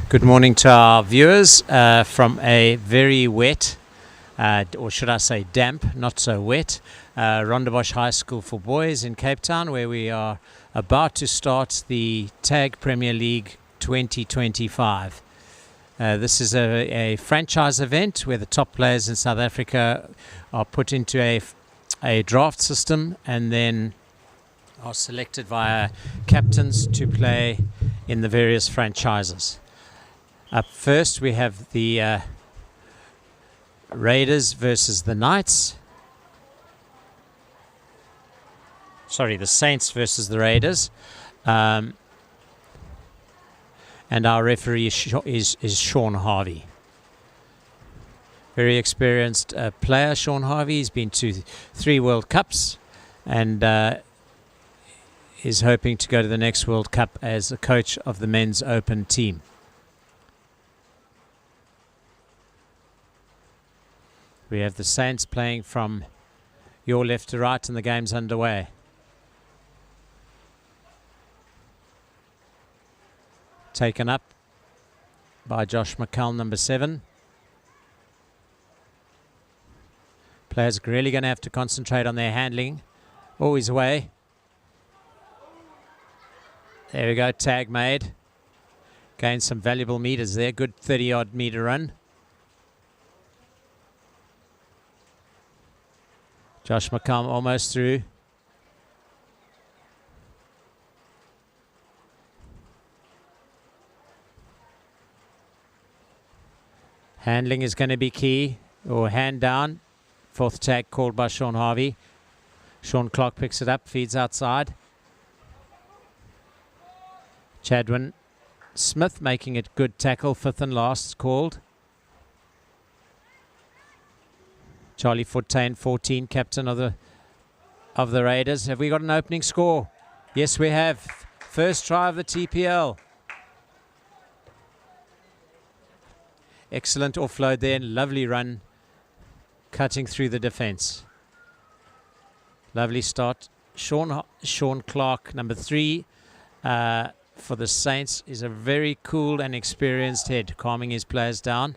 Good morning to our viewers from a very wet, or should I say damp, not so wet, Rondebosch High School for boys in Cape Town, where we are about to start the TAG Premier League 2025. This is a franchise event where the top players in South Africa are put into a draft system and then are selected via captains to play in the various franchises. Up first we have the Raiders versus the Knights. Sorry, the Saints versus the Raiders. And our referee is Sean Harvey. Very experienced player, Sean Harvey. He's been to 3 World Cups and is hoping to go to the next World Cup as the coach of the men's open team. We have the Saints playing from your left to right and the game's underway. Taken up by Josh McCall, number 7. Players are really going to have to concentrate on their handling. Always away. There we go, tag made. Gained some valuable meters there. Good 30-odd meter run. Josh McCall almost through. Handling is going to be key, or hand down. 4th tag called by Sean Harvey. Sean Clark picks it up, feeds outside. Chadwin Smith making it good tackle, 5th and last called. Charlie Fortain, 14, captain of the Raiders. Have we got an opening score? Yes, we have. First try of the TPL. Excellent offload there, lovely run, cutting through the defence. Lovely start. Sean Clark, number 3, for the Saints, is a very cool and experienced head, calming his players down.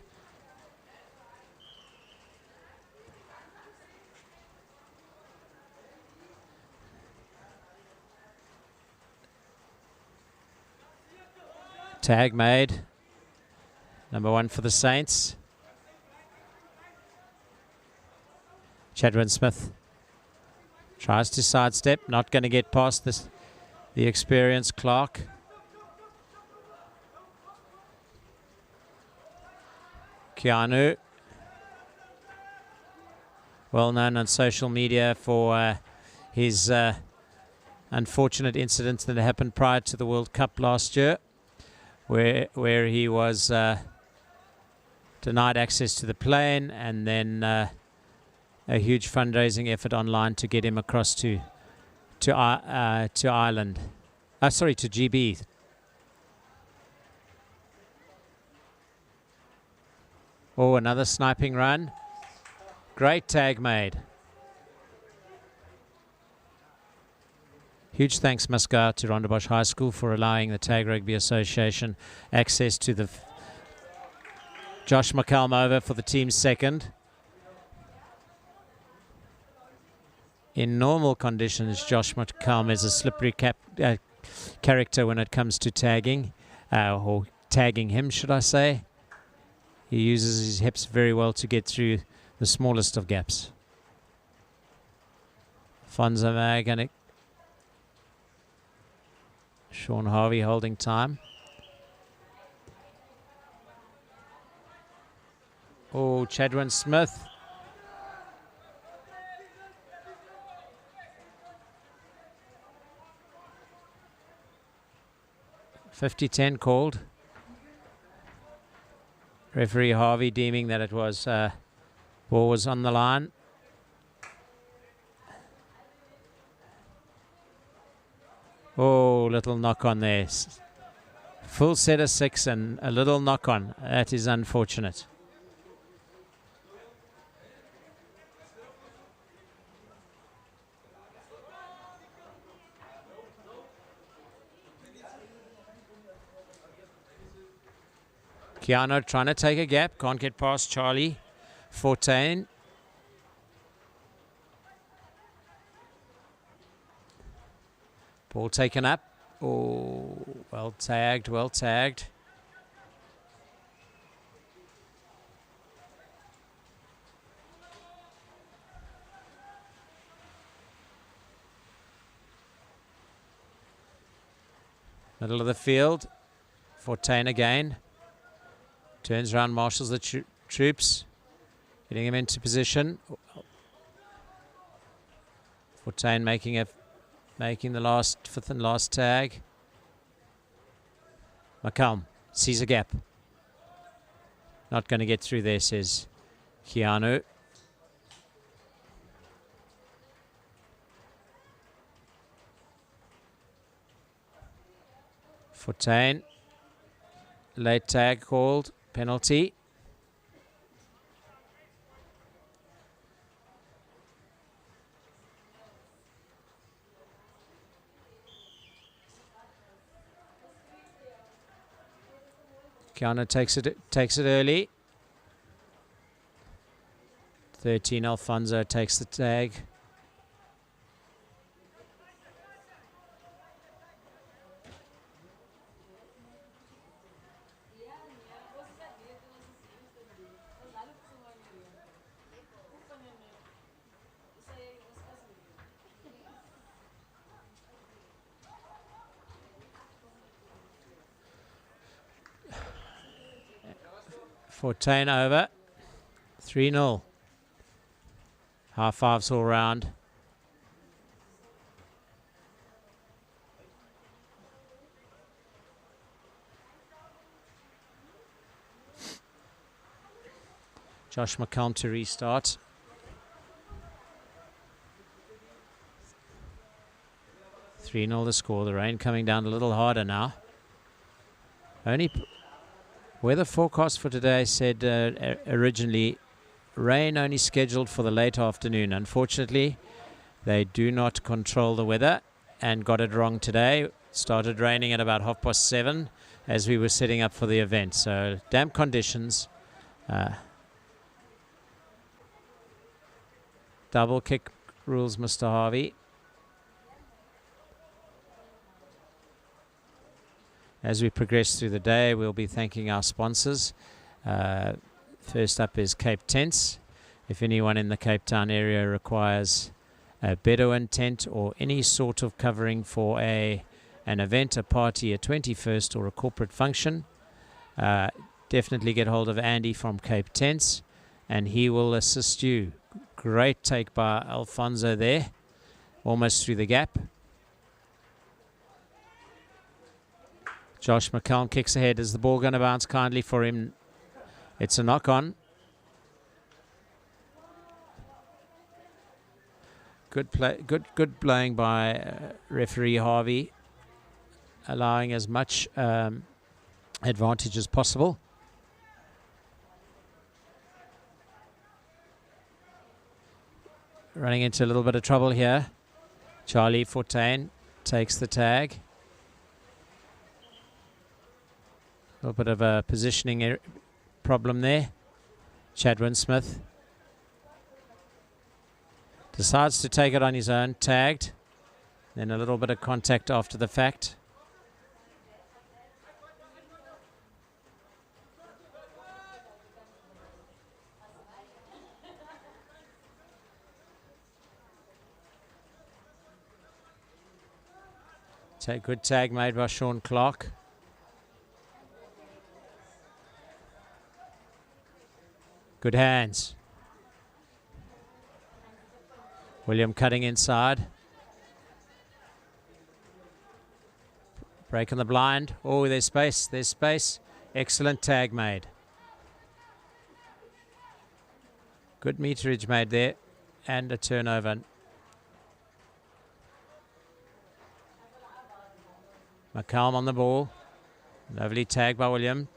Tag made. Number 1 for the Saints. Chadwin Smith tries to sidestep, not going to get past the experienced Clark. Keanu, well known on social media for his unfortunate incident that happened prior to the World Cup last year, where he was denied access to the plane, and then a huge fundraising effort online to get him across to Ireland. Sorry, to GB. Oh, another sniping run. Great tag made. Huge thanks must go out to Rondebosch High School for allowing the Tag Rugby Association access to the Josh McCallum over for the team's second. In normal conditions, Josh McCallum is a slippery character when it comes to tagging, or tagging him, should I say. He uses his hips very well to get through the smallest of gaps. Fonzo Maganik. Sean Harvey holding time. Oh, Chadwin Smith. .50-10 called. Referee Harvey deeming that it was ball was on the line. Oh, little knock on there. Full set of 6 and a little knock on. That is unfortunate. Keanu trying to take a gap. Can't get past Charlie. 14. Ball taken up. Oh, well tagged, well tagged. Middle of the field. 14 again. Turns around, marshals the troops. Getting him into position. 14 making the fifth and last tag. McCallum sees a gap. Not going to get through there, says Keanu. Fortain. Late tag called. Penalty. Keanu takes it early. 13 Alfonso takes the tag. Fortain over. 3-0. Half fives all round. Josh McCallum to restart. $3-0 the score. The rain coming down a little harder now. Weather forecast for today said originally rain only scheduled for the late afternoon. Unfortunately, they do not control the weather and got it wrong today. It started raining at about 7:30 as we were setting up for the event. So damp conditions. Double kick rules, Mr. Harvey. As we progress through the day, we'll be thanking our sponsors. First up is Cape Tents. If anyone in the Cape Town area requires a Bedouin tent or any sort of covering for an event, a party, a 21st or a corporate function, definitely get hold of Andy from Cape Tents and he will assist you. Great take by Alfonso there, almost through the gap. Josh McCallum kicks ahead. Is the ball going to bounce kindly for him? It's a knock-on. Good play, good playing by referee Harvey, allowing as much advantage as possible. Running into a little bit of trouble here. Charlie Fortain takes the tag. A little bit of a positioning problem there. Chadwin Smith decides to take it on his own, tagged. Then a little bit of contact after the fact. Good tag made by Sean Clark. Good hands. William cutting inside. Breaking the blind. Oh, there's space. There's space. Excellent tag made. Good meterage made there. And a turnover. McCallum on the ball. Lovely tag by William.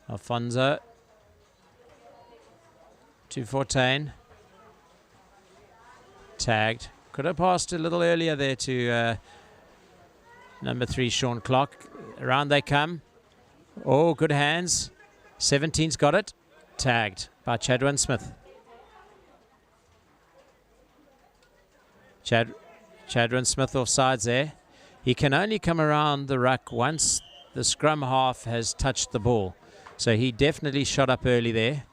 Alfonso. 214. Tagged. Could have passed a little earlier there to number 3, Sean Clark. Around they come. Oh, good hands. 17's got it. Tagged by Chadwin Smith. Chadwin Smith offsides there. He can only come around the ruck once the scrum half has touched the ball. So he definitely shot up early there.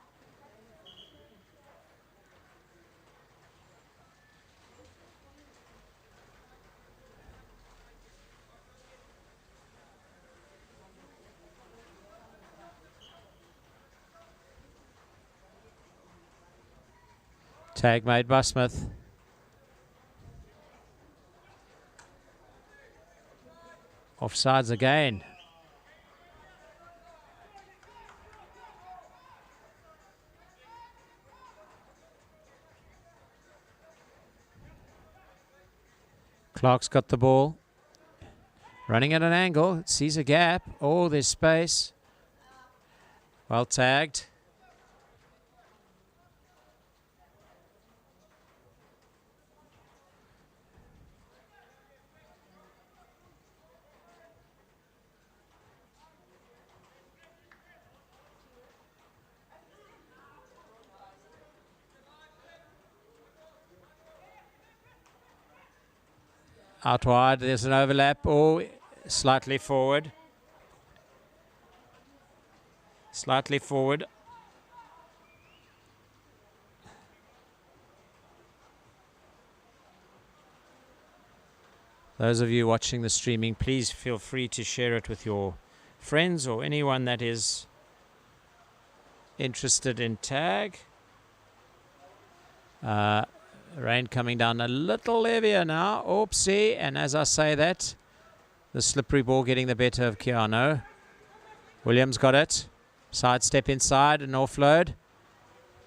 Tag made by Smith. Offsides again. Clark's got the ball. Running at an angle. Sees a gap. Oh, there's space. Well tagged. Out wide, there's an overlap. Oh, slightly forward. Slightly forward. Those of you watching the streaming, please feel free to share it with your friends or anyone that is interested in tag. Rain coming down a little heavier now. Oopsie. And as I say that, the slippery ball getting the better of Keanu. Williams got it. Side step inside and offload.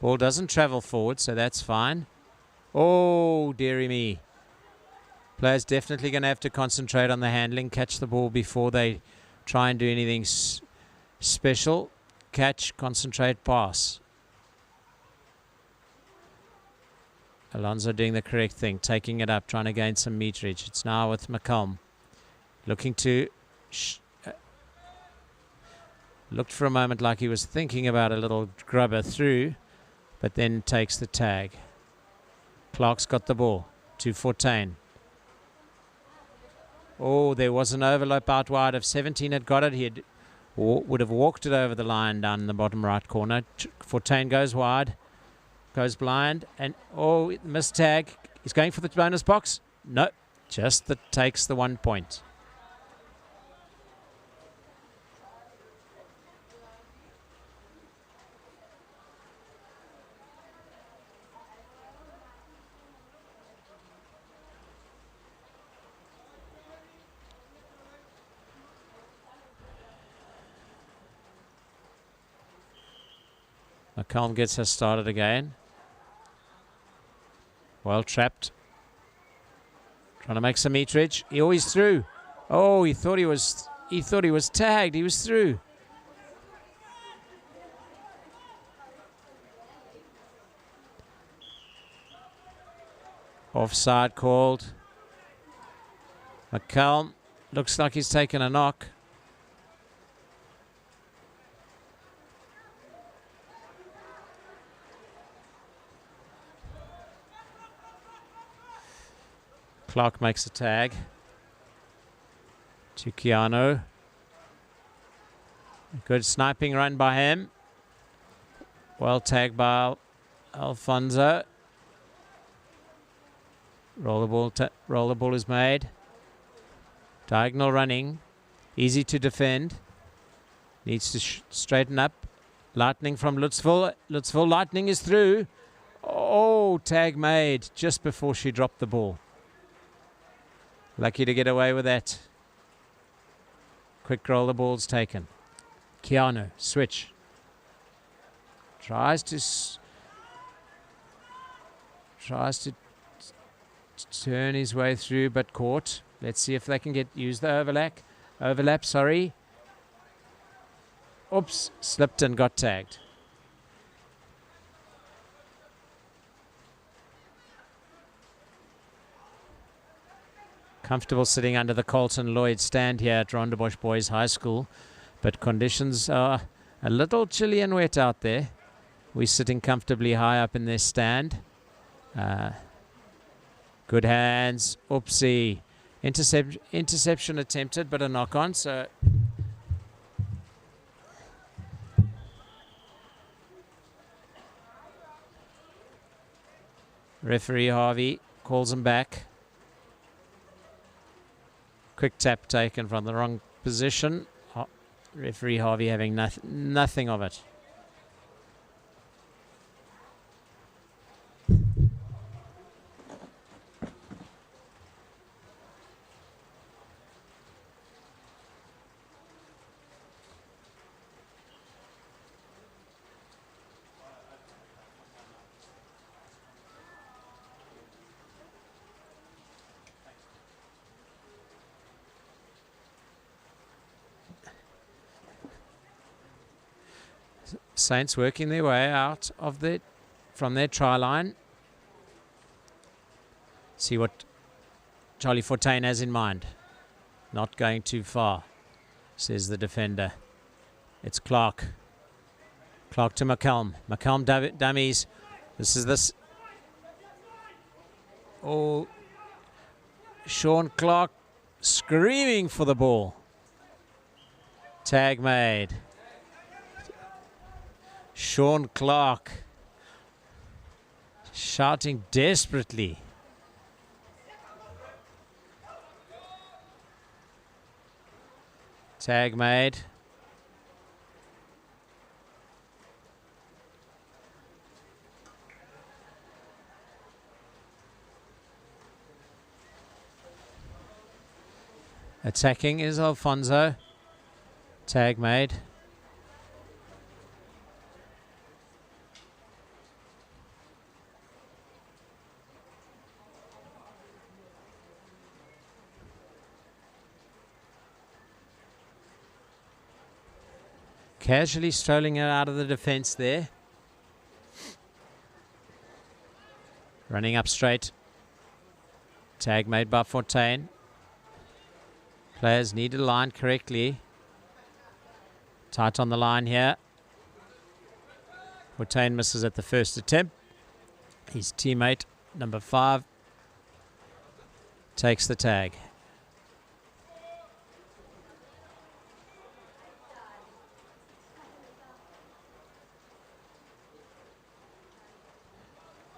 Ball doesn't travel forward, so that's fine. Oh, dearie me. Players definitely going to have to concentrate on the handling. Catch the ball before they try and do anything special. Catch, concentrate, pass. Alonso doing the correct thing, taking it up, trying to gain some meterage. It's now with McCallum. Looking to... looked for a moment like he was thinking about a little grubber through, but then takes the tag. Clark's got the ball to Fortain. Oh, there was an overlap out wide. If 17 had got it, he would have walked it over the line down in the bottom right corner. Fortain goes wide. Goes blind, and oh, missed tag. He's going for the bonus box. No, just takes the 1 point. McCallum gets us started again. Well trapped. Trying to make some meterage. He always threw. Oh, he thought he was tagged. He was through. Offside called. McCallum looks like he's taken a knock. Clark makes a tag to Keanu. Good sniping run by him. Well tagged by Alfonso. Roll the ball is made. Diagonal running. Easy to defend. Needs to straighten up. Lightning from Lutzville. Lutzville lightning is through. Oh, tag made just before she dropped the ball. Lucky to get away with that. Quick roll the ball's taken. Keanu, switch. Tries to turn his way through, but caught. Let's see if they can use the overlap. Overlap, sorry. Oops, slipped and got tagged. Comfortable sitting under the Colton Lloyd stand here at Rondebosch Boys High School. but conditions are a little chilly and wet out there. We're sitting comfortably high up in their stand. Good hands. Oopsie. Interception attempted, but a knock on. So referee Harvey calls him back. Quick tap taken from the wrong position. Referee Harvey having nothing of it. Saints working their way out of from their try line. See what Charlie Fortain has in mind. Not going too far, says the defender. It's Clark. Clark to McCallum. McCallum dummies. This. Oh, Sean Clark screaming for the ball. Tag made. Sean Clark shouting desperately. Tag made. Attacking is Alfonso. Tag made. Casually strolling out of the defence there. Running up straight. Tag made by Fortain. Players need to line correctly. Tight on the line here. Fortain misses at the first attempt. His teammate, number 5, takes the tag.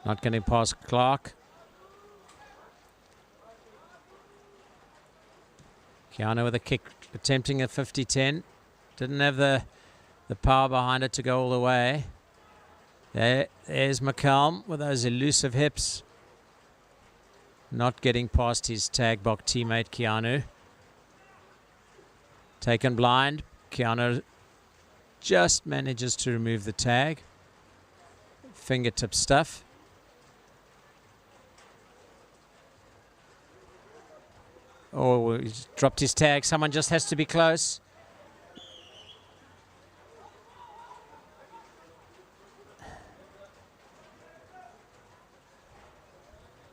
Not getting past Clark. Keanu with a kick, attempting a 50-10. Didn't have the power behind it to go all the way. There's McCallum with those elusive hips. Not getting past his tag box teammate Keanu. Taken blind. Keanu just manages to remove the tag. Fingertip stuff. Oh, he's dropped his tag. Someone just has to be close.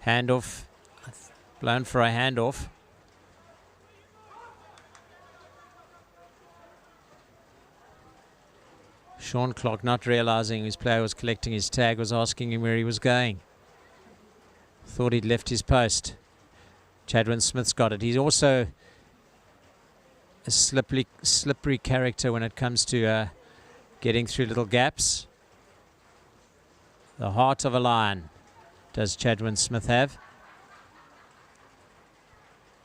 Handoff. Blown for a handoff. Sean Clark, not realizing his player was collecting his tag, was asking him where he was going. Thought he'd left his post. Chadwin Smith's got it. He's also a slippery character when it comes to getting through little gaps. The heart of a lion does Chadwin Smith have.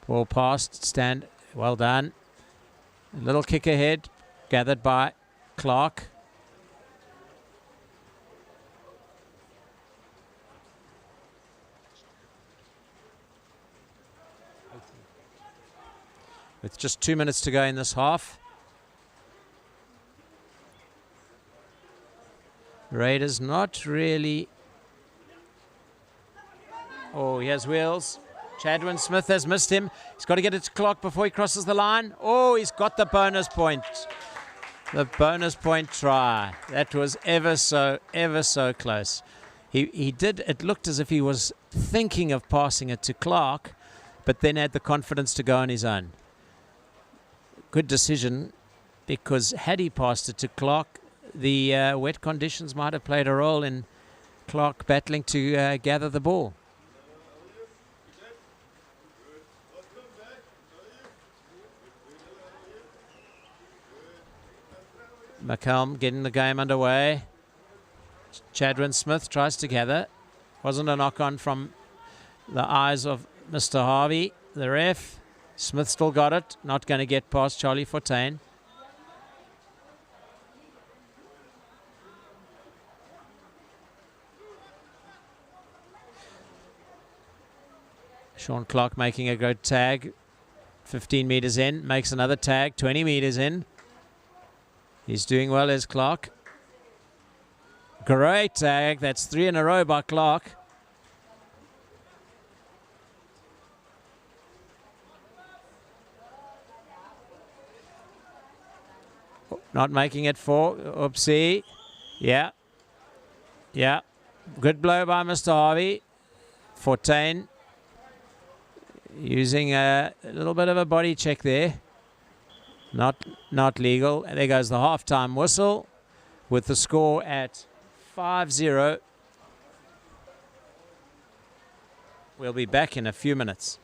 Ball passed, stand, well done. A little kick ahead, gathered by Clark. With just 2 minutes to go in this half. Raiders not really. Oh, he has wheels. Chadwin Smith has missed him. He's got to get it to Clark before he crosses the line. Oh, he's got the bonus point. The bonus point try. That was ever so close. He did, it looked as if he was thinking of passing it to Clark, but then had the confidence to go on his own. Good decision because had he passed it to Clark, the wet conditions might have played a role in Clark battling to gather the ball. McCallum getting the game underway. Chadwin Smith tries to gather. Wasn't a knock-on from the eyes of Mr. Harvey, the ref. Smith still got it. Not going to get past Charlie Fortain. Sean Clark making a good tag. 15 meters in. Makes another tag. 20 meters in. He's doing well as Clark. Great tag. That's 3 in a row by Clark. Not making it 4. Oopsie. Yeah. Yeah. Good blow by Mr. Harvey. Fortain using a little bit of a body check there. Not legal. And there goes the half-time whistle with the score at 5-0. We'll be back in a few minutes.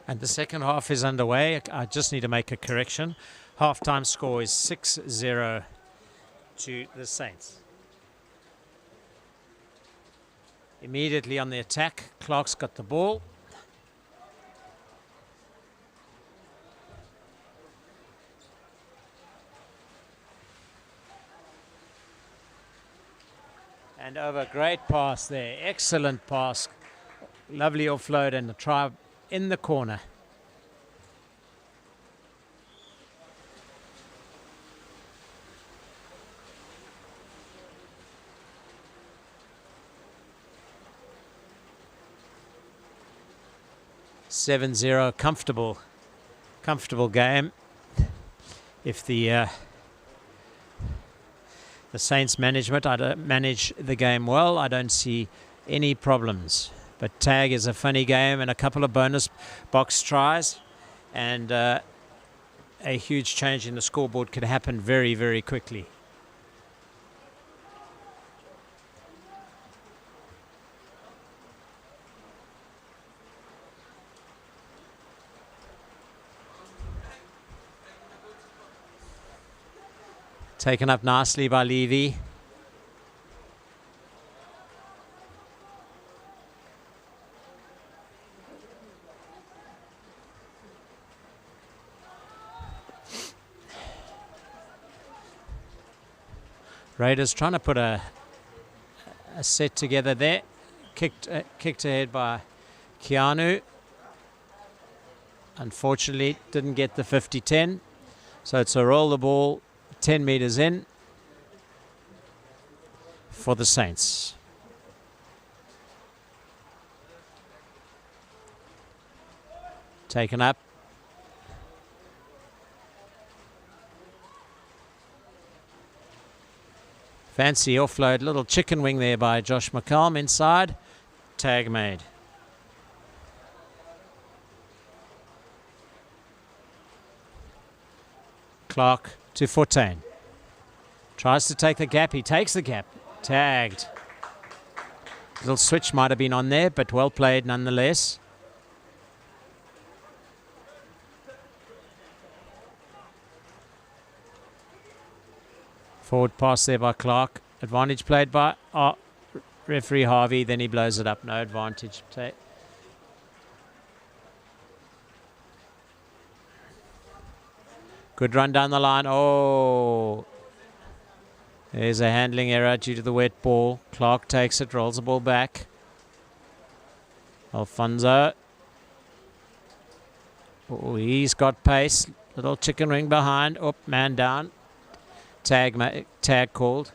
And the second half is underway. I just need to make a correction. Half-time score is 6-0 to the Saints. Immediately on the attack, Clark's got the ball. And over, great pass there. Excellent pass. Lovely offload and a try in the corner. 7-0, comfortable game. If the Saints manage the game well, I don't see any problems. But tag is a funny game, and a couple of bonus box tries, and a huge change in the scoreboard could happen very, very quickly. Taken up nicely by Levy. Raiders trying to put a set together there. Kicked ahead by Keanu. Unfortunately, didn't get the 50-10. So it's a roll the ball 10 meters in for the Saints. Taken up. Fancy offload, little chicken wing there by Josh McCallum inside. Tag made. Clark to Fortain. Tries to take the gap. He takes the gap. Tagged. Little switch might have been on there, but well played nonetheless. Forward pass there by Clark. Advantage played by referee Harvey. Then he blows it up. No advantage. Good run down the line. Oh, there's a handling error due to the wet ball. Clark takes it, rolls the ball back. Alfonso. Oh, he's got pace. Little chicken wing behind. Oh, man down. Tag called.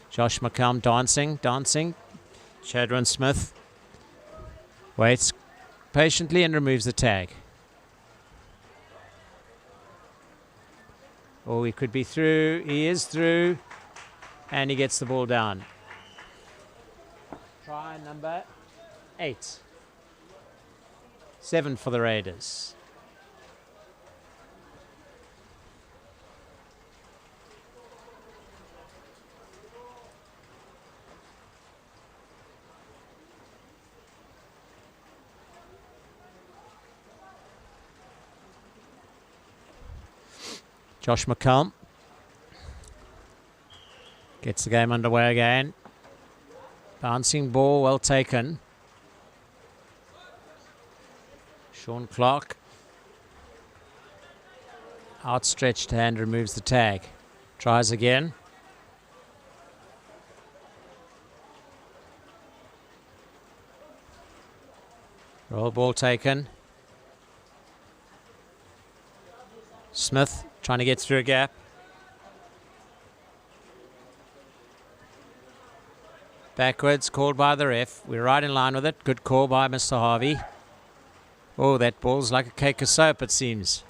Josh McCallum dancing. Chadron Smith waits patiently and removes the tag. Oh, he could be through. He is through. And he gets the ball down. Try number 8. 7 for the Raiders. Josh McCallum gets the game underway again. Bouncing ball, well taken. Sean Clark. Outstretched hand removes the tag. Tries again. Roll ball taken. Smith trying to get through a gap. Backwards, called by the ref. We're right in line with it. Good call by Mr. Harvey. Oh, that ball's like a cake of soap, it seems.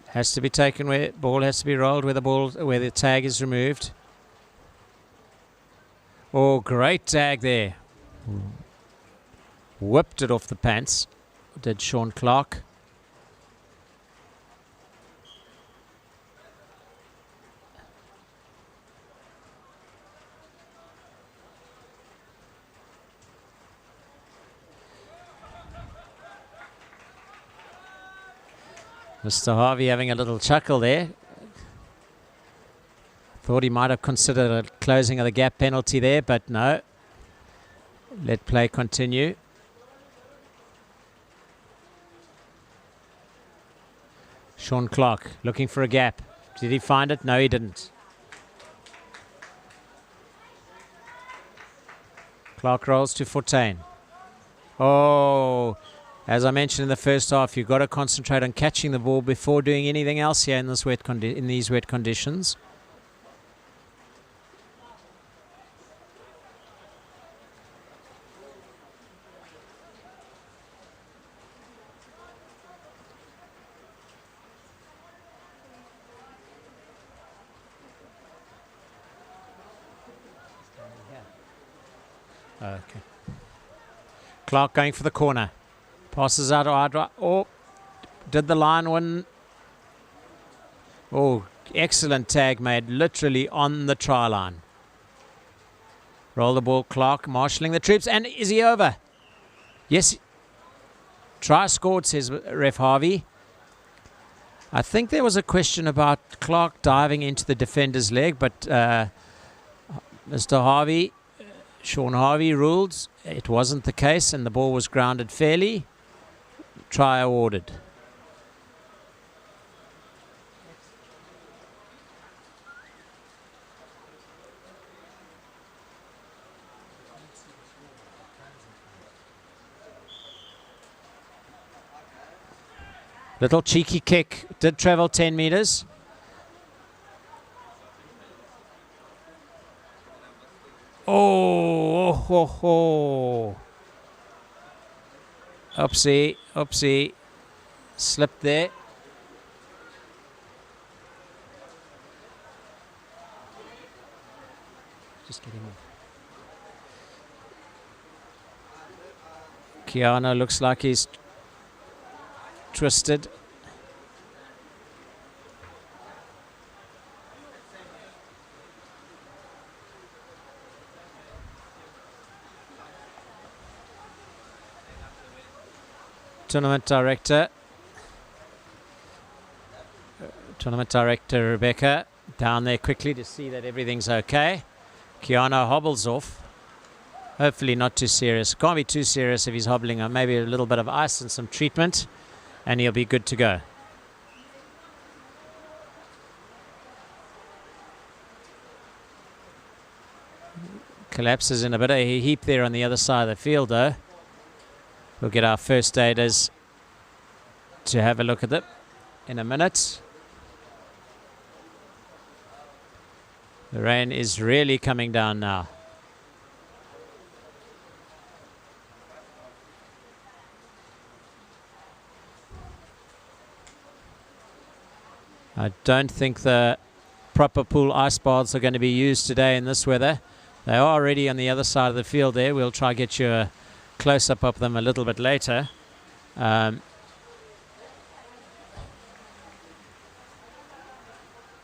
Has to be taken where ball has to be rolled where the tag is removed. Oh, great tag there. Whipped it off the pants. Did Sean Clark. Mr. Harvey having a little chuckle there. Thought he might have considered a closing of the gap penalty there, but no. Let play continue. Sean Clark looking for a gap. Did he find it? No, he didn't. Clark rolls to Fortain. Oh, as I mentioned in the first half, you've got to concentrate on catching the ball before doing anything else here in this in these wet conditions. Okay. Clark going for the corner. Passes out wide. Oh, did the line win? Oh, excellent tag made, literally on the try line. Roll the ball, Clark marshalling the troops. And is he over? Yes. Try scored, says Ref Harvey. I think there was a question about Clark diving into the defender's leg, but Mr. Harvey, Sean Harvey, ruled it wasn't the case and the ball was grounded fairly. Try awarded. Little cheeky kick, did travel 10 meters. Oh, ho, ho. Oopsie, oopsie. Slipped there. Just get him off. Keanu looks like he's twisted. Tournament director Rebecca down there quickly to see that everything's okay. Keanu hobbles off. Hopefully not too serious. Can't be too serious if he's hobbling. Maybe a little bit of ice and some treatment and he'll be good to go. Collapses in a bit of a heap there on the other side of the field though. We'll get our first aiders to have a look at it in a minute. The rain is really coming down now. I don't think the proper pool ice baths are going to be used today in this weather. They are already on the other side of the field there. We'll try to get you a close-up of them a little bit later.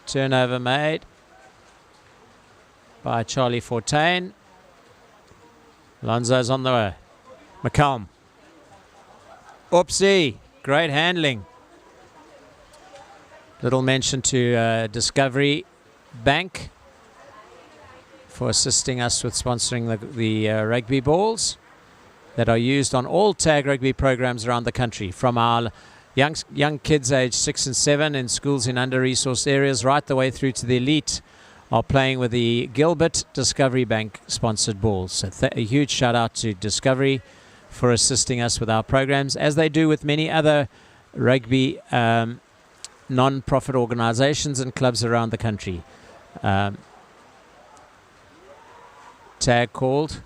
Turnover made by Charlie Fortain. Lonzo's on the way. McCallum. Oopsie. Great handling. Little mention to Discovery Bank for assisting us with sponsoring the rugby balls that are used on all tag rugby programs around the country, from our young kids aged 6 and 7 in schools in under-resourced areas right the way through to the elite are playing with the Gilbert Discovery Bank sponsored balls. So a huge shout out to Discovery for assisting us with our programs, as they do with many other rugby non-profit organizations and clubs around the country. Tag called.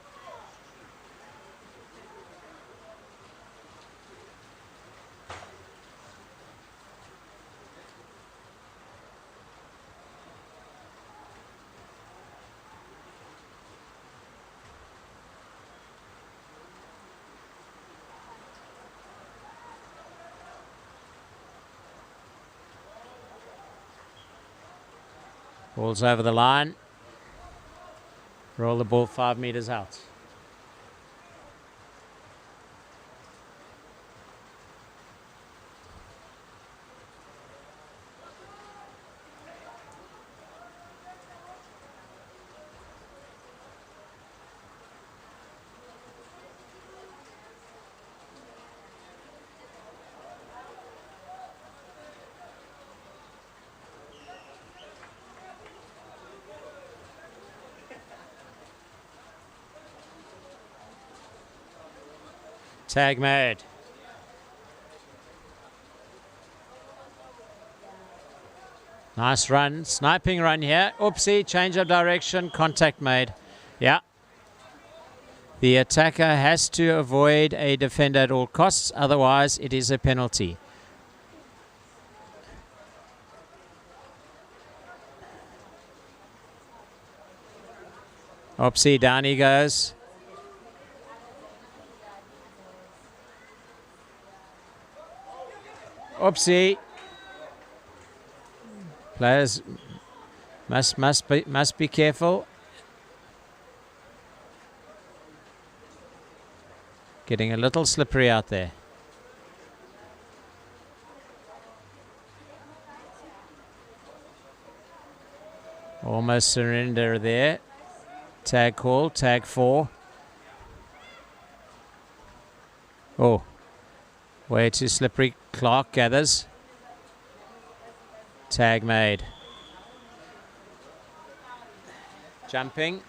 Ball's over the line. Roll the ball 5 meters out. Tag made. Nice run, sniping run here. Oopsie, change of direction, contact made. Yeah. The attacker has to avoid a defender at all costs, otherwise it is a penalty. Oopsie, down he goes. Oopsie. Players must be careful. Getting a little slippery out there. Almost surrender there. Tag call, tag 4. Oh, way too slippery. Clark gathers. Tag made. Jumping.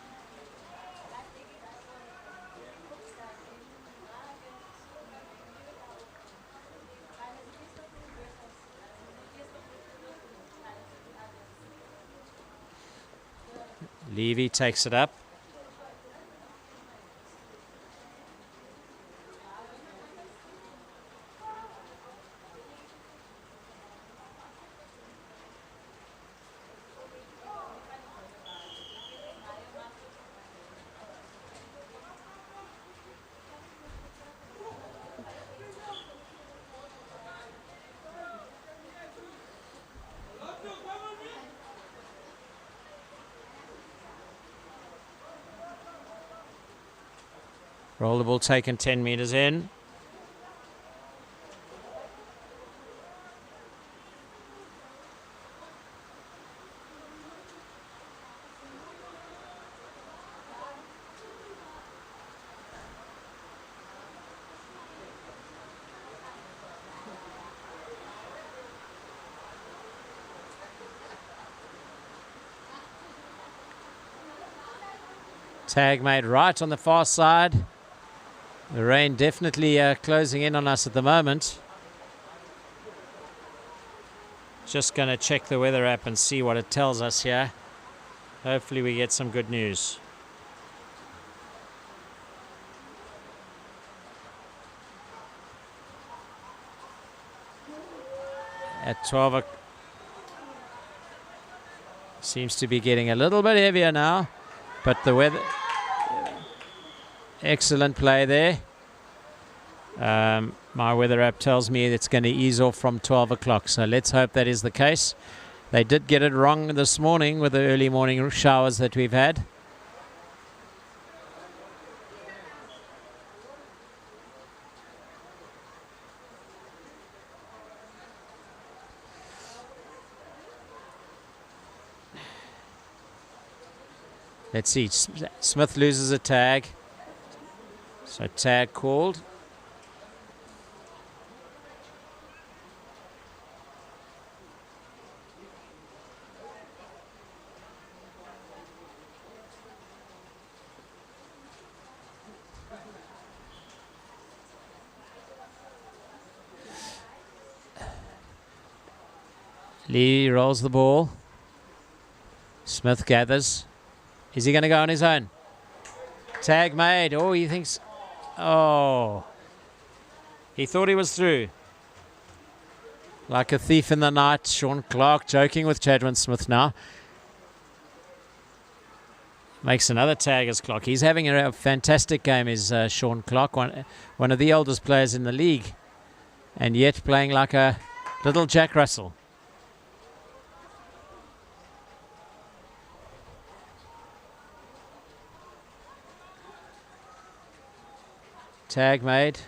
Levy takes it up. Roll the ball taken 10 metres in. Tag made right on the far side. The rain definitely closing in on us at the moment. Just going to check the weather app and see what it tells us here. Hopefully we get some good news. At 12 o'clock. Seems to be getting a little bit heavier now. But the weather... Excellent play there. My weather app tells me it's going to ease off from 12 o'clock. So let's hope that is the case. They did get it wrong this morning with the early morning showers that we've had. Let's see. Smith loses a tag. So tag called. Lee rolls the ball. Smith gathers. Is he going to go on his own? Tag made. Oh, he thinks... Oh, he thought he was through. Like a thief in the night, Sean Clark joking with Chadwin Smith now. Makes another tag as Clark. He's having a fantastic game, is Sean Clark, one of the oldest players in the league. And yet playing like a little Jack Russell. Tag made.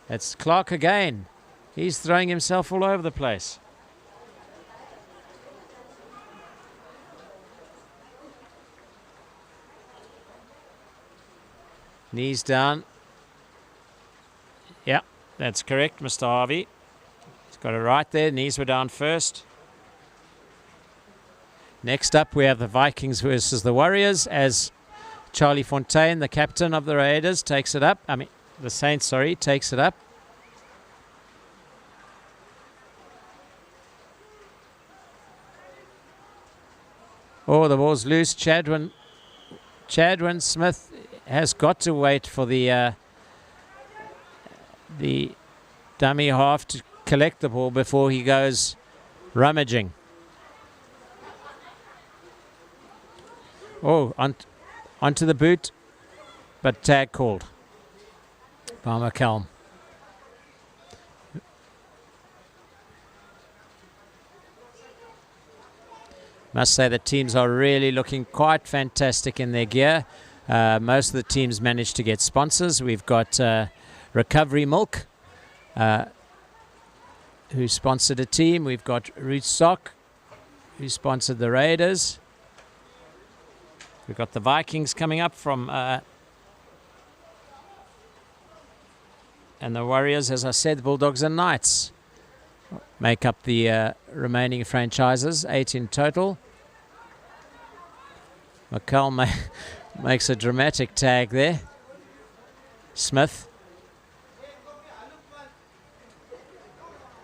It's Clark again. He's throwing himself all over the place. Knees down. Yeah, that's correct, Mr. Harvey. He's got it right there. Knees were down first. Next up, we have the Vikings versus the Warriors as Charlie Fontaine, the captain of the Raiders, takes it up. The Saints, sorry, takes it up. Oh, the ball's loose. Chadwin Smith has got to wait for the dummy half to collect the ball before he goes rummaging. Oh, onto the boot, but tag called by McCallum. Must say the teams are really looking quite fantastic in their gear. Most of the teams managed to get sponsors. We've got Recovery Milk, who sponsored a team. We've got Root Sock, who sponsored the Raiders. We've got the Vikings coming up from... and the Warriors, as I said, the Bulldogs and Knights make up the remaining franchises, 8 in total. McCall makes a dramatic tag there. Smith.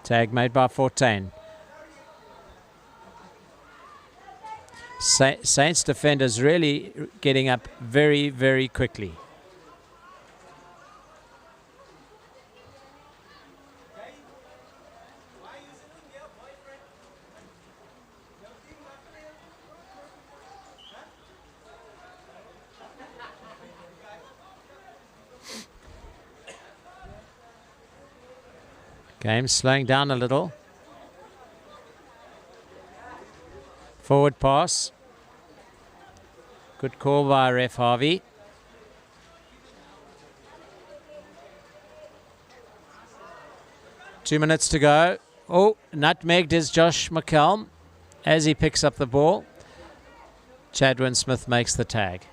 Tag made by 14. Saints defenders really getting up very, very quickly. Game slowing down a little. Forward pass. Good call by ref Harvey. Two minutes to go. Oh, nutmegged is Josh McCallum as he picks up the ball. Chadwin Smith makes the tag.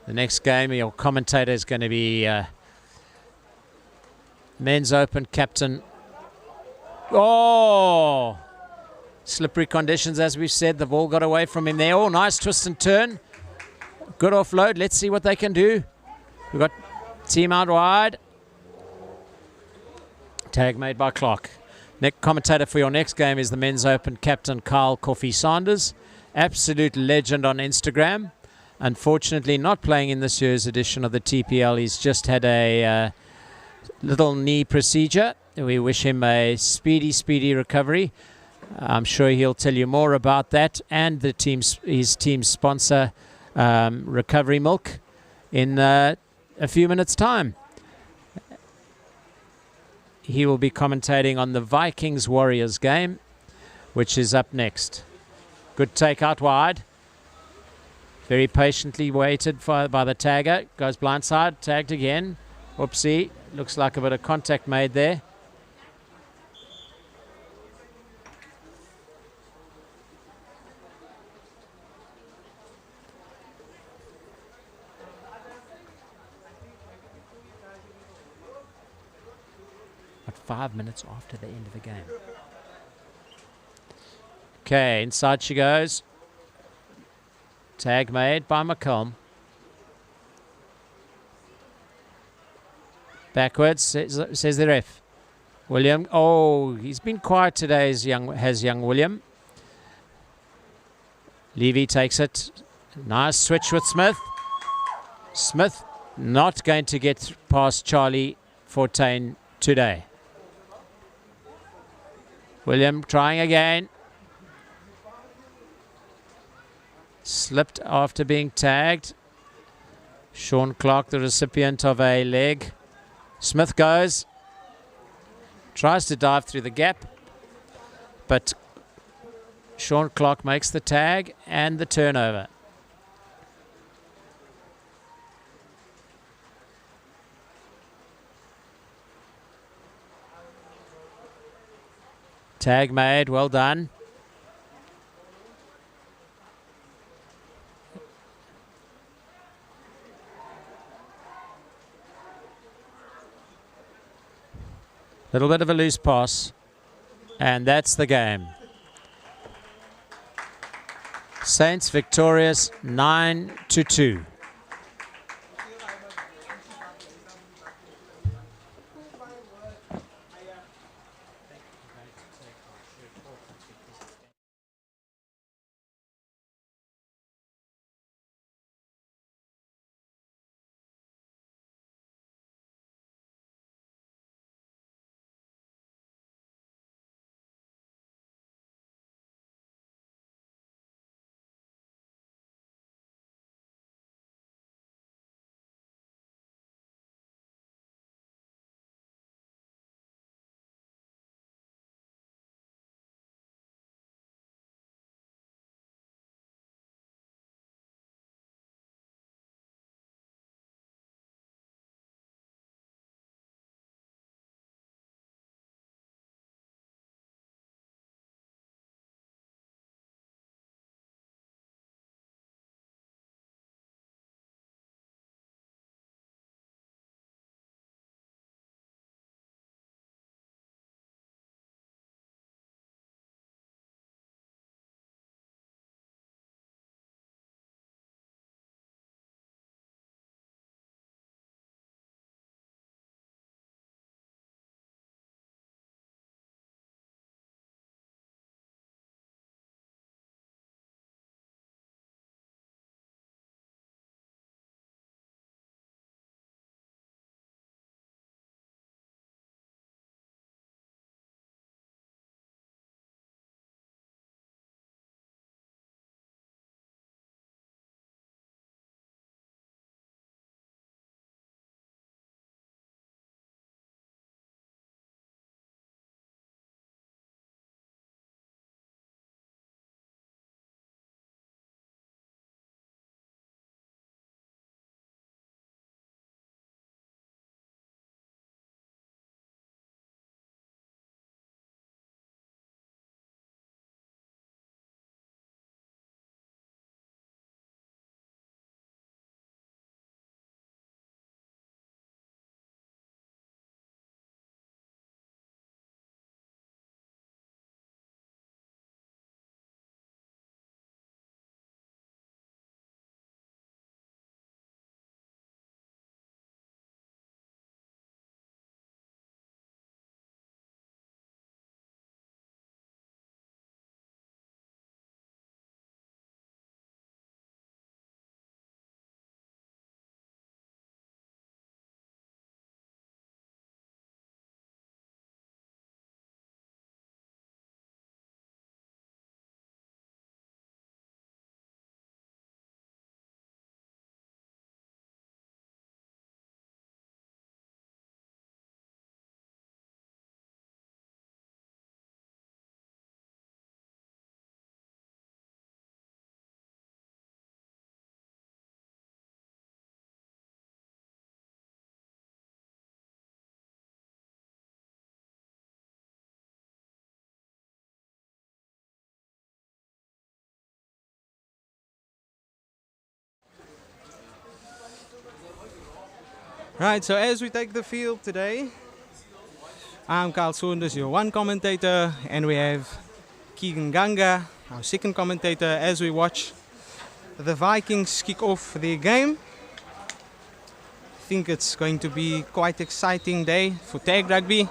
The next game, your commentator is going to be Men's Open captain. Oh! Slippery conditions, as we've said. The ball got away from him there. Oh, nice twist and turn. Good offload. Let's see what they can do. We've got team out wide. Tag made by Clark. Next commentator for your next game is the Men's Open captain, Kyle Coffey Sanders. Absolute legend on Instagram. Unfortunately, not playing in this year's edition of the TPL. He's just had a little knee procedure. We wish him a speedy recovery. I'm sure he'll tell you more about that and his team's sponsor, Recovery Milk, in a few minutes' time. He will be commentating on the Vikings Warriors game, which is up next. Good take out wide. Very patiently waited by the tagger. Goes blindside, tagged again. Oopsie. Looks like a bit of contact made there. But 5 minutes after the end of the game. Okay, inside she goes. Tag made by McComb. Backwards, says the ref. William, oh, he's been quiet today as young William. Levy takes it. Nice switch with Smith. Smith not going to get past Charlie Fortain today. William trying again. Slipped after being tagged. Sean Clark, the recipient of a leg. Smith goes. Tries to dive through the gap. But Sean Clark makes the tag and the turnover. Tag made, well done. Little bit of a loose pass. And that's the game. Saints victorious 9-2. Right, so as we take the field today, I'm Carl Saunders, your one commentator, and we have Keegan Ganga, our second commentator, as we watch the Vikings kick off their game. I think it's going to be quite exciting day for tag rugby.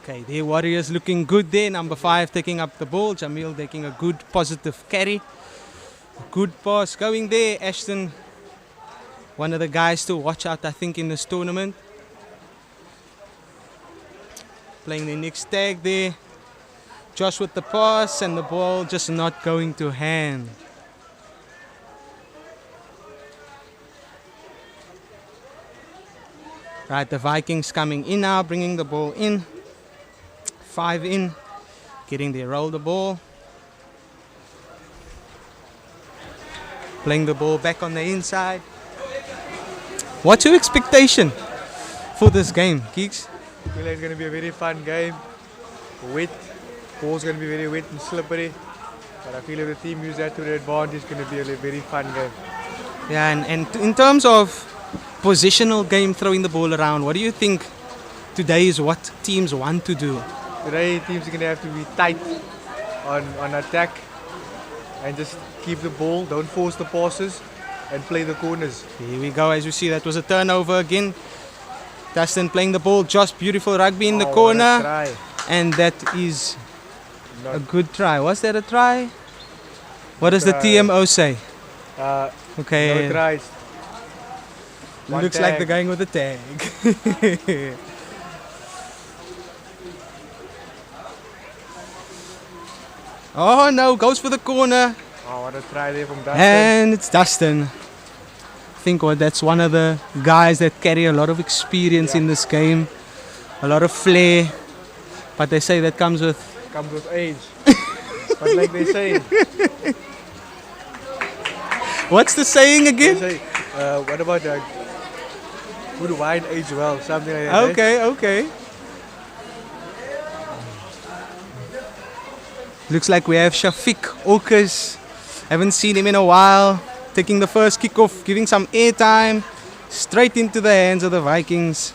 Okay, the Warriors looking good there. Number 5 taking up the ball. Jamil taking a good positive carry. Good pass going there. Ashton, one of the guys to watch out, I think, in this tournament. Playing the next tag there. Josh with the pass and the ball just not going to hand. Right, the Vikings coming in now, bringing the ball in. 5 in, getting the roll the ball. Playing the ball back on the inside. What's your expectation for this game, Keeks? I feel like it's going to be a very fun game. Wet. Ball's going to be very wet and slippery. But I feel if the team use that to their advantage, it's going to be a very fun game. Yeah, and in terms of positional game, throwing the ball around, what do you think today is what teams want to do? Today, teams are going to have to be tight on attack and just keep the ball, don't force the passes, and play the corners. Here we go, as you see, that was a turnover again. Dustin playing the ball, just beautiful rugby in the corner. Try. And that is Not a good try. Was that a try? What does the try. TMO say? No Okay, tries. One looks like tag. they're going with the tag. Oh no, goes for the corner. Oh, what a try there from Dustin. And it's Dustin. I think that's one of the guys that carry a lot of experience in this game. A lot of flair. But they say that comes with... Comes with age. But like they say, What's the saying again? what about good wine age well? Something like that. Okay. Looks like we have Shafiq Okas. Haven't seen him in a while. Taking the first kickoff, giving some airtime. Straight into the hands of the Vikings.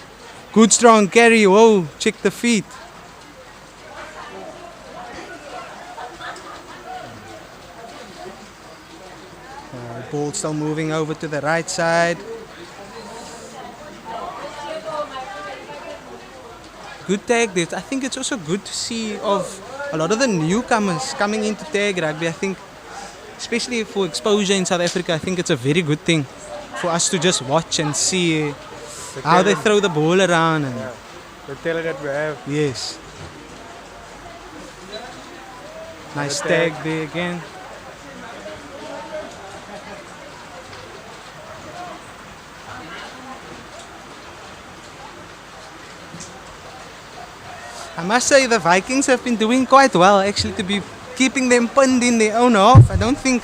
Good strong carry. Whoa, check the feet. Ball still moving over to the right side. Good tag there. I think it's also good to see of a lot of the newcomers coming into tag rugby. I think, especially for exposure in South Africa, I think it's a very good thing for us to just watch and see how they throw the ball around. And Yeah. The talent that we have. yes. Nice Another tag tag. there again. I must say the Vikings have been doing quite well actually to be keeping them pinned in their own half. I don't think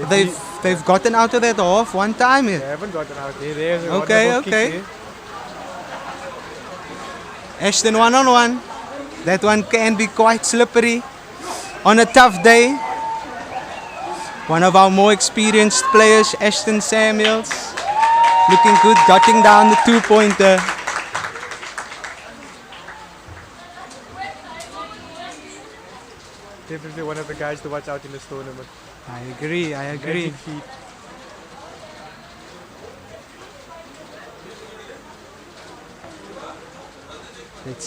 they've gotten out of that half one time They yet. haven't gotten out. There's a Okay, wonderful okay. kick Ashton 1-on-1. That one can be quite slippery on a tough day. One of our more experienced players, Ashton Samuels, looking good, dotting down the 2-pointer. Definitely one of the guys to watch out in this tournament. I agree. Magic feet. Let's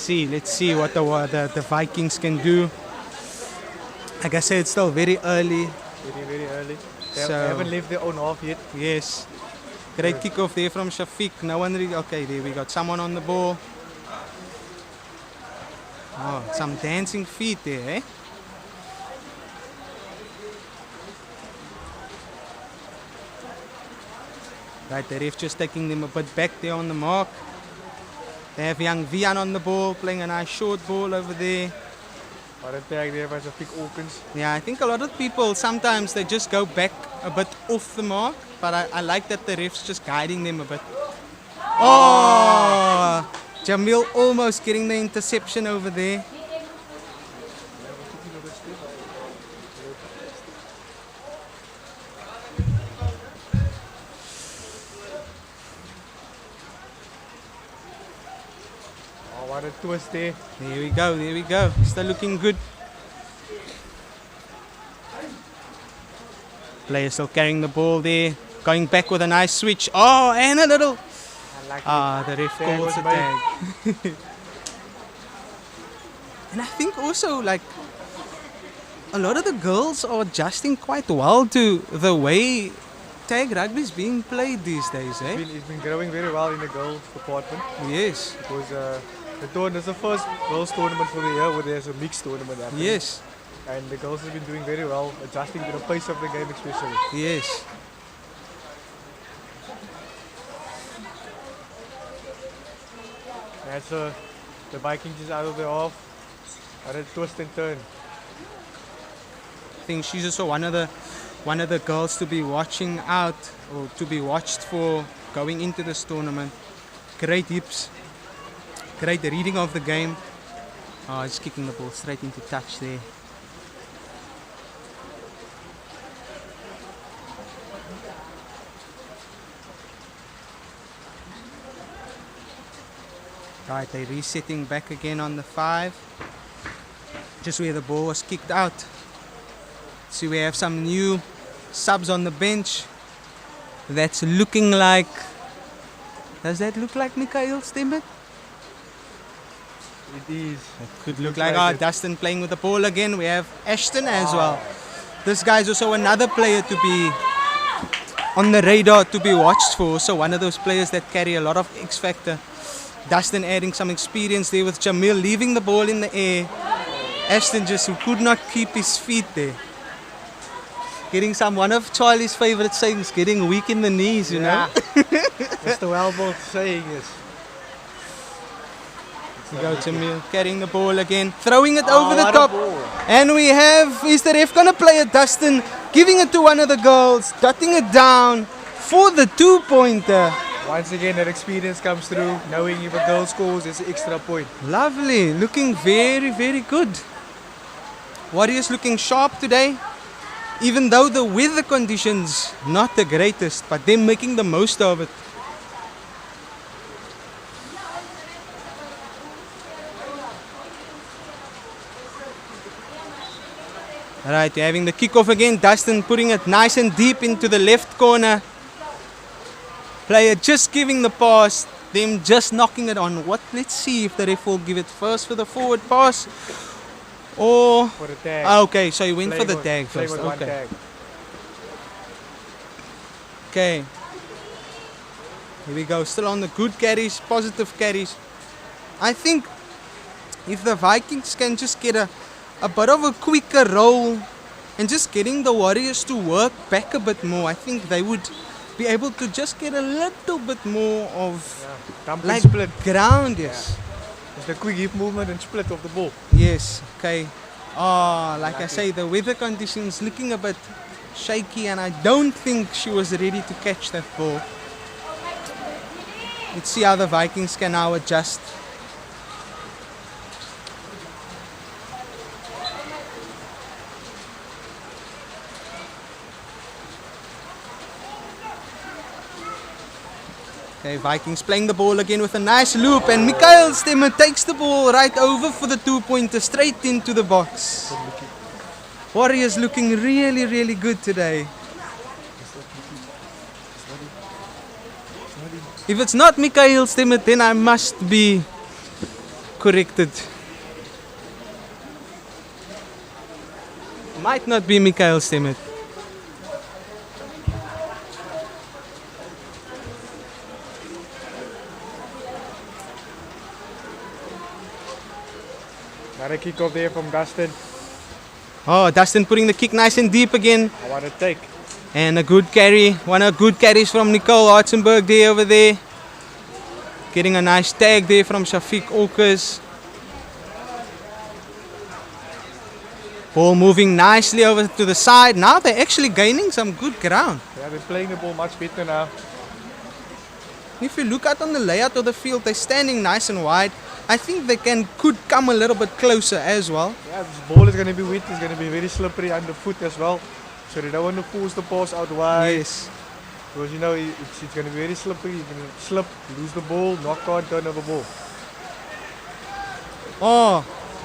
see what the Vikings can do. Like I said, it's still very early. Very early. They So- haven't left their own half yet. Yes. Great kickoff there from Shafiq. No one really. Okay, there we got someone on the ball. Oh, some dancing feet there, eh? Right, the ref just taking them a bit back there on the mark. They have young Vian on the ball, playing a nice short ball over there. What a tag there by Shafiq Orkins. Yeah, I think a lot of people sometimes they just go back a bit off the mark, but I like that the ref's just guiding them a bit. Oh, Jamil almost getting the interception over there. Oh, what a twist there. There we go. Still looking good. Player still carrying the ball there. Going back with a nice switch. Oh, and a little. The ref Tag calls was a made. tag. And I think also like a lot of the girls are adjusting quite well to the way tag rugby is being played these days, eh? It's been growing very well in the girls department Yes, because it's the first girls tournament for the year where there's a mixed tournament happening. yes, And the girls have been doing very well, adjusting to the pace of the game especially. yes. That's the Vikings is out of the half. What a twist and turn. I think she's also one of the girls to be watching out or to be watched for going into this tournament. Great hips. Great reading of the game. Oh, he's kicking the ball straight into touch there. Right, they're resetting back again on the 5. Just where the ball was kicked out. See, we have some new subs on the bench. That's looking like... Does that look like Mikhail Stembit? It is. It could look like Dustin playing with the ball again. We have Ashton as well. This guy's also another player to be on the radar, to be watched for. So one of those players that carry a lot of X factor. Dustin adding some experience there with Jamil leaving the ball in the air. Ashton just could not keep his feet there. Getting one of Charlie's favorite sayings, getting weak in the knees, you know. That's the well-known saying is. Go Jamil carrying the ball again, throwing it over the top. And we have, is the ref going to play it? Dustin giving it to one of the girls, dotting it down for the 2-pointer. Once again, that experience comes through. Knowing if a girl scores, it's an extra point. Lovely, looking very, very good. Warriors looking sharp today. Even though the weather conditions not the greatest, but they're making the most of it. Alright, you're having the kickoff again. Dustin putting it nice and deep into the left corner. Player just giving the pass. Them just knocking it on. Let's see if the ref will give it first for the forward pass. Or... For the tag. Okay, so he went for the tag first. Okay. Tag. Okay. Here we go. Still on the good carries, positive carries. I think if the Vikings can just get a bit of a quicker roll and just getting the Warriors to work back a bit more, I think they would be able to just get a little bit more of like split ground. Yes. It's the quick hip movement and split of the ball. Yes. Okay. Like I say, the weather conditions looking a bit shaky, and I don't think she was ready to catch that ball. Let's see how the Vikings can now adjust. Okay, Vikings playing the ball again with a nice loop, and Mikhail Stemmer takes the ball right over for the 2-pointer, straight into the box. Warriors looking really, really good today. If it's not Mikhail Stemmer, then I must be corrected. Might not be Mikhail Stemmer. Another kick off there from Dustin. Oh, Dustin putting the kick nice and deep again. I want to take. And a good carry. One of the good carries from Nicole Hartzenberg there over there. Getting a nice tag there from Shafiq Orkers. Ball moving nicely over to the side. Now they're actually gaining some good ground. Yeah, they're playing the ball much better now. If you look out on the layout of the field, they're standing nice and wide. I think they could come a little bit closer as well. Yeah, this ball is going to be wet. It's going to be very slippery underfoot as well. So they don't want to force the pass out wide. Yes. Because you know it's going to be very slippery. You're going to slip, lose the ball, knock on, turn over ball. Oh,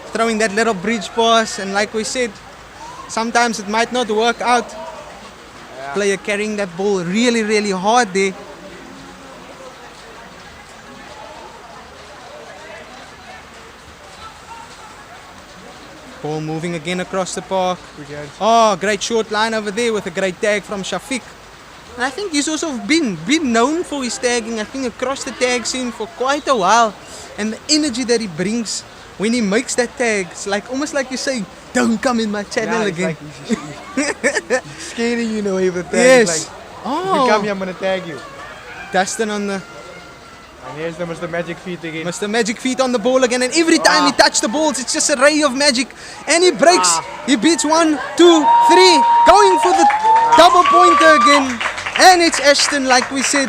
throwing that little bridge pass, and like we said, sometimes it might not work out. Yeah. Player carrying that ball really, really hard there. Ball moving again across the park. Oh, great short line over there with a great tag from Shafiq. And I think he's also been known for his tagging, I think, across the tag scene for quite a while. And the energy that he brings when he makes that tag, it's like almost like you say, don't come in my channel again. Like he's scaring you in a way with the tag. Yes. Like, if you come here, I'm going to tag you. Dustin on the... And here's the Mr. Magic Feet again. Mr. Magic Feet on the ball again, and every time he touches the balls, it's just a ray of magic. And he breaks, he beats 1, 2, 3, going for the double pointer again. And it's Ashton, like we said,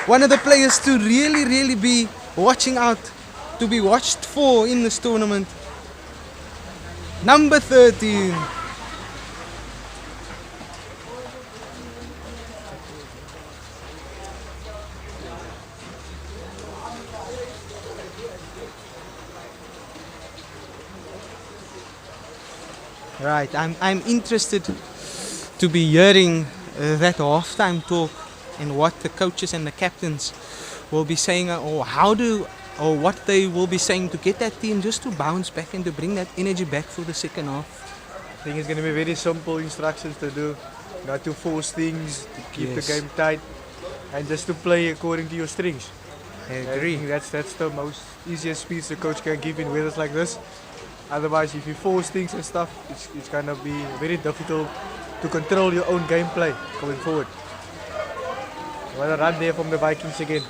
one of the players to really, really be watching out, to be watched for in this tournament. Number 13. Right, I'm interested to be hearing that halftime talk and what the coaches and the captains will be saying, or what they will be saying to get that team just to bounce back and to bring that energy back for the second half. I think it's going to be very simple instructions to do, not to force things, to keep the game tight, and just to play according to your strengths. I agree. I think that's the most easiest speech the coach can give in weathers like this. Otherwise, if you force things and stuff, it's going to be very difficult to control your own gameplay going forward. What a run there from the Vikings again.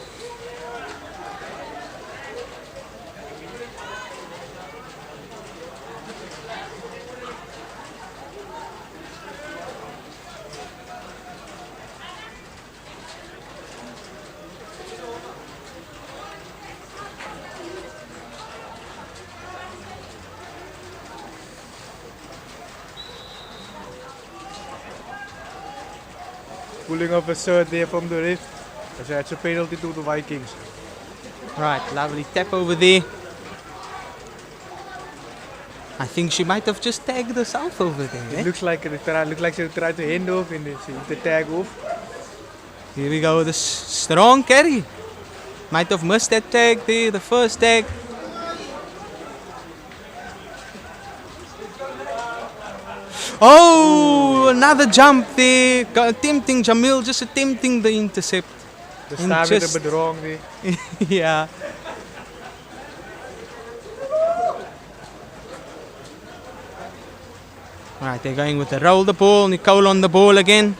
Pulling off a third there from the ref. So that's a penalty to the Vikings. Right, lovely tap over there. I think she might have just tagged herself over there. It looks like she tried to hand off and she hit the tag off. Here we go, the strong carry. Might have missed that tag there, the first tag. Oh, another jump there. Attempting Jamil, just attempting the intercept. The start was a bit wrong there. Yeah. Alright, they're going with the roll the ball. Nicole on the ball again.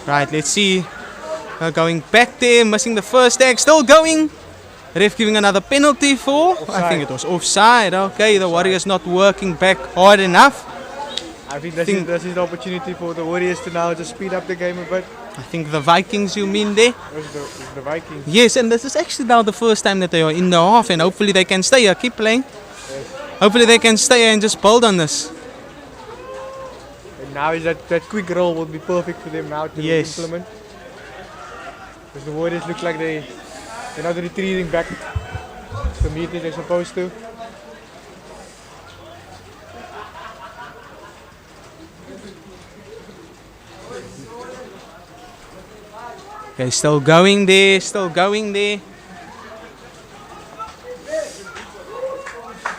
Right, let's see. Going back there, missing the first tag. Still going. Ref giving another penalty for, offside. I think it was offside. Okay, the Warriors not working back hard enough. I think this is the opportunity for the Warriors to now just speed up the game a bit. I think the Vikings, you mean there? It's the Vikings. Yes, and this is actually now the first time that they are in the half, and hopefully they can stay here. Keep playing. Yes. Hopefully they can stay here and just build on this. And now is that quick roll will be perfect for them now to implement. Because the Warriors look like they're not retreating back to meet it they're supposed to. Okay, still going there, still going there.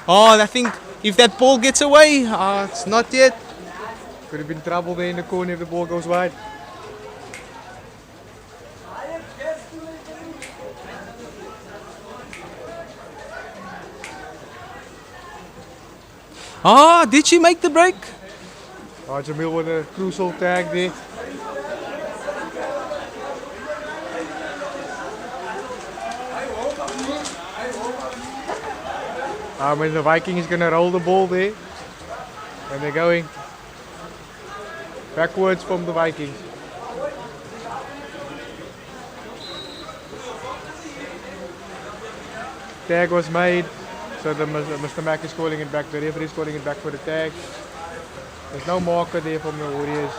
Oh, I think if that ball gets away, it's not yet. Could have been trouble there in the corner if the ball goes wide. Oh, did she make the break? Oh, Jamil with a crucial tag there. And the Vikings is going to roll the ball there. And they're going backwards from the Vikings. Tag was made. So Mr. Mack is calling it back. The referee is calling it back for the tag. There's no marker there from the Warriors.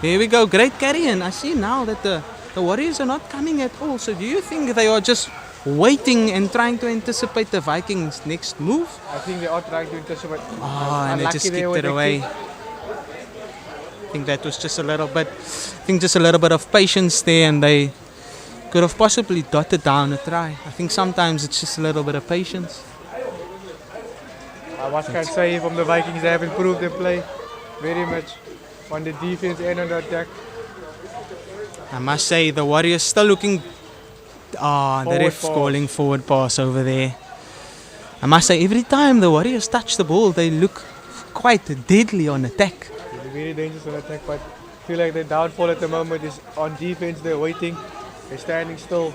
Here we go. Great carry. And I see now that the Warriors are not coming at all. So do you think they are just waiting and trying to anticipate the Vikings' next move? I think they are trying to anticipate. Oh, and they just kicked it away. I think that was just a little bit, of patience there, and they could have possibly dotted down a try. I think sometimes it's just a little bit of patience. What can I say from the Vikings? They have improved their play very much on the defense and on the attack. I must say the Warriors still looking. The ref calling forward pass over there. I must say every time the Warriors touch the ball, they look quite deadly on attack. They're very dangerous on attack, but I feel like their downfall at the moment is on defense. They're waiting, they're standing still,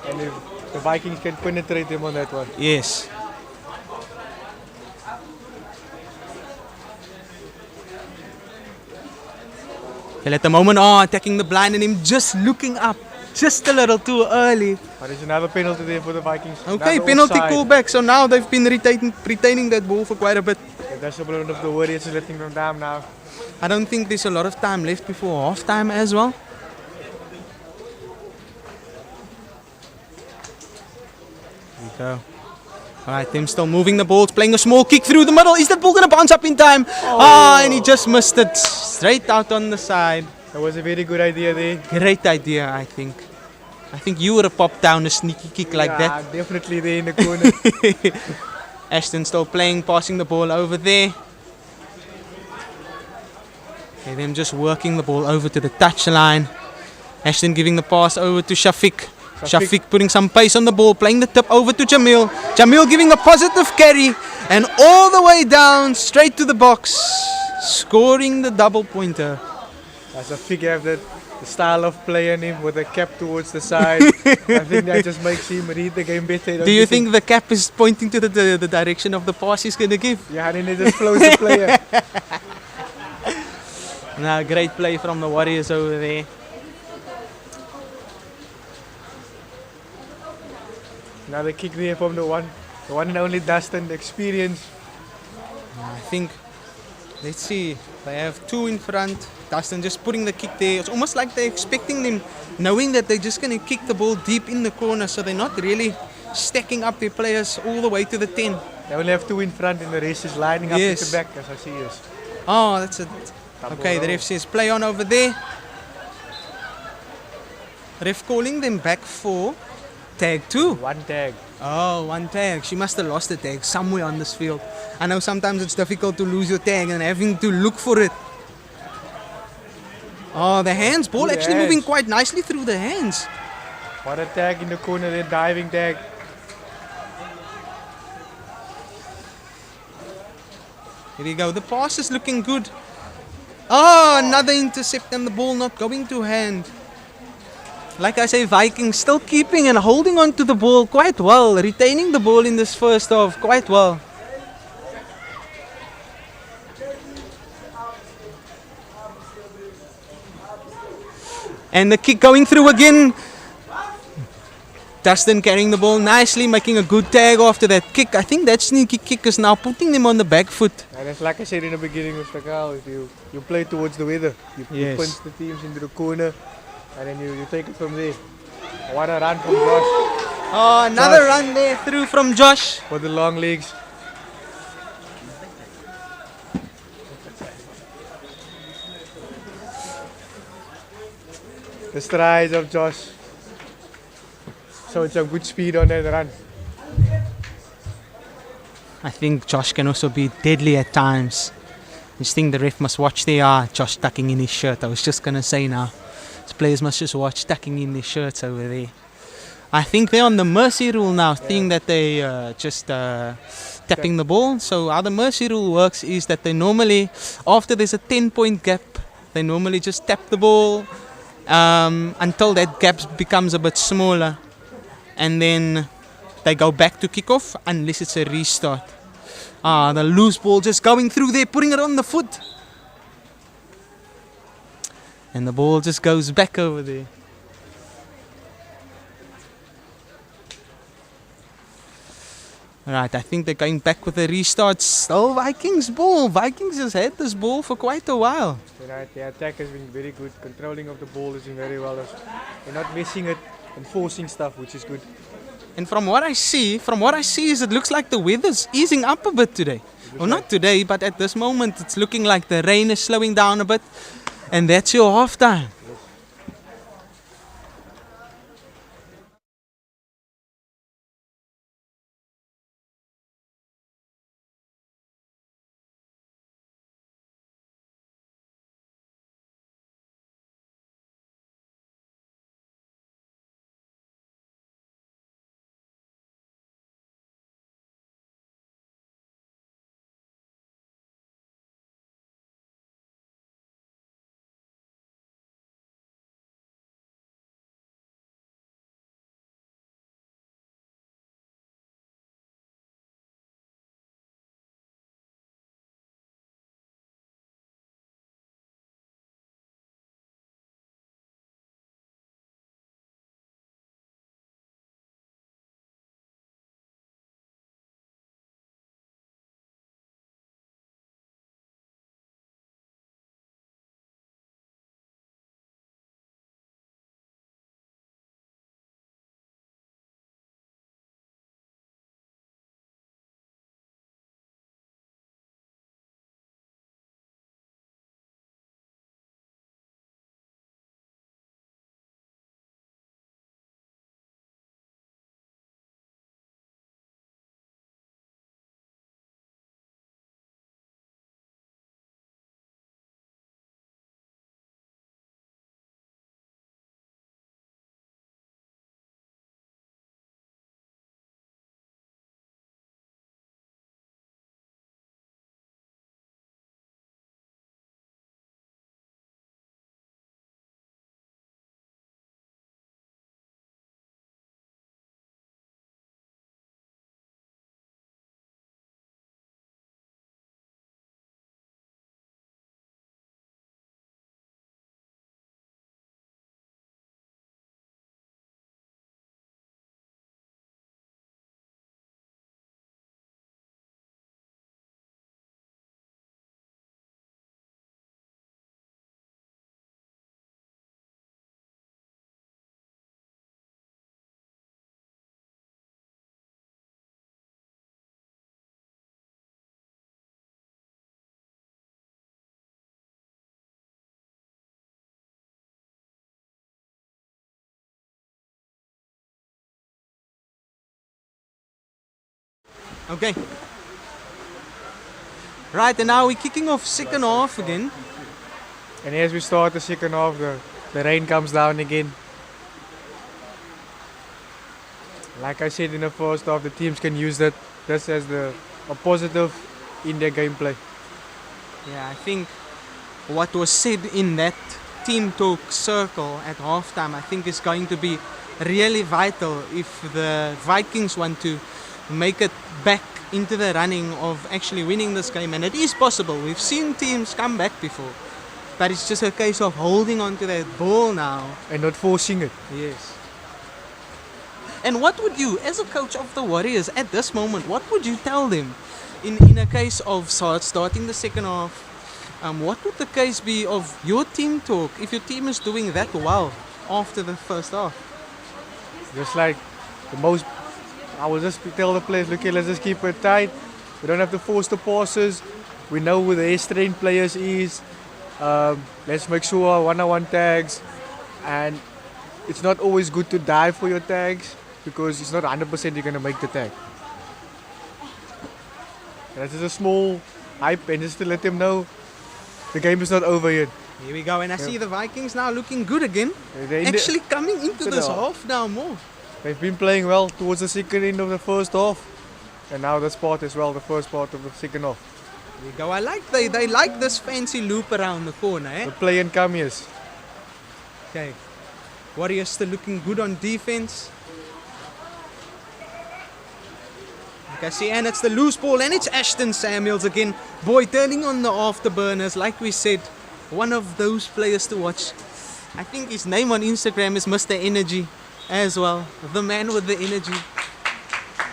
and if the Vikings can penetrate them on that one. Yes. Well, at the moment, attacking the blind and him just looking up. Just a little too early. But there's another penalty there for the Vikings. Okay, Another penalty offside. callback. So now they've been retaining that ball for quite a bit. The discipline of the Warriors is letting them down now. I don't think there's a lot of time left before half time as well. There we go. Alright, them still moving the ball, playing a small kick through the middle. Is that ball going to bounce up in time? And he just missed it. Straight out on the side. That was a very good idea there. Great idea, I think. I think you would have popped down a sneaky kick like that. Yeah, definitely there in the corner. Ashton still playing, passing the ball over there. Okay, them just working the ball over to the touchline. Ashton giving the pass over to Shafiq. Shafiq putting some pace on the ball, playing the tip over to Jamil. Jamil giving a positive carry and all the way down, straight to the box, scoring the double pointer. As a figure of the style of play on him with the cap towards the side. I think that just makes him read the game better. Do you think the cap is pointing to the direction of the pass he's going to give? Yeah, and then it just flows the player. Now, great play from the Warriors over there. Another kick there from the one and only Dustin, the experience. I think, let's see, they have two in front. Dustin just putting the kick there. It's almost like they're expecting them, knowing that they're just going to kick the ball deep in the corner, so they're not really stacking up their players all the way to the 10. They only have two in front and the rest is lining up at the back, as I see this. Oh, that's it. Okay, the ref says play on over there. Ref calling them back for tag 2. One tag. Oh, one tag. She must have lost the tag somewhere on this field. I know sometimes it's difficult to lose your tag and having to look for it. Oh, the hands. Ball Good actually hands. moving quite nicely through the hands. What a tag in the corner there, diving tag. Here we go. The pass is looking good. Oh, another intercept and the ball not going to hand. Like I say, Vikings still keeping and holding on to the ball quite well. Retaining the ball in this first half quite well. And the kick going through again. Dustin carrying the ball nicely, making a good tag after that kick. I think that sneaky kick is now putting them on the back foot. And it's like I said in the beginning with Stakal, if you play towards the weather, you punch the teams into the corner and then you take it from there. What a run from Josh. Oh, another run there through from Josh. For the long legs. The strides of Josh. So it's a good speed on that run. I think Josh can also be deadly at times. I just think the ref must watch there. Josh tucking in his shirt. I was just going to say now. His players must just watch tucking in their shirts over there. I think they're on the mercy rule now, seeing that they just tapping the ball. So how the mercy rule works is that they normally, after there's a 10-point gap, they normally just tap the ball until that gap becomes a bit smaller. And then they go back to kickoff unless it's a restart. The loose ball just going through there, putting it on the foot. And the ball just goes back over there. Alright, I think they're going back with a restart. Still Vikings ball. Vikings has had this ball for quite a while. Right, the attack has been very good. Controlling of the ball has been very well. They're not missing it and forcing stuff, which is good. And from what I see is it looks like the weather's easing up a bit today. Well, not today, but at this moment it's looking like the rain is slowing down a bit. And that's your halftime. Okay. Right, and now we're kicking off second half again. And as we start the second half, the rain comes down again. Like I said in the first half, the teams can use this as a positive in their gameplay. Yeah, I think what was said in that team talk circle at halftime, I think is going to be really vital if the Vikings want to make it back into the running of actually winning this game. And it is possible. We've seen teams come back before. But it's just a case of holding on to that ball now. And not forcing it. Yes. And what would you, as a coach of the Warriors at this moment, what would you tell them in a case of starting the second half? What would the case be of your team talk if your team is doing that well after the first half? Just like I will just tell the players, look here, let's just keep it tight. We don't have to force the passes. We know who the air-strained players is. Let's make sure one-on-one tags. And it's not always good to dive for your tags because it's not 100% you're going to make the tag. That's just a small hype and just to let them know the game is not over yet. Here we go, and I see the Vikings now looking good again. They're Actually coming into this half now more. They've been playing well towards the second end of the first half. And now this part as well, the first part of the second half. Here we go. I like they like this fancy loop around the corner, eh? The play and come, yes. Okay. Warriors still looking good on defense. Okay, see, and it's the loose ball, and it's Ashton Samuels again. Boy, turning on the afterburners, like we said, one of those players to watch. I think his name on Instagram is Mr. Energy as well, the man with the energy.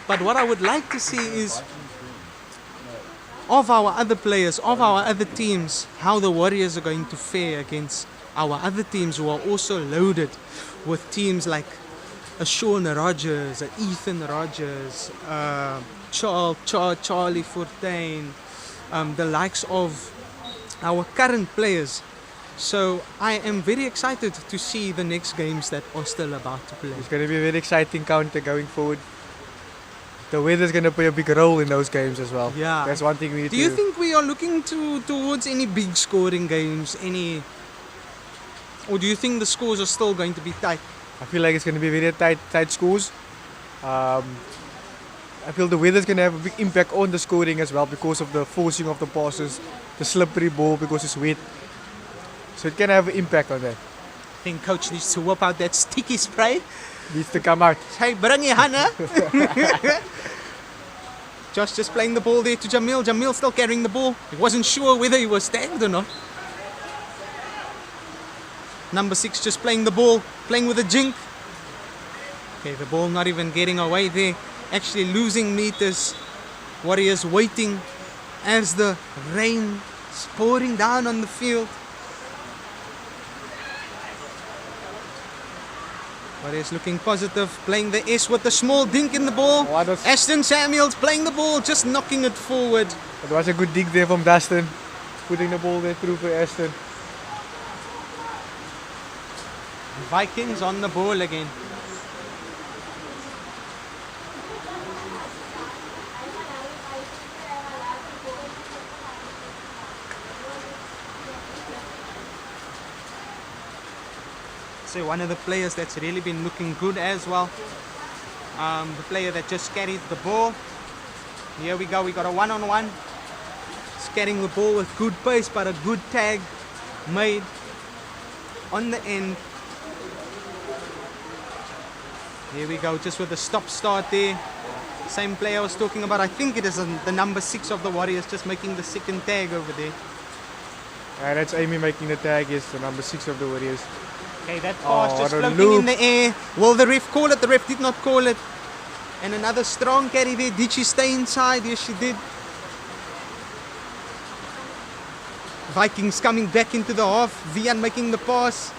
But what I would like to see is of our other players, of our other teams, how the Warriors are going to fare against our other teams who are also loaded with teams like a Sean Rogers, a Ethan Rogers, Charlie Fortain, the likes of our current players. So I am very excited to see the next games that are still about to play. It's going to be a very exciting counter going forward. The weather's going to play a big role in those games as well. Yeah. That's one thing we need to do. You think we are looking towards any big scoring games? Or do you think the scores are still going to be tight? I feel like it's going to be very tight scores. I feel the weather's going to have a big impact on the scoring as well because of the forcing of the passes, the slippery ball because it's wet. So it can have an impact on that. I think coach needs to whip out that sticky spray. Needs to come out. Hey, bring your Hannah. Josh just playing the ball there to Jamil. Jamil still carrying the ball. He wasn't sure whether he was tagged or not. Number 6 just playing the ball, playing with a jink. Okay, the ball not even getting away there. Actually losing meters. Warriors waiting as the rain is pouring down on the field. Warriors looking positive, playing the S with a small dink in the ball. Ashton Samuels playing the ball, just knocking it forward. It was a good dig there from Dustin, putting the ball there through for Ashton. Vikings on the ball again. So one of the players that's really been looking good as well. The player that just carried the ball. Here we go, we got a one-on-one. He's carrying the ball with good pace, but a good tag made on the end. Here we go, just with a stop-start there. Same player I was talking about. I think it is the number 6 of the Warriors just making the second tag over there. Yeah, that's Amy making the tag, is the number 6 of the Warriors. Okay, that pass just floating in the air. Will the ref call it? The ref did not call it. And another strong carry there. Did she stay inside? Yes, she did. Vikings coming back into the half. Vian making the pass.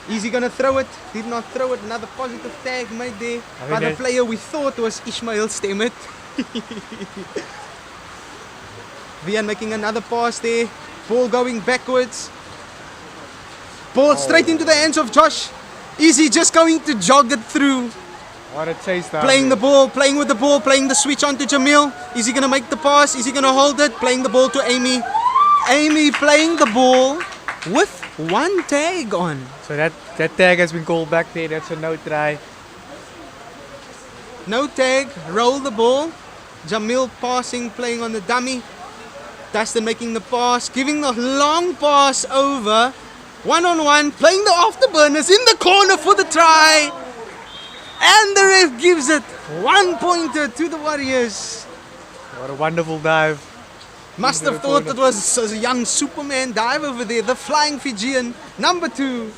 Is he going to throw it? Did not throw it. Another positive tag made there by the player we thought was Ishmael Stemmet. Vian making another pass there. Ball going backwards. Ball straight into the hands of Josh. Is he just going to jog it through? What a chase down Playing the there. ball, playing with the ball, playing the switch onto Jamil. Is he going to make the pass? Is he going to hold it? Playing the ball to Amy. Amy playing the ball with one tag on. So that tag has been called back there. That's a no try. No tag, roll the ball. Jamil passing, playing on the dummy. Dustin making the pass, giving the long pass over. One-on-one, playing the afterburners in the corner for the try. And the ref gives it 1 pointer to the Warriors. What a wonderful dive. Must Into have the thought corner. it was a young Superman dive over there. The flying Fijian, number 2.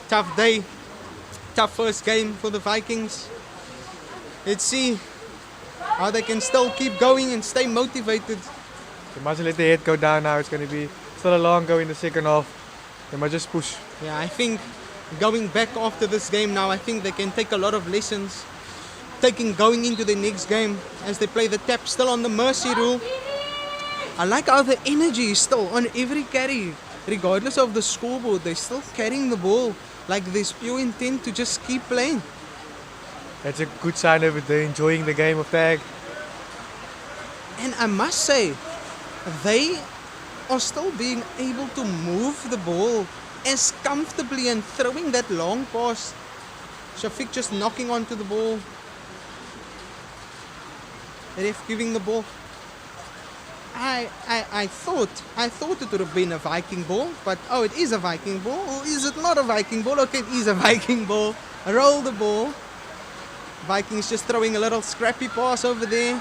Tough day. Tough first game for the Vikings. Let's see how they can still keep going and stay motivated. They must let the head go down now. It's going to be still a long go in the second half. They must just push. Yeah, I think going back after this game now, I think they can take a lot of lessons. Going into the next game as they play the tap still on the mercy rule. I like how the energy is still on every carry. Regardless of the scoreboard, they're still carrying the ball. Like there's pure intent to just keep playing. That's a good sign of it. They're enjoying the game of tag. And I must say, they are still being able to move the ball as comfortably and throwing that long pass. Shafiq just knocking onto the ball. Ref giving the ball. I thought it would have been a Viking ball, but oh, it is a Viking ball. Or is it not a Viking ball? Okay, it is a Viking ball. Roll the ball. Vikings just throwing a little scrappy pass over there.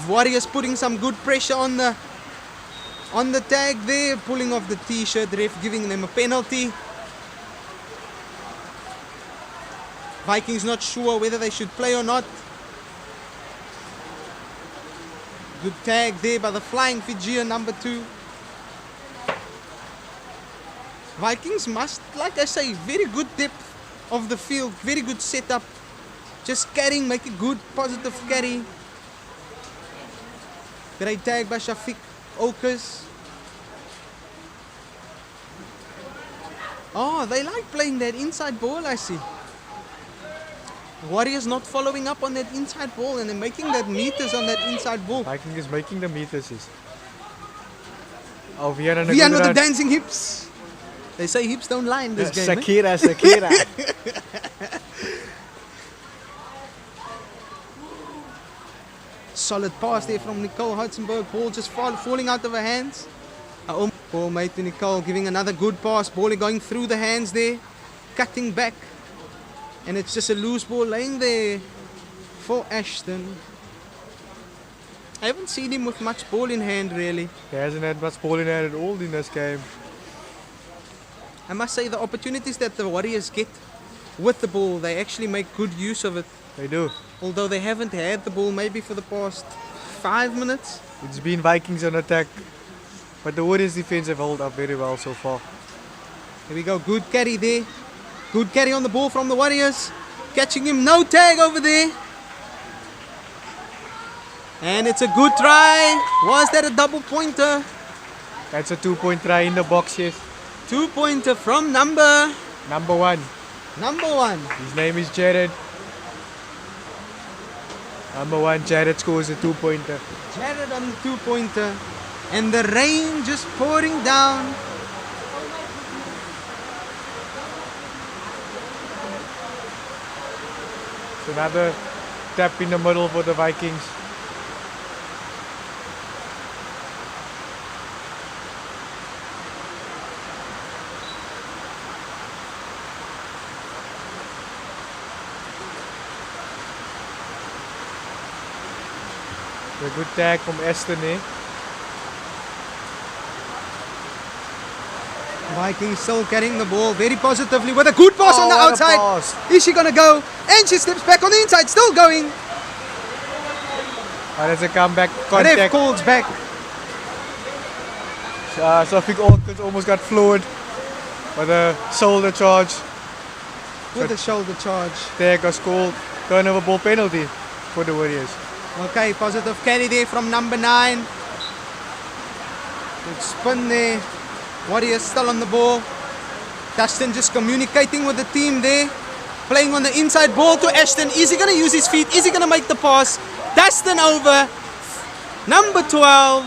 Warriors putting some good pressure on the tag there, pulling off the t-shirt, ref giving them a penalty. Vikings not sure whether they should play or not. Good tag there by the flying Fijian, number 2. Vikings must, like I say, very good depth of the field, very good setup. Just carrying, make a good positive carry. Great tag by Shafiq Okers. Oh, they like playing that inside ball, I see. Warriors not following up on that inside ball and they're making that meters on that inside ball. Viking is making the meters. Oh, Vian on a Vian good with the run. dancing hips. They say hips don't lie in this game. Eh? Sakira. Solid pass there from Nicole Hudsenberg. Ball just falling out of her hands. Ball made to Nicole, giving another good pass. Ball going through the hands there. Cutting back. And it's just a loose ball laying there for Ashton. I haven't seen him with much ball in hand really. He hasn't had much ball in hand at all in this game. I must say the opportunities that the Warriors get with the ball, they actually make good use of it. They do. Although they haven't had the ball maybe for the past 5 minutes. It's been Vikings on attack. But the Warriors defense have held up very well so far. Here we go, good carry there. Good carry on the ball from the Warriors. Catching him, no tag over there. And it's a good try. Was that a double pointer? That's a 2-point try in the box, yes. 2-pointer from number 1. 1. His name is Jared. Number 1, Jared scores a 2-pointer. Jared on the 2-pointer. And the rain just pouring down. Another tap in the middle for the Vikings. A good tag from Aston here. Vikings still carrying the ball very positively with a good pass on the what a outside. pass. Is she going to go? And she steps back on the inside, still going. And it's a comeback Ref contact. calls back. Safik almost got floored by the shoulder charge. With the shoulder charge. Tag was called. Turnover ball penalty for the Warriors. Okay, positive carry there from number 9. Good spin there. Warriors still on the ball. Dustin just communicating with the team there. Playing on the inside, ball to Ashton. Is he going to use his feet? Is he going to make the pass? Dustin over. Number 12.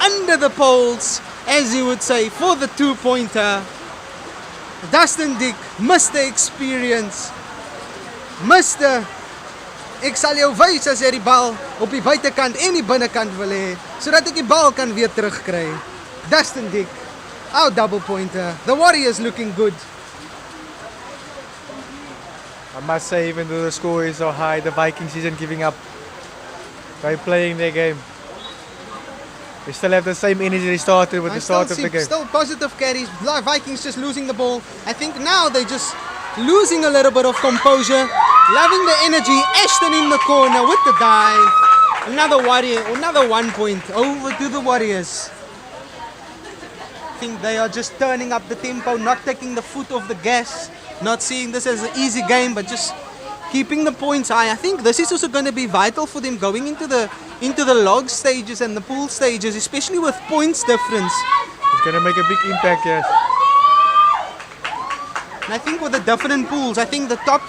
Under the poles, as you would say, for the 2-pointer. Dustin Dick, Mr. Experience. Mr. Ek sal jou wys as jy die bal op die buitekant en die binnekant wil hê, sodat ek die bal kan weer terugkry. Dustin Dick, our double pointer. The Warriors looking good. I must say, even though the score is so high, the Vikings isn't giving up. They're playing their game. They still have the same energy they started with the start of the game. Still positive carries. Vikings just losing the ball. I think now they're just losing a little bit of composure. Loving the energy. Ashton in the corner with the dive. Another Warrior, another 1 point over to the Warriors. I think they are just turning up the tempo, not taking the foot off the gas, not seeing this as an easy game, but just keeping the points high. I think this is also going to be vital for them going into the log stages and the pool stages, especially with points difference. It's going to make a big impact, yes. And I think with the different pools, I think the top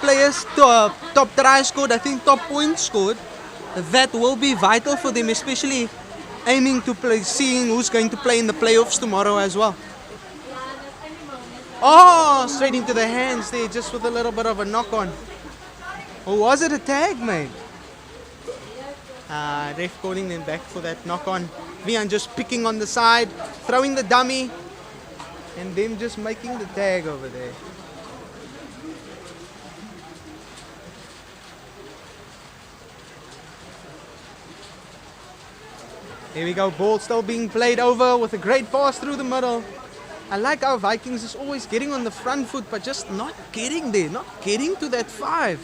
players, top try scored, I think top points scored, that will be vital for them, especially aiming to play, seeing who's going to play in the playoffs tomorrow as well. Oh, straight into the hands there, just with a little bit of a knock on. Or was it a tag, mate? Ref calling them back for that knock on. Vian just picking on the side, throwing the dummy, and them just making the tag over there. Here we go, ball still being played over with a great pass through the middle. I like how Vikings is always getting on the front foot, but just not getting there, not getting to that 5.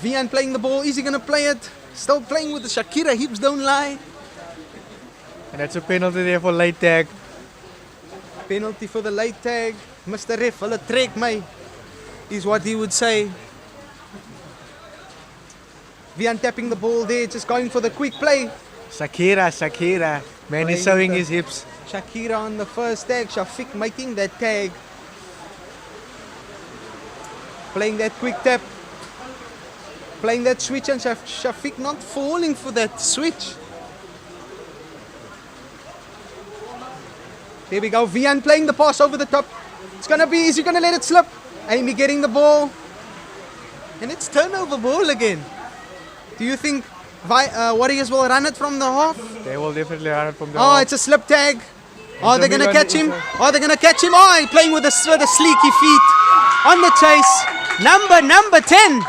Vian playing the ball, is he going to play it? Still playing with the Shakira, hips don't lie. And that's a penalty there for late tag. Penalty for the late tag. Mr. Ref, hulle trek my, is what he would say. Vian tapping the ball there, just going for the quick play. Shakira. Man is showing his hips. Shakira on the first tag, Shafiq making that tag. Playing that quick tap. Playing that switch and Shafiq not falling for that switch. There we go, Vian playing the pass over the top. It's going to be, is he going to let it slip? Amy getting the ball. And it's turnover ball again. Do you think Warriors will run it from the half? They will definitely run it from the half. half. It's a slip tag. Oh, they're going to catch him. Oh, they're going to catch him. Oh, he's playing with the sleeky feet. On the chase. Number 10.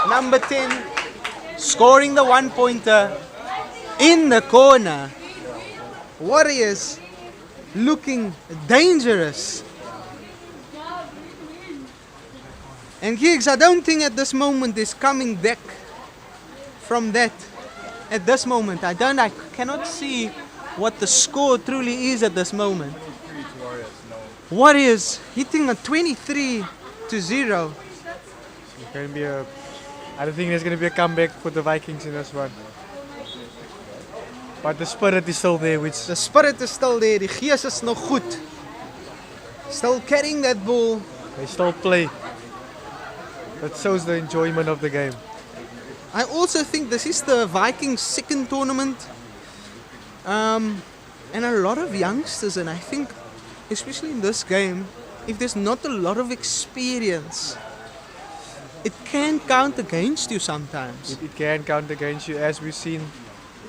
Number 10. Scoring the 1-pointer in the corner. Warriors looking dangerous. And Giggs, I don't think at this moment is coming back from that. At this moment, I cannot see what the score truly is at this moment. Warriors hitting a 23-0. I don't think there's going to be a comeback for the Vikings in this one. But the spirit is still there. The spirit is still there. Die gees is nog goed. Still carrying that ball. They still play. That shows the enjoyment of the game. I also think this is the Vikings' second tournament. And a lot of youngsters, and I think, especially in this game, if there's not a lot of experience, it can count against you sometimes. It can count against you, as we've seen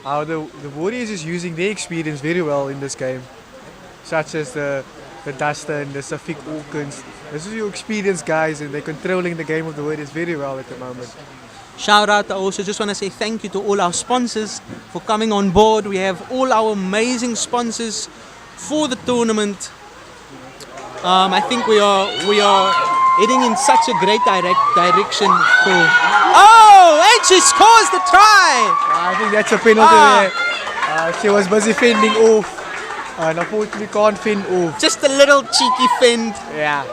how the Warriors is using their experience very well in this game. Such as the Dustin, the Safik Alkins. This is your experienced guys, and they're controlling the game of the Warriors very well at the moment. Shout out, I also just want to say thank you to all our sponsors for coming on board. We have all our amazing sponsors for the tournament. I think we are heading in such a great direction for... Oh, and she scores the try! I think that's a penalty there. She was busy fending off. And unfortunately can't fend off. Just a little cheeky fend. Yeah,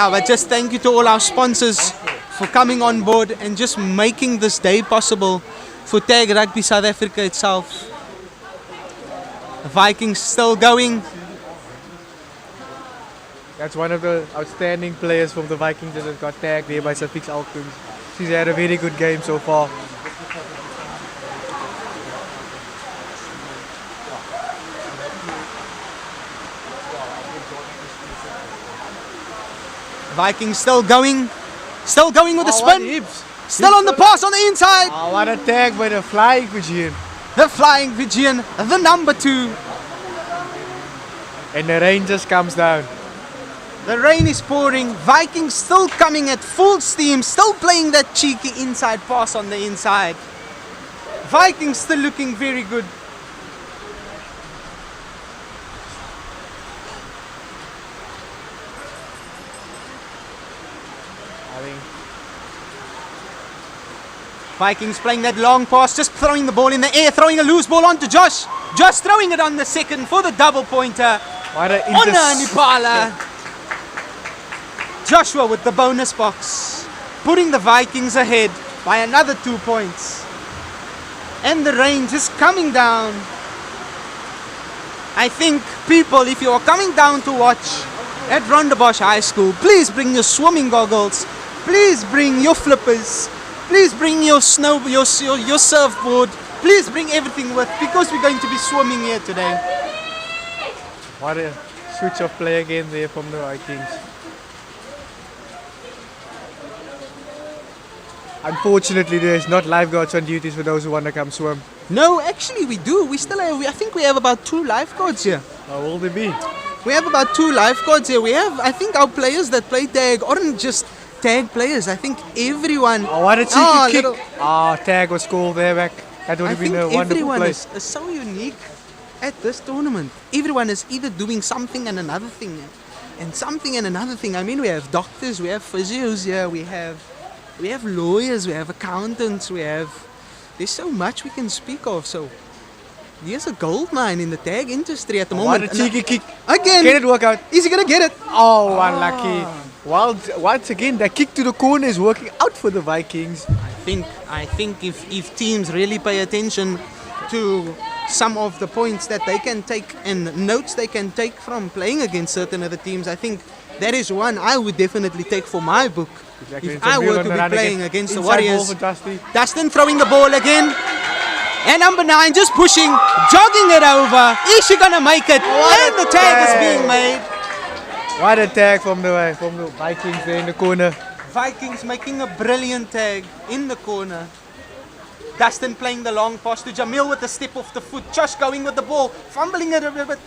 but just thank you to all our sponsors for coming on board and just making this day possible for Tag Rugby South Africa itself. The Vikings still going. That's one of the outstanding players from the Vikings that has got tagged there by Safik Alkins. She's had a very good game so far. Vikings still going with the what spin. hips. Still on the pass on the inside. Oh, what a tag by the flying Fijian. The flying Fijian, the number 2. And the rain just comes down. The rain is pouring. Vikings still coming at full steam, still playing that cheeky inside pass on the inside. Vikings still looking very good. Vikings playing that long pass, just throwing the ball in the air, throwing a loose ball onto Josh. Josh throwing it on the second for the double pointer. What a Honor Nipala. Joshua with the bonus box, putting the Vikings ahead by another 2 points. And the rain just coming down. I think people, if you are coming down to watch at Rondebosch High School, please bring your swimming goggles, please bring your flippers, please bring your your surfboard, please bring everything with, because we're going to be swimming here today. What a switch of play again there from the Vikings. Unfortunately, there's not lifeguards on duties for those who want to come swim. No, actually we do. We still have, I think we have about 2 lifeguards here. How will they be? We have about 2 lifeguards here. We have, I think our players that play tag aren't just tag players. I think everyone. Oh, what a cheeky kick. little- Tag was called there back. That would I have been think a wonderful everyone play. is so unique at this tournament. Everyone is either doing something and another thing, and something and another thing. I mean, we have doctors, we have physios here, we have lawyers, we have accountants, there's so much we can speak of. So there's a gold mine in the tag industry at the moment. What a cheeky kick. Again, Can it work out? is he gonna get it? Oh, unlucky. Well, once again, the kick to the corner is working out for the Vikings. I think if teams really pay attention to some of the points that they can take and notes they can take from playing against certain other teams, I think that is one I would definitely take for my book. Exactly. If It's a I wheel were on to the be run playing again. against the Inside ball Warriors. for Dusty. Dustin throwing the ball again. And number 9 just pushing, jogging it over. Is she gonna make it? And the tag is being made. What a tag from the Vikings there in the corner. Vikings making a brilliant tag in the corner. Dustin playing the long pass to Jamil with the step off the foot. Josh going with the ball, fumbling it a little bit.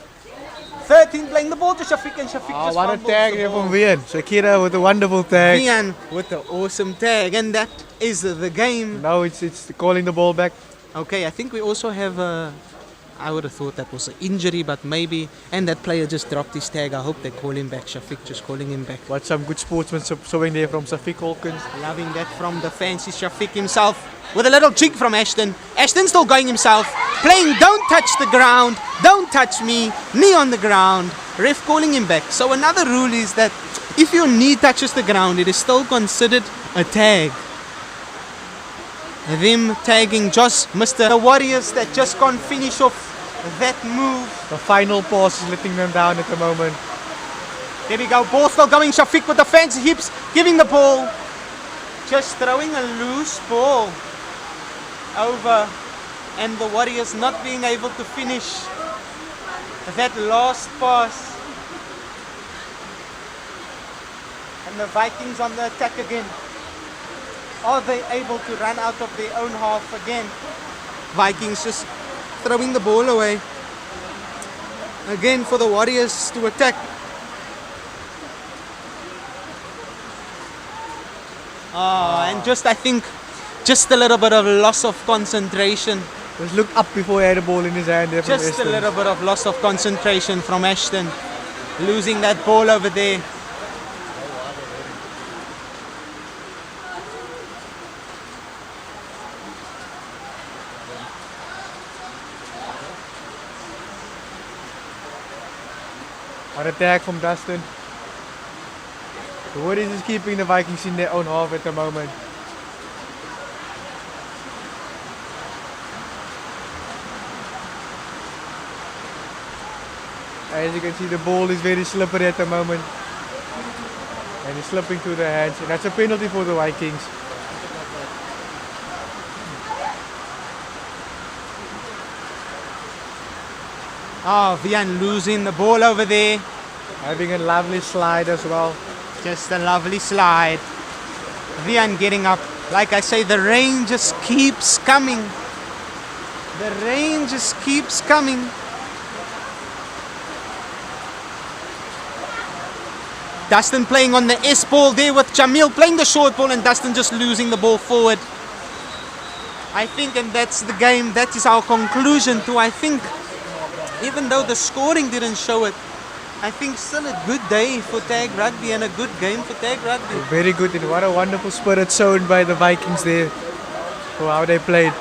13 playing the ball to Shafiq, and Shafiq just What a fumbles tag the there ball. from Vian. Shakira with a wonderful tag. Vian with the awesome tag, and that is the game. Now it's calling the ball back. Okay, I think we also have a. I would have thought that was an injury, but maybe. And that player just dropped his tag. I hope they call him back. Shafiq just calling him back. What some good sportsmanship showing there from Safik Hawkins. Loving that from the fancy Shafiq himself. With a little jig from Ashton. Ashton still going himself. Playing, don't touch the ground. Don't touch me. Knee on the ground. Ref calling him back. So another rule is that if your knee touches the ground, it is still considered a tag. Them tagging just Mr. The Warriors that just can't finish off that move. The final pass is letting them down at the moment. There we go. Ball still going. Shafiq with the fancy hips. Giving the ball. Just throwing a loose ball over. And the Warriors not being able to finish that last pass. And the Vikings on the attack again. Are they able to run out of their own half again? Vikings just throwing the ball away. Again for the Warriors to attack. And just, I think, just a little bit of loss of concentration. Just look up before he had the ball in his hand there from Just a Ashton. little bit of loss of concentration from Ashton. Losing that ball over there. An attack from Dustin. The Warriors is keeping the Vikings in their own half at the moment. As you can see, the ball is very slippery at the moment. And it's slipping through their hands. And that's a penalty for the Vikings. Oh, Vian losing the ball over there. Having a lovely slide as well. Just a lovely slide. Vian getting up. Like I say, the rain just keeps coming. The rain just keeps coming. Dustin playing on the S ball there with Jamil playing the short ball and Dustin just losing the ball forward. I think, and that's the game, that is our conclusion to, I think, even though the scoring didn't show it, I think still a good day for tag rugby and a good game for tag rugby. Very good, and what a wonderful spirit shown by the Vikings there for how they played.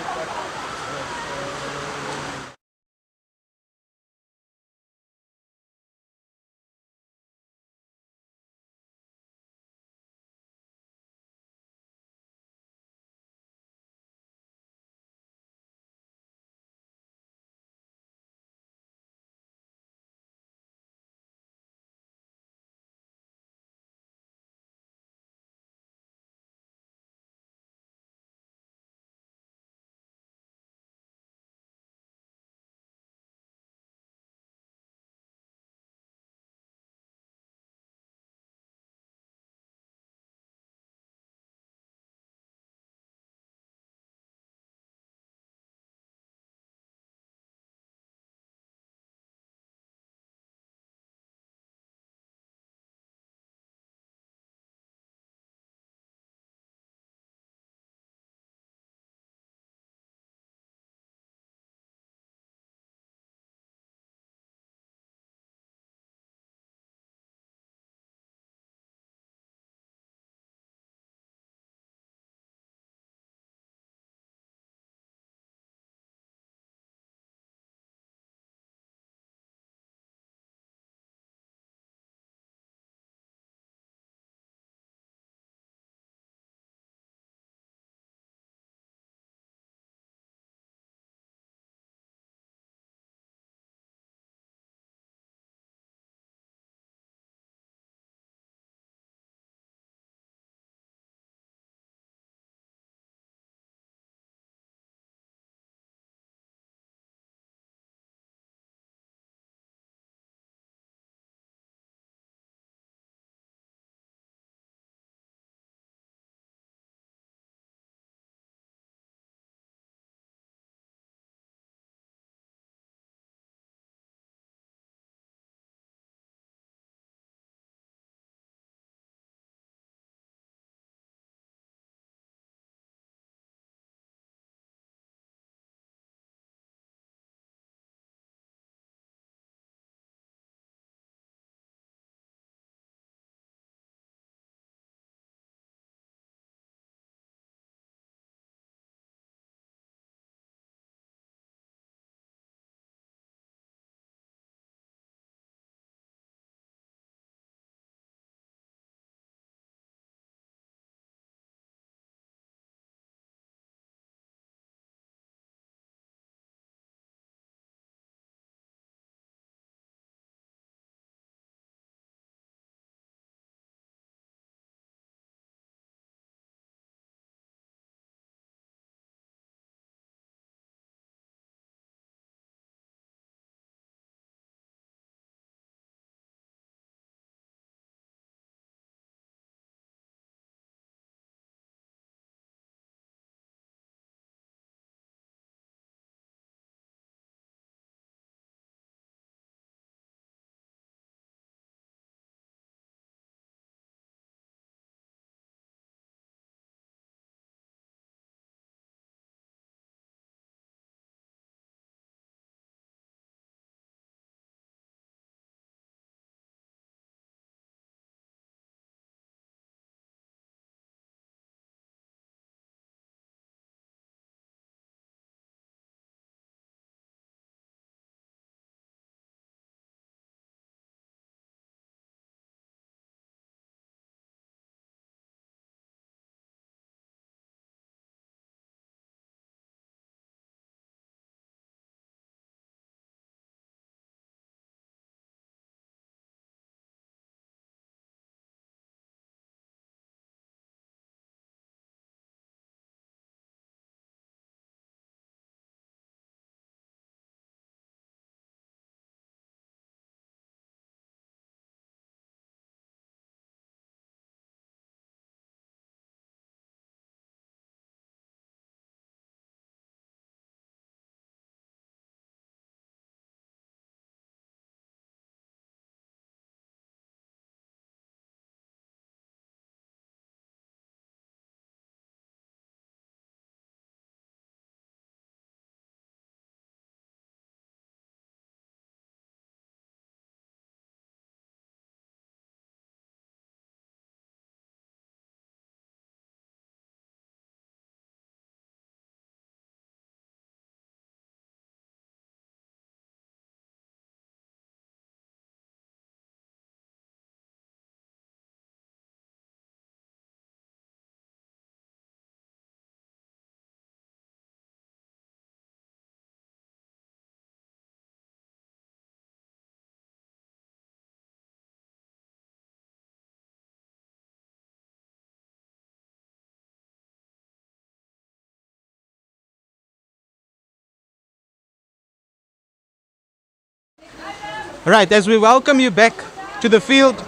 Right, as we welcome you back to the field,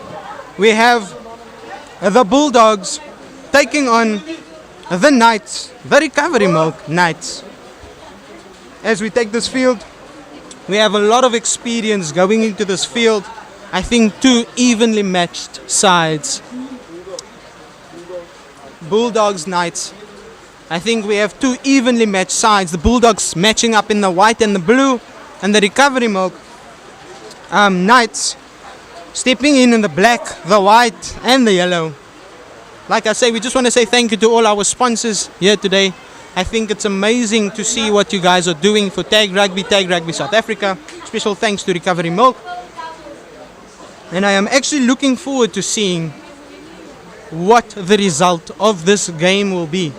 we have the Bulldogs taking on the Knights, the Recovery Milk Knights. As we take this field, we have a lot of experience going into this field. I think two evenly matched sides. Bulldogs, Knights. I think we have two evenly matched sides. The Bulldogs matching up in the white and the blue, and the Recovery Milk Knights stepping in the black, the white, and the yellow. Like I say, we just want to say thank you to all our sponsors here today. I think it's amazing to see what you guys are doing for Tag Rugby South Africa. Special thanks to Recovery Milk. And I am actually looking forward to seeing what the result of this game will be.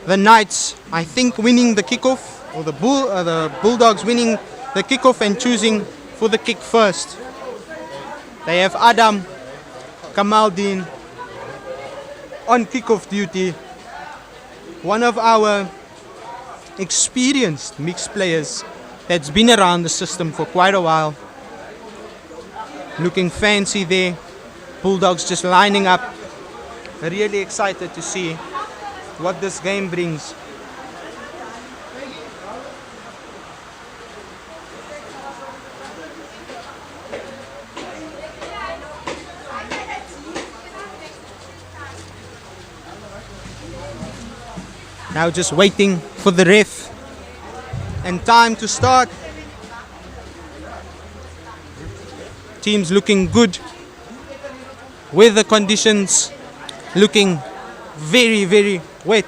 The Knights, I think, winning the kickoff, or the Bulldogs winning the kickoff and choosing for the kick first. They have Adam Kamaldeen on kickoff duty. One of our experienced mixed players that's been around the system for quite a while. Looking fancy there. Bulldogs just lining up. Really excited to see what this game brings. Now just waiting for the ref and time to start. Teams looking good. Weather conditions looking very, very wet.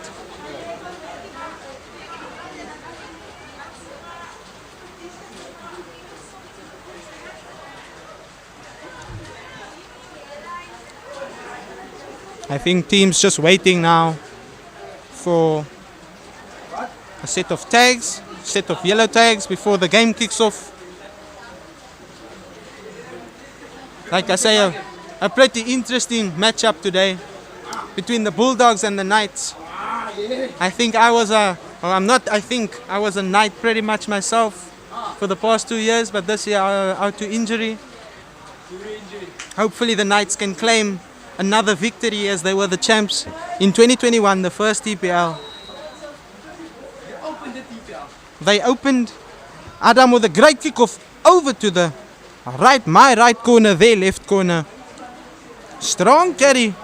I think teams just waiting now for a set of tags, set of yellow tags before the game kicks off. Like I say, a pretty interesting matchup today between the Bulldogs and the Knights. I think I was a Knight pretty much myself for the past 2 years, but this year out to injury. Hopefully the Knights can claim another victory as they were the champs in 2021, the first TPL. They opened. Adam with a great kickoff over to the right, my right corner, their left corner. Strong carry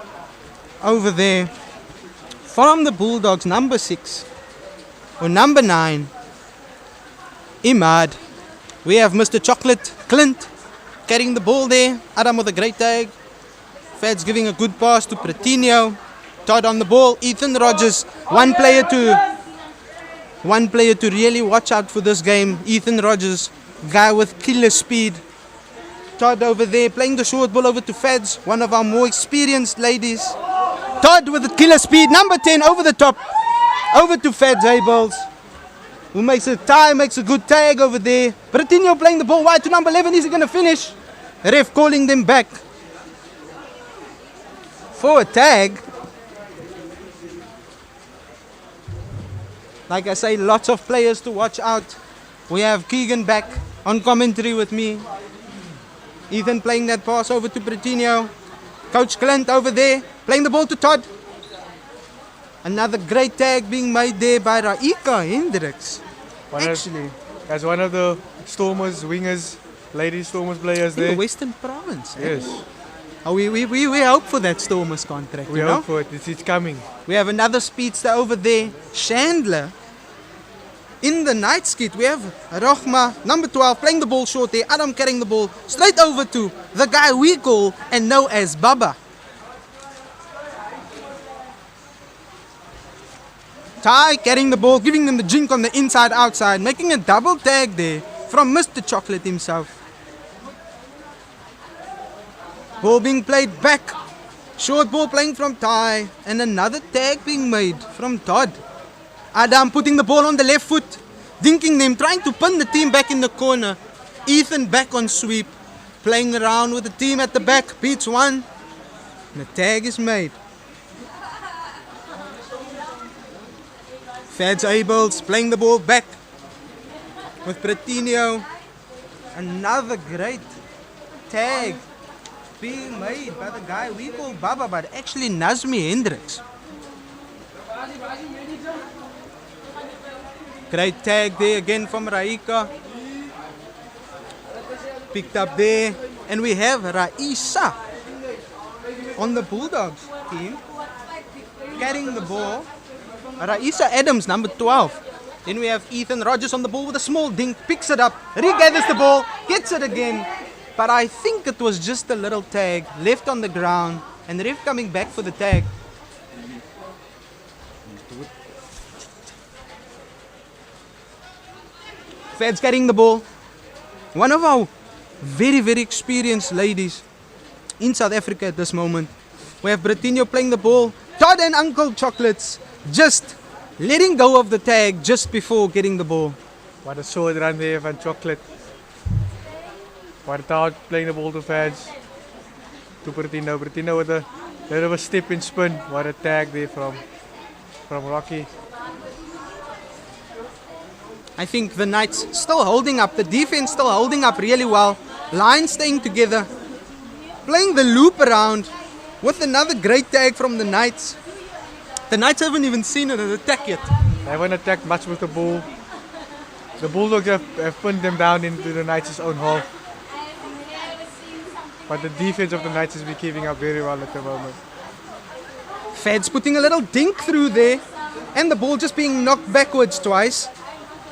over there from the Bulldogs, number 6 or number 9, Imad. We have Mr. Chocolate Clint carrying the ball there. Adam with a great tag. Fed's giving a good pass to Pretinho. Todd on the ball. Ethan Rogers. One player to really watch out for this game. Ethan Rogers, guy with killer speed. Todd over there playing the short ball over to Feds, one of our more experienced ladies. Todd with the killer speed. Number 10 over the top. Over to Feds Abels, who makes a tie, makes a good tag over there. Pretinho playing the ball wide to number 11. Is he going to finish? Ref calling them back for a tag. Like I say, lots of players to watch out. We have Keegan back on commentary with me. Ethan playing that pass over to Pretinho. Coach Clint over there playing the ball to Todd. Another great tag being made there by Raika Hendricks. As one of the Stormers, wingers, lady Stormers players in there. the Western Province. Yes. Oh, we hope for that Stormers contract. We hope for it. It's coming. We have another speedster over there, Chandler. In the night skit, we have Rochma, number 12, playing the ball short there. Adam carrying the ball straight over to the guy we call and know as Baba. Ty carrying the ball, giving them the jink on the inside outside, making a double tag there from Mr. Chocolate himself. Ball being played back. Short ball playing from Ty. And another tag being made from Todd. Adam putting the ball on the left foot. Dinking them, trying to pin the team back in the corner. Ethan back on sweep. Playing around with the team at the back. Beats one. And the tag is made. Fads Abels playing the ball back with Pretinho. Another great tag being made by the guy we call Baba, but actually Nazmi Hendricks. Great tag there again from Raika. Picked up there. And we have Raisa on the Bulldogs team carrying the ball. Raisa Adams, number 12. Then we have Ethan Rogers on the ball with a small dink, picks it up, regathers the ball, gets it again. But I think it was just a little tag left on the ground, and the ref coming back for the tag. Fed's carrying the ball. One of our very, very experienced ladies in South Africa at this moment. We have Bretinho playing the ball. Todd and Uncle Chocolates just letting go of the tag just before getting the ball. What a sword run there van Chocolate. What Todd playing the ball to Fads. To Bretinho. Bretinho with a bit of a step and spin. What a tag there from Rocky. I think the Knights still holding up. The defense still holding up really well. Line staying together. Playing the loop around with another great tag from the Knights. The Knights haven't even seen an attack yet. They haven't attacked much with the ball. The Bulldogs have pinned them down into the Knights' own half. But the defense of the Knights has been keeping up very well at the moment. Fed's putting a little dink through there. And the ball just being knocked backwards twice.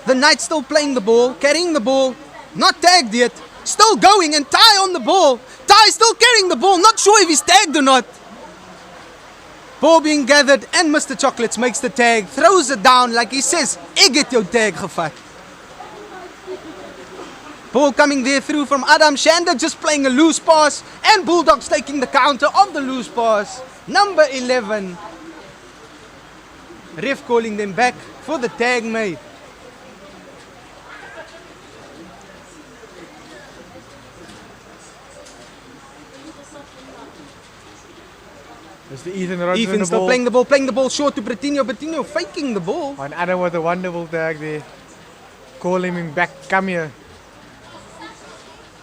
The Knights still playing the ball, carrying the ball. Not tagged yet. Still going, and Ty on the ball. Ty still carrying the ball. Not sure if he's tagged or not. Ball being gathered, and Mr. Chocolates makes the tag. Throws it down like he says, "Ek het jou tag gevat." Ball coming there through from Adam Shander, just playing a loose pass. And Bulldogs taking the counter of the loose pass. Number 11. Ref calling them back for the tag made. There's the Ethan Rogers Ethan still playing the ball short to Bretinho. Bretinho faking the ball. And Adam with a wonderful tag there. Calling him back, come here.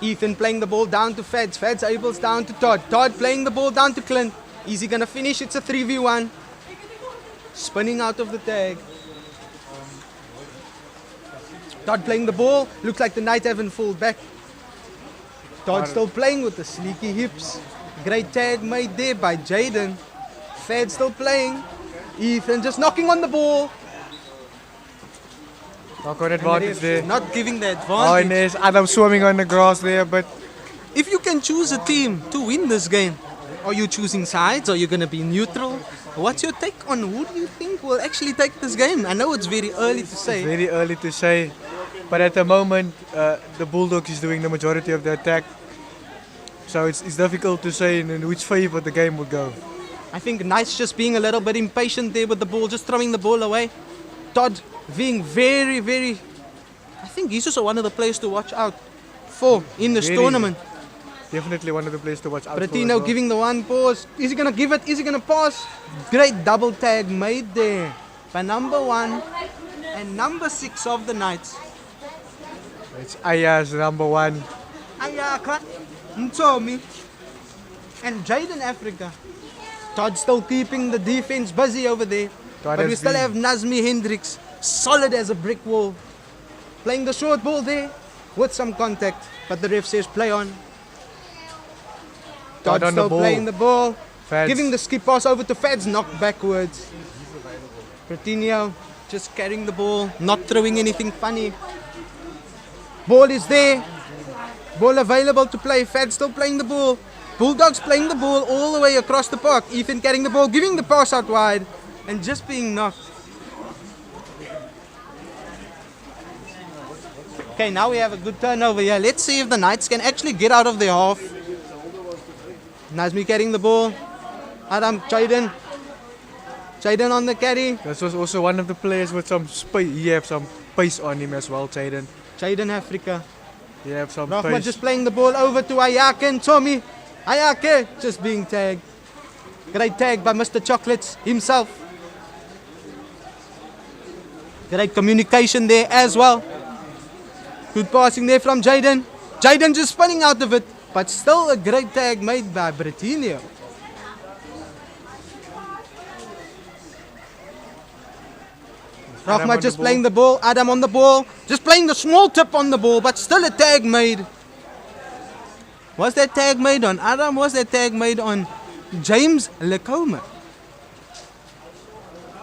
Ethan playing the ball down to Fads. Fads Abels down to Todd. Todd playing the ball down to Clint. Is he gonna finish? It's a 3v1. Spinning out of the tag. Todd playing the ball. Looks like the Knights haven't pulled back. Todd still playing with the sleeky hips. Great tag made there by Jaden. Fed still playing. Ethan just knocking on the ball. Knock on advantage there. Not giving the Oh, advantage. and there's Adam swimming on the grass there, but If you can choose a team to win this game, are you choosing sides? Are you going to be neutral? What's your take on who do you think will actually take this game? I know it's very early to say. it's very early to say. But at the moment, the Bulldogs is doing the majority of the attack. So it's difficult to say in which favor the game will go. I think Knights just being a little bit impatient there with the ball, just throwing the ball away. Todd being very, very... I think he's also one of the players to watch out for in this Very. tournament. Definitely one of the players to watch out for. Bretinho giving the one pause. Is he going to give it? Is he going to pass? Great double tag made there by number 1 and number 6 of the Knights. It's Aya's number 1. Ayaka, Mtsomi, and Jaden Africa. Todd still keeping the defense busy over there. Todd But we has still been- have Nazmi Hendricks, solid as a brick wall. Playing the short ball there with some contact. But the ref says play on. Todd Todd on the still ball. playing the ball. Fads. Giving the skip pass over to Fads, knocked backwards. Bretinho just carrying the ball, not throwing anything funny. Ball is there. Ball available to play. Fads still playing the ball. Bulldogs playing the ball all the way across the park. Ethan carrying the ball, giving the pass out wide, and just being knocked. Okay, now we have a good turnover here. Let's see if the Knights can actually get out of their half. Nazmi carrying the ball. Adam, Jaden. Jaden on the carry. This was also one of the players with some space. He have some pace on him as well, Jaden. Jaden Africa. He have some Rahma pace. just playing the ball over to Ayake and Tommy. Ayake just being tagged. Great tag by Mr. Chocolates himself. Great communication there as well. Good passing there from Jaden. Jaden just spinning out of it, but still a great tag made by Bretinho. Rahmat just playing the ball, Adam on the ball, just playing the small tip on the ball, but still a tag made. Was that tag made on Adam? Was that tag made on James Lekoma?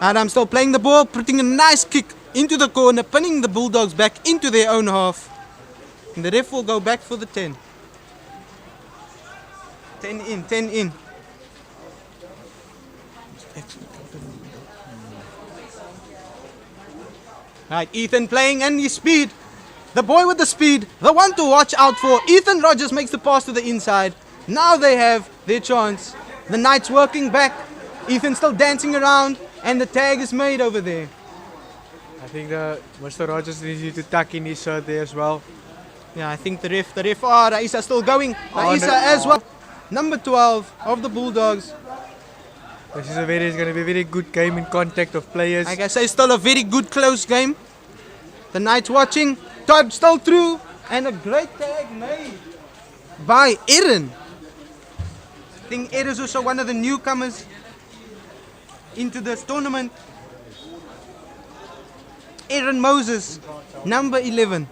Adam still playing the ball, putting a nice kick into the corner, pinning the Bulldogs back into their own half. And the ref will go back for the 10. 10 in, 10 in. Right, Ethan playing and his speed. The boy with the speed, the one to watch out for. Ethan Rogers makes the pass to the inside. Now they have their chance. The Knights working back. Ethan still dancing around, and the tag is made over there. I think Mr. Rogers needs to tuck in his shirt there as well. Yeah, I think the ref, Raisa still going. Raisa as well. Number 12 of the Bulldogs. This is going to be a very good game in contact of players. Like I say, still a very good close game. The Knights watching. Todd still through. And a great tag made by Erin. I think Erin is also one of the newcomers into this tournament. Erin Moses, number 11.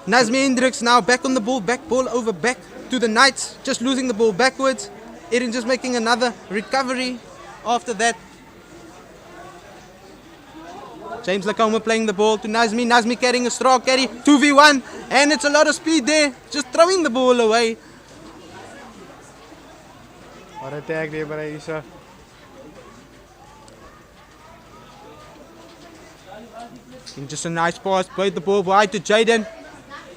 Nazmi Hendricks now back on the ball. Back ball over back to the Knights. Just losing the ball backwards. Erin just making another recovery after that. James Lacoma playing the ball to Nazmi. Nazmi carrying a straw carry. 2v1. And it's a lot of speed there. Just throwing the ball away. What a tag there by Isa. And just a nice pass. Played the ball wide to Jaden.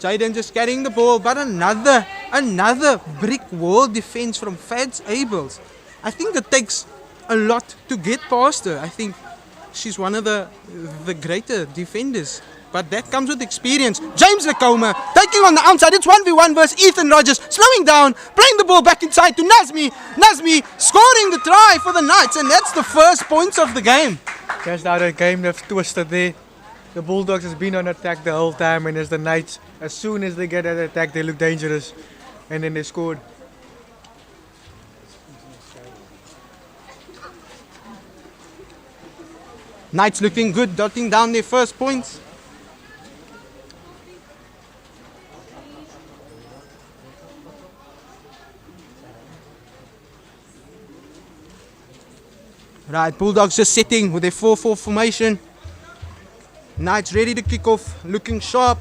Jaden just carrying the ball. But another brick wall defense from Fads Abels. I think it takes a lot to get past her. I think she's one of the greater defenders. But that comes with experience. James Lacoma taking on the outside. It's 1v1 versus Ethan Rogers. Slowing down. Playing the ball back inside to Nazmi. Nazmi scoring the try for the Knights. And that's the first points of the game. Just now the game they've twisted there. The Bulldogs has been on attack the whole time, and as the Knights, as soon as they get an attack, they look dangerous, and then they scored. Knights looking good, dotting down their first points. Right, Bulldogs just sitting with their 4-4 formation. Knights ready to kick off, looking sharp.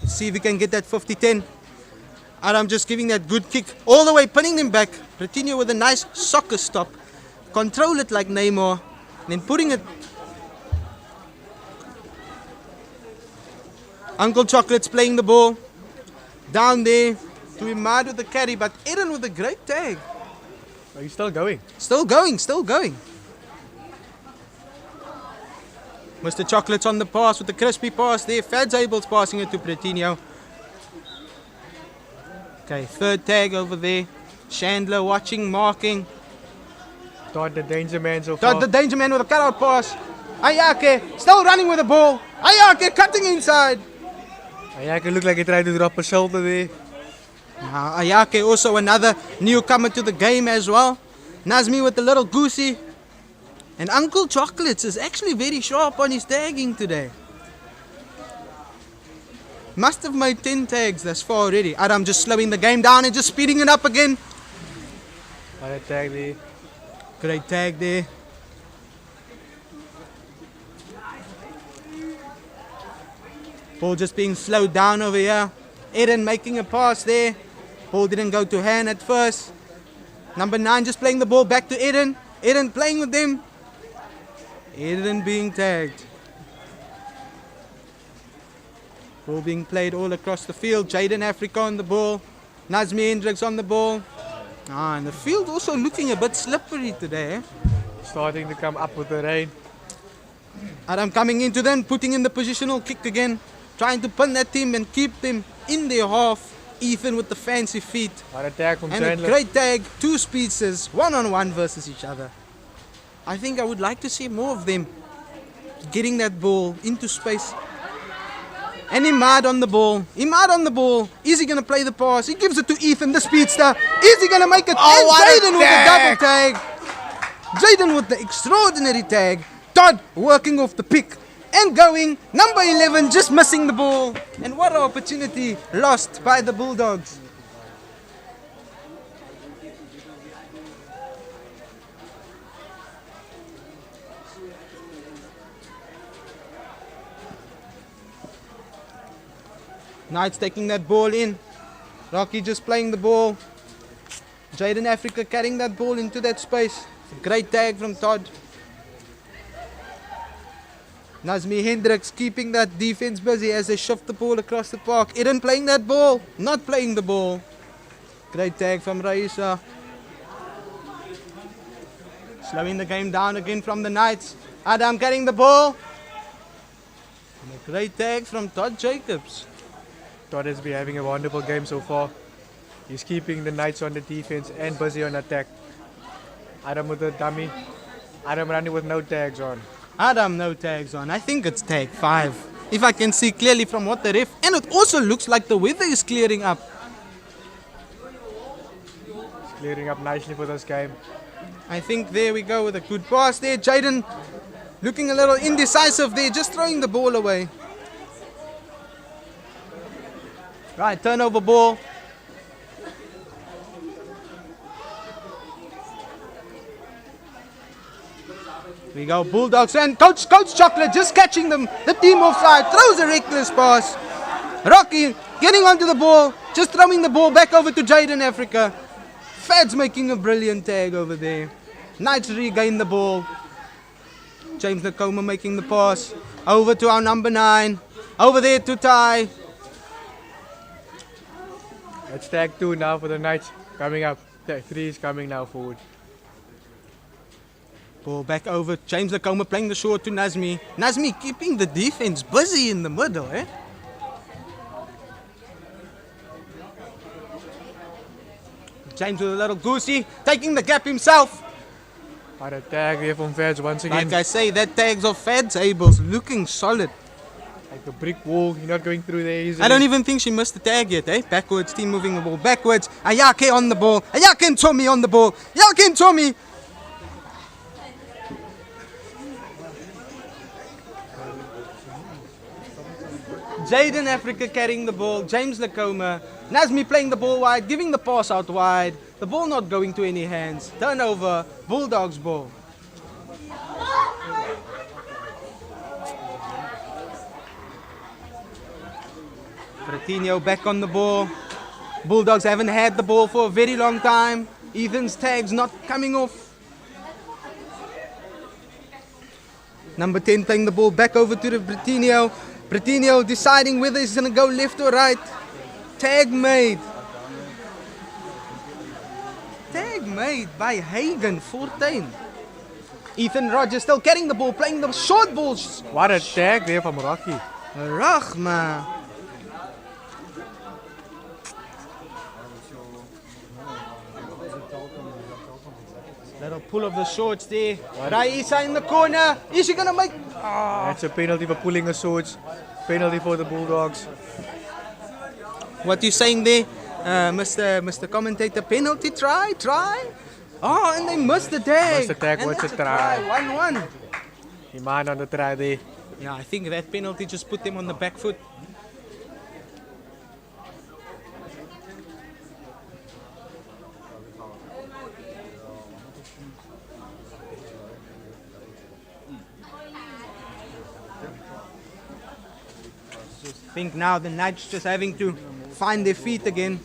Let's see if we can get that 50-10. Adam just giving that good kick all the way, pinning them back. Bretinho with a nice soccer stop. Control it like Neymar. Then putting it. Uncle Chocolate's playing the ball. Down there to Imad with the carry, but Eden with a great tag. Are you still going? Still going, still going. Mr. Chocolate's on the pass with the crispy pass there. Fads Abel's passing it to Bretinho. Okay, third tag over there. Chandler watching, marking. Todd the danger man so far. Todd the danger man with a cutout pass. Ayake still running with the ball. Ayake cutting inside. Ayake looked like he tried to drop a shoulder there. Ayake also another newcomer to the game as well. Nazmi with the little goosey. And Uncle Chocolates is actually very sharp on his tagging today. Must have made 10 tags thus far already. Adam just slowing the game down and just speeding it up again. What a tag there. Great tag there. Ball just being slowed down over here. Eden making a pass there. Ball didn't go to hand at first. Number 9 just playing the ball back to Eden. Eden playing with them. Eden being tagged. Ball being played all across the field. Jaden Africa on the ball. Nazmi Hendricks on the ball. And the field also looking a bit slippery today. Starting to come up with the rain. Adam coming into them, putting in the positional kick again. Trying to pin that team and keep them in their half. Ethan with the fancy feet. What a tag from And Chandler. a great tag. 2 speedsters, 1-on-1 versus each other. I think I would like to see more of them getting that ball into space. And Imad on the ball. Imad on the ball. Is he going to play the pass? He gives it to Ethan, the speedster. Is he going to make it? Oh, and what a Jaden with the double tag. tag. Jaden with the extraordinary tag. Todd working off the pick and going. Number 11 just missing the ball. And what an opportunity lost by the Bulldogs. Knights taking that ball in. Rocky just playing the ball. Jaden Africa carrying that ball into that space. It's a great tag from Todd. Nazmi Hendricks keeping that defense busy as they shift the ball across the park. Eden playing that ball. Not playing the ball. Great tag from Raisa. Slowing the game down again from the Knights. Adam carrying the ball. And a great tag from Todd Jacobs. Todd has been having a wonderful game so far. He's keeping the Knights on the defense and busy on attack. Adam with the dummy. Adam running with no tags on. Adam no tags on. I think it's tag 5. If I can see clearly from what the ref. And it also looks like the weather is clearing up. It's clearing up nicely for this game. I think there we go with a good pass there. Jaden looking a little indecisive there. Just throwing the ball away. Right, turnover ball. We go Bulldogs and Coach Chocolate just catching them. The team offside, throws a reckless pass. Rocky getting onto the ball, just throwing the ball back over to Jaden Africa. Fad's making a brilliant tag over there. Knights regain the ball. James Nakoma making the pass. Over to our number 9. Over there to Ty. It's tag 2 now for the Knights coming up. Tag 3 is coming now forward. Ball back over. James Nakoma playing the short to Nazmi. Nazmi keeping the defense busy in the middle, eh? James with a little goosey, taking the gap himself. What a tag there from Fads once again. Like I say, that tags of Fads Abels looking solid. Like a brick wall, you're not going through there easily. I don't even think she missed the tag yet, eh? Backwards, team moving the ball backwards. Ayake on the ball. Ayake and Tommy on the ball. Ayake and Tommy. Jaden Africa carrying the ball. James Nakoma. Nazmi playing the ball wide, giving the pass out wide. The ball not going to any hands. Turnover. Bulldogs ball. Pretinho back on the ball. Bulldogs haven't had the ball for a very long time. Ethan's tag's not coming off. Number 10 playing the ball back over to the Pretinho. Pretinho deciding whether he's going to go left or right. Tag made. Tag made by Hagen, 14. Ethan Rogers still getting the ball, playing the short balls. What a tag there from Rocky. Rahma. Little pull of the shorts there. Raisa in the corner. Is she going to make... That's a penalty for pulling the swords. Penalty for the Bulldogs. What you saying there, Mr. Commentator? Penalty try? Oh, and they missed the tag. Missed the tag, And what's that's a try? 1-1. The man on the try there. Yeah, I think that penalty just put them on the back foot. I think now the Knights just having to find their feet again.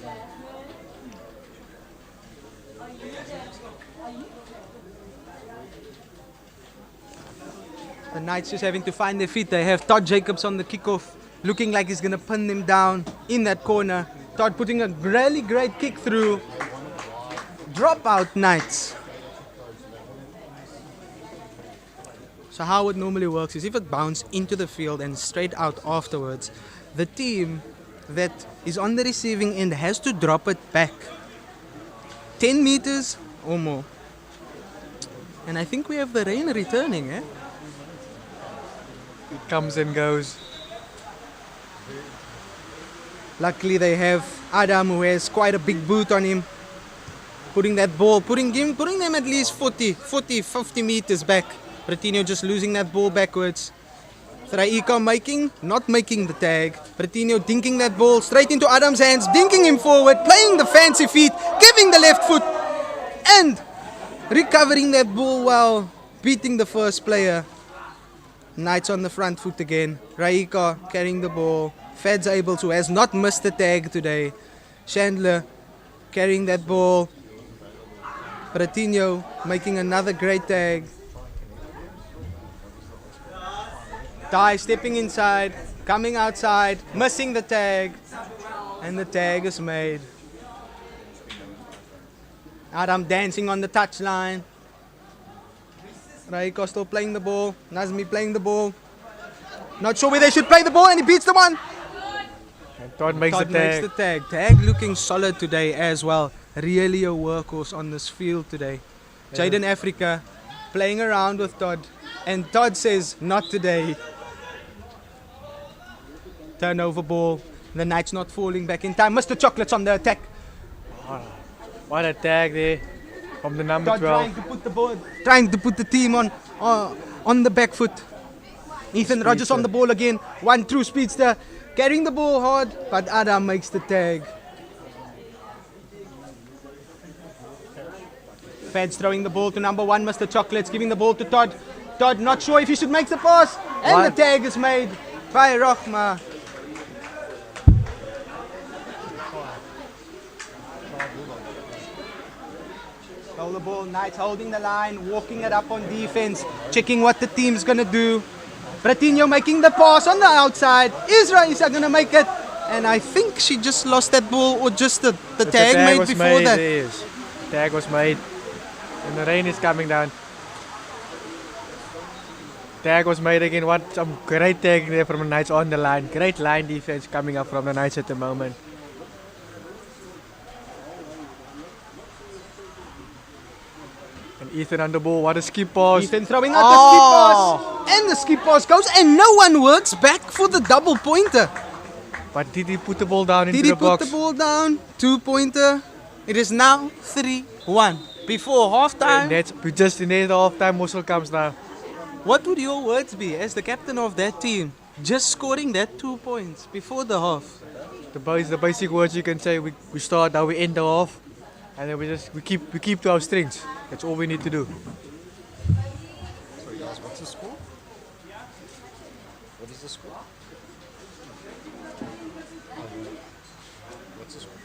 The Knights just having to find their feet. They have Todd Jacobs on the kickoff, looking like he's going to pin them down in that corner. Todd putting a really great kick through. Drop out Knights. So how it normally works is if it bounces into the field and straight out afterwards, the team that is on the receiving end has to drop it back 10 meters or more. And I think we have the rain returning, eh? It comes and goes. Luckily they have Adam, who has quite a big boot on him, putting that ball, putting them at least 50 meters back. Pretinho just losing that ball backwards. Raika not making the tag. Pretinho dinking that ball straight into Adam's hands, dinking him forward, playing the fancy feet, giving the left foot, and recovering that ball while beating the first player. Knights on the front foot again. Raika carrying the ball. Fed's able to, has not missed the tag today. Chandler carrying that ball. Pretinho making another great tag. Ty stepping inside, coming outside, missing the tag, and the tag is made. Adam dancing on the touchline. Raiko still playing the ball. Nazmi playing the ball. Not sure where they should play the ball, and he beats the one. And Todd makes Todd the tag. makes the tag. Tag looking solid today as well. Really a workhorse on this field today. Jaden Africa playing around with Todd, and Todd says, not today. Turnover ball. The Knights not falling back in time. Mr. Chocolates on the attack. What a tag there from the number Todd 12. trying to put the team on the back foot. Ethan Rogers on the ball again. One true speedster. Carrying the ball hard, but Adam makes the tag. Feds throwing the ball to number 1, Mr. Chocolates, giving the ball to Todd. Todd not sure if he should make the pass, and the tag is made by Rochma. Hold the ball, Knights holding the line, walking it up on defense, checking what the team's gonna do. Pretinho making the pass on the outside. Isra gonna make it, and I think she just lost that ball, or just the tag made before that. Yes. Tag was made, and the rain is coming down. Tag was made again. What some great tag there from the Knights on the line. Great line defense coming up from the Knights at the moment. And Ethan on the ball. What a skip pass. Ethan throwing out the skip pass, and the skip pass goes, and no one works back for the double pointer. But did he put the ball down into Did he the box? put the ball down? 2-pointer. It is now 3-1. Before halftime, And that's just in the halftime whistle comes now. what would your words be as the captain of that team? Just scoring that 2 points before the half. The basic words you can say. We start now, we end the half, and then we keep to our strengths. That's all we need to do. Sorry guys, what's the score? What is the score? What's the score?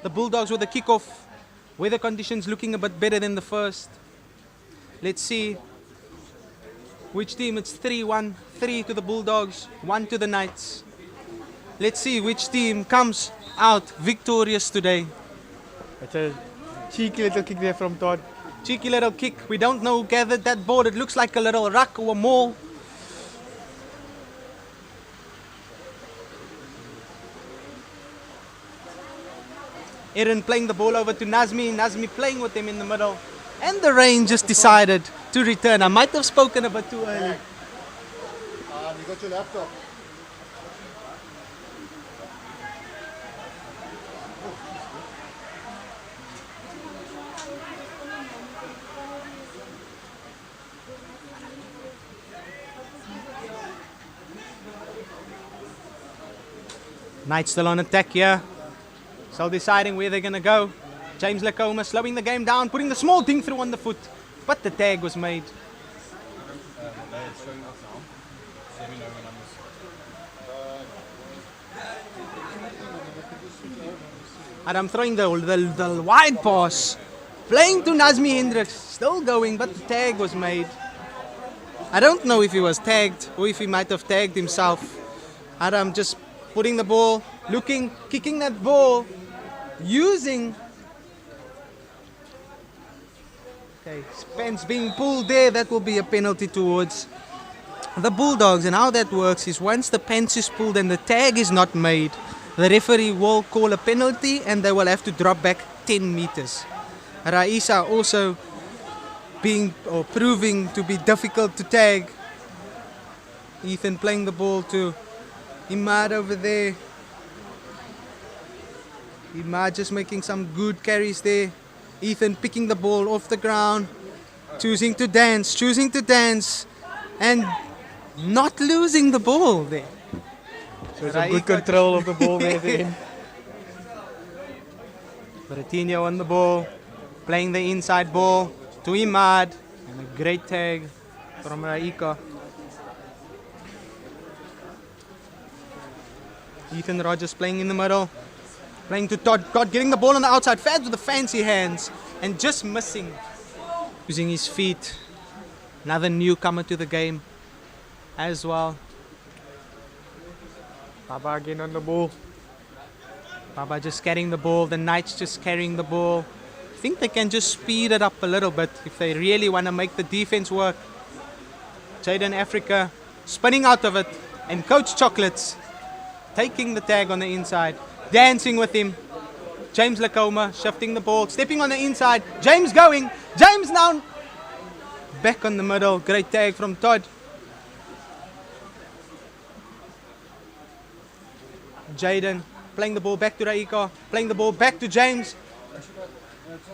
The Bulldogs with the kickoff. Weather conditions looking a bit better than the first. Let's see which team. It's 3-1. 3 to the Bulldogs, 1 to the Knights. Let's see which team comes out victorious today. It's a cheeky little kick there from Todd. Cheeky little kick. We don't know who gathered that ball. It looks like a little ruck or a maul. Aaron playing the ball over to Nazmi. Nazmi playing with him in the middle. And the rain just decided to return. I might have spoken a bit too early. You got your laptop. Knights still on attack here. Still deciding where they're going to go. James Lacoma slowing the game down, putting the small ding through on the foot. But the tag was made. Adam throwing the wide pass. Playing to Nazmi Hendricks. Still going, but the tag was made. I don't know if he was tagged or if he might have tagged himself. Adam just putting the ball, looking, kicking that ball, using. Okay, Spence being pulled there, that will be a penalty towards the Bulldogs. And how that works is once the pants is pulled and the tag is not made, the referee will call a penalty and they will have to drop back 10 meters. Raisa also proving to be difficult to tag. Ethan playing the ball to Imad over there. Imad just making some good carries there. Ethan picking the ball off the ground, choosing to dance, and not losing the ball there. So it's a good control of the ball there at the end. Bertinho on the ball, playing the inside ball to Imad, and a great tag from Raika. Ethan Rogers playing in the middle, playing to Todd. God getting the ball on the outside, Fads with the fancy hands, and just missing, using his feet. Another newcomer to the game as well. Baba again on the ball. Baba just carrying the ball, the Knights just carrying the ball. I think they can just speed it up a little bit if they really want to make the defense work. Jaden Africa spinning out of it, and Coach Chocolates taking the tag on the inside, dancing with him. James Lacoma shifting the ball, stepping on the inside. James going. James now back on the middle. Great tag from Todd. Jaden playing the ball back to Raika, playing the ball back to James.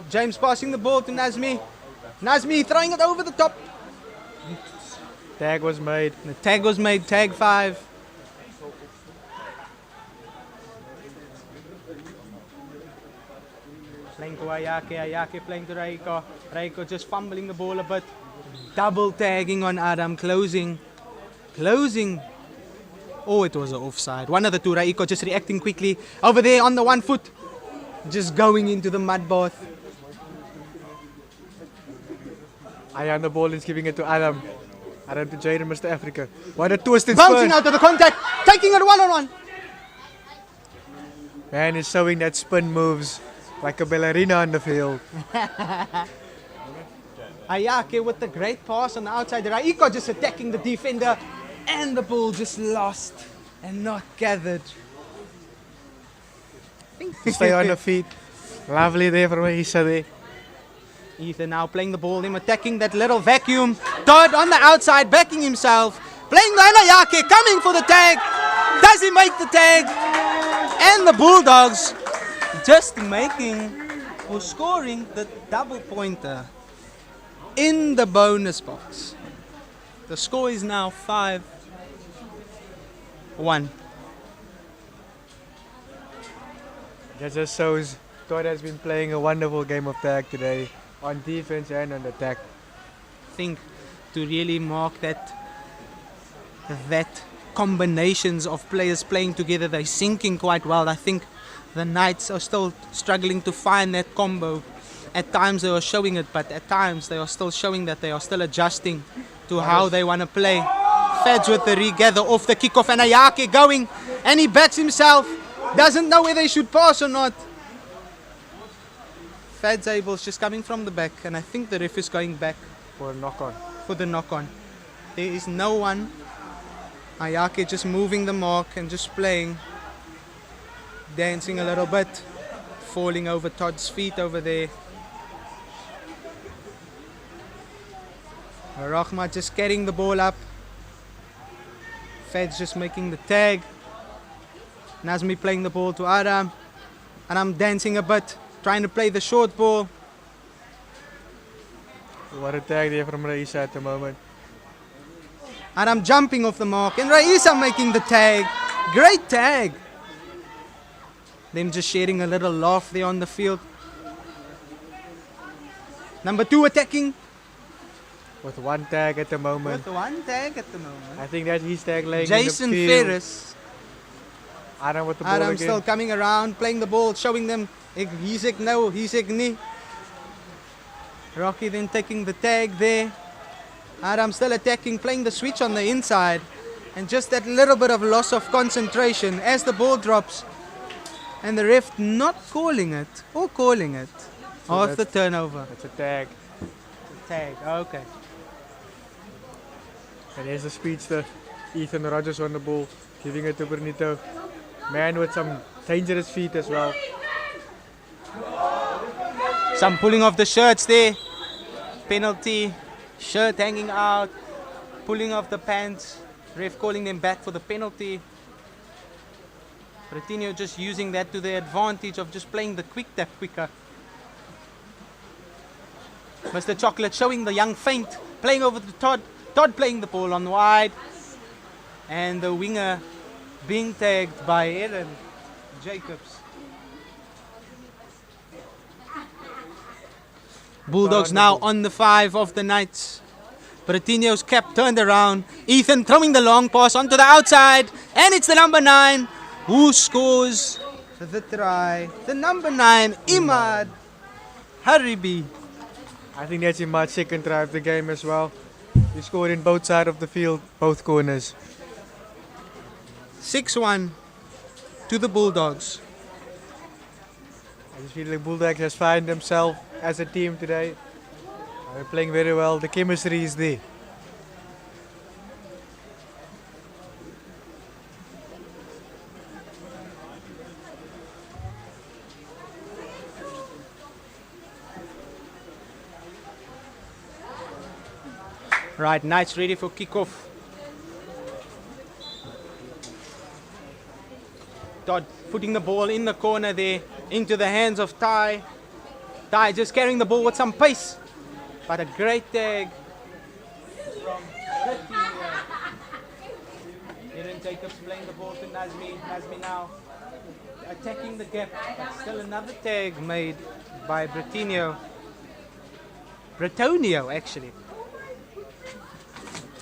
James passing the ball to Nazmi. Nazmi throwing it over the top. Tag was made. The tag was made, tag 5. Playing to Ayake playing to Raiko. Raiko just fumbling the ball a bit. Double tagging on Adam, closing. Oh, it was an offside. One of the two, Raiko just reacting quickly. Over there on the 1 foot. Just going into the mud bath. Ayan the ball is giving it to Adam. Adam to Jaden, Mr. Africa. What a twisted Bouncing spin. out of the contact. Taking it 1-on-1. Man is showing that spin moves like a ballerina on the field. Ayake with the great pass on the outside. Raiko just attacking the defender. And the ball just lost and not gathered. To stay on the feet. Lovely there from Aisha there. Ethan now playing the ball, him attacking that little vacuum. Todd on the outside, backing himself. Playing the Ayake, coming for the tag. Does he make the tag? And the Bulldogs just making or scoring the double pointer in the bonus box. The score is now 5-1. That just shows Todd has been playing a wonderful game of tag today, on defense and on attack. I think to really mark that combinations of players playing together, they're syncing quite well. I think the Knights are still struggling to find that combo. At times they are showing it, but at times they are still showing that they are still adjusting to how they want to play. Feds with the regather off the kickoff, and Ayake going, and he backs himself. Doesn't know whether he should pass or not. Feds Abel's just coming from the back, and I think the ref is going back For a knock-on. for the knock-on. There is no one. Ayake just moving the mark and just playing. Dancing a little bit. Falling over Todd's feet over there. Rahma just getting the ball up. Fed's just making the tag. Nazmi playing the ball to Aram. And I'm dancing a bit, trying to play the short ball. What a tag there from Raisa at the moment. And I'm jumping off the mark. And Raisa making the tag. Great tag. Them just sharing a little laugh there on the field. Number 2 attacking. With one tag at the moment. With one tag at the moment. I think that's his tag laying Jason in the field. Ferris. Adam with the ball Adam again. still coming around, playing the ball, showing them he's no, he's ni. Rocky then taking the tag there. Adam still attacking, playing the switch on the inside. And just that little bit of loss of concentration as the ball drops. And the ref not calling it, or calling it. So Off the turnover. That's a tag. Tag, okay. And here's the speedster. Ethan Rogers on the ball. Giving it to Benito. Man with some dangerous feet as well. Some pulling off the shirts there. Penalty. Shirt hanging out. Pulling off the pants. Ref calling them back for the penalty. Bretinho just using that to the advantage of just playing the quick tap quicker. Mr. Chocolate showing the young feint. Playing over to Todd. Todd playing the ball on wide. And the winger being tagged by Aaron Jacobs. Bulldogs now on the 5 of the Knights. Bretinho's cap turned around. Ethan throwing the long pass onto the outside. And it's the number 9 who scores the try. The number 9, Imad Haribi. I think that's Imad's second try of the game as well. He scored in both sides of the field, both corners. 6-1 to the Bulldogs. I just feel like Bulldogs has found themselves as a team today. They're playing very well. The chemistry is there. Right, Knights ready for kickoff. Todd putting the ball in the corner there into the hands of Ty. Ty just carrying the ball with some pace. But a great tag from Aaron Jacobs playing the ball to Nazmi. Nazmi now attacking the gap. But still another tag made by Bretinho. Bretonio actually.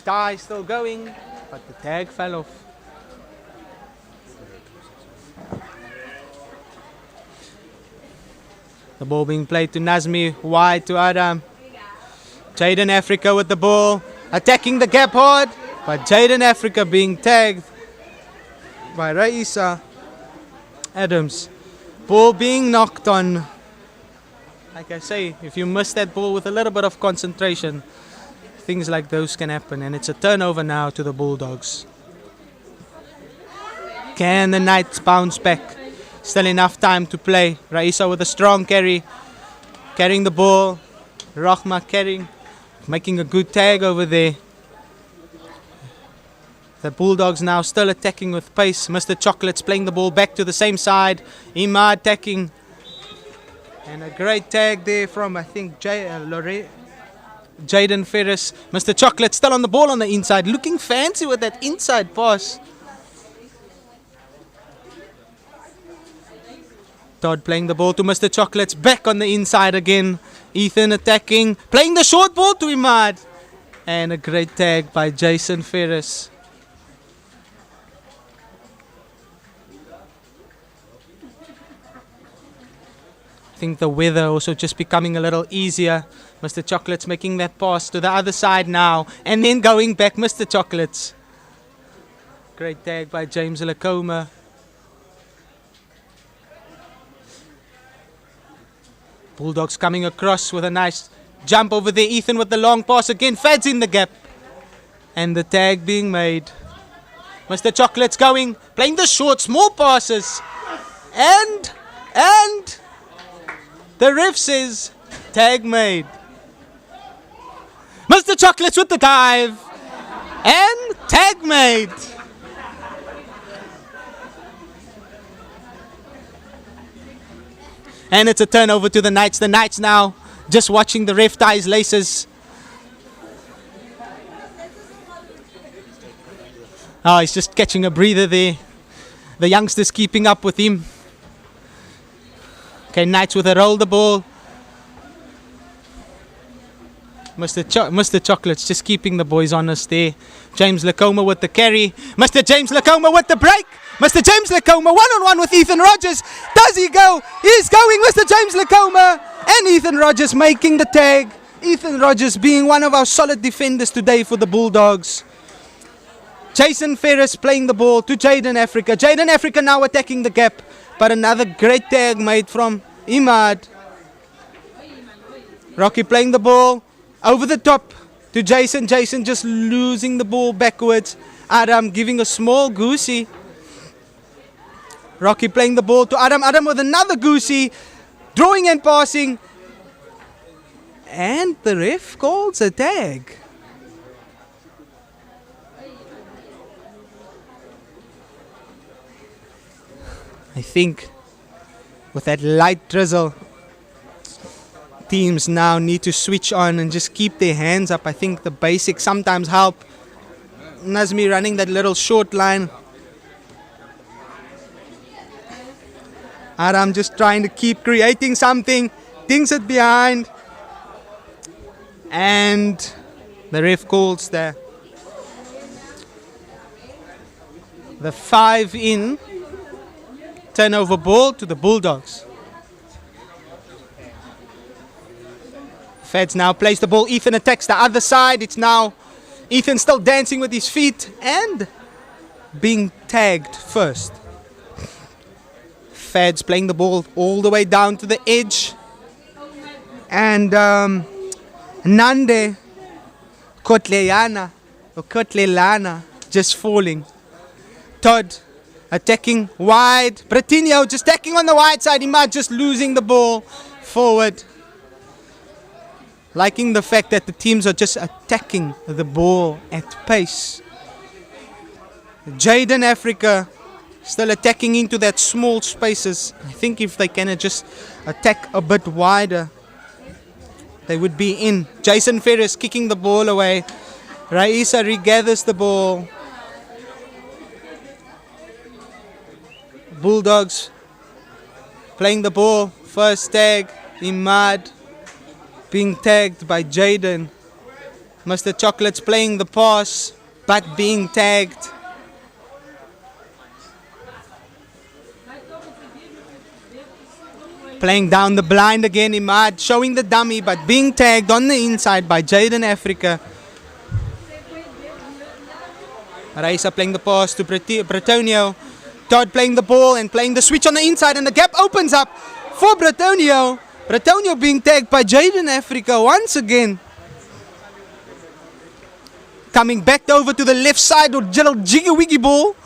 Ty still going, but the tag fell off. The ball being played to Nazmi, wide to Adam. Jaden Africa with the ball, attacking the gap hard, but Jaden Africa being tagged by Raisa Adams. Ball being knocked on. Like I say, if you miss that ball with a little bit of concentration, things like those can happen, and it's a turnover now to the Bulldogs. Can the Knights bounce back? Still enough time to play. Raisa with a strong carry, carrying the ball. Rahma carrying, making a good tag over there. The Bulldogs now still attacking with pace. Mr. Chocolate's playing the ball back to the same side. Imad attacking. And a great tag there from, I think, Jaden Ferris. Mr. Chocolate still on the ball on the inside. Looking fancy with that inside pass. Todd playing the ball to Mr. Chocolate's back on the inside again. Ethan attacking. Playing the short ball to Imad. And a great tag by Jason Ferris. think the weather also just becoming a little easier. Mr. Chocolates making that pass to the other side now. And then going back, Mr. Chocolates. Great tag by James Lacoma. Bulldogs coming across with a nice jump over there. Ethan with the long pass again. Fads in the gap. And the tag being made. Mr. Chocolates going, playing the short, small passes. And the ref says, tag made. Mr. Chocolates with the dive. And tag made. And it's a turnover to the Knights. The Knights now just watching the ref tie his laces. Oh, he's just catching a breather there. The youngsters keeping up with him. Okay, Knights with a roll the ball. Mr. Chocolates just keeping the boys honest there. James Lacoma with the carry. Mr. James Lacoma with the break. Mr. James Lacoma one-on-one with Ethan Rogers. Does he go? He's going, Mr. James Lacoma. And Ethan Rogers making the tag. Ethan Rogers being one of our solid defenders today for the Bulldogs. Jason Ferris playing the ball to Jaden Africa. Jaden Africa now attacking the gap. But another great tag made from Imad. Rocky playing the ball over the top to Jason. Jason just losing the ball backwards. Adam giving a small goosey. Rocky playing the ball to Adam. Adam with another goosey. Drawing and passing. And the ref calls a tag. I think with that light drizzle, teams now need to switch on and just keep their hands up. I think the basics sometimes help. Nazmi running that little short line. Aram just trying to keep creating something. Dings it behind. And the ref calls the 5 in. Turnover ball to the Bulldogs. Feds now plays the ball. Ethan attacks the other side. It's now Ethan still dancing with his feet and being tagged first. Feds playing the ball all the way down to the edge. And Nande Kotlelana just falling. Todd attacking wide. Bratinho just attacking on the wide side. He might just losing the ball forward. Liking the fact that the teams are just attacking the ball at pace. Jaden Africa still attacking into that small spaces. I think if they can just attack a bit wider, they would be in. Jason Ferris kicking the ball away. Raisa regathers the ball. Bulldogs playing the ball. First tag, Imad being tagged by Jaden. Mr. Chocolates playing the pass, but being tagged. Playing down the blind again, Imad showing the dummy, but being tagged on the inside by Jaden Africa. Raisa playing the pass to Bretonio. Todd playing the ball and playing the switch on the inside, and the gap opens up for Bretonio. Bretonio being tagged by Jaden Africa once again. Coming back over to the left side with little jiggy wiggy ball.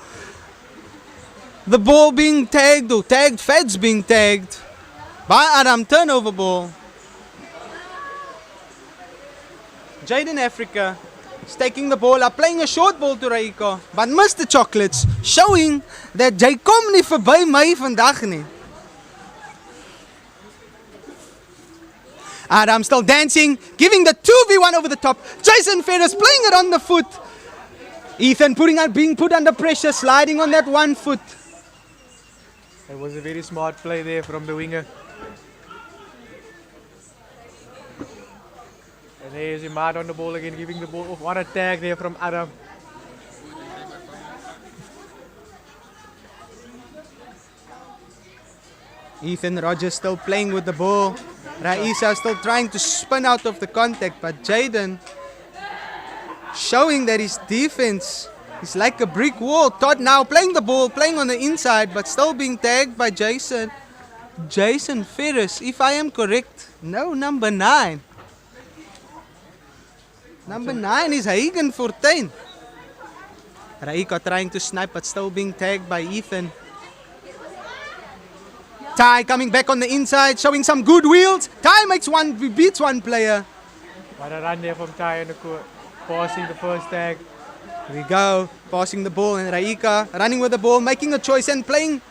The ball being tagged, or tagged, Feds being tagged by Adam. Turnover ball. Jaden Africa is taking the ball up, playing a short ball to Raiko. But Mr. Chocolates showing that jy kom nie verby my vandag nie. Adam still dancing, giving the 2v1 over the top. Jason Ferris playing it on the foot. Ethan being put under pressure, sliding on that 1 foot. It was a very smart play there from the winger. And there's Imad on the ball again, giving the ball off. What a tag there from Adam. Ethan Rogers still playing with the ball. Raisa still trying to spin out of the contact, but Jaden showing that his defense is like a brick wall. Todd now playing the ball, playing on the inside, but still being tagged by Jason Ferris, if I am correct. No, number 9. Number 9 is Hagen Fortuin. Raika trying to snipe, but still being tagged by Ethan. Ty coming back on the inside, showing some good wheels. Ty beats one player. What a run there from Ty on the court. Passing the first tag. Here we go, passing the ball, and Raika running with the ball, making a choice and playing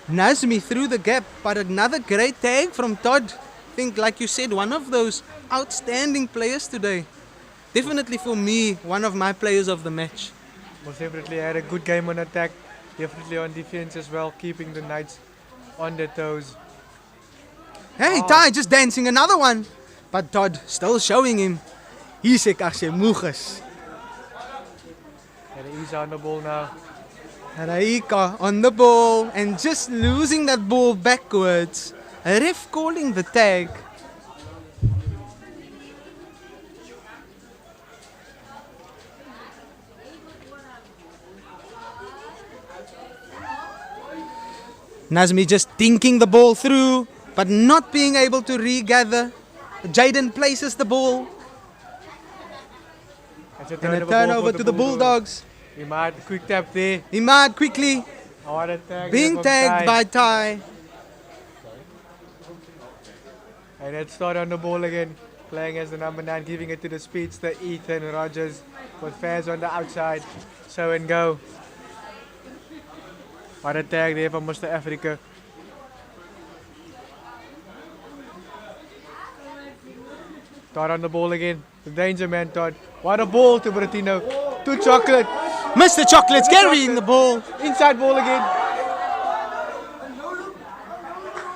Nazmi through the gap. But another great tag from Todd. I think, like you said, one of those outstanding players today. Definitely for me, one of my players of the match. Most definitely had a good game on attack. Definitely on defense as well, keeping the Knights on their toes. Hey, Ty just dancing another one. But Todd still showing him. He's a moeges. And he's on the ball now. Raika on the ball and just losing that ball backwards. A ref calling the tag. Nazmi just dinking the ball through, but not being able to regather. Jaden places the ball. It's a And a turnover to the Bulldogs. Imad, quick tap there. Imad quickly What a tag being from tagged Ty. by Ty. And let's start on the ball again. Playing as the number 9, giving it to the speedster Ethan Rogers. With fans on the outside. So and go. What a tag there from Mr. Africa. Todd on the ball again. The danger man, Todd. What a ball to Bertino. To Chocolate. Mr. Chocolate's carrying the ball. Inside ball again.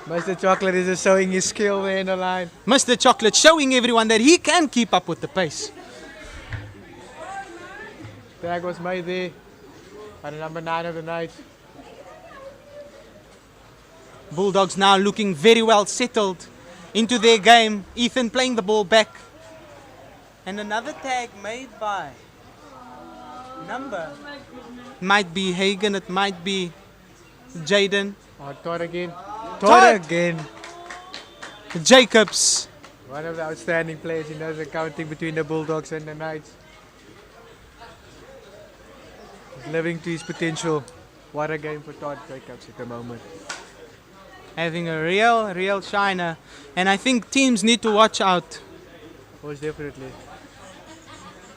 Mr. Chocolate is just showing his skill there in the line. Mr. Chocolate showing everyone that he can keep up with the pace. Tag was made there by the number 9 of the night. Bulldogs now looking very well settled into their game. Ethan playing the ball back. And another tag made by number. Might be Hagen, it might be Jaden. Oh, Todd again. Todd! Again. Jacobs. One of the outstanding players in those accounting between the Bulldogs and the Knights. He's living to his potential. What a game for Todd Jacobs at the moment. Having a real shiner. And I think teams need to watch out. Most definitely.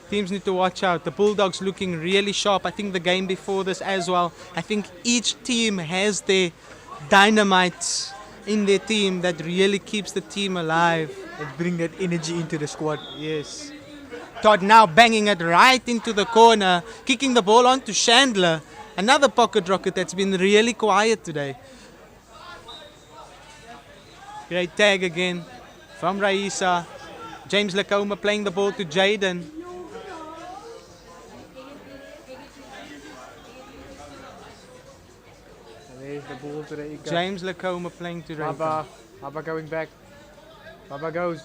Teams need to watch out. The Bulldogs looking really sharp. I think the game before this as well. I think each team has their dynamites in their team that really keeps the team alive. And bring that energy into the squad. Yes. Todd now banging it right into the corner. Kicking the ball on to Chandler. Another pocket rocket that's been really quiet today. Great tag again from Raisa. James Lacoma playing the ball to Jaden. And there's the ball to the Ika. James Lacoma playing to Raisa. Baba going back. Baba goes.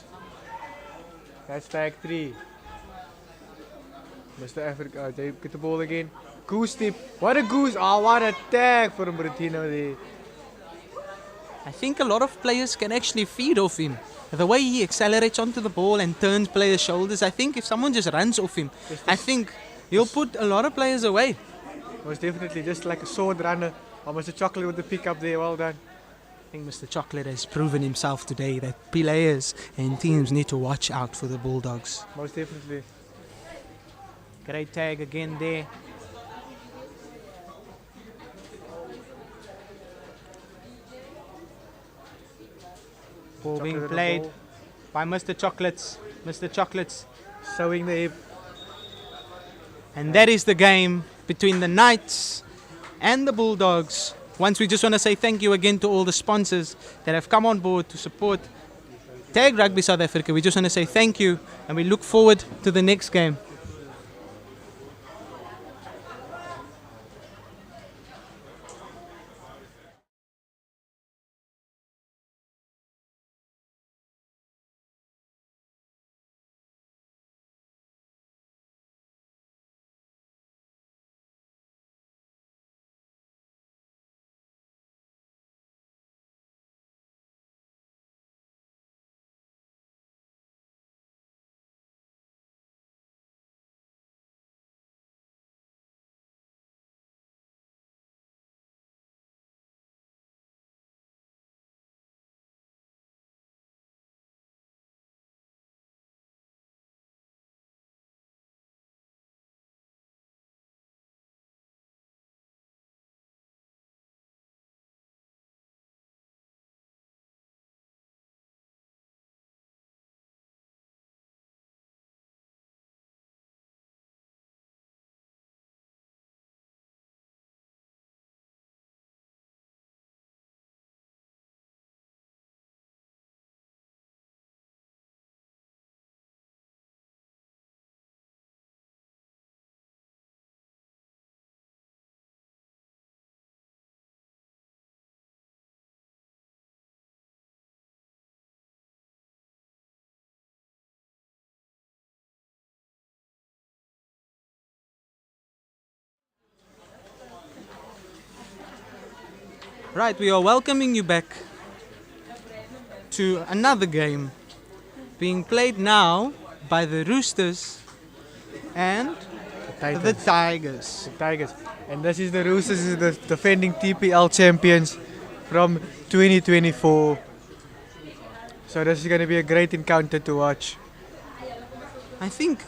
That's tag 3. Mr. Africa, they get the ball again. Goose tip. What a goose. Oh, what a tag for Bertino there. I think a lot of players can actually feed off him. The way he accelerates onto the ball and turns players' shoulders, I think if someone just runs off him, I think he'll put a lot of players away. Most definitely, just like a sword runner. Oh, Mr. Chocolate with the pick up there, well done. I think Mr. Chocolate has proven himself today that players and teams need to watch out for the Bulldogs. Most definitely. Great tag again there. Ball being Chocolate on the played ball. by Mr. Chocolates. Mr. Chocolates. Sewing the hip. And that is the game between the Knights and the Bulldogs. Once we just want to say thank you again to all the sponsors that have come on board to support Tag Rugby South Africa. We just want to say thank you and we look forward to the next game. Right, we are welcoming you back to another game being played now by the Roosters and the Tigers. The Tigers. And this is the Roosters, is the defending TPL champions from 2024. So this is going to be a great encounter to watch. I think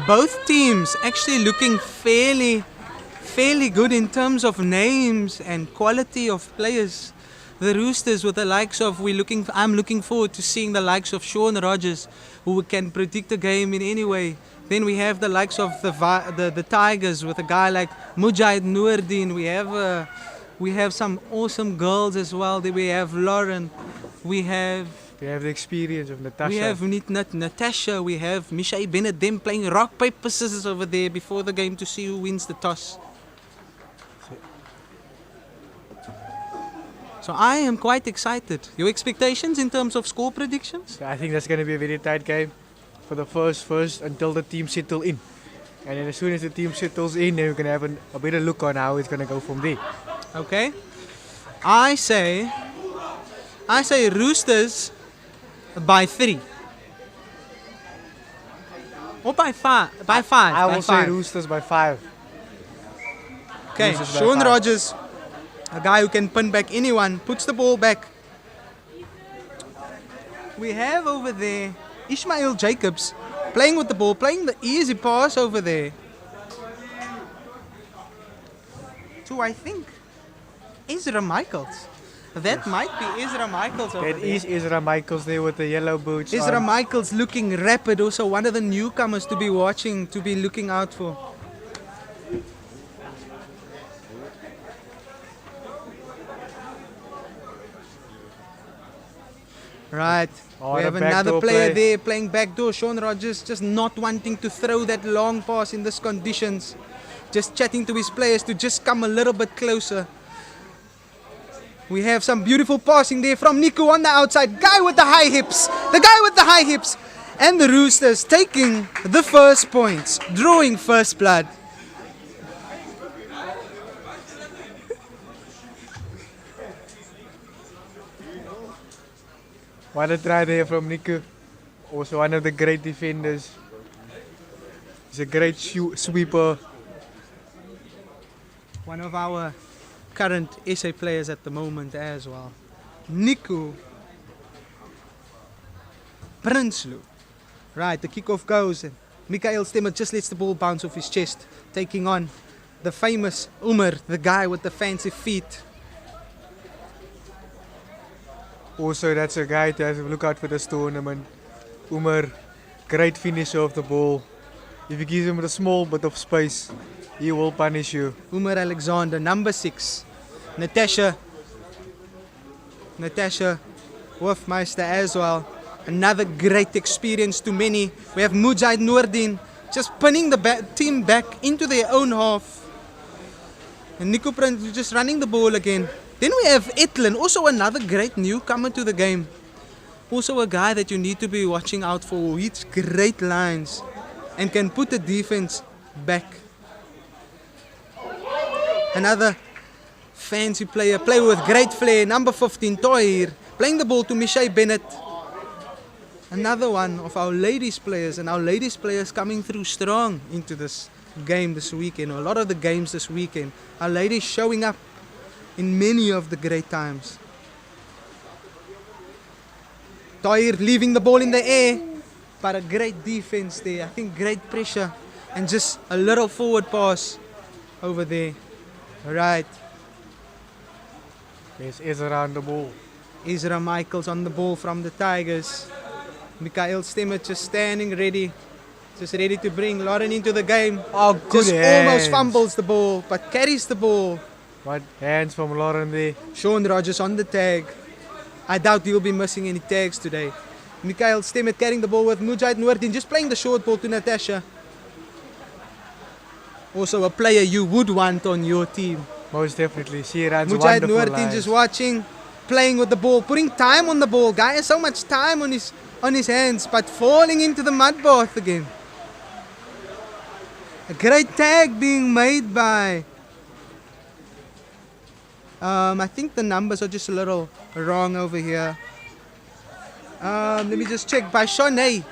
both teams actually looking fairly good in terms of names and quality of players. The Roosters with the likes of I'm looking forward to seeing the likes of Shaun Rogers, who can predict a game in any way. Then we have the likes of the Tigers with a guy like Mujahid Noordin. We have some awesome girls as well. Then we have Lauren. We have the experience of Natasha. We have Natasha. We have Mishai Bennett. Them playing rock paper scissors over there before the game to see who wins the toss. So I am quite excited. Your expectations in terms of score predictions? I think that's going to be a very tight game for the first until the team settle in. And then as soon as the team settles in, then we can have a better look on how it's going to go from there. Okay. I say Roosters by 3. Or by 5. By 5. I will say Roosters by 5. Okay, Roosters by Shaun 5. Rogers, a guy who can pin back anyone, puts the ball back. We have over there Ishmael Jacobs playing with the ball, playing the easy pass over there. To, I think, Ezra Michaels. That might be Ezra Michaels over That there. is Ezra Michaels there with the yellow boots Ezra on. Michaels looking rapid, also one of the newcomers to be watching, to be looking out for. Right, Oh, we the have another backdoor player play. there playing backdoor. Shaun Rogers just not wanting to throw that long pass in these conditions. Just chatting to his players to just come a little bit closer. We have some beautiful passing there from Niku on the outside. Guy with the high hips. The guy with the high hips. And the Roosters taking the first points. Drawing first blood. What a try there from Niku. Also one of the great defenders. He's a great sweeper. One of our current SA players at the moment as well. Niku Prinsloo. Right, the kickoff goes and Mikael Stemmer just lets the ball bounce off his chest, taking on the famous Umar, the guy with the fancy feet. Also, that's a guy to have a look out for this tournament. Umar, great finisher of the ball. If you give him a small bit of space, he will punish you. Umar Alexander, number 6. Natasha Wolfmeister as well. Another great experience to many. We have Mujahid Noordin just pinning the team back into their own half. And Nico Prinsloo just running the ball again. Then we have Etlin, also another great newcomer to the game. Also a guy that you need to be watching out for. He hits great lines and can put the defense back. Another fancy player with great flair, number 15, Toir, playing the ball to Mishai Bennett. Another one of our ladies players, and our ladies players coming through strong into this game this weekend, or a lot of the games this weekend. Our ladies showing up in many of the great times. Toir leaving the ball in the air, but a great defense there. I think great pressure and just a little forward pass over there. Right. There's Ezra on the ball. Ezra Michaels on the ball from the Tigers. Mikael Stemmer just standing ready. Just ready to bring Lauren into the game. Oh, good just hands. almost fumbles the ball, but carries the ball. What hands from Lauren there. Shaun Rogers on the tag. I doubt he'll be missing any tags today. Mikael Stemmer carrying the ball with Mujahid Noordin, just playing the short ball to Natasha. Also a player you would want on your team. Most definitely. She runs Mujahid wonderful Noordin lines. just watching, playing with the ball, putting time on the ball. Guy has so much time on his hands, but falling into the mud bath again. A great tag being made by I think the numbers are just a little wrong over here. Let me just check. By Shonay.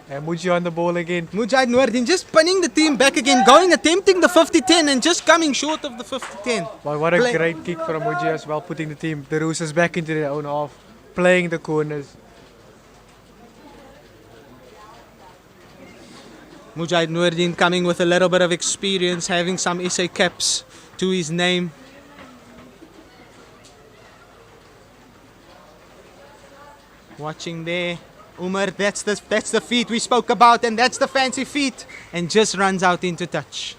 And Muji on the ball again. Mujahid Noordin just pinning the team back again, attempting the 50-10 and just coming short of the 50-10. But what a great kick from Muji as well, putting the Roosters back into their own half, playing the corners. Mujahid Noordin coming with a little bit of experience, having some SA caps to his name. Watching there. Umar, that's the feet we spoke about, and that's the fancy feet, and just runs out into touch.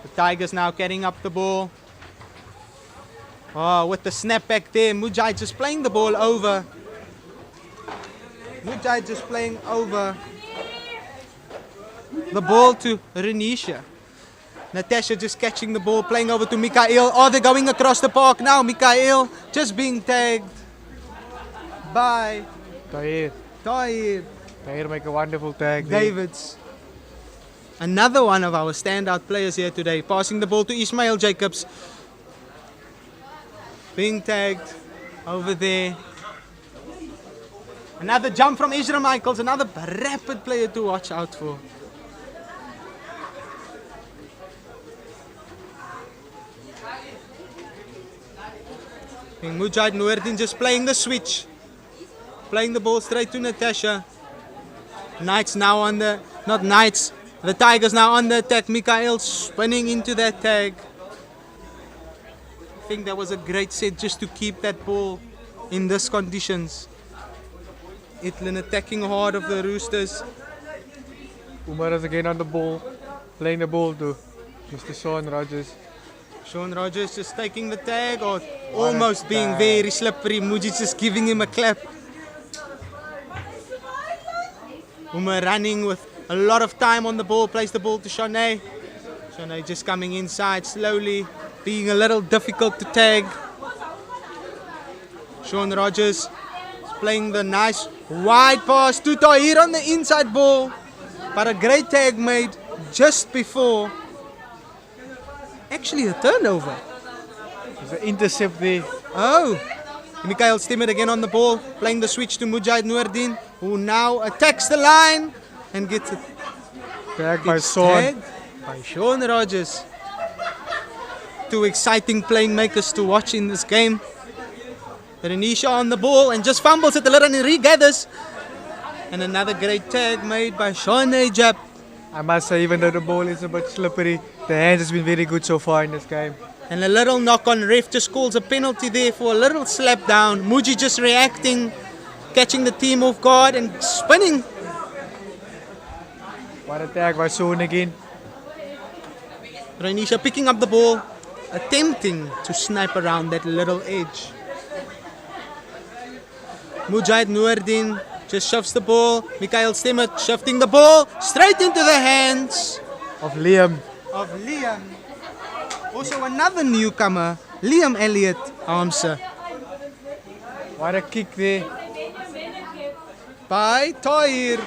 The Tigers now carrying up the ball. Oh, with the snap back there, Mujahid just playing the ball over. Mujahid just playing over the ball to Renisha. Natasha just catching the ball, playing over to Mikael. Oh, they're going across the park now. Mikael just being tagged by Tahir make a wonderful tag there. Davids. Another one of our standout players here today. Passing the ball to Ismail Jacobs. Being tagged over there. Another jump from Israel Michaels. Another rapid player to watch out for. Mujahid Noordin just playing the switch. Playing the ball straight to Natasha. Knights now on the... Not Knights. The Tigers now on the attack. Mikael spinning into that tag. I think that was a great set just to keep that ball in these conditions. Itlin attacking hard of the Roosters. Umar is again on the ball, playing the ball to Mr. Sean Rogers. Sean Rogers just taking the tag or almost being very slippery. Muji just giving him a clap. Umar running with a lot of time on the ball, plays the ball to Shanae. Shanae just coming inside slowly, being a little difficult to tag. Sean Rogers playing the nice wide pass to Tahir on the inside ball. But a great tag made just before. Actually a turnover. There's an intercept there. Oh. Mikael Stimmer again on the ball, playing the switch to Mujahid Noordin, who now attacks the line and gets it. Tagged by Sean. By Sean Rogers. Two exciting playmakers to watch in this game. Renisha on the ball and just fumbles it a little and regathers. And another great tag made by Sean Ajap. I must say, even though the ball is a bit slippery, the hands has been very good so far in this game. And a little knock on ref just calls a penalty there for a little slap down. Muji just reacting, catching the team off guard and spinning. What a tag by Sean again. Renisha picking up the ball, attempting to snipe around that little edge. Mujahid Noordin just shoves the ball. Mikael Stemmer shifting the ball straight into the hands of Liam. Also another newcomer, Liam Elliott Armser. What a kick there. By Tahir.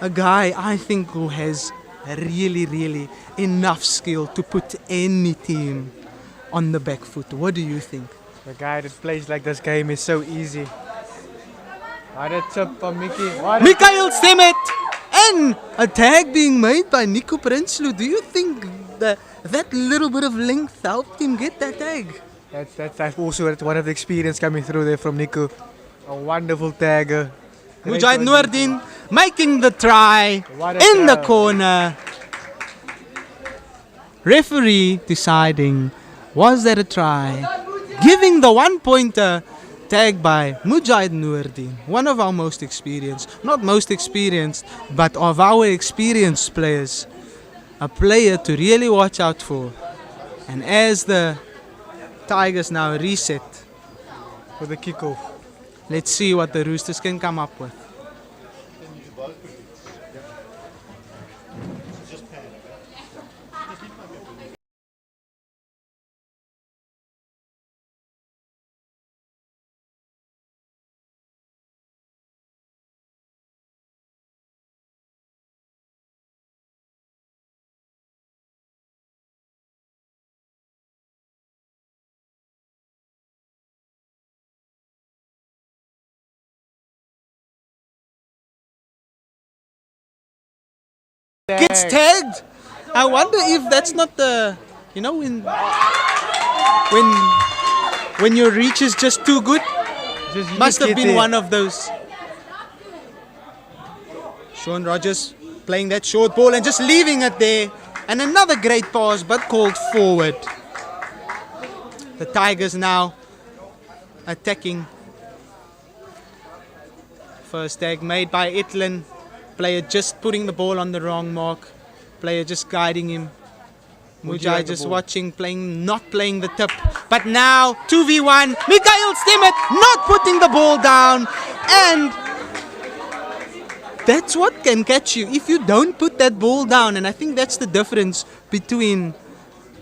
A guy I think who has really enough skill to put any team on the back foot. What do you think? The guy that plays like this game is so easy. What a tip from Mickey. Mikael Stemmet! And a tag being made by Nico Prinsloo. Do you think that little bit of length helped him get that tag? That's also one of the experience coming through there from Nico. A wonderful tagger. Mujahid Noordin making the try in the corner. Referee deciding, was that a try? Giving the 1-pointer. Tagged by Mujahid Noordin, one of our most experienced, not most experienced, but of our experienced players. A player to really watch out for. And as the Tigers now reset for the kickoff, let's see what the Roosters can come up with. gets tagged. I wonder if that's not the, you know, when your reach is just too good. Must have been one of those. Sean Rogers playing that short ball and just leaving it there. And another great pass, but called forward. The Tigers now attacking. First tag made by Itlin. Player just putting the ball on the wrong mark. Player just guiding him. Mujai just watching, not playing the tip. But now, 2v1. Mikael Stemmet not putting the ball down. And that's what can catch you if you don't put that ball down. And I think that's the difference between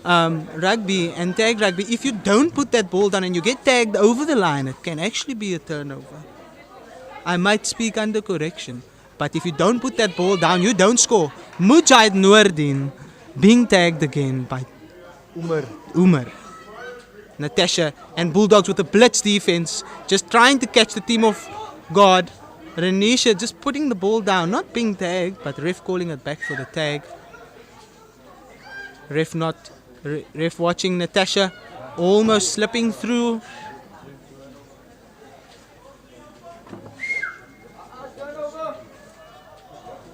rugby and tag rugby. If you don't put that ball down and you get tagged over the line, it can actually be a turnover. I might speak under correction. But if you don't put that ball down, you don't score. Mujahid Noordin being tagged again by Umar. Natasha and Bulldogs with a blitz defense, just trying to catch the team off guard. Renisha just putting the ball down, not being tagged, but ref calling it back for the tag. Ref watching Natasha almost slipping through.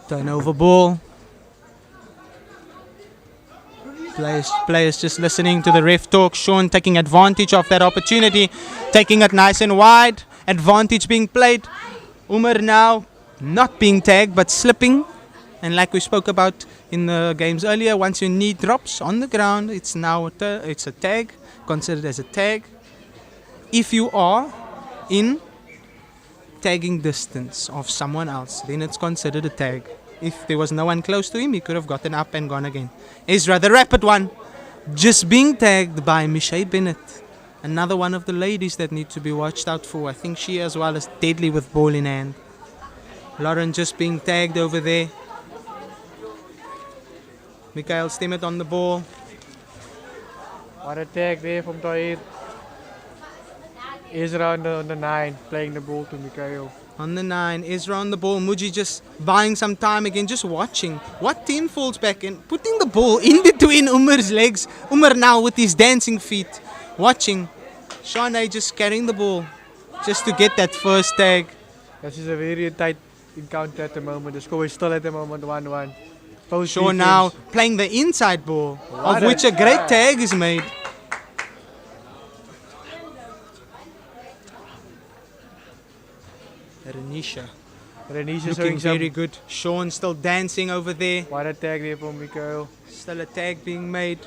Turnover ball. Players just listening to the ref talk. Sean taking advantage of that opportunity, taking it nice and wide. Advantage being played. Umar now not being tagged but slipping. And like we spoke about in the games earlier, once your knee drops on the ground, it's now it's a tag, considered as a tag. If you are in tagging distance of someone else, then it's considered a tag. If there was no one close to him, he could have gotten up and gone again. Ezra, the rapid one, just being tagged by Michelle Bennett. Another one of the ladies that need to be watched out for. I think she as well is deadly with ball in hand. Lauren just being tagged over there. Mikael Stemmet on the ball. What a tag there from Toid. Ezra on the 9, playing the ball to Mikael. On the 9, Ezra on the ball. Muji just buying some time again, just watching. What team falls back and putting the ball in between Umar's legs. Umar now with his dancing feet. Watching. Shanae just carrying the ball just to get that first tag. This is a very tight encounter at the moment. The score is still at the moment 1-1. Shaw now playing the inside ball, of which a great tag is made. Renisha looking very good. Sean still dancing over there. What a tag there from Mikael. Still a tag being made.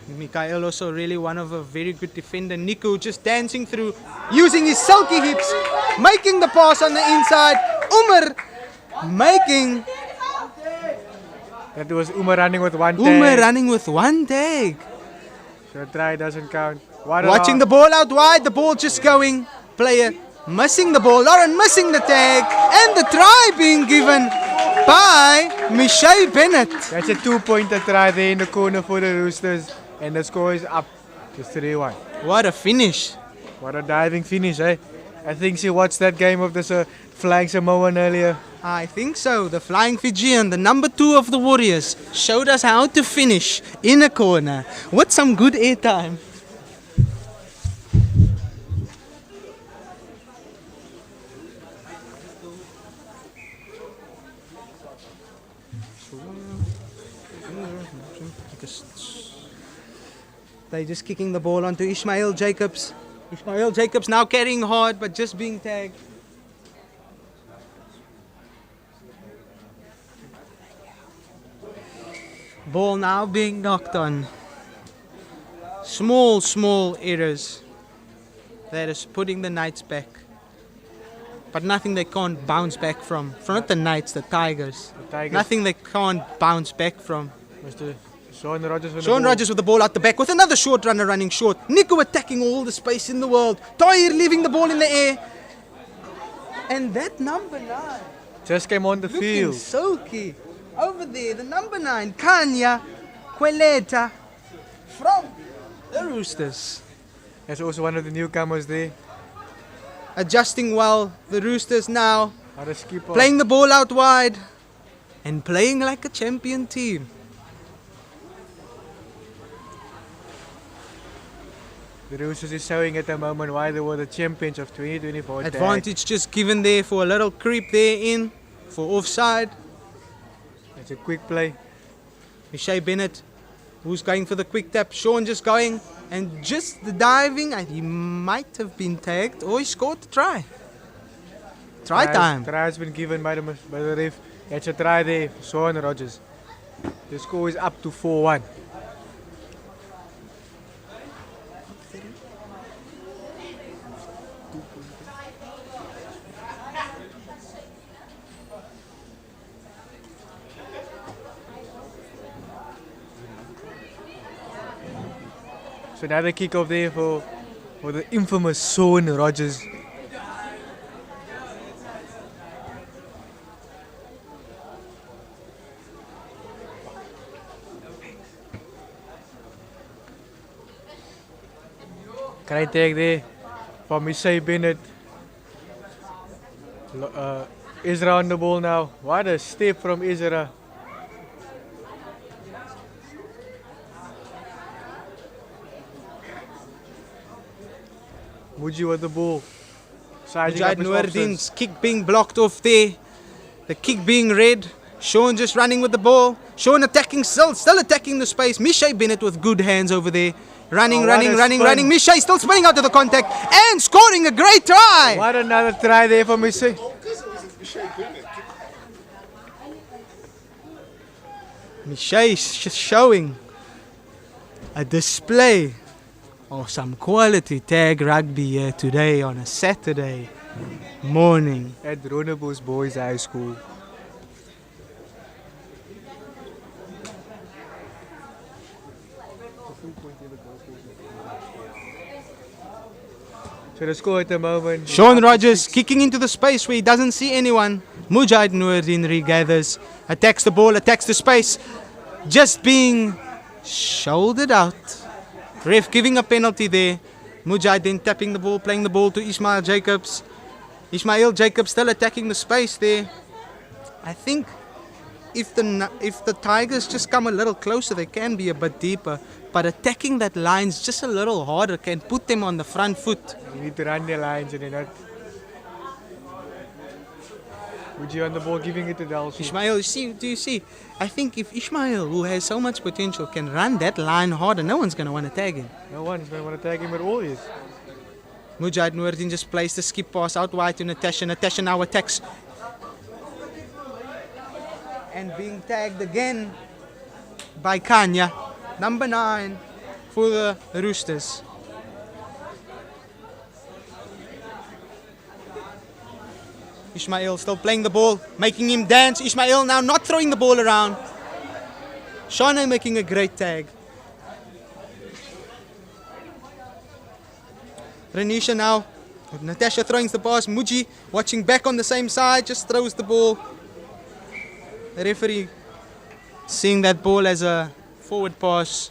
Mikael also really one of a very good defender. Nico just dancing through, using his sulky hips, making the pass on the inside. Umar making. That was Umar running with one tag. Umar running with one tag. So a try doesn't count. Watching the ball out wide, the ball just going. Player missing the ball. Lauren missing the tag. And the try being given by Michelle Bennett. That's a 2-pointer try there in the corner for the Roosters. And the score is up to 3-1. What a finish. What a diving finish, eh? I think she watched that game of the Flying Samoan earlier. I think so. The Flying Fijian, the number 2 of the Warriors, showed us how to finish in a corner with some good airtime. They're just kicking the ball onto Ishmael Jacobs. Ishmael Jacobs now carrying hard but just being tagged. Ball now being knocked on. Small errors. That is putting the Knights back. But nothing they can't bounce back from. Not the Knights, the Tigers. Nothing they can't bounce back from. Mr. Sean Rogers with the ball out the back with another short runner running short. Nico attacking all the space in the world. Toyer leaving the ball in the air. And that number 9 just came on the field. Sulky. Over there, the number 9, Kanya Queleta from the Roosters. That's also one of the newcomers there. Adjusting well, the Roosters now How to skip off. playing the ball out wide. and playing like a champion team. The Roosters is showing at the moment why they were the champions of 2024. Advantage just given there for a little creep there in for offside. It's a quick play. Shea Bennett, who's going for the quick tap. Sean just going and just the diving. And he might have been tagged or he scored the try. Try time. Try has been given by the ref. It's a try there for Sean Rogers. The score is up to 4-1. So another kick off there for the infamous Sean Rogers. Great tag there from Shea Bennett. Ezra on the ball now. What a step from Ezra. Muji with the ball. Mujahid Noordin's kick being blocked off there. The kick being red. Sean just running with the ball. Sean attacking, still attacking the space. Shea Bennett with good hands over there. Running. Shea still spinning out of the contact and scoring a great try. What another try there for Shea. Shea showing a display of some quality tag rugby here today on a Saturday morning at Rondebosch Boys High School. So the score at the moment. Sean Rogers kicking into the space where he doesn't see anyone. Mujahid Noordin regathers, attacks the ball, attacks the space, just being shouldered out. Ref giving a penalty there. Mujahid then tapping the ball, playing the ball to Ismail Jacobs. Ismail Jacobs still attacking the space there. I think if the Tigers just come a little closer, they can be a bit deeper. But attacking that lines just a little harder can put them on the front foot. You need to run their lines and not. Would you on the ball giving it to Dalsy? Ismail, do you see? I think if Ismail, who has so much potential, can run that line harder, no one's going to want to tag him. No one's going to want to tag him at all, yes. Mujahid Noordin just plays the skip pass out wide to Natasha. Natasha now attacks. And being tagged again by Kanya. Number 9 for the Roosters. Ismail still playing the ball, making him dance. Ismail now not throwing the ball around. Shane making a great tag. Renisha now. Natasha throwing the pass. Muji watching back on the same side, just throws the ball. The referee seeing that ball as a forward pass.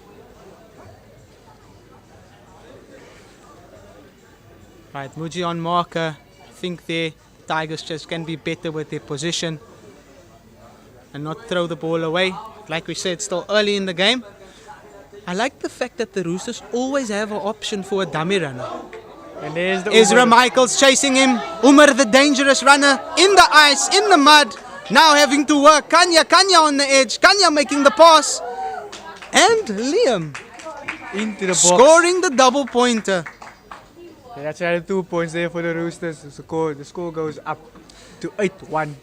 Right, Muji on marker. I think the Tigers just can be better with their position and not throw the ball away. Like we said, still early in the game. I like the fact that the Roosters always have an option for a dummy runner. And there's the Ezra Michaels chasing him. Umar, the dangerous runner, in the ice, in the mud. Now having to work. Kanya on the edge. Kanya making the pass. And Liam into the box. Scoring the double pointer. Yeah, that's another 2 points there for the Roosters. The score goes up to 8-1.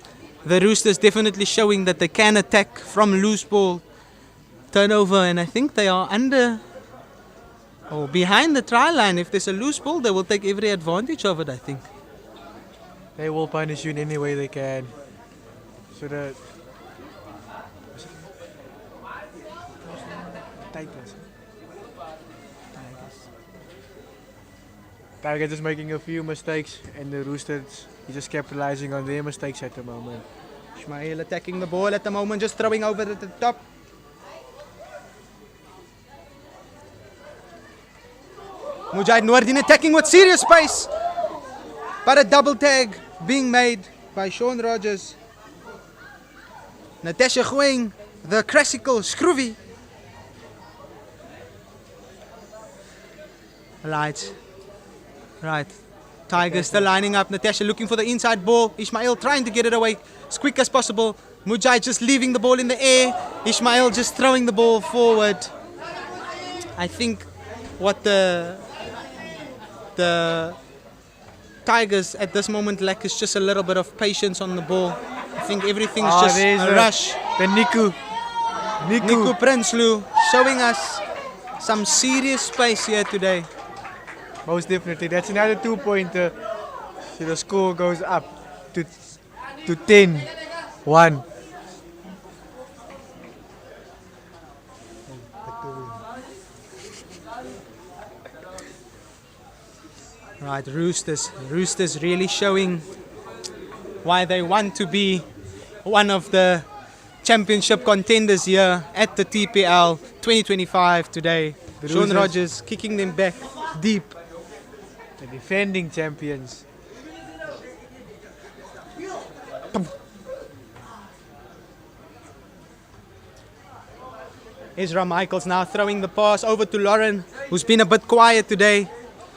The Roosters definitely showing that they can attack from loose ball turnover, and I think they are under or behind the try line. If there's a loose ball, they will take every advantage of it, I think. They will punish you in any way they can. So the Tigers just making a few mistakes, and the Roosters is just capitalizing on their mistakes at the moment. Ismail attacking the ball at the moment, just throwing over at the top. Mujahid Noordin attacking with serious pace. But a double tag being made by Sean Rogers. Natasha going the classical scroovy. Right. Tigers still lining up. Natasha looking for the inside ball. Ismail trying to get it away as quick as possible. Mujai just leaving the ball in the air. Ismail just throwing the ball forward. I think what the Tigers at this moment lack is just a little bit of patience on the ball. I think everything's just a rush. The Niku Prinsloo showing us some serious pace here today. Most definitely. That's another 2-pointer. So the score goes up to 10-1. Right, Roosters really showing why they want to be one of the championship contenders here at the TPL 2025 today. The Sean Roosters. Rogers kicking them back deep. The defending champions. Ezra Michaels now throwing the pass over to Lauren, who's been a bit quiet today.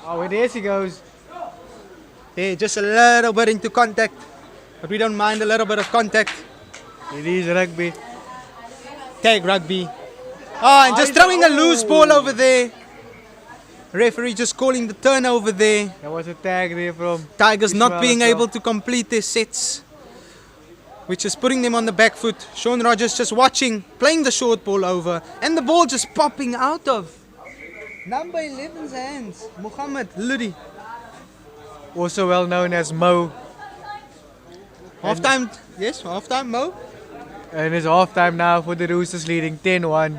Oh, and there she goes. Yeah, just a little bit into contact, but we don't mind a little bit of contact. It is rugby. Tag rugby. Oh, and just throwing a loose ball over there. Referee just calling the turnover there. There was a tag there from Tigers not Ismail being as well. able to complete their sets, which is putting them on the back foot. Sean Rogers just watching, playing the short ball over, and the ball just popping out of number 11's hands, Muhammad Ludi. Also well known as Mo. Halftime, yes, halftime, Mo. And it's halftime now for the Roosters leading 10-1.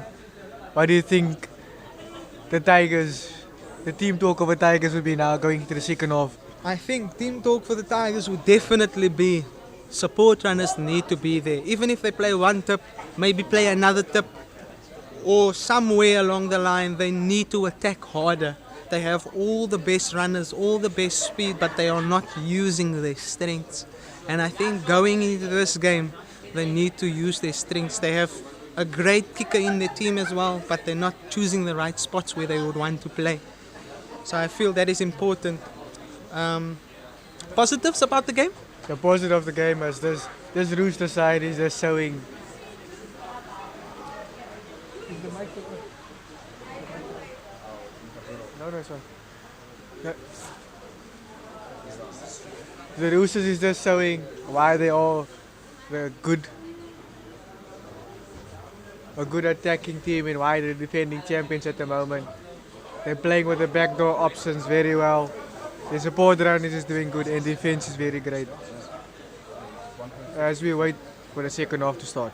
What do you think the Tigers, the team talk of the Tigers will be now going to the second half? I think team talk for the Tigers would definitely be support runners need to be there. Even if they play one tip, maybe play another tip, or somewhere along the line, they need to attack harder. They have all the best runners, all the best speed, but they are not using their strengths. And I think going into this game, they need to use their strengths. They have a great kicker in their team as well, but they're not choosing the right spots where they would want to play. So I feel that is important. Positives about the game? The positive of the game is this Rooster side is just showing. No, it's fine. The Roosters is just showing why they are a good attacking team and why they're defending champions at the moment. They're playing with the backdoor options very well. The support round is doing good and defense is very great. As we wait for the second half to start.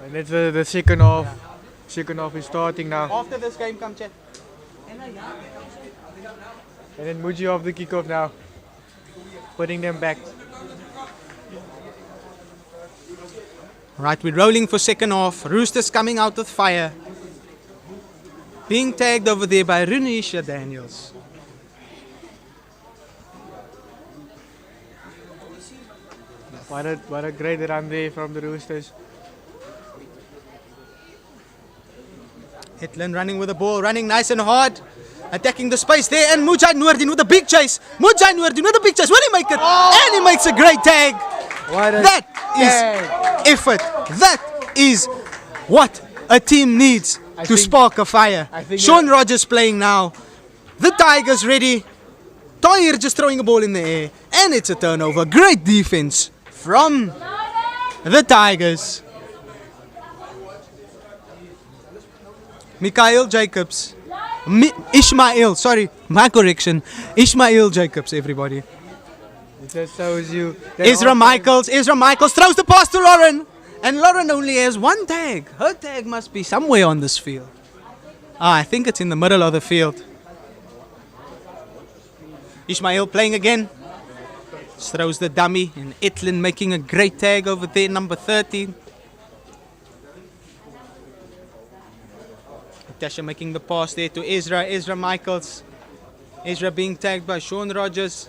And it's the second half. Second half is starting now. After this game, come chat. And then Muji off the kickoff now. Putting them back. Right, we're rolling for second half. Roosters coming out with fire. Being tagged over there by Runisha Daniels. What a great run there from the Roosters. Hitland running with the ball, running nice and hard. Attacking the space there, and Mujahid Noordin with a big chase. Mujahid Noordin with a big chase. Will he make it? And he makes a great tag. That is effort. That is what a team needs to spark a fire. Sean Rogers playing now. The Tigers ready. Toyer just throwing a ball in the air. And it's a turnover. Great defense from the Tigers. Mikhail Jacobs. Ishmael, sorry, my correction. Ishmael Jacobs, everybody. It just shows you. Ezra Michaels throws the pass to Lauren. And Lauren only has one tag. Her tag must be somewhere on this field. I think it's in the middle of the field. Ishmael playing again. Throws the dummy. And Etlin making a great tag over there, number 13. Tasha making the pass there to Ezra. Ezra Michaels. Ezra being tagged by Sean Rogers.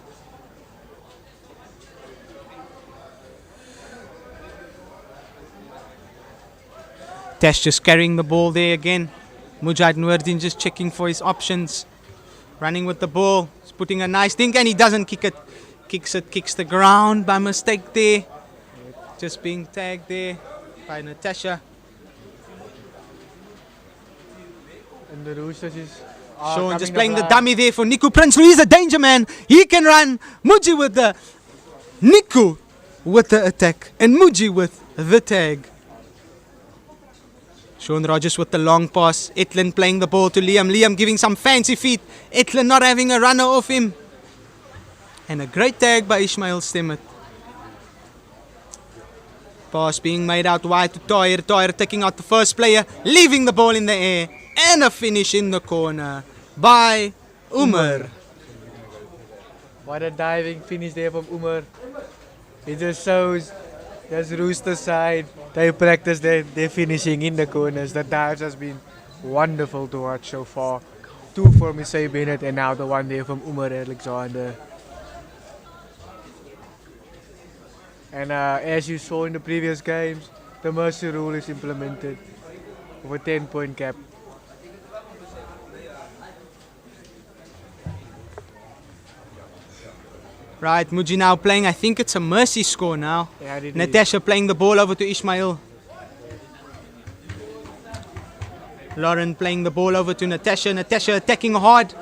Tash just carrying the ball there again. Mujahid Noordin just checking for his options. Running with the ball. He's putting a nice dink and he doesn't kick it. Kicks the ground by mistake there. Just being tagged there by Natasha. And the Roosters is Sean just playing the dummy there for Niku Prince. He's a danger man. He can run. Muji with the Niku with the attack. And Muji with the tag. Sean Rogers with the long pass. Etlin playing the ball to Liam. Liam giving some fancy feet. Etlin not having a runner off him. And a great tag by Ishmael Stemmet. Pass being made out wide to Toyer. Toyer taking out the first player. Leaving the ball in the air. And a finish in the corner by Umar. What a diving finish there from Umar. It just shows there's Rooster side. They practice their finishing in the corners. The dives has been wonderful to watch so far. Two from Isai Bennett and now the one there from Umar Alexander. And as you saw in the previous games, the mercy rule is implemented with a 10-point cap. Right, Muji now playing, I think it's a mercy score now. Yeah, Natasha playing the ball over to Ishmael. Lauren playing the ball over to Natasha. Natasha attacking hard.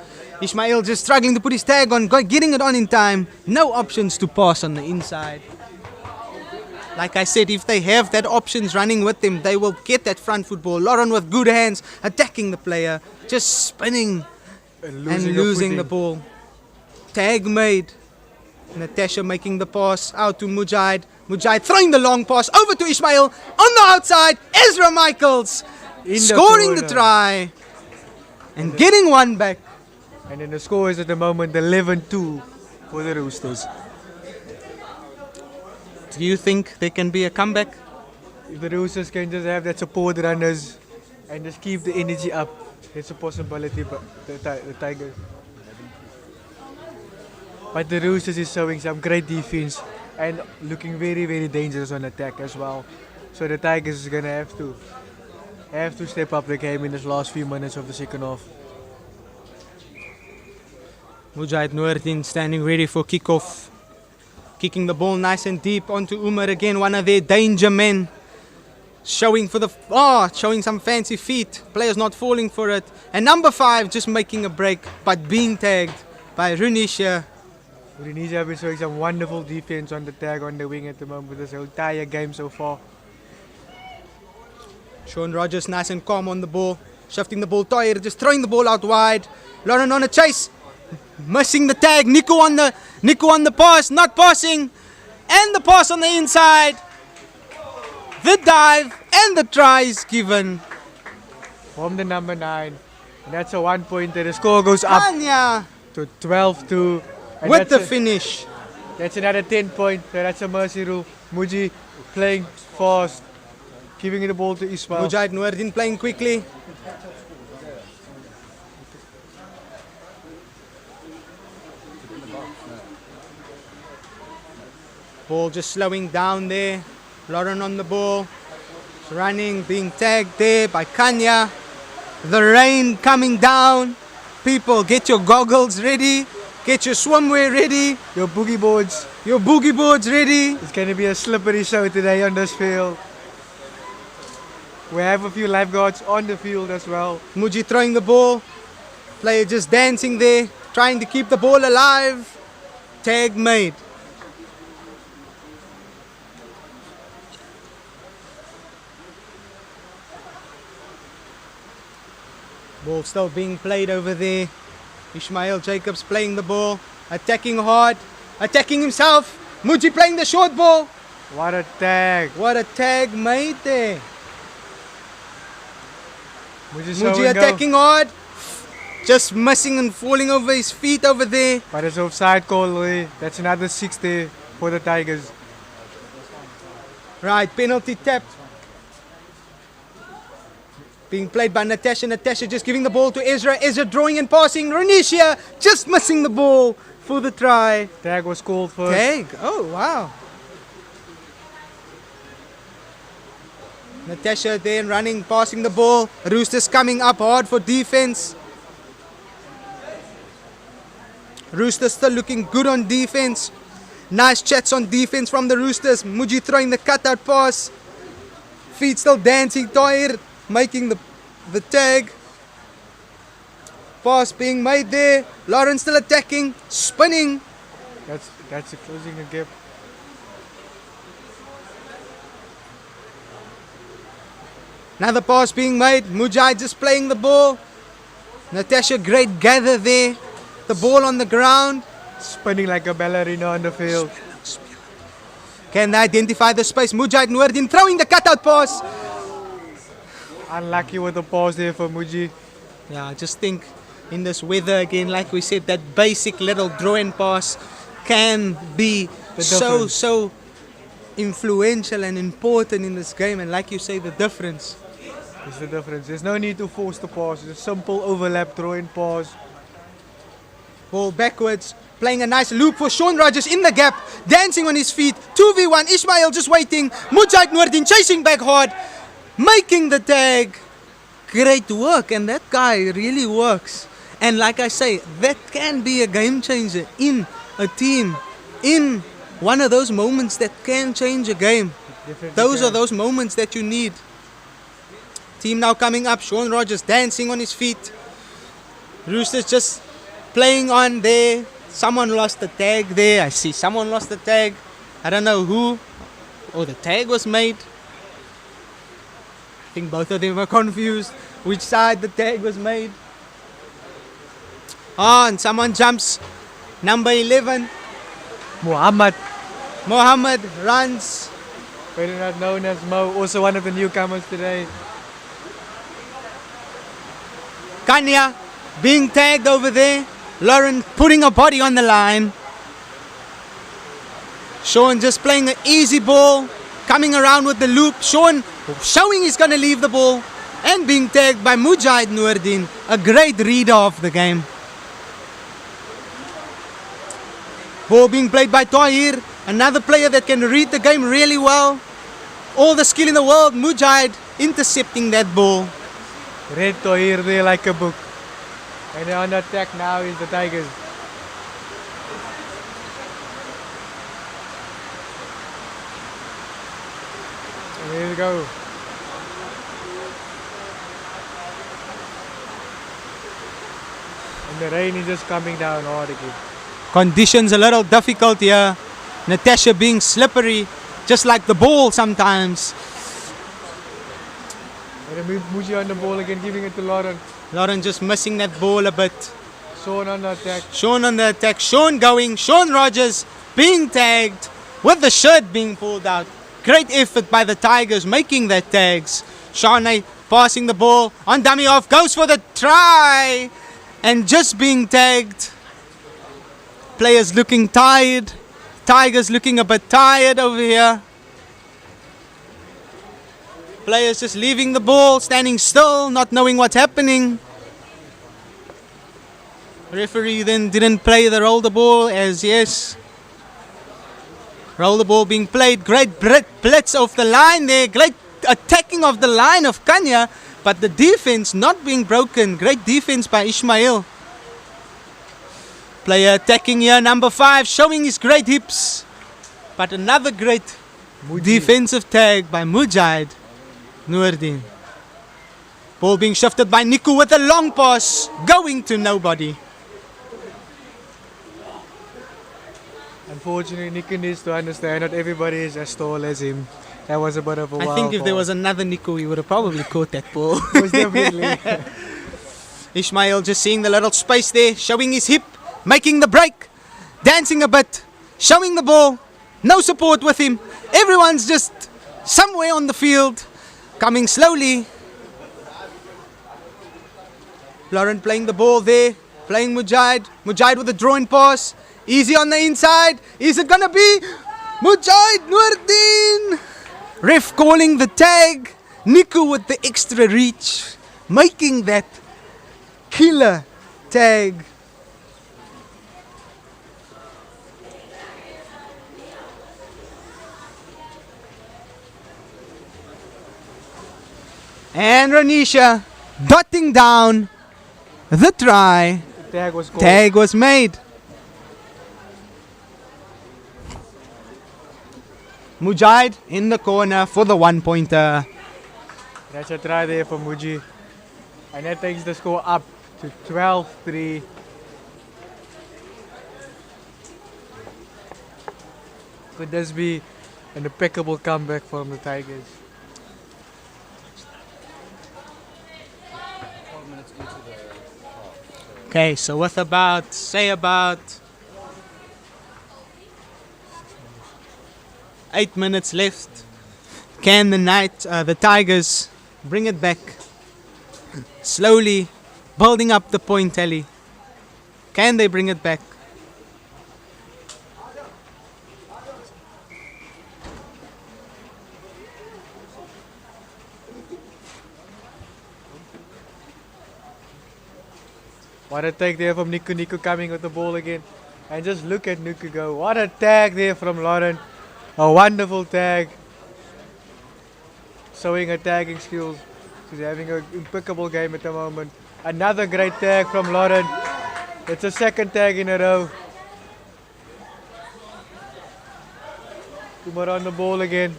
Ishmael just struggling to put his tag on, getting it on in time. No options to pass on the inside. Like I said, if they have that options running with them, they will get that front football. Lauren with good hands, attacking the player, just spinning and losing the ball. Tag made. Natasha making the pass out to Mujahid. Mujahid throwing the long pass over to Ishmael. On the outside, Ezra Michaels scoring the try and getting one back. And then the score is at the moment 11-2 for the Roosters. Do you think there can be a comeback? If the Roosters can just have that support runners and just keep the energy up, it's a possibility, but the Tigers. But the Roosters is showing some great defense and looking very, very dangerous on attack as well. So the Tigers is gonna have to step up the game in this last few minutes of the second half. Mujahid Noordin standing ready for kickoff. Kicking the ball nice and deep onto Umar again, one of their danger men. Showing some fancy feet. Players not falling for it. And number 5 just making a break, but being tagged by Runisha. Runisha have been showing some wonderful defense on the tag on the wing at the moment this entire game so far. Sean Rogers nice and calm on the ball. Shifting the ball, Toyer just throwing the ball out wide. Lauren on a chase. Missing the tag. Nico on the pass, not passing. And the pass on the inside. the dive, and the try is given. From the number 9. And that's a 1-pointer. The score goes up Kanya to 12-2. And with the that's finish. that's another 10 point. So that's a mercy rule. Muji playing fast, giving the ball to Ismail. Mujahid Noordin playing quickly. Ball just slowing down there. Lauren on the ball. Running, being tagged there by Kanya. The rain coming down. People, get your goggles ready. Get your swimwear ready. Your boogie boards. Your boogie boards ready. It's going to be a slippery show today on this field. We have a few lifeguards on the field as well. Muji throwing the ball. Player just dancing there. Trying to keep the ball alive. Tag made. Ball still being played over there. Ishmael Jacobs playing the ball. Attacking hard. Attacking himself. Muji playing the short ball. What a tag. What a tag made there. Muji Muji attacking hard. Just missing and falling over his feet over there. But it's offside call. That's another 6 there for the Tigers. Right, penalty tapped. Being played by Natasha. Natasha just giving the ball to Ezra. Ezra drawing and passing. Renisha just missing the ball for the try. Tag was called first. Tag. Oh, wow. Natasha then running, passing the ball. Roosters coming up hard for defense. Roosters still looking good on defense. Nice chats on defense from the Roosters. Muji throwing the cutout pass. Feet still dancing. Tahir making the tag. Pass being made there. Lawrence still attacking. Spinning. That's closing the gap. Another pass being made. Mujahid just playing the ball. Natasha, great gather there. The ball on the ground. Spinning like a ballerina on the field. Can they identify the space? Mujahid Noordin throwing the cutout pass. Unlucky with the pass there for Muji. Yeah, I just think in this weather again, like we said, that basic little draw and pass can be so influential and important in this game. And like you say, the difference. It's the difference. There's no need to force the pass. It's a simple overlap, throw and pass. Ball backwards. Playing a nice loop for Sean Rogers in the gap. Dancing on his feet. 2v1. Ismail just waiting. Mujahid Noordin chasing back hard. Making the tag. Great work. And that guy really works. And like I say, that can be a game changer in a team. In one of those moments that can change a game. Those are those moments that you need. Team now coming up. Sean Rogers dancing on his feet. Roosters just playing on there. Someone lost the tag there. I see someone lost the tag. I don't know who. Oh, the tag was made. I think both of them were confused which side the tag was made. Oh, and someone jumps. Number 11. Mohammed runs. Better not known as Mo. Also one of the newcomers today. Kanya being tagged over there. Lauren putting a body on the line. Sean just playing an easy ball. Coming around with the loop. Sean showing he's going to leave the ball. And being tagged by Mujahid Noordin. A great reader of the game. Ball being played by Tahir. Another player that can read the game really well. All the skill in the world. Mujahid intercepting that ball. Red Tahir there like a book. And on attack now is the Tigers. And here we go. And the rain is just coming down hard again. Conditions a little difficult here. Natasha being slippery. Just like the ball sometimes. And then Muji on the ball again, giving it to Lauren. Lauren just missing that ball a bit. Sean on the attack. Sean on the attack. Sean going. Sean Rogers being tagged with the shirt being pulled out. Great effort by the Tigers making that tags. Shane passing the ball on dummy off, goes for the try and just being tagged. Players looking tired. Tigers looking a bit tired over here. Players just leaving the ball, standing still, not knowing what's happening. Referee then didn't play the roll the ball as yes. Roll the ball being played. Great blitz off the line there. Great attacking of the line of Kanya. But the defense not being broken. Great defense by Ismail. Player attacking here, number 5, showing his great hips. But another great defensive tag by Mujahid Noordin. Ball being shifted by Niku with a long pass. Going to nobody. Unfortunately, Niku needs to understand not everybody is as tall as him. That was a bit of a I think if there was another Niku, he would have probably caught that ball. Most definitely. Ismail just seeing the little space there, showing his hip, making the break, dancing a bit, showing the ball. No support with him. Everyone's just somewhere on the field, coming slowly. Lauren playing the ball there, playing Mujahid. Mujahid with a drawing pass. Easy on the inside. Is it gonna be Mujahid Noordin? Ref calling the tag. Niku with the extra reach, making that killer tag. And Ranisha dotting down the try. Tag was called. Tag was made. Mujahid in the corner for the 1-pointer. That's a try there for Muji. And that takes the score up to 12-3. Could this be an impeccable comeback from the Tigers? Okay, so with about 8 minutes left, can the Tigers bring it back? Slowly building up the point tally. Can they bring it back? What a tag there from Niku. Niku coming with the ball again. And just look at Niku go. What a tag there from Lauren. A wonderful tag. Showing her tagging skills. She's having an impeccable game at the moment. Another great tag from Lauren. It's a second tag in a row. Umar on the ball again.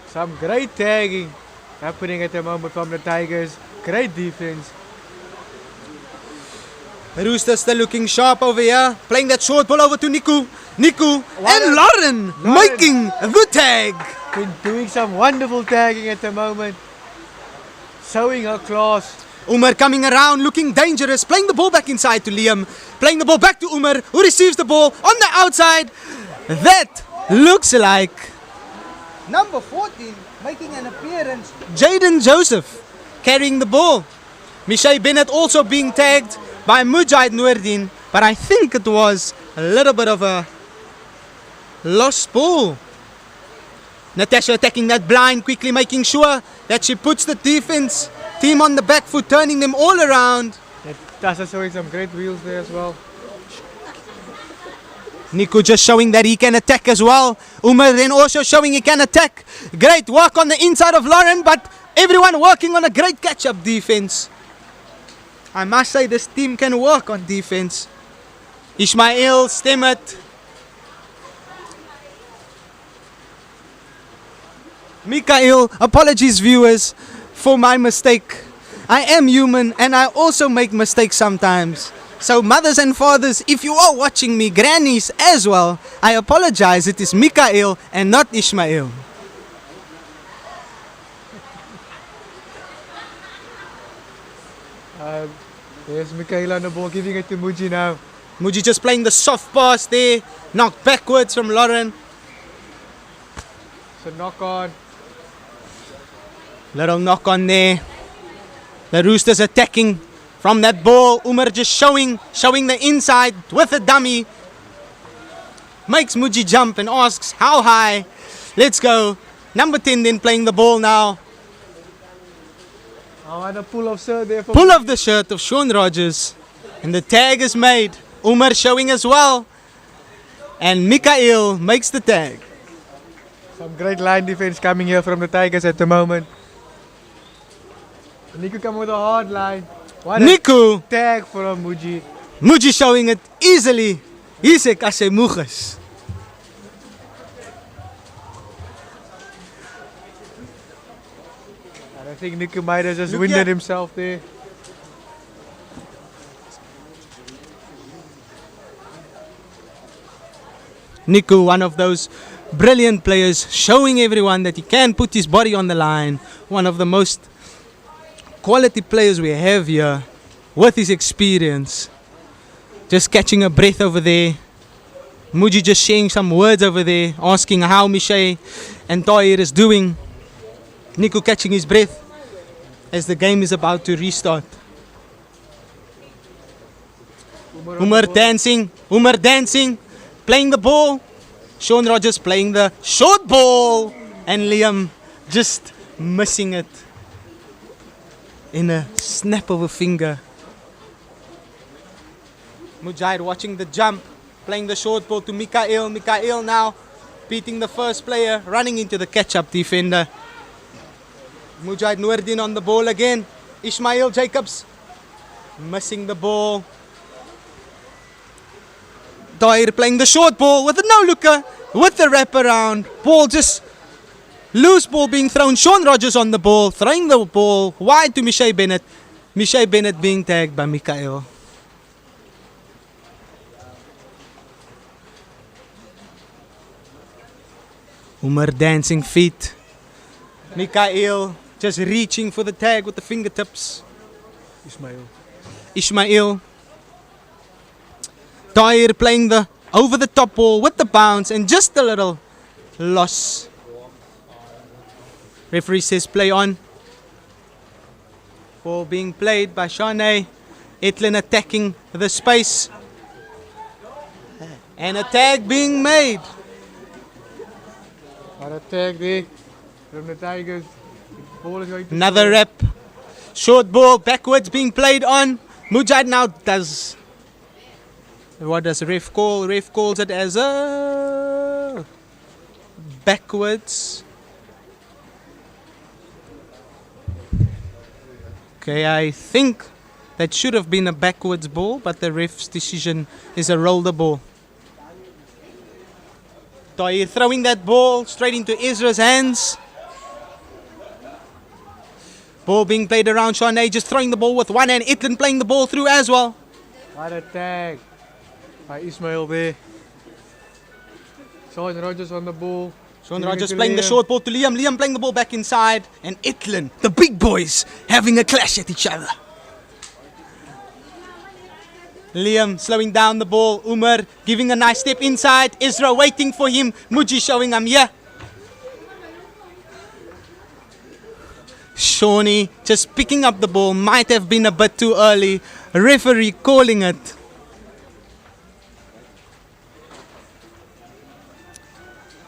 Some great tagging happening at the moment from the Tigers. Great defense. Roosters still looking sharp over here. Playing that short ball over to Niku. Niku and Lauren making the tag. Been doing some wonderful tagging at the moment. Showing her class. Umar coming around looking dangerous. Playing the ball back inside to Liam. Playing the ball back to Umar, who receives the ball on the outside. That looks like number 14 making an appearance. Jaden Joseph carrying the ball. Michelle Bennett also being tagged by Mujahid Noordin, but I think it was a little bit of a lost ball. Natasha attacking that blind, quickly making sure that she puts the defense team on the back foot, turning them all around. Tasha showing some great wheels there as well. Niku just showing that he can attack as well. Umar then also showing he can attack. Great work on the inside of Lauren, but everyone working on a great catch-up defense. I must say this team can work on defense. Ismail, Stemmet. Mikael, apologies viewers for my mistake. I am human and I also make mistakes sometimes. So mothers and fathers, if you are watching me, grannies as well, I apologize. It is Mikael and not Ismail. There's Michaela on the ball, giving it to Muji now. Muji just playing the soft pass there, knocked backwards from Lauren. a knock on. Little knock on there. The Roosters attacking from that ball. Umar just showing the inside with a dummy. Makes Muji jump and asks, how high? Let's go. Number 10 then playing the ball now. I want a pull of shirt there for Pull off the shirt of Sean Rogers. And the tag is made. Umar showing as well. And Mikael makes the tag. Some great line defense coming here from the Tigers at the moment. Niku come with a hard line. What a Niku. tag from Muji. Muji showing it easily. Hier sê as hy moeg is. And I think Niku might have just Look winded here. himself there. Niku, one of those brilliant players, showing everyone that he can put his body on the line. One of the most quality players we have here, with his experience. Just catching a breath over there. Muji just sharing some words over there, asking how Michelle and Toyer is doing. Niku catching his breath as the game is about to restart. Umar dancing, playing the ball. Sean Rogers playing the short ball. And Liam just missing it in a snap of a finger. Mujahid watching the jump, playing the short ball to Mikael. Mikael now beating the first player, running into the catch-up defender. Mujahid Noordin on the ball again. Ismail Jacobs missing the ball. Dair playing the short ball with a no-looker, with the wraparound. Ball just loose ball being thrown. Sean Rogers on the ball, throwing the ball wide to Michelle Bennett. Michelle Bennett being tagged by Mikael. Umar dancing feet. Mikael just reaching for the tag with the fingertips. Ismail. Dair playing the over the top ball with the bounce and just a little loss. Referee says play on. Ball being played by Shane. Etlin attacking the space. And a tag being made. What a tag there from the Tigers. Ball is going to Another rep. Short ball backwards being played on. Mujahid now does. What does ref call? Ref calls it as a backwards. Okay, I think that should have been a backwards ball, but the ref's decision is a roll the ball. Tahir throwing that ball straight into Ezra's hands. Ball being played around. Shane just throwing the ball with one hand. Etlin playing the ball through as well. What a tag by Ismail there. Sean Rogers on the ball. Sean Giving it Rogers to playing the Liam. short ball to Liam. Liam playing the ball back inside. And Etlin, the big boys, having a clash at each other. Liam slowing down the ball. Umar giving a nice step inside. Ezra waiting for him. Muji showing I'm here. Shawnee just picking up the ball. Might have been a bit too early. Referee calling it.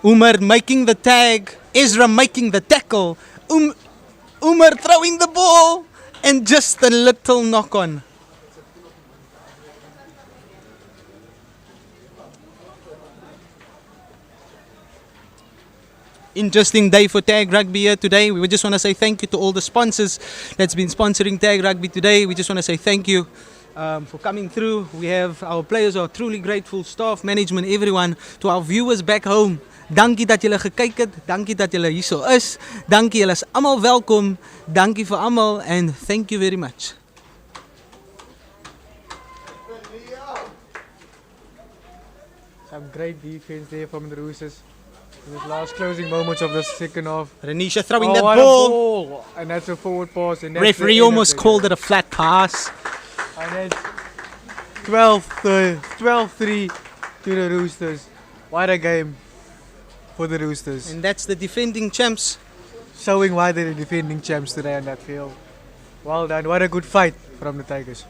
Umar making the tag. Ezra making the tackle. Umar throwing the ball. And just a little knock on. Interesting day for Tag Rugby here today. We just want to say thank you to all the sponsors that's been sponsoring Tag Rugby today. We just want to say thank you for coming through. We have our players are truly grateful, staff, management, everyone. To our viewers back home, dankie dat julle gekyk het. Dankie dat julle hierso is. Dankie, julle is almal welkom. Dankie vir almal and thank you very much. Some great defense there from the Roosters. In the last closing moments of the second half. Renisha throwing that what a ball. ball. And that's a forward pass. And that's Referee the end of almost the called game. it a flat pass. And that's 12-3 to the Roosters. What a game. for the Roosters. And that's the defending champs. Showing why they're the defending champs today on that field. Well done. What a good fight from the Tigers.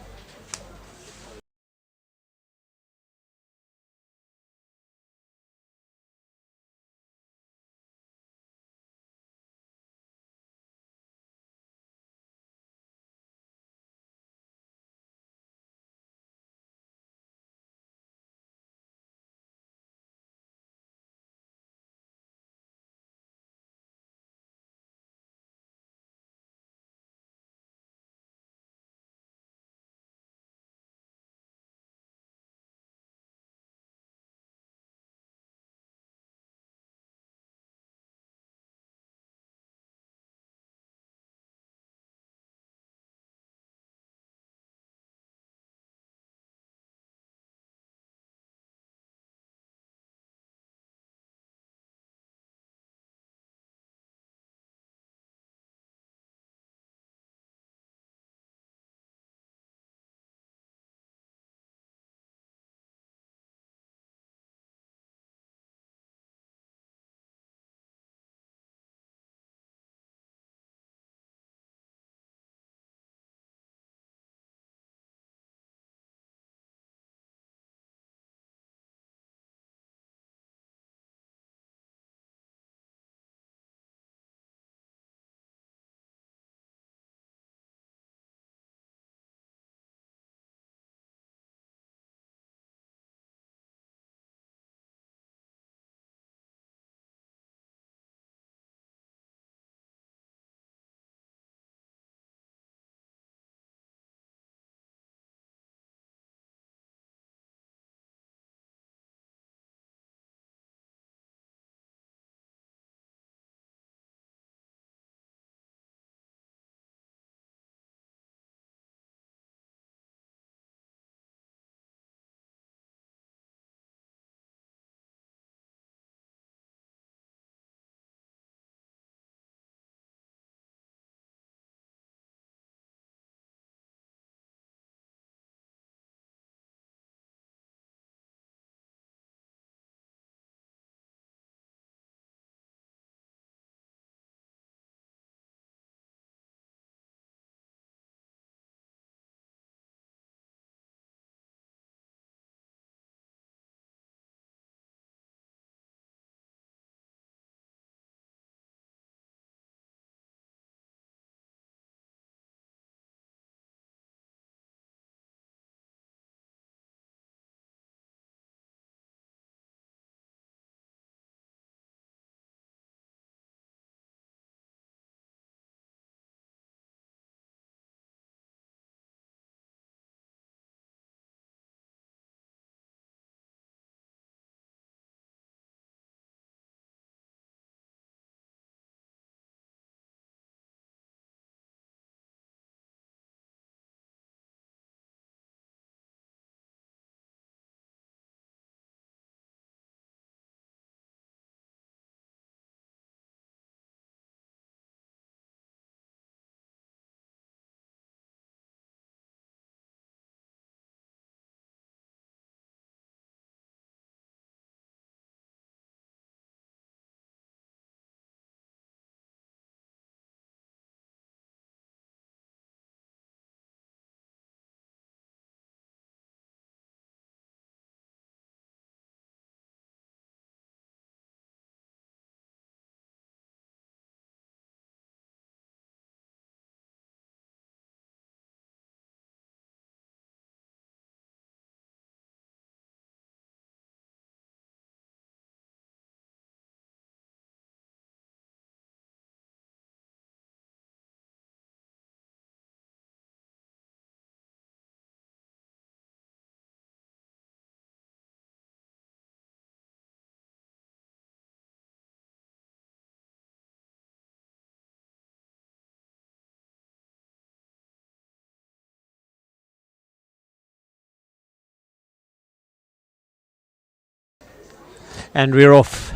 And we're off.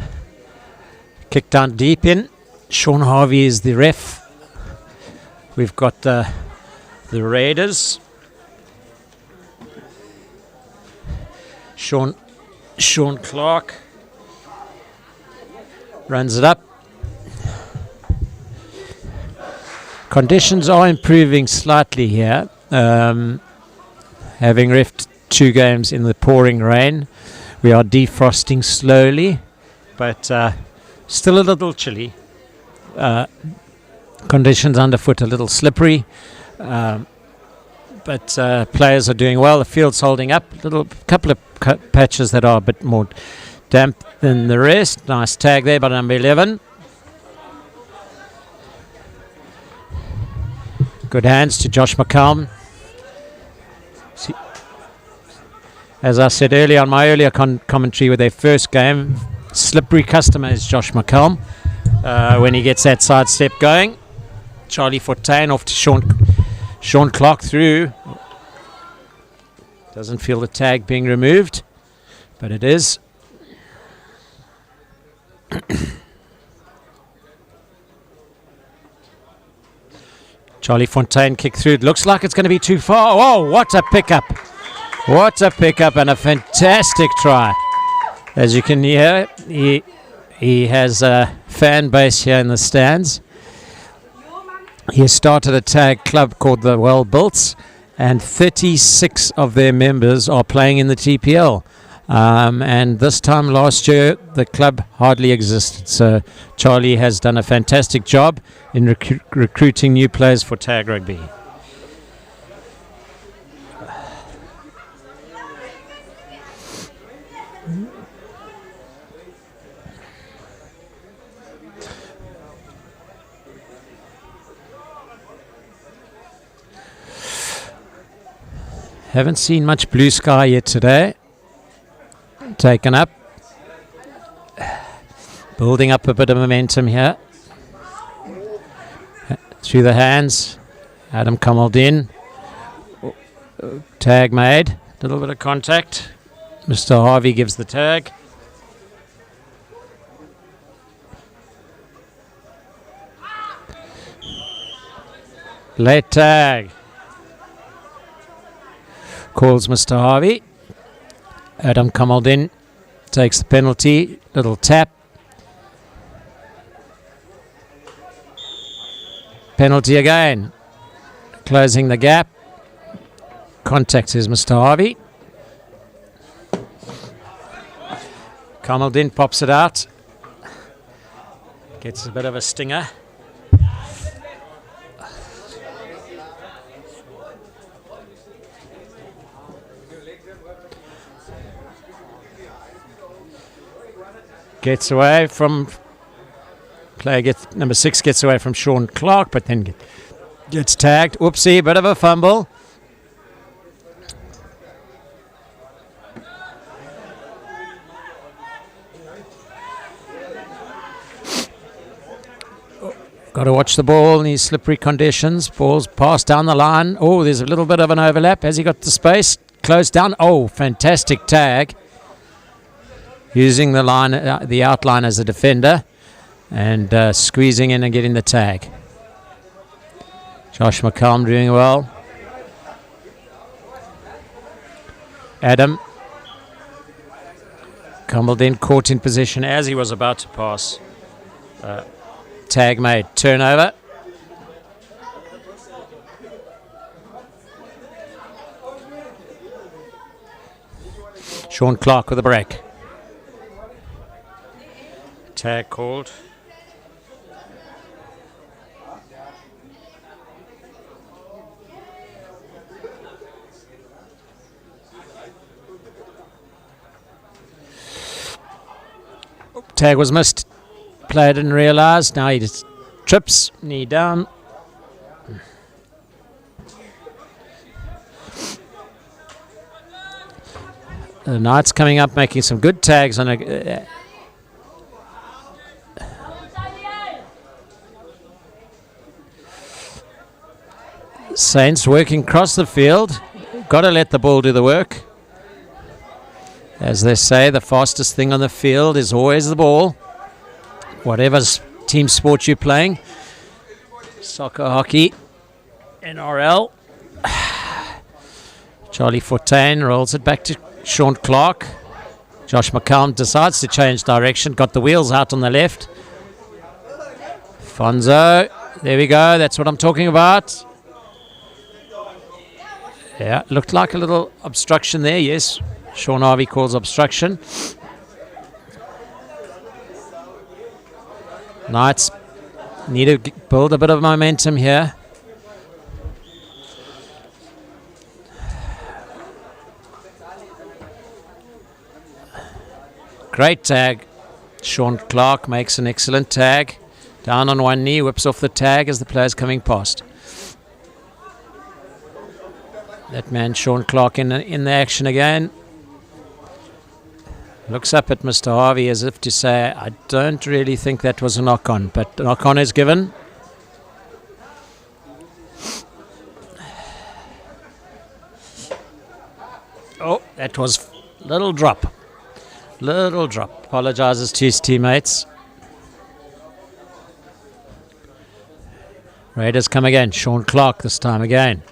Kick down deep in. Sean Harvey is the ref. We've got the Raiders. Sean Clark. Runs it up. Conditions are improving slightly here. Having reffed 2 games in the pouring rain, we are defrosting slowly, but still a little chilly. Conditions underfoot a little slippery, but players are doing well. The field's holding up. Couple of patches that are a bit more damp than the rest. Nice tag there by number 11. Good hands to Josh McCallum. As I said earlier on my earlier commentary with their first game, slippery customer is Josh McCallum. When he gets that side step going. Charlie Fontaine off to Sean Clark through. Doesn't feel the tag being removed, but it is. Charlie Fontaine kick through. It looks like it's going to be too far. Oh, what a pickup. What a pickup and a fantastic try. As you can hear, he has a fan base here in the stands. He started a tag club called the Well Built, and 36 of their members are playing in the TPL. And this time last year, the club hardly existed. So Charlie has done a fantastic job in recruiting new players for tag rugby. Haven't seen much blue sky yet today. Taken up. Building up a bit of momentum here. Through the hands. Adam Kamaldin. Tag made. A little bit of contact. Mr. Harvey gives the tag. Late tag. Calls Mr. Harvey. Adam Kamaldin takes the penalty. Little tap. Penalty again. Closing the gap. Contact is Mr. Harvey. Kamaldin pops it out. Gets a bit of a stinger. Gets away from number 6 gets away from Sean Clark, but then gets tagged. Oopsie, bit of a fumble. Got to watch the ball in these slippery conditions. Ball's passed down the line. Oh, there's a little bit of an overlap. Has he got the space? Closed down. Oh, fantastic tag. Using the line, the outline as a defender, and squeezing in and getting the tag. Josh McCallum doing well. Adam Kamaldin caught in position as he was about to pass. Tag made. Turnover. Sean Clark with a break. Tag called. Tag was missed. Player didn't realise. Now he just trips. Knee down. The Knights coming up, making some good tags on a. Saints working across the field. Got to let the ball do the work. As they say, the fastest thing on the field is always the ball. Whatever team sport you're playing. Soccer, hockey, NRL. Charlie Fontaine rolls it back to Sean Clark. Josh McCallum decides to change direction. Got the wheels out on the left. Fonzo. There we go. That's what I'm talking about. Yeah, looked like a little obstruction there. Yes. Sean Harvey calls obstruction. Knights need to build a bit of momentum here. Great tag. Sean Clark makes an excellent tag. Down on one knee, whips off the tag as the player's coming past. That man, Sean Clark, in the action again. Looks up at Mr. Harvey as if to say, I don't really think that was a knock-on, but the knock-on is given. Oh, that was little drop. Little drop. Apologizes to his teammates. Raiders come again. Sean Clark this time again.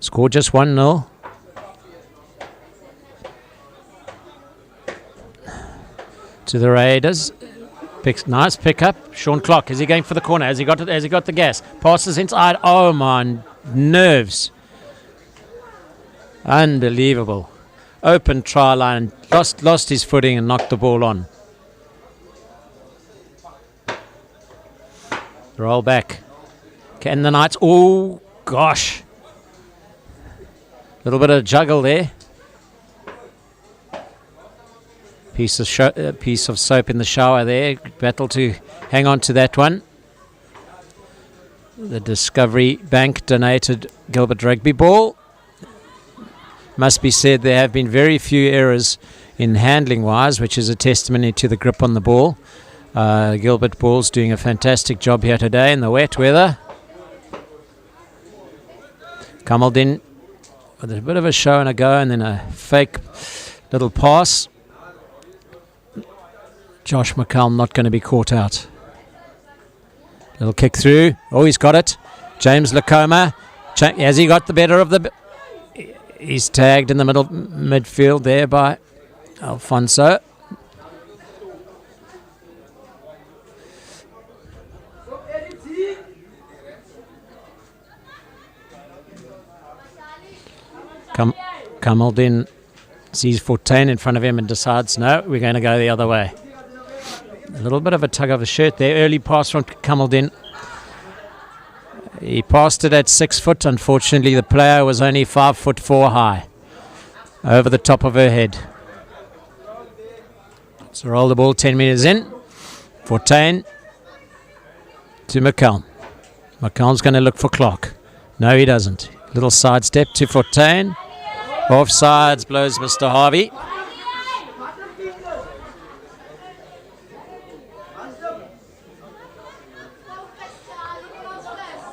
Score just 1-0. To the Raiders. Nice pick up. Sean Clark. Is he going for the corner? Has he got it? Has he got the gas? Passes inside. Oh my nerves. Unbelievable. Open try line. Lost his footing and knocked the ball on. Roll back. Can the Knights? Oh gosh. Little bit of juggle there. Piece of soap in the shower there. Battle to hang on to that one. The Discovery Bank donated Gilbert rugby ball. Must be said there have been very few errors in handling wise, which is a testimony to the grip on the ball. Gilbert Ball's doing a fantastic job here today in the wet weather. Kamaldin with a bit of a show and a go, and then a fake little pass. Josh McCallum not going to be caught out. Little kick through. Oh, he's got it. James Lacoma. Has he got the better of the... He's tagged in the midfield there by Alfonso. Kamaldin sees 14 in front of him and decides, no, we're going to go the other way. A little bit of a tug of the shirt there. Early pass from Kamaldin. He passed it at 6 foot. Unfortunately, the player was only 5'4" high. Over the top of her head. So roll the ball 10 metres in. 14 to McCallum. McCallum's going to look for Clark. No, he doesn't. Little side step to 14. Offsides, blows Mr. Harvey.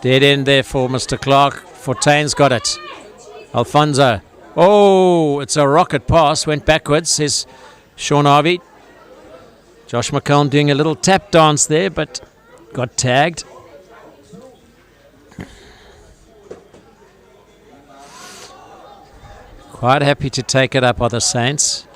Dead end there for Mr. Clark. 14's got it. Alfonso. Oh, it's a rocket pass. Went backwards, says Sean Harvey. Josh McCallum doing a little tap dance there, but got tagged. Quite happy to take it up are the Saints.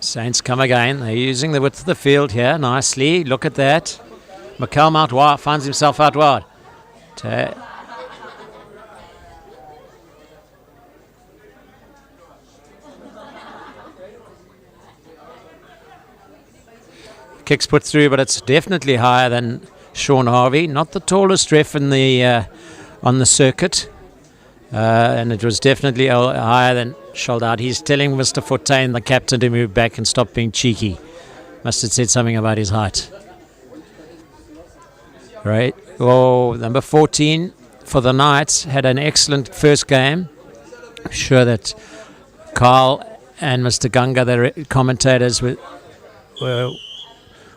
Saints come again. They're using the width of the field here nicely. Look at that. McCallum out wide, finds himself out wide. Kicks put through, but it's definitely higher than Sean Harvey. Not the tallest ref in the on the circuit. And it was definitely higher than Sholdout. He's telling Mr. Fortain, the captain, to move back and stop being cheeky. Must have said something about his height. Right. Oh, number 14 for the Knights had an excellent first game. I'm sure that Carl and Mr. Gunga, the commentators, were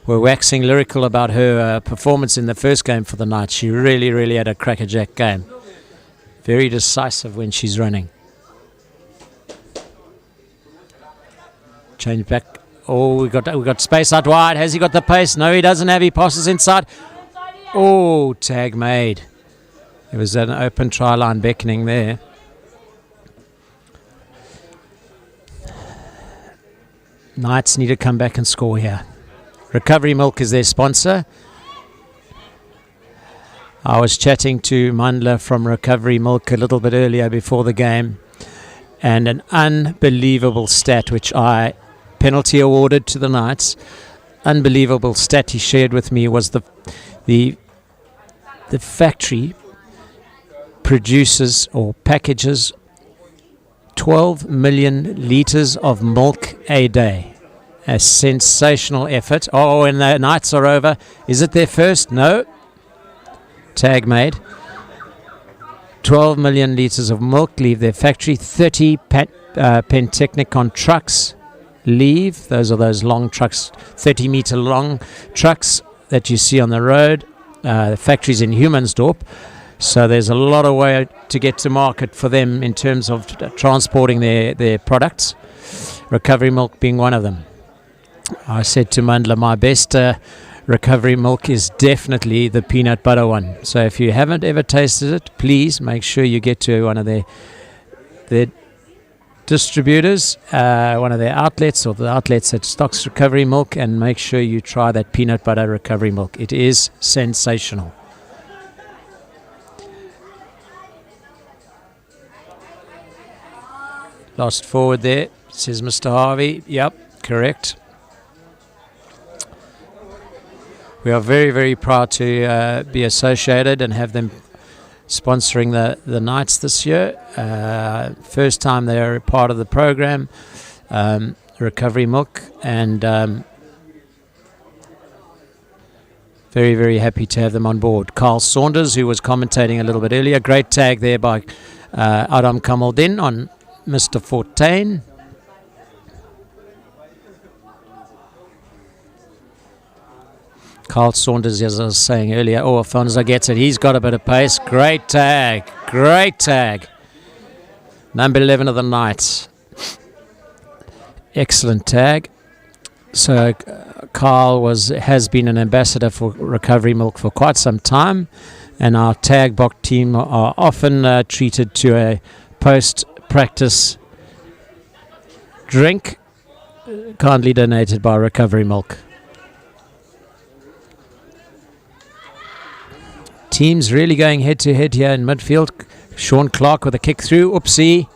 waxing lyrical about her performance in the first game for the Knights. She really, really had a crackerjack game. Very decisive when she's running. Change back Oh, we got space out wide. Has he got the pace? No, he doesn't have. He passes inside. Oh, tag made. It was an open try line beckoning there. Knights need to come back and score here. Recovery Milk is their sponsor. I was chatting to Mandla from Recovery Milk a little bit earlier before the game, and an unbelievable stat which I penalty awarded to the Knights. Unbelievable stat he shared with me was the factory produces or packages 12 million litres of milk a day. A sensational effort. Oh, and the Knights are over. Is it their first? No. Tag made. 12 million litres of milk leave their factory. 30 Pentechnicon trucks leave. Those are those long trucks, 30 metre long trucks that you see on the road. The factory's in Humansdorp. So there's a lot of way to get to market for them in terms of transporting their products. Recovery Milk being one of them. I said to Mandla, my best Recovery Milk is definitely the peanut butter one. So if you haven't ever tasted it, please make sure you get to one of their distributors, one of their outlets, or the outlets that stocks Recovery Milk, and make sure you try that peanut butter Recovery Milk. It is sensational. Lost forward there, says Mr. Harvey. Yep, correct. We are very, very proud to be associated and have them sponsoring the Knights this year. First time they are part of the program, Recovery Milk, and very, very happy to have them on board. Carl Saunders, who was commentating a little bit earlier, great tag there by Adam Kamaldin on Mr. 14. Carl Saunders, as I was saying earlier, Afonso gets it. He's got a bit of pace. Great tag. Great tag. Number 11 of the Knights. Excellent tag. So Carl has been an ambassador for Recovery Milk for quite some time, and our tag box team are often treated to a post-practice drink, kindly donated by Recovery Milk. Teams really going head-to-head here in midfield. Sean Clark with a kick through. Oopsie.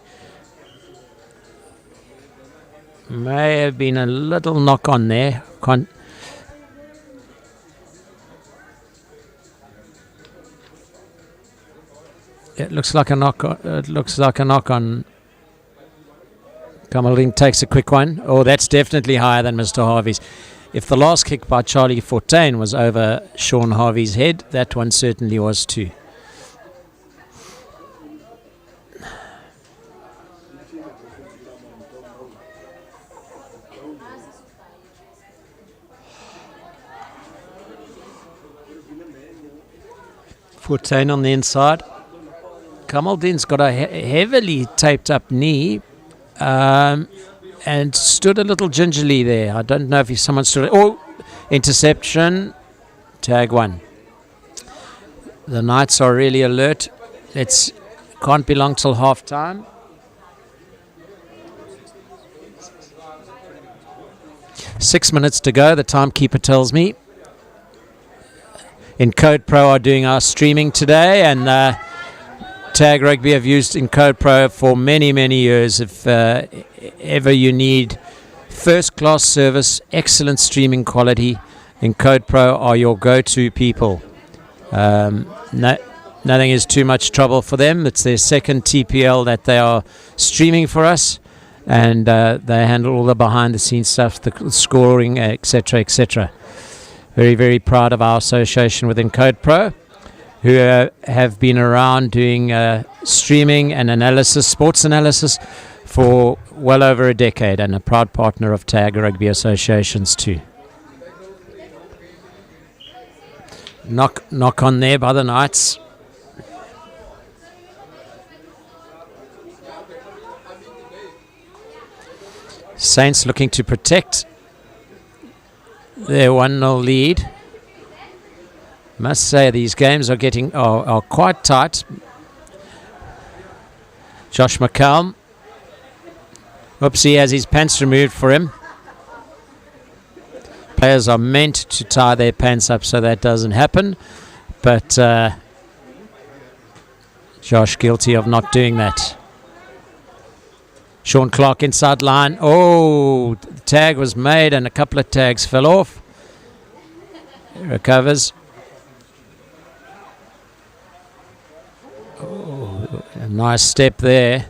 May have been a little knock on there. It looks like a knock. It looks like a knock on. Kamaldin takes a quick one. Oh, that's definitely higher than Mr. Harvey's. If the last kick by Charlie Fortain was over Sean Harvey's head, that one certainly was too. Fortain on the inside. Kamaldin's got a heavily taped up knee. And stood a little gingerly there. I don't know if someone stood. Oh, interception. Tag one. The Knights are really alert. Can't be long till half time. Six minutes to go, the timekeeper tells me. In Code Pro are doing our streaming today, and Tag Rugby have used in Code Pro for many, many years. If ever you need first-class service, excellent streaming quality, in Code Pro are your go-to people. Nothing is too much trouble for them. It's their second TPL that they are streaming for us, and they handle all the behind-the-scenes stuff, the scoring, etc., etc. Very, very proud of our association with Encode Pro, who have been around doing streaming and analysis, sports analysis, for well over a decade, and a proud partner of Tag Rugby Associations too. Knock on there by the Knights. Saints looking to protect their 1-0 lead. Must say these games are quite tight. Josh McCallum. Oops, he has his pants removed for him. Players are meant to tie their pants up so that doesn't happen. But Josh guilty of not doing that. Sean Clark inside line. Oh, the tag was made and a couple of tags fell off. He recovers. Oh, a nice step there.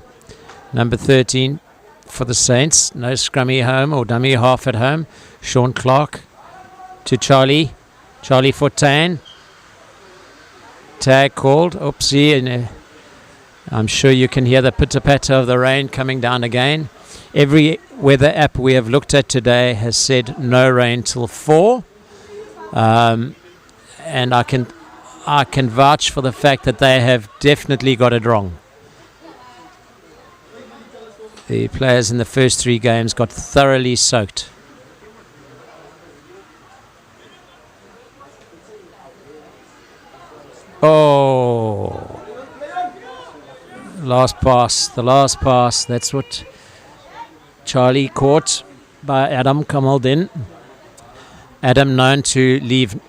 Number 13 for the Saints. No scrummy home or dummy half at home. Sean Clark to Charlie. Charlie Fortain. Tag called. Oopsie. And, I'm sure you can hear the pitter-patter of the rain coming down again. Every weather app we have looked at today has said no rain till 4. And I can vouch for the fact that they have definitely got it wrong. The players in the first 3 games got thoroughly soaked. Oh, the last pass. That's what Charlie caught by Adam Kamaldin. Adam known to leave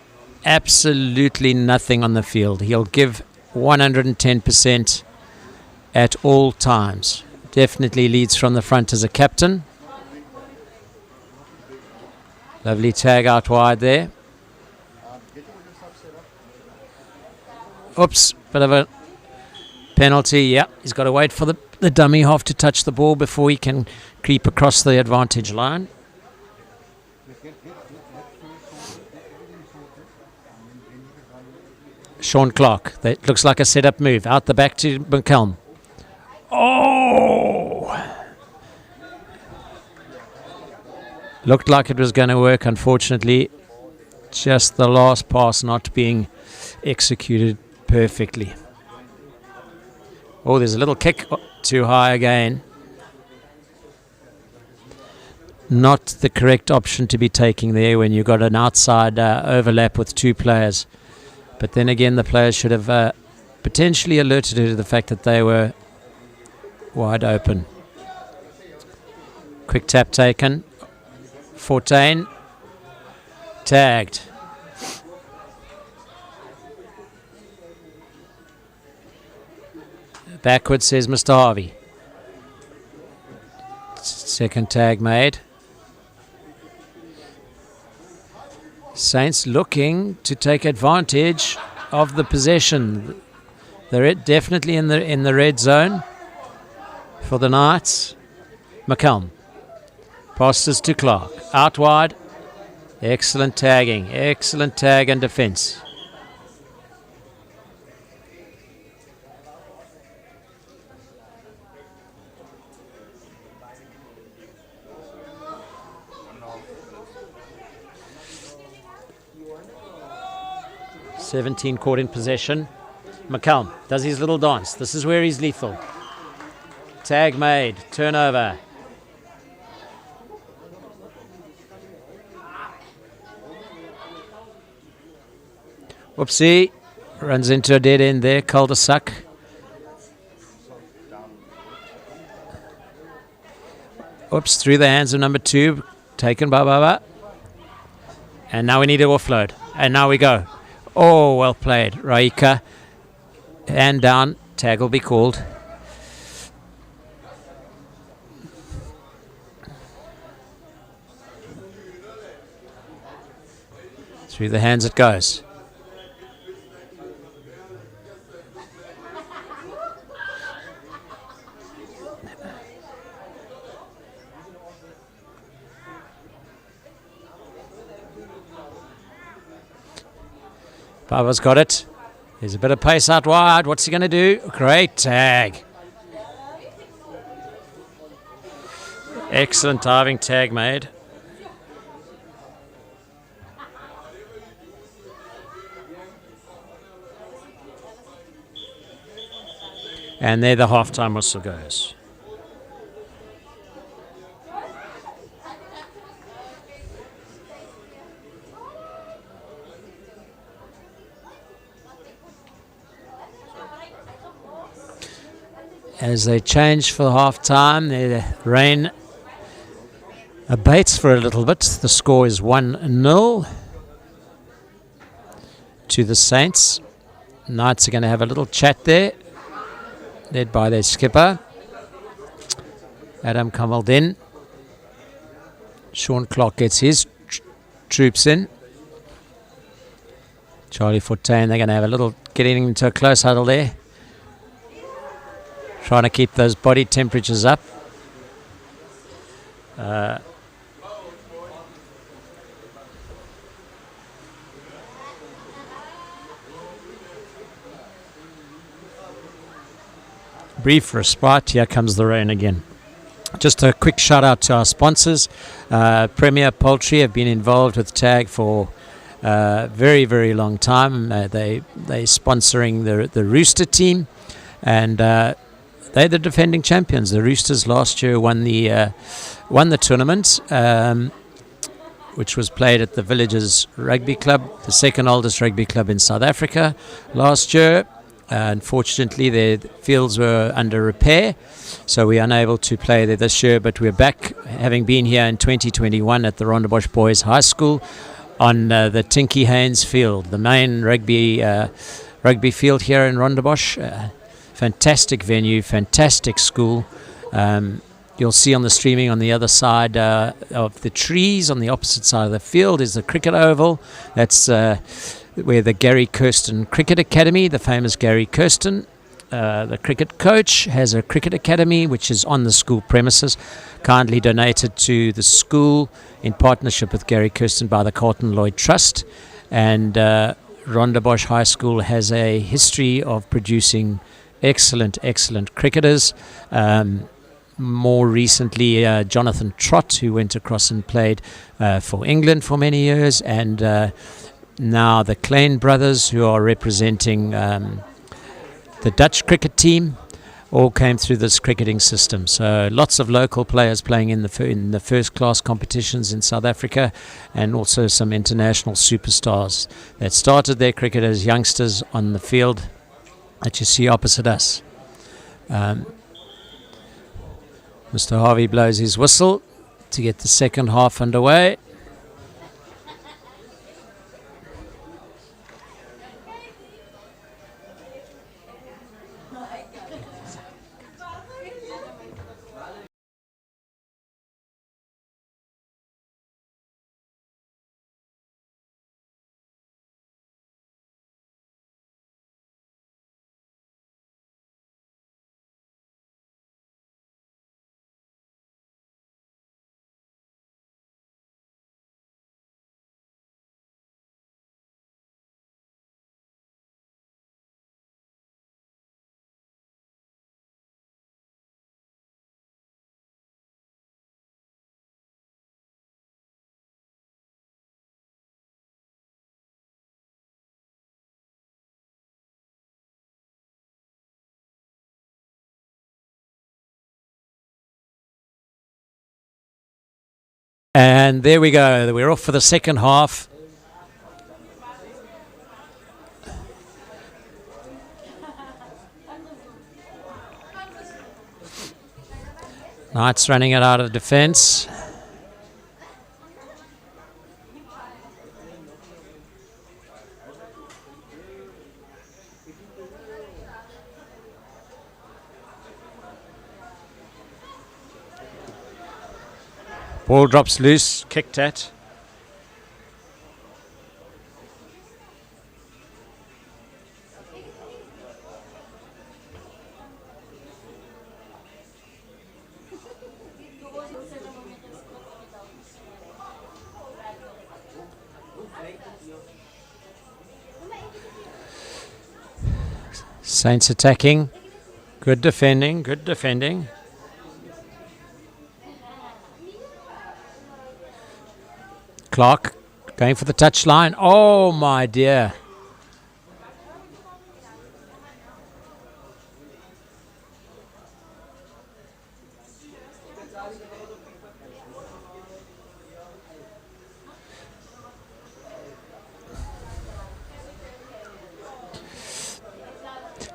absolutely nothing on the field. He'll give 110% at all times. Definitely leads from the front as a captain. Lovely tag out wide there. Oops, bit of a penalty. Yeah, he's got to wait for the dummy half to touch the ball before he can creep across the advantage line. Sean Clark. That looks like a set-up move. Out the back to McCallum. Oh! Looked like it was going to work. Unfortunately, just the last pass not being executed perfectly. Oh, there's a little kick too high again. Not the correct option to be taking there when you've got an outside overlap with 2 players. But then again, the players should have potentially alerted her to the fact that they were wide open. Quick tap taken. Fortain. Tagged. Backwards, says Mr. Harvey. Second tag made. Saints looking to take advantage of the possession. They're definitely in the red zone for the Knights. McCallum. Passes to Clark. Out wide. Excellent tagging. Excellent tag and defense. Caught in possession. McCallum does his little dance. This is where he's lethal. Tag made. Turnover. Whoopsie. Runs into a dead end there. Cul-de-sac. Oops. Through the hands of number 2. Taken by Baba. And now we need to offload. And now we go. Oh, well played. Raika. Hand down. Tag will be called. Through the hands it goes. Baba's got it. There's a bit of pace out wide. What's he going to do? Great tag. Excellent diving tag made. And there the halftime whistle goes. as they change for half time. The rain abates for a little bit. The score is 1-0 to the Saints. Knights are going to have a little chat there, led by their skipper, Adam Kamaldin. Sean Clark gets his troops in. Charlie Fortain, they're going to have a little, getting into a close huddle there. Trying to keep those body temperatures up. Brief respite, here comes the rain again. Just a quick shout out to our sponsors. Premier Poultry have been involved with TAG for very, very long time. They're sponsoring the Rooster team, and they're the defending champions. The Roosters last year won the tournament, which was played at the Villages Rugby Club, the second oldest rugby club in South Africa last year. Unfortunately, their fields were under repair, so we're unable to play there this year, but we're back, having been here in 2021 at the Rondebosch Boys High School on the Tinky Haynes field, the main rugby field here in Rondebosch. Fantastic venue, fantastic school. You'll see on the streaming on the other side of the trees, on the opposite side of the field, is the cricket oval. That's where the Gary Kirsten Cricket Academy, the famous Gary Kirsten, the cricket coach, has a cricket academy which is on the school premises, kindly donated to the school in partnership with Gary Kirsten by the Carlton Lloyd Trust. And Rondebosch High School has a history of producing excellent cricketers. More recently, Jonathan Trott, who went across and played for England for many years, and now the Klein brothers, who are representing the Dutch cricket team, all came through this cricketing system. So lots of local players playing in the first class competitions in South Africa, and also some international superstars that started their cricket as youngsters on the field that you see opposite us. Mr. Harvey blows his whistle to get the second half underway. And there we go. We're off for the second half. Knights running it out of defence. Ball drops loose, kicked at. Saints attacking. Good defending, good defending. Clark going for the touchline. Oh my dear.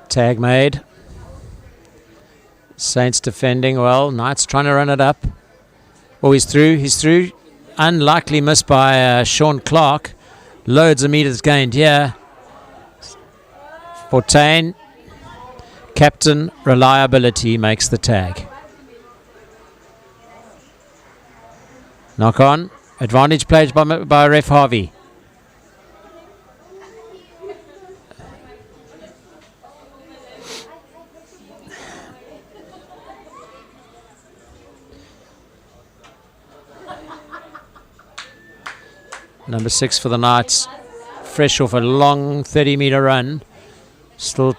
Tag made. Saints defending well. Knights trying to run it up. Oh, he's through. Unlikely miss by Sean Clark. Loads of meters gained here. Fortain, captain reliability, makes the tag. Knock on. Advantage played by Ref Harvey. Number 6 for the Knights, fresh off a long 30-meter run. Still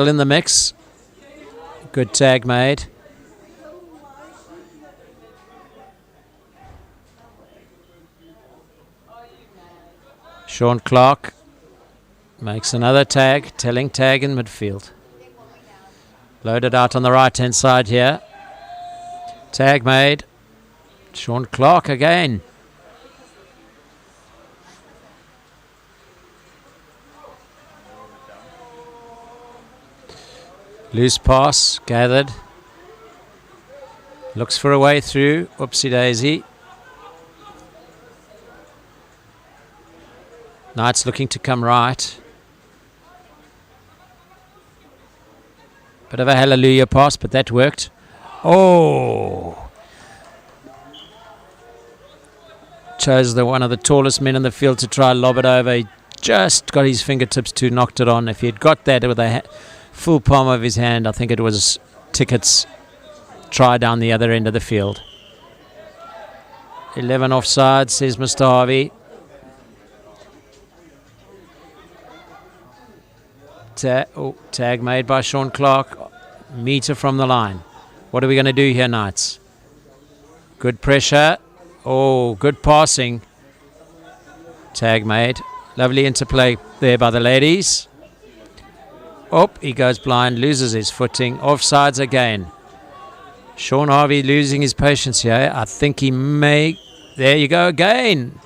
in the mix. Good tag made. Sean Clark makes another tag, telling tag in midfield. Loaded out on the right-hand side here. Tag made. Sean Clark again. Loose pass, gathered. Looks for a way through. Oopsie daisy. Knights looking to come right. Bit of a hallelujah pass, but that worked. Oh! Chose one of the tallest men in the field to try and lob it over. He just got his fingertips to, knocked it on. If he had got that with a full palm of his hand, I think it was tickets try down the other end of the field. 11 offside, says Mr. Harvey. Tag made by Sean Clark. Meter from the line. What are we going to do here, Knights? Good pressure. Oh, good passing. Tag made. Lovely interplay there by the ladies. Oh, he goes blind, loses his footing. Offsides again. Sean Harvey losing his patience here. I think he may... There you go again.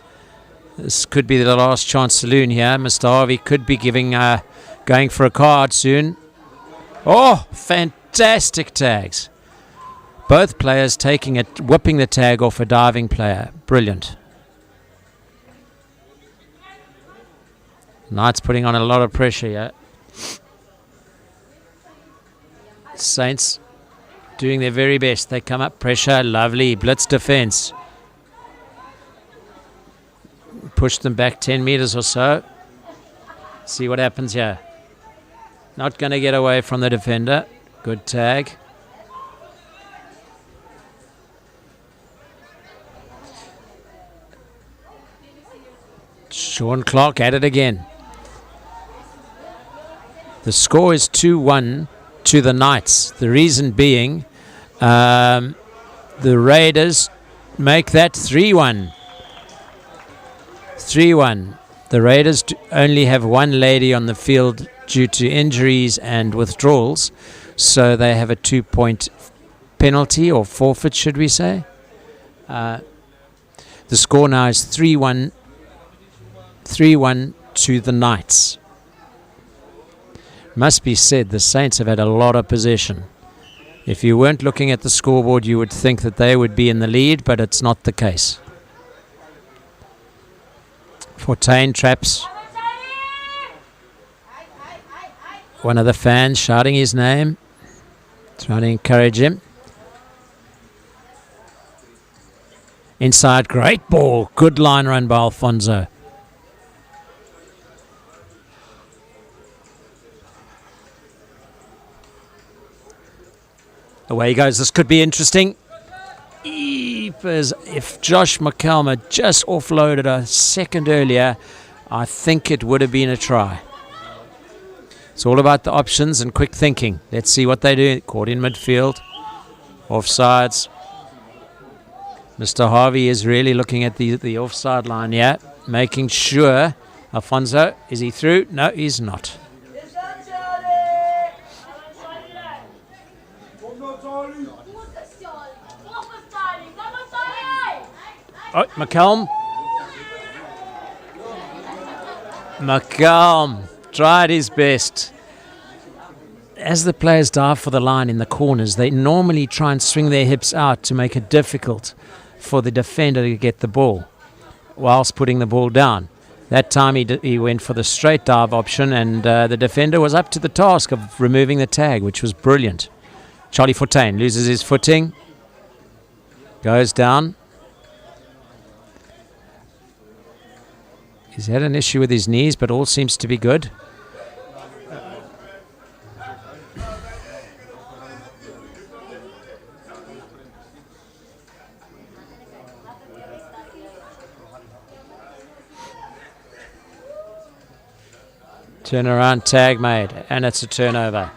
This could be the last chance saloon here. Mr. Harvey could be going for a card soon. Oh, fantastic tags. Both players taking it, whipping the tag off a diving player. Brilliant. Knights putting on a lot of pressure here. Saints doing their very best. They come up, pressure, lovely, blitz defense. Push them back 10 meters or so. See what happens here. Not going to get away from the defender. Good tag. Sean Clark at it again. The score is 2-1 to the Knights. The reason being the Raiders make that 3-1. 3-1. The Raiders only have one lady on the field due to injuries and withdrawals, so they have a 2-point penalty or forfeit, should we say. The score now is 3-1 to the Knights. Must be said, the Saints have had a lot of possession. If you weren't looking at the scoreboard, you would think that they would be in the lead, but it's not the case. Fortain traps. One of the fans shouting his name, trying to encourage him. Inside, great ball. Good line run by Alfonso. Away he goes. This could be interesting. If Josh McCallum had just offloaded a second earlier, I think it would have been a try. It's all about the options and quick thinking. Let's see what they do. Caught in midfield. Offsides. Mr. Harvey is really looking at the offside line here, making sure. Alfonso, is he through? No, he's not. Oh, McCallum tried his best. as the players dive for the line in the corners, they normally try and swing their hips out to make it difficult for the defender to get the ball whilst putting the ball down. That time he went for the straight dive option, and the defender was up to the task of removing the tag, which was brilliant. Charlie Fortain loses his footing, goes down. He's had an issue with his knees, but all seems to be good. Turnaround tag made, and it's a turnover.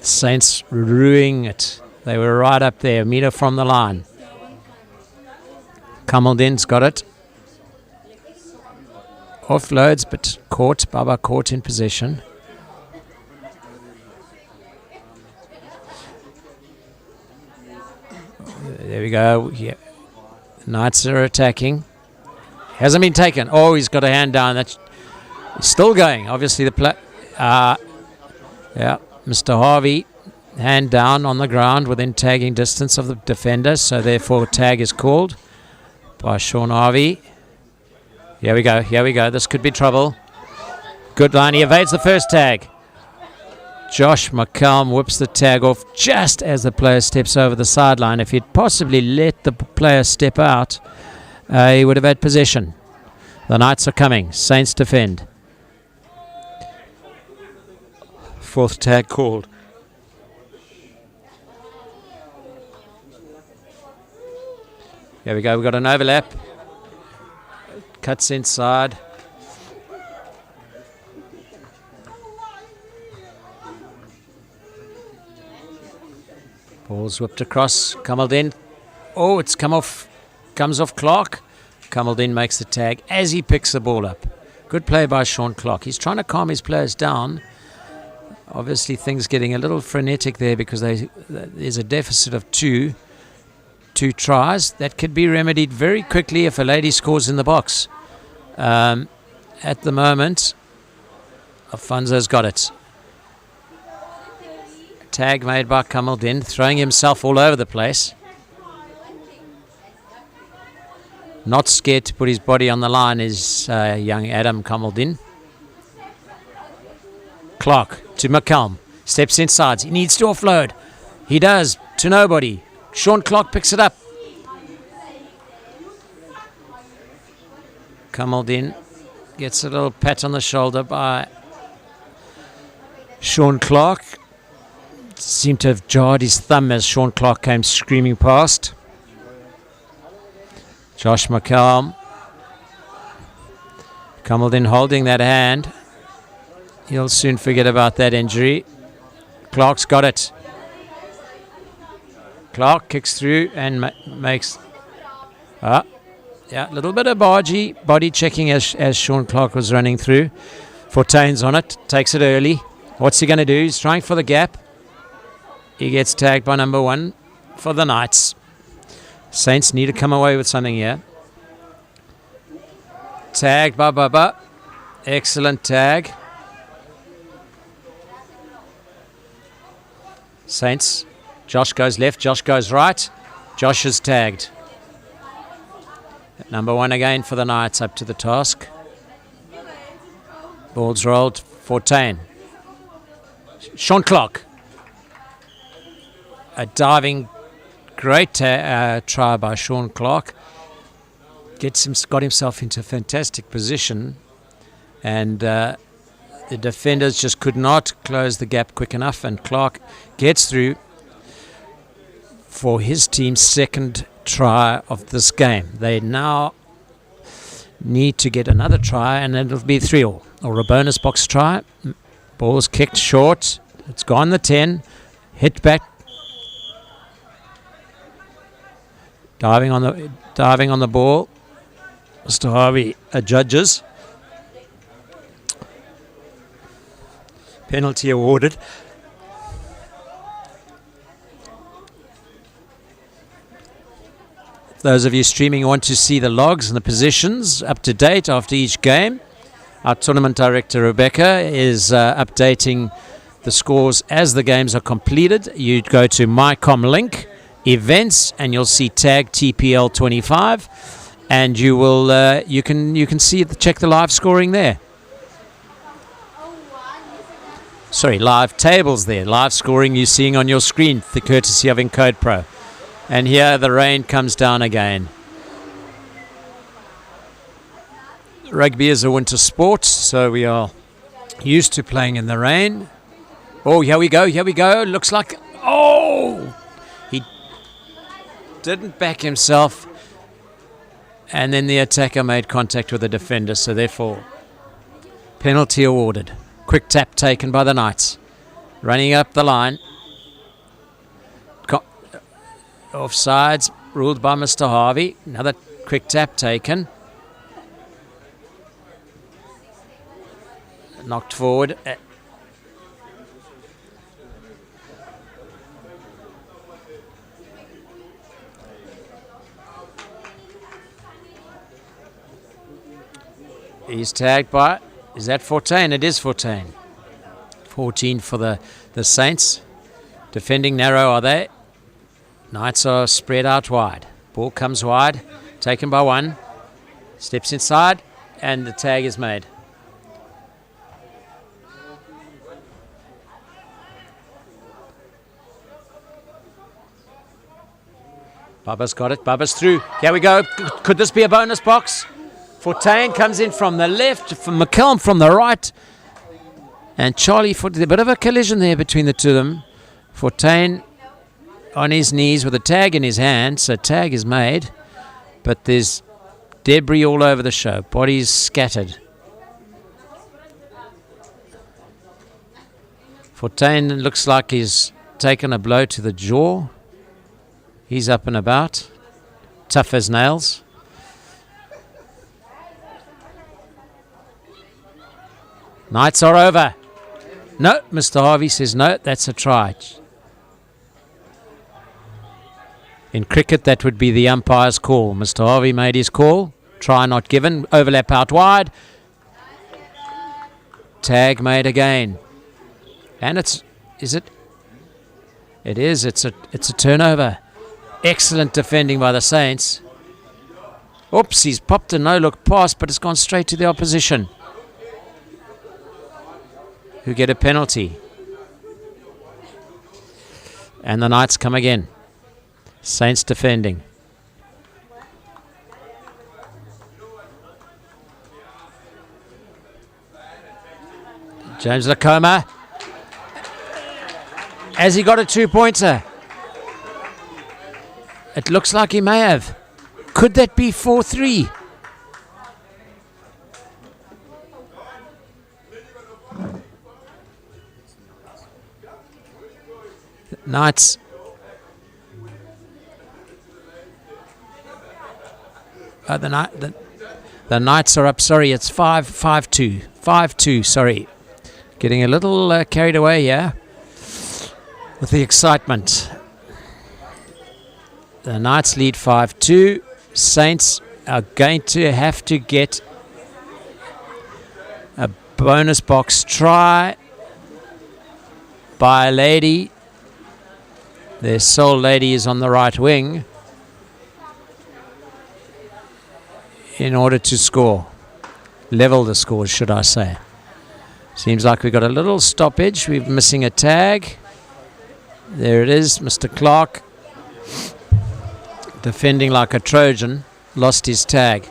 Saints ruining it. They were right up there, a metre from the line. Kamaldin's got it. Offloads, but caught. Baba caught in possession. There we go. Yeah. Knights are attacking. Hasn't been taken. Oh, he's got a hand down. That's still going. Obviously, the play. Yeah, Mr. Harvey, hand down on the ground within tagging distance of the defender. So therefore, tag is called by Sean Harvey. Here we go. Here we go. This could be trouble. Good line. He evades the first tag. Josh McCallum whips the tag off just as the player steps over the sideline. If he'd possibly let the player step out, he would have had possession. The Knights are coming. Saints defend. Fourth tag called. Here we go. We've got an overlap. Cuts inside. Ball's whipped across. Kamaldin. Oh, it's come off. Comes off Clark. Kamaldin makes the tag as he picks the ball up. Good play by Sean Clark. He's trying to calm his players down. Obviously, things getting a little frenetic there because there's a deficit of two tries. That could be remedied very quickly if a lady scores in the box. At the moment, Afonso's got it. Tag made by Kamaldin, throwing himself all over the place. Not scared to put his body on the line is young Adam Kamaldin. Clark to McCallum. Steps inside. He needs to offload. He does. To nobody. Sean Clark picks it up. Kamaldin gets a little pat on the shoulder by Sean Clark. Seemed to have jarred his thumb as Sean Clark came screaming past. Josh McCallum. Kamaldin holding that hand. He'll soon forget about that injury. Clark's got it. Clark kicks through and makes... yeah, a little bit of body checking as Sean Clark was running through. Fortain's on it. Takes it early. What's he going to do? He's trying for the gap. He gets tagged by number 1 for the Knights. Saints need to come away with something here. Tagged by Baba. Excellent tag. Saints. Josh goes left. Josh goes right. Josh is tagged. Number 1 again for the Knights, up to the task. Ball's rolled. Fortain. Sean Clark. A diving, great try by Sean Clark. Got himself into a fantastic position, and the defenders just could not close the gap quick enough, and Clark gets through for his team's second try of this game. They now need to get another try, and then it'll be 3-all, or a bonus box try. Ball's kicked short. It's gone the 10. Hit back. Diving on the ball. Mr. Harvey judges. Penalty awarded. Those of you streaming want to see the logs and the positions up to date after each game. Our tournament director, Rebecca, is updating the scores as the games are completed. You go to MyCom link, events, and you'll see tag TPL 25, and you will you can see check the live scoring there. Sorry, live tables there. Live scoring you're seeing on your screen, the courtesy of Encode Pro. And here the rain comes down again. Rugby is a winter sport, so we are used to playing in the rain. Oh, here we go. Looks like... Oh! He didn't back himself. And then the attacker made contact with the defender, so therefore penalty awarded. Quick tap taken by the Knights. Running up the line. Offsides ruled by Mr. Harvey. Another quick tap taken. Knocked forward. He's tagged by... Is that 14? It is 14. 14 for the Saints. Defending narrow, are they? Knights are spread out wide. Ball comes wide. Taken by one. Steps inside. And the tag is made. Bubba's got it. Bubba's through. Here we go. Could this be a bonus box? Fortain comes in from the left, from McCallum from the right. And Charlie, a bit of a collision there between the two of them. Fortain on his knees with a tag in his hand, so tag is made. But there's debris all over the show. Bodies scattered. Fortain looks like he's taken a blow to the jaw. He's up and about. Tough as nails. Knights are over. No, Mr. Harvey says no, that's a try. In cricket, that would be the umpire's call. Mr. Harvey made his call. Try not given. Overlap out wide. Tag made again. And it's... Is it? It is. It's a turnover. Excellent defending by the Saints. Oops, he's popped a no-look pass, but it's gone straight to the opposition, who get a penalty. And the Knights come again. Saints defending. James Lacoma. Has he got a two-pointer? It looks like he may have. Could that be 4-3? Knights. The Knights are up. Sorry, it's 5-2. 5-2, sorry. Getting a little carried away here with the excitement. The Knights lead 5-2. Saints are going to have to get a bonus box try by a lady. Their sole lady is on the right wing in order to score. Level the scores, should I say. Seems like we've got a little stoppage. We're missing a tag. There it is. Mr. Clark, defending like a Trojan, lost his tag.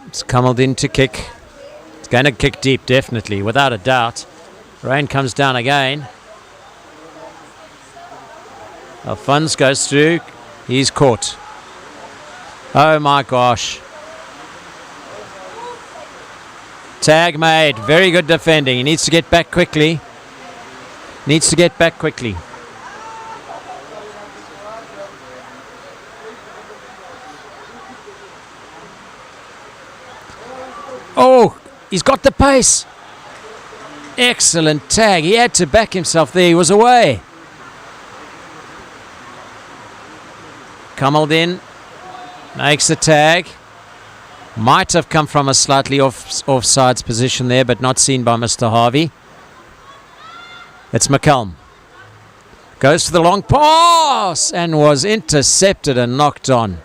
It's Cummelled in to kick. It's going to kick deep, definitely, without a doubt. Rain comes down again. Alphonse goes through. He's caught. Oh my gosh. Tag made. Very good defending. He needs to get back quickly. Oh, he's got the pace. Excellent tag. He had to back himself there. He was away. Kamaldin makes the tag. Might have come from a slightly offsides position there, but not seen by Mr. Harvey. It's McCallum. Goes for the long pass and was intercepted and knocked on.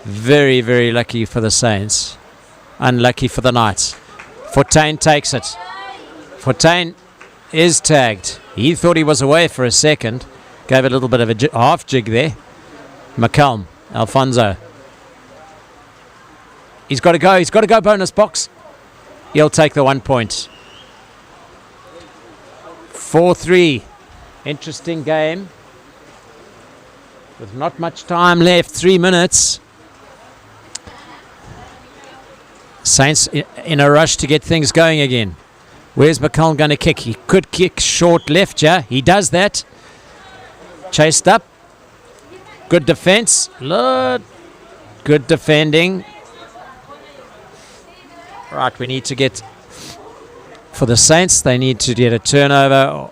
Very, very lucky for the Saints. Unlucky for the Knights. Fortuin takes it. Fortuin is tagged. He thought he was away for a second. Gave a little bit of a half jig there. McCallum, Alfonso. He's got to go. He's got to go bonus box. He'll take the 1 point. 4-3. Interesting game. With not much time left. 3 minutes. Saints in a rush to get things going again. Where's McCallum going to kick? He could kick short left, yeah. He does that. Chased up. Good defense. Good defending. Right, we need to get, for the Saints, they need to get a turnover.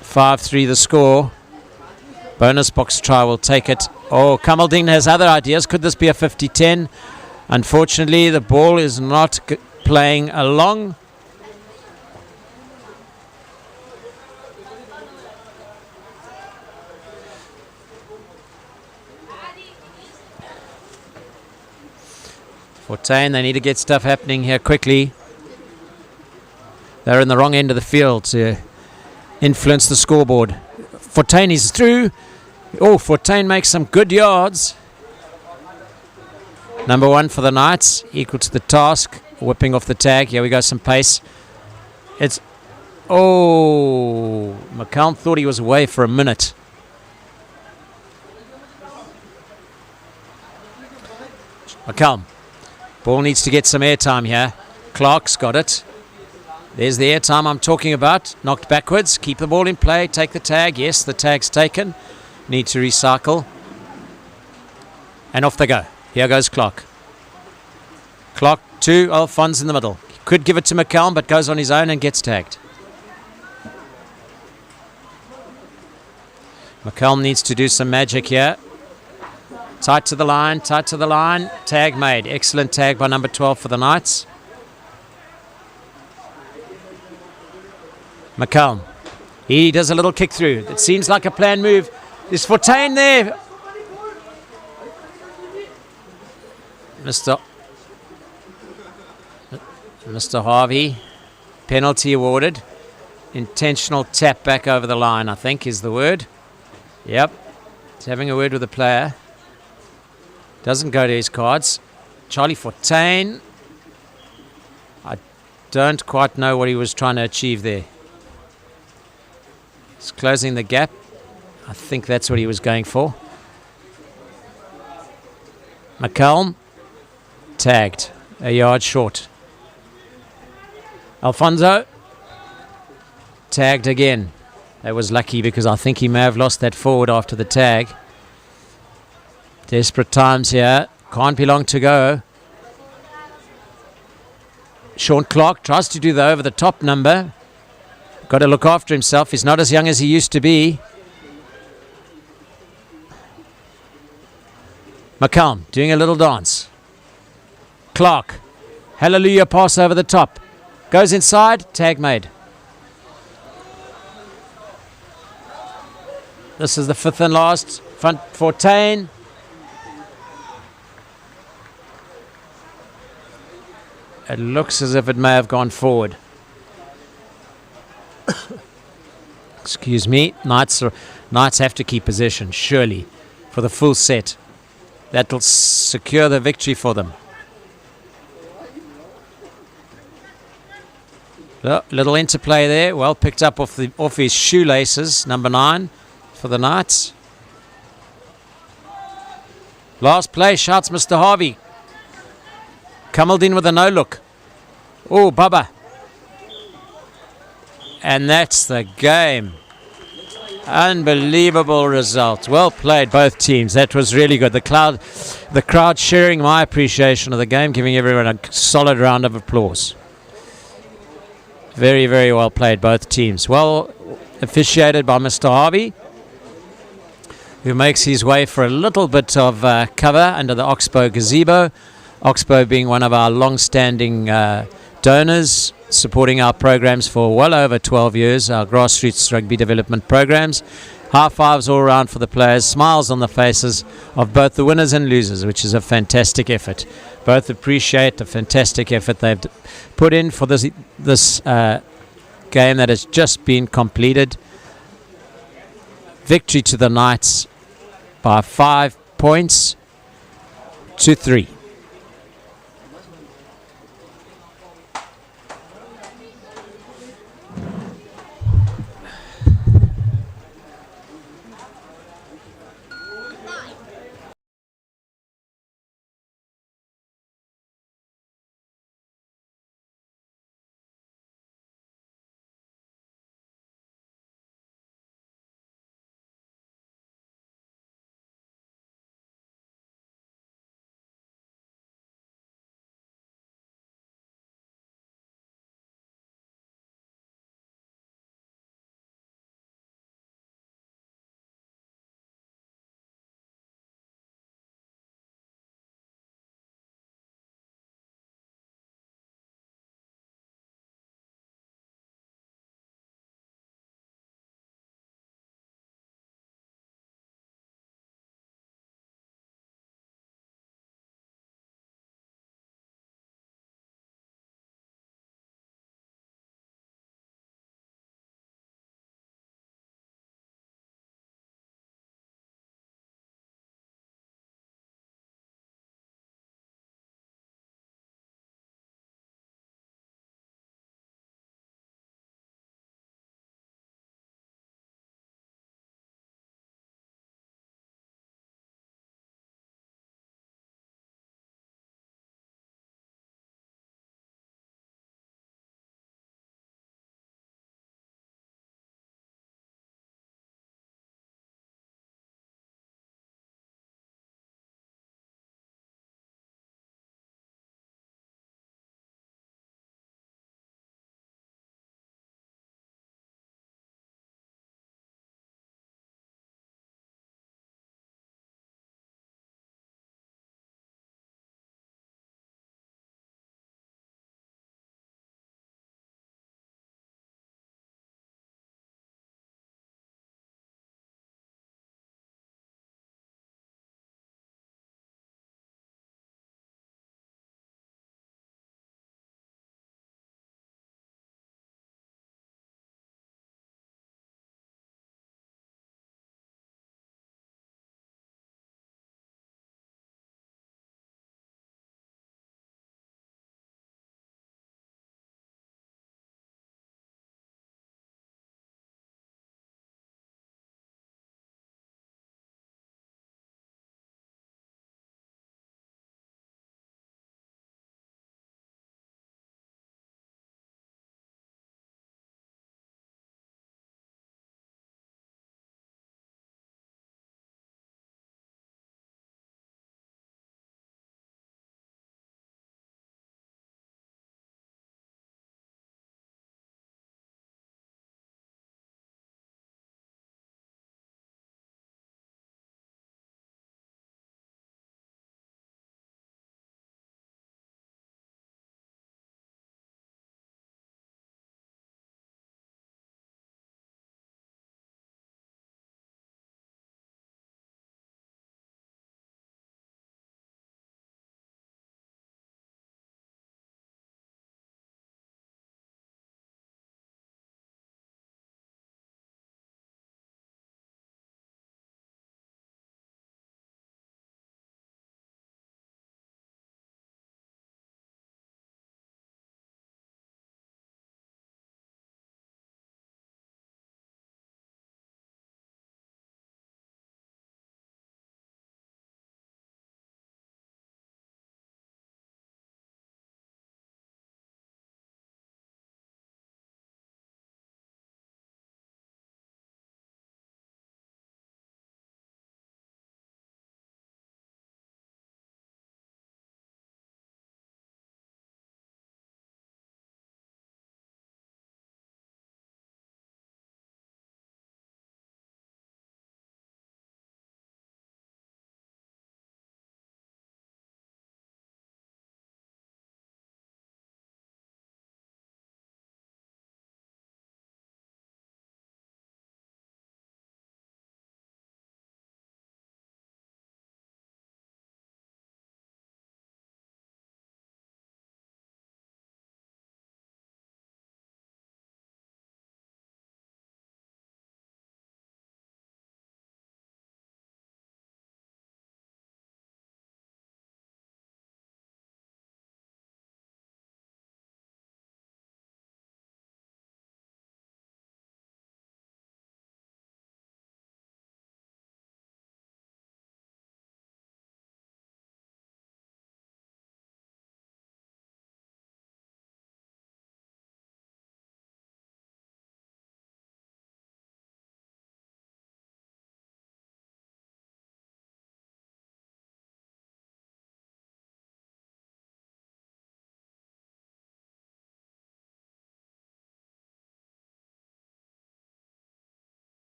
5-3 the score. Bonus box try will take it. Oh, Kamaldin has other ideas. Could this be a 50-10? Unfortunately, the ball is not playing along. Fortuin, they need to get stuff happening here quickly. They're in the wrong end of the field to influence the scoreboard. Fortuin is through. Oh, Fortuin makes some good yards. Number 1 for the Knights, equal to the task. Whipping off the tag. Here we go, some pace. It's... Oh, McCallum thought he was away for a minute. McCallum. Ball needs to get some airtime here. Clark's got it. There's the airtime I'm talking about. Knocked backwards. Keep the ball in play. Take the tag. Yes, the tag's taken. Need to recycle. And off they go. Here goes Clark. Clark to Alphonse in the middle. He could give it to McCallum, but goes on his own and gets tagged. McCallum needs to do some magic here. Tight to the line, tight to the line. Tag made. Excellent tag by number 12 for the Knights. McCallum. He does a little kick through. It seems like a planned move. There's Fortuin there. Mr. Harvey. Penalty awarded. Intentional tap back over the line, I think, is the word. Yep. He's having a word with the player. Doesn't go to his cards. Charlie Fortuin. I don't quite know what he was trying to achieve there. He's closing the gap. I think that's what he was going for. McCallum. Tagged. A yard short. Alfonso. Tagged again. That was lucky because I think he may have lost that forward after the tag. Desperate times here. Can't be long to go. Sean Clark tries to do the over-the-top number. Got to look after himself. He's not as young as he used to be. McCallum doing a little dance. Clark. Hallelujah pass over the top. Goes inside. Tag made. This is the 5th and last. Front Fortuin. It looks as if it may have gone forward. Excuse me. Knights have to keep possession, surely, for the full set. That'll secure the victory for them. Little interplay there. Well picked up off his shoelaces. Number 9 for the Knights. Last play, shouts Mr. Harvey. Kamaldin with a no-look. Oh, Bubba. And that's the game. Unbelievable result. Well played, both teams. That was really good. The crowd sharing my appreciation of the game, giving everyone a solid round of applause. Very, very well played, both teams. Well officiated by Mr. Harvey. who makes his way for a little bit of cover under the Oxbow gazebo. Oxbow being one of our long-standing donors, supporting our programs for well over 12 years, our grassroots rugby development programs. High fives all around for the players, smiles on the faces of both the winners and losers, which is a fantastic effort. Both appreciate the fantastic effort they've put in for this game that has just been completed. Victory to the Knights by 5 points to 3.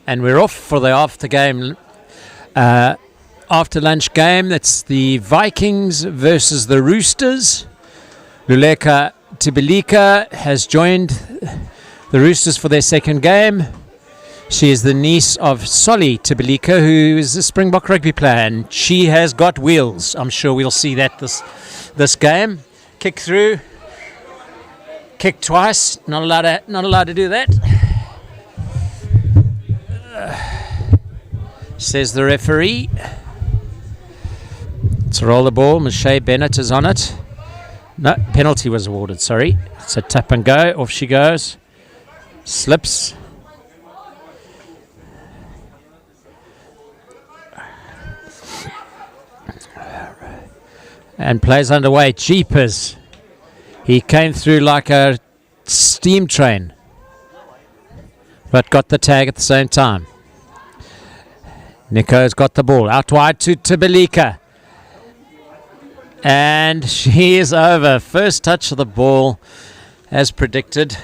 And we're off for the after lunch game. That's the Vikings versus the Roosters. Luleka Tibilika has joined the Roosters for their second game. She is the niece of Solly Tibilika, who is a Springbok rugby player, and she has got wheels. I'm sure we'll see that this game. Kick through, kick twice. Not allowed to do that. Says the referee. Let's roll the ball. Michelle Bennett is on it. No, penalty was awarded, sorry. It's a tap and go. Off she goes. Slips. And plays underway. Jeepers. He came through like a steam train, but got the tag at the same time. Nico's got the ball. Out wide to Tibilika. And she is over. First touch of the ball, as predicted.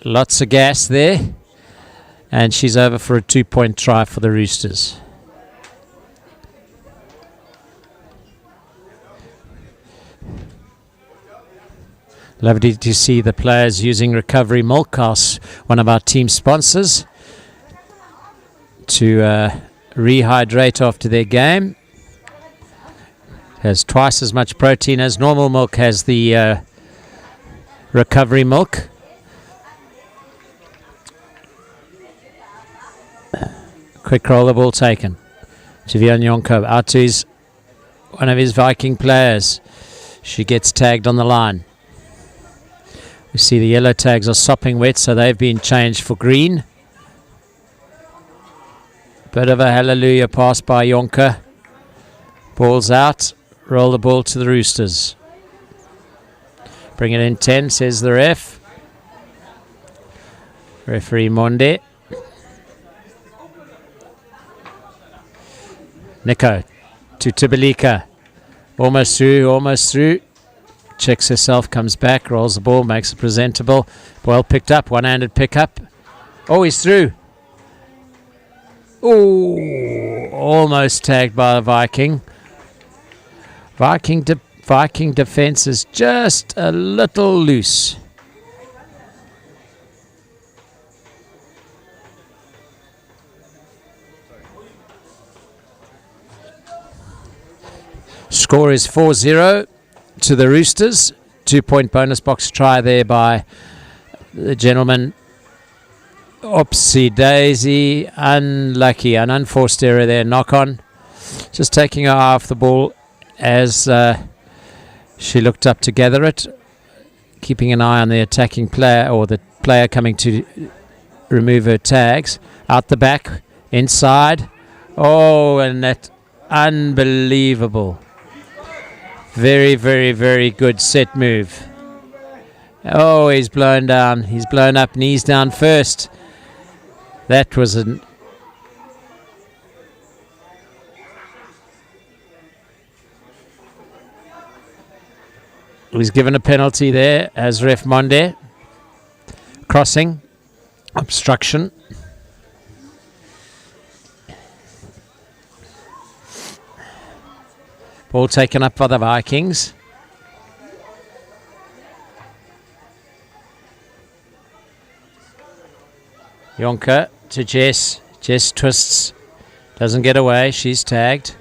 Lots of gas there. And she's over for a 2-point try for the Roosters. Lovely to see the players using Recovery Milk House, one of our team sponsors, to rehydrate after their game. Has twice as much protein as normal milk has the Recovery Milk. Quick roll the ball taken. Javion Yonko out to one of his Viking players. She gets tagged on the line. We see the yellow tags are sopping wet, so they've been changed for green. Bit of a hallelujah pass by Yonka. Ball's out. Roll the ball to the Roosters. Bring it in 10, says the ref. Referee Monde. Nico to Tibilika. Almost through. Checks herself, comes back, rolls the ball, makes it presentable. Well picked up, one-handed pick up. Oh, he's through. Oh, almost tagged by the Viking. Viking defense is just a little loose. Score is 4-0 to the Roosters. 2-point bonus box try there by the gentleman. Oopsie daisy, unlucky, an unforced error there, knock on. Just taking her eye off the ball as she looked up to gather it, keeping an eye on the attacking player or the player coming to remove her tags. Out the back, inside. Oh, and that unbelievable. Very, very, very good set move. Oh, he's blown down. He's blown up, knees down first. That was an... He's given a penalty there as ref Monde. Crossing. Obstruction. Ball taken up by the Vikings. Yonka to Jess. Jess twists. Doesn't get away. She's tagged.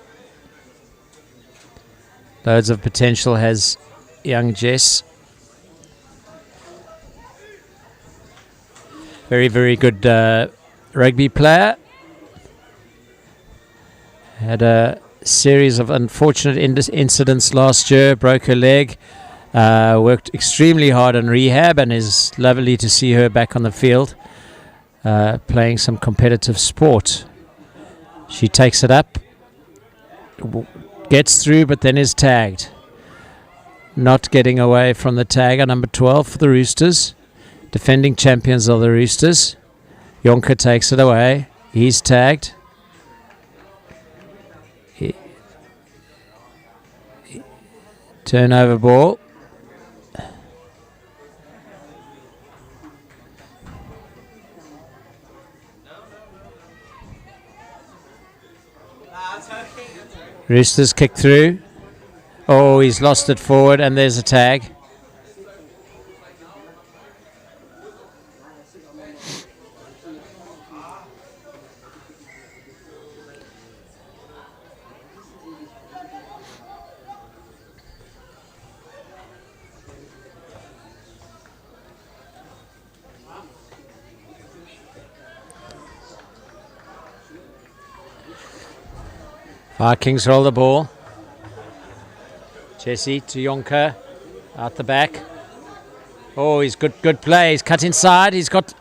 Loads of potential has young Jess. Very, very good rugby player. Had a series of unfortunate incidents last year. Broke her leg. Worked extremely hard on rehab, and is lovely to see her back on the field playing some competitive sport. She takes it up, gets through, but then is tagged. Not getting away from the tag on number 12 for the Roosters. Defending champions of the Roosters. Yonka takes it away. He's tagged. Turnover ball. Roosters kick through. Oh, he's lost it forward, and there's a tag. Vikings roll the ball. Jesse to Jonker. Out the back. Oh, he's good play. He's cut inside. He's got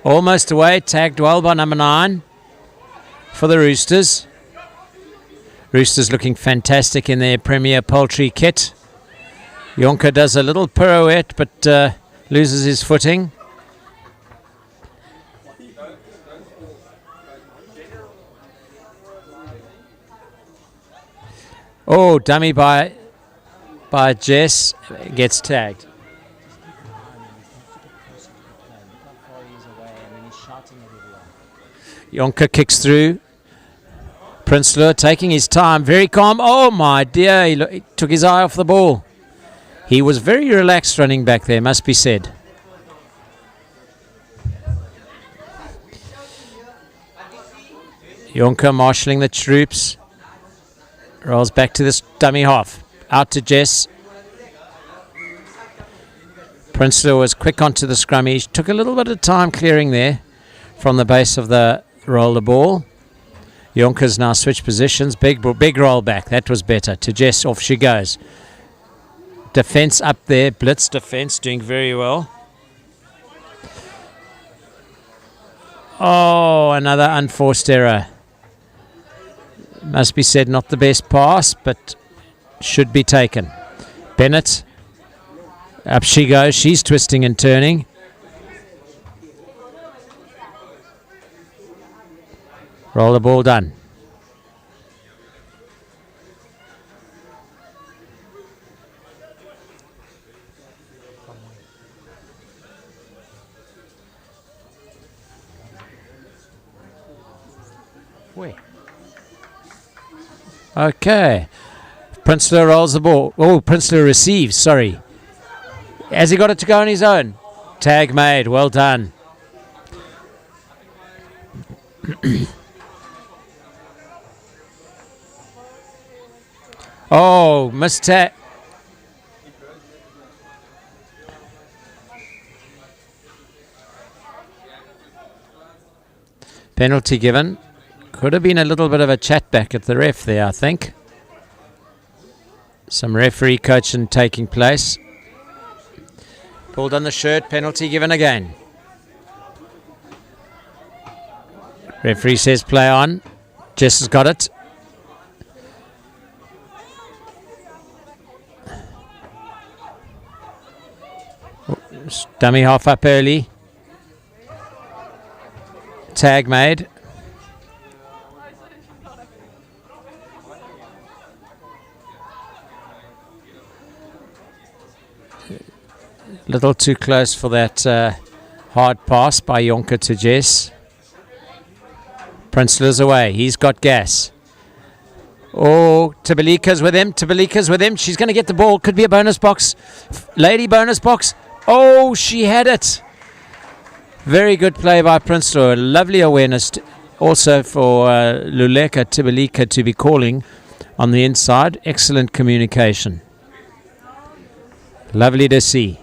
almost away. Tagged well by number 9 for the Roosters. Roosters looking fantastic in their Premier Poultry kit. Jonker does a little pirouette but loses his footing. Oh, dummy by Jess, gets tagged. Jonker kicks through. Prinsloo taking his time, very calm. Oh my dear, he took his eye off the ball. He was very relaxed running back there, must be said. Jonker marshalling the troops. Rolls back to this dummy half. Out to Jess. Prinsloo was quick onto the scrum. He took a little bit of time clearing there from the base of the roller ball. Jonker's now switched positions. Big roll back. That was better. To Jess, off she goes. Defence up there. Blitz defence doing very well. Oh, another unforced error. Must be said, not the best pass, but should be taken. Bennett. Up she goes. She's twisting and turning. Roll the ball done. Where? Okay. Prinsloo rolls the ball. Oh, Prinsloo receives, sorry. Has he got it to go on his own? Tag made, well done. Oh, missed tag. Penalty given. Could have been a little bit of a chat back at the ref there, I think. Some referee coaching taking place. Pulled on the shirt, penalty given again. Referee says play on. Jess has got it. Dummy half up early. Tag made. Little too close for that hard pass by Jonker to Jess. Prinsloo's away. He's got gas. Oh, Tibalika's with him. Tibalika's with him. She's going to get the ball. Could be a bonus box. Lady bonus box. Oh, she had it. Very good play by Prinsloo. Lovely awareness also for Luleka Tibalika to be calling on the inside. Excellent communication. Lovely to see.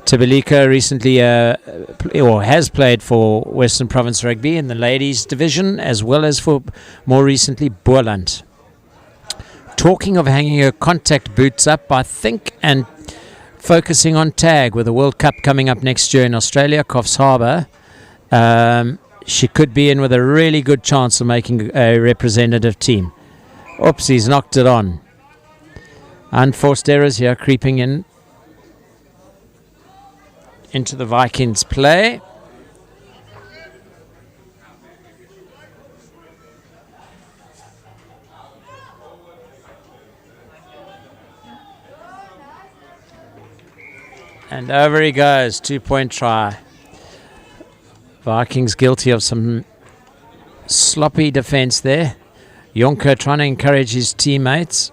Tibalika recently or has played for Western Province Rugby in the ladies division, as well as for more recently Boland. Talking of hanging her contact boots up, I think, and focusing on tag with the World Cup coming up next year in Australia, Coffs Harbour, she could be in with a really good chance of making a representative team. Oops, he's knocked it on. Unforced errors here creeping in into the Vikings play. And over he goes, 2-point try. Vikings guilty of some sloppy defence there. Jonker trying to encourage his teammates.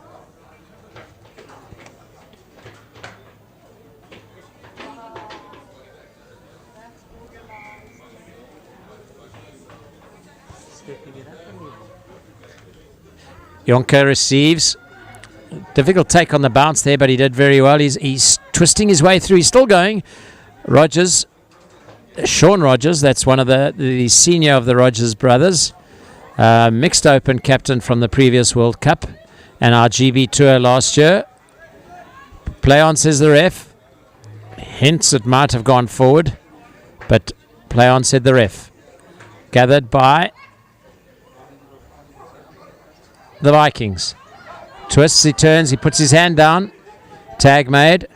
Jonker receives. Difficult take on the bounce there, but he did very well. He's twisting his way through. He's still going. Rogers, Sean Rogers, that's one of the senior of the Rogers brothers. Mixed open captain from the previous World Cup and our GB tour last year. Play on, says the ref. Hints it might have gone forward, but play on, said the ref. Gathered by the Vikings. Twists, he turns, he puts his hand down. Tag made.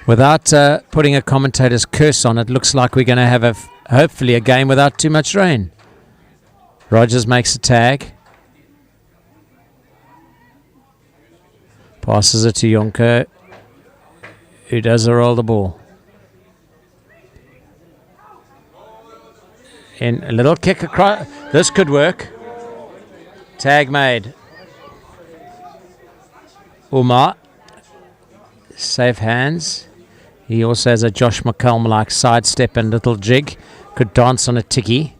Without putting a commentator's curse on it, looks like we're going to have hopefully a game without too much rain. Rogers makes a tag. Passes it to Jonker, who does roll the ball. And a little kick across. This could work. Tag made. Umar. Safe hands. He also has a Josh McCulm-like sidestep and little jig. Could dance on a ticky.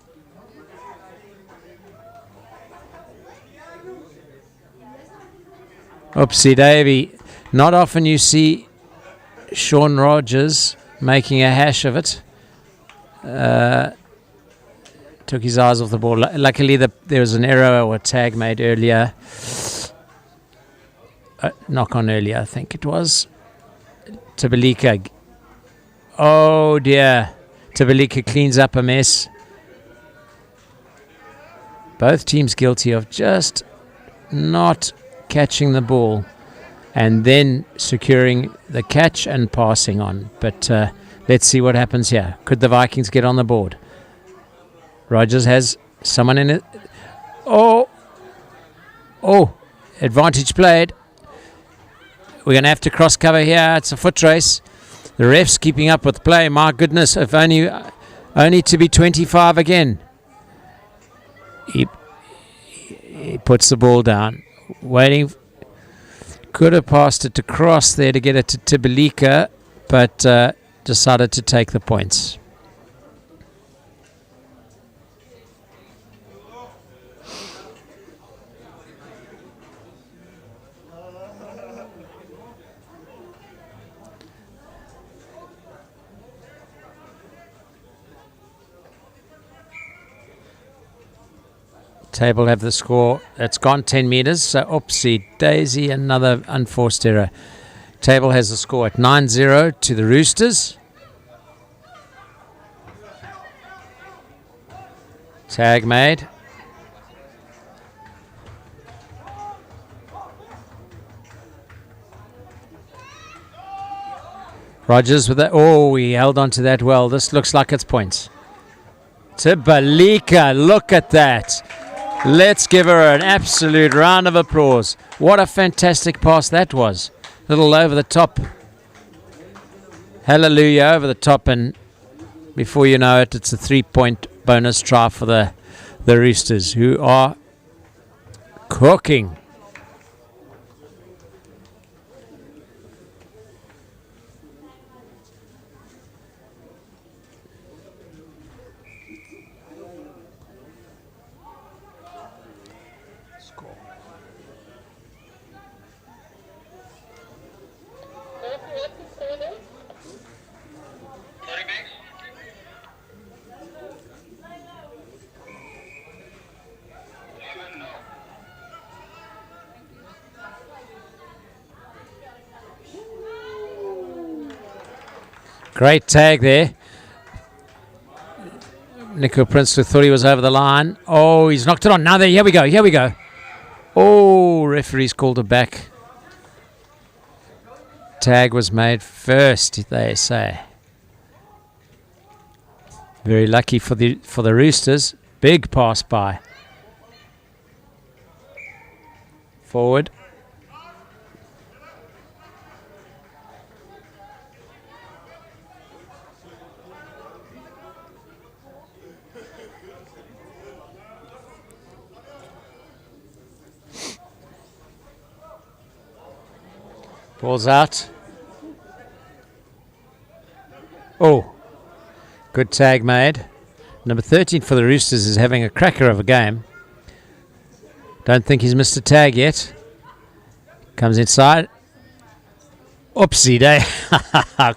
Oopsie Davy. Not often you see Sean Rogers making a hash of it. Took his eyes off the ball. Luckily, there was an error or a tag made earlier. Knock on earlier, I think it was. Tabelika. Oh dear. Tabelika cleans up a mess. Both teams guilty of just not catching the ball and then securing the catch and passing on. But let's see what happens here. Could the Vikings get on the board? Rogers has someone in it. Oh, advantage played. We're going to have to cross cover here. It's a foot race. The ref's keeping up with play. My goodness, if only to be 25 again. He puts the ball down. Waiting. Could have passed it to cross there to get it to Tabelika, but decided to take the points. Table have the score. It's gone 10 meters. So, oopsie daisy, another unforced error. Table has the score at 9-0 to the Roosters. Tag made. Rogers with that. Oh, he held on to that well. This looks like it's points. Tabelika, look at that. Let's give her an absolute round of applause. What a fantastic pass that was. A little over the top. Hallelujah, over the top, and before you know it, it's a 3-point bonus try for the Roosters, who are cooking. Great tag there. Nico Prince thought he was over the line. Oh, he's knocked it on. Now there, here we go. Oh, referee's called it back. Tag was made first, they say. Very lucky for the Roosters. Big pass by. Forward. Ball's out. Oh, good tag made. Number 13 for the Roosters is having a cracker of a game. Don't think he's missed a tag yet. Comes inside. Oopsie day.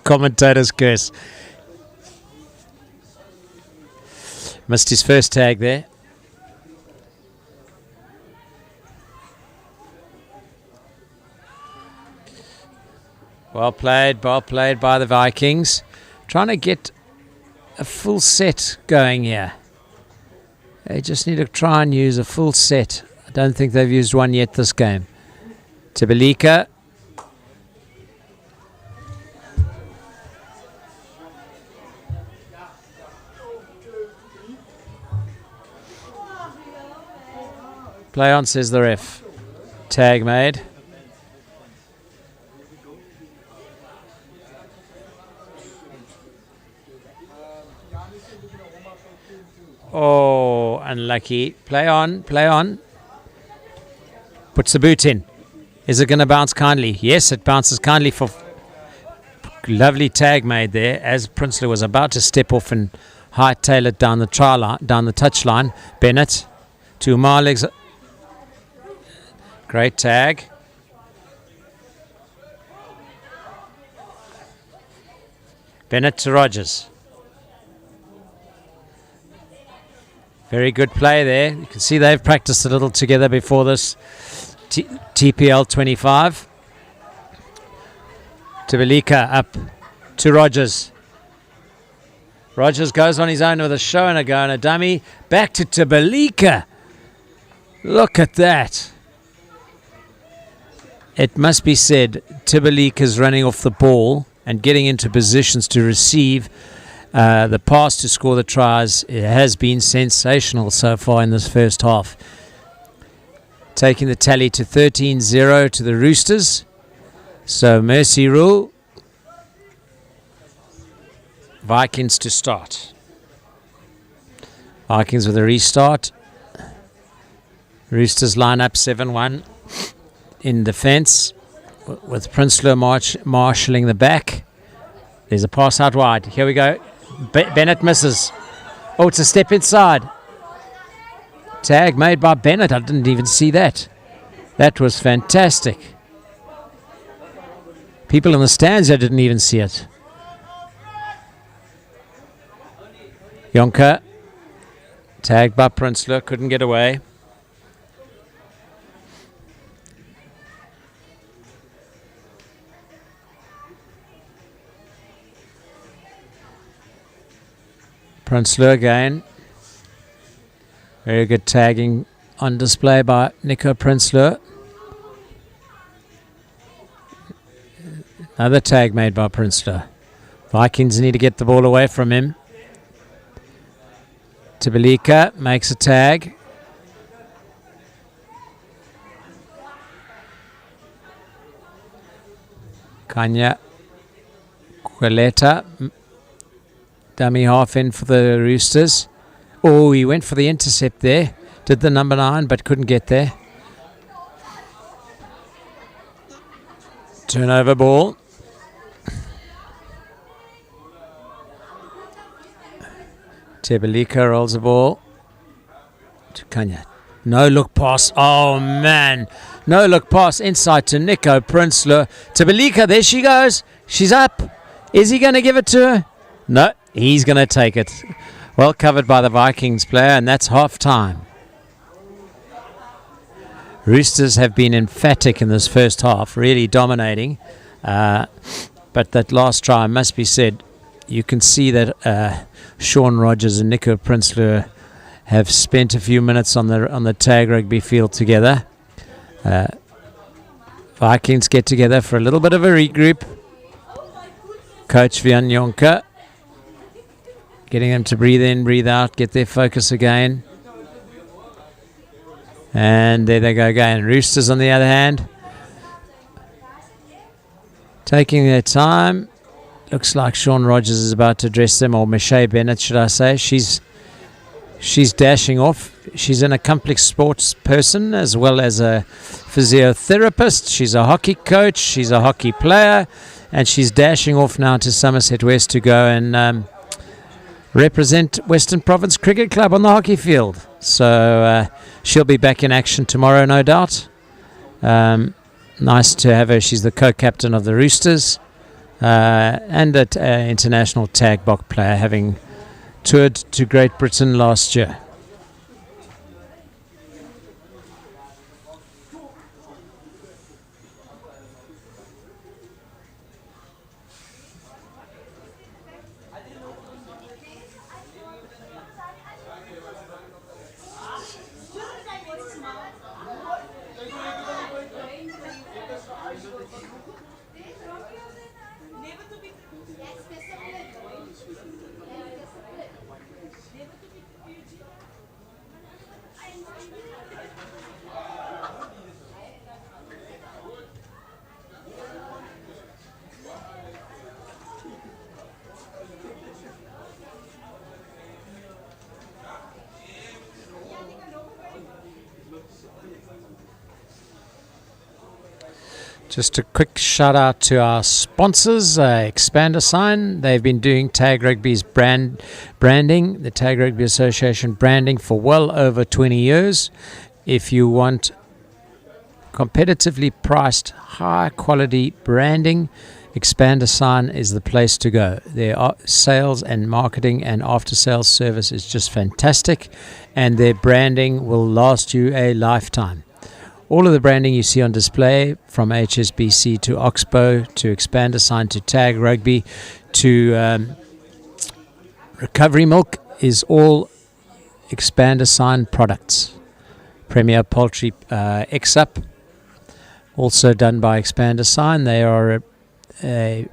Commentator's curse. Missed his first tag there. Well played by the Vikings. Trying to get a full set going here. They just need to try and use a full set. I don't think they've used one yet this game. Tibalika. Play on, says the ref. Tag made. Oh, unlucky. Play on. Puts the boot in. Is it going to bounce kindly? Yes, it bounces kindly for... Lovely tag made there as Prinsloo was about to step off and hightail it down the touch line. Bennett to Marlegs. Great tag. Bennett to Rogers. Very good play there. You can see they've practiced a little together before this TPL 25. Tibalika up to Rogers. Rogers goes on his own with a show and a go and a dummy. Back to Tibalika. Look at that. It must be said, Tibalika's running off the ball and getting into positions to receive the pass to score the tries. It has been sensational so far in this first half. Taking the tally to 13-0 to the Roosters. So mercy rule. Vikings to start. Vikings with a restart. Roosters line up 7-1 in defence with Prinsloo marshalling the back. There's a pass out wide. Here we go. Bennett misses. Oh, it's a step inside. Tag made by Bennett. I didn't even see that. That was fantastic. People in the stands there didn't even see it. Jonker. Tagged by Prinsloo. Couldn't get away. Prinsloo again. Very good tagging on display by Nico Prinsloo. Another tag made by Prinsloo. Vikings need to get the ball away from him. Tibalika makes a tag. Kanya Quileta. Dummy half in for the Roosters. Oh, he went for the intercept there. Did the number 9, but couldn't get there. Turnover ball. Tibalika rolls the ball to Kanya. No look pass. Oh, man. No look pass inside to Nico Prinsloo. Tibalika, there she goes. She's up. Is he going to give it to her? No. He's going to take it. Well covered by the Vikings player, and that's half time. Roosters have been emphatic in this first half, really dominating. But that last try must be said. You can see that Sean Rogers and Nico Prinsloo have spent a few minutes on the tag rugby field together. Vikings get together for a little bit of a regroup. Coach Vian Jonker getting them to breathe in, breathe out, get their focus again. And there they go again. Roosters, on the other hand, taking their time. Looks like Sean Rogers is about to address them, or Michelle Bennett, should I say. She's She's dashing off. She's an accomplished sports person as well as a physiotherapist. She's a hockey coach. She's a hockey player. And she's dashing off now to Somerset West to go and represent Western Province Cricket Club on the hockey field. So she'll be back in action tomorrow, no doubt. Nice to have her. She's the co-captain of the Roosters and an international tag box player, having toured to Great Britain last year. Just a quick shout out to our sponsors, Expander Sign. They've been doing Tag Rugby's branding, the Tag Rugby Association branding, for well over 20 years. If you want competitively priced, high quality branding, Expander Sign is the place to go. Their sales and marketing and after sales service is just fantastic, and their branding will last you a lifetime. All of the branding you see on display, from HSBC to Oxbow to Expander Sign to Tag Rugby to Recovery Milk, is all Expander Sign products. Premier Poultry X-Up, also done by Expander Sign. They are a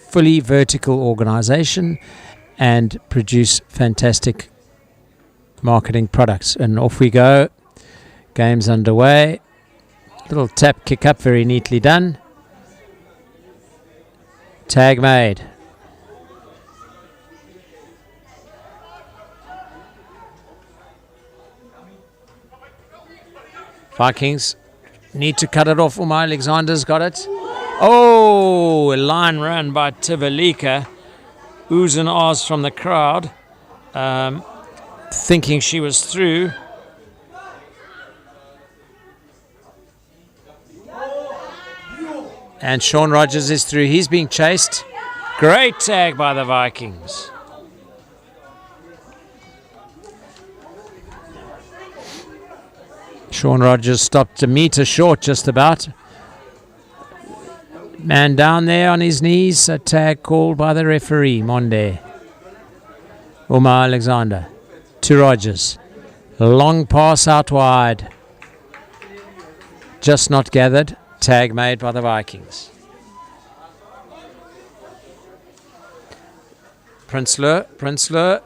fully vertical organization and produce fantastic marketing products. And off we go. Game's underway. Little tap, kick up, very neatly done. Tag made. Vikings need to cut it off. Umar Alexander's got it. Oh, a line run by Tivalika. Oohs and ahs from the crowd, thinking she was through. And Sean Rogers is through. He's being chased. Great tag by the Vikings. Sean Rogers stopped a metre short just about. Man down there on his knees. A tag called by the referee, Monde. Umar Alexander to Rogers. Long pass out wide. Just not gathered. Tag made by the Prinsloo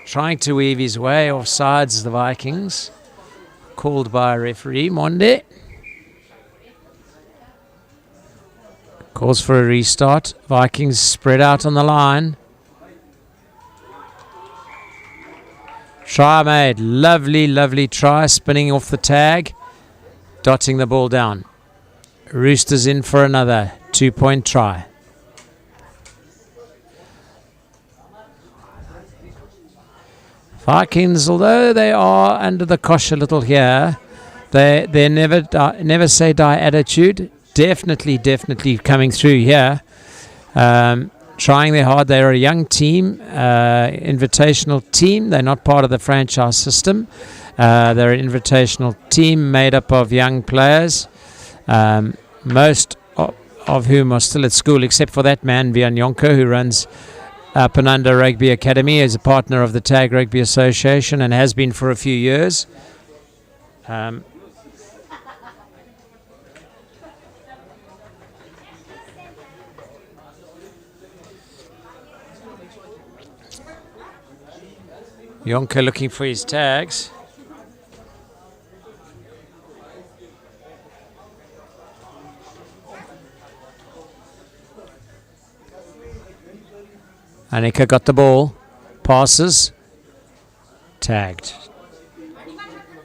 trying to weave his way off sides the Vikings. Called by referee Monde. Calls for a restart. Vikings spread out on the line. Try made. Lovely, lovely try. Spinning off the tag. Dotting the ball down. Roosters in for another 2-point try. Vikings, although they are under the cosh a little here, they never say die attitude. Definitely coming through here. Trying their hard. They're a young team, invitational team. They're not part of the franchise system. They're an invitational team made up of young players. Most of whom are still at school, except for that man, Vian Yonko, who runs Penanda Rugby Academy, is a partner of the Tag Rugby Association and has been for a few years. Yonko looking for his tags. Annika got the ball, passes Tagged.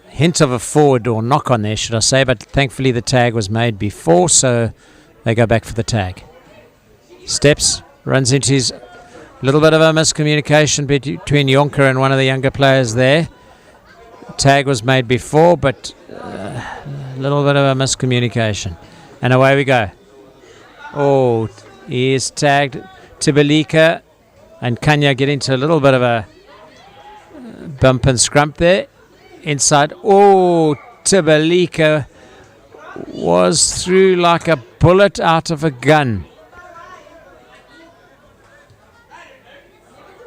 Hint of a forward or knock on there, should I say, but thankfully the tag was made before, so they go back for the tag. Steps, runs into his little bit of a miscommunication between Jonker and one of the younger players there. Tag was made before, but a little bit of a miscommunication. And away we go. Oh, he is tagged. Tibalika and Kanya get into a little bit of a bump and scrump there. Inside. Oh, Tibalika was through like a bullet out of a gun.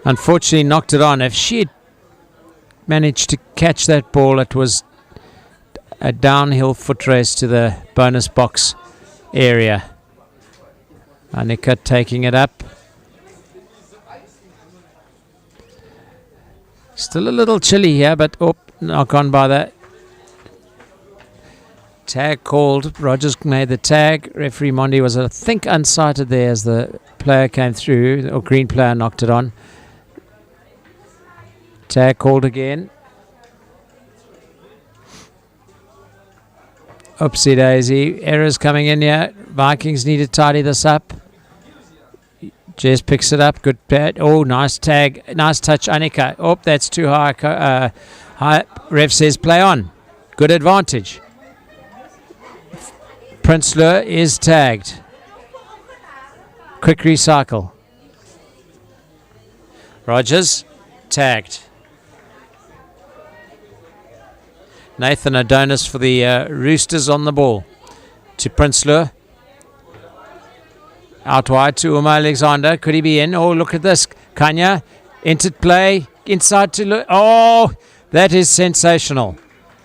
Unfortunately knocked it on. If she had managed to catch that ball, it was a downhill foot race to the bonus box area. Annika taking it up. Still a little chilly here, but knock on by that. Tag called. Rogers made the tag. Referee Mondi was, I think, unsighted there as the player came through, or green player knocked it on. Tag called again. Oopsie daisy. Errors coming in here. Vikings need to tidy this up. Jess picks it up. Good bat. Oh, nice tag. Nice touch, Annika. Oh, that's too high. High. Ref says play on. Good advantage. Prinsloo is tagged. Quick recycle. Rogers tagged. Nathan Adonis for the Roosters on the ball. To Prinsloo. Out wide to Uma Alexander. Could he be in? Oh, look at this. Kanya. Entered play. Inside to... Oh, that is sensational.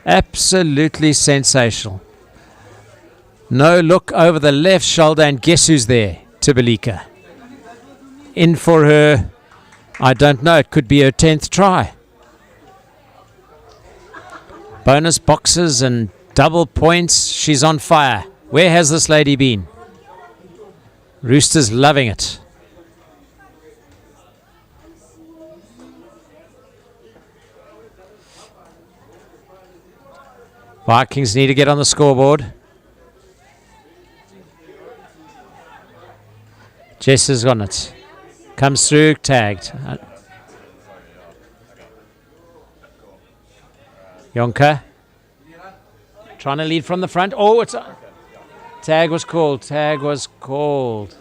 Absolutely sensational. No look over the left shoulder, and guess who's there? Tibalika. In for her... I don't know. It could be her 10th try. Bonus boxes and double points. She's on fire. Where has this lady been? Roosters loving it. Vikings need to get on the scoreboard. Jess has got it. Comes through, tagged. Jonker. Trying to lead from the front. Oh, it's... Tag was called. Tag was called.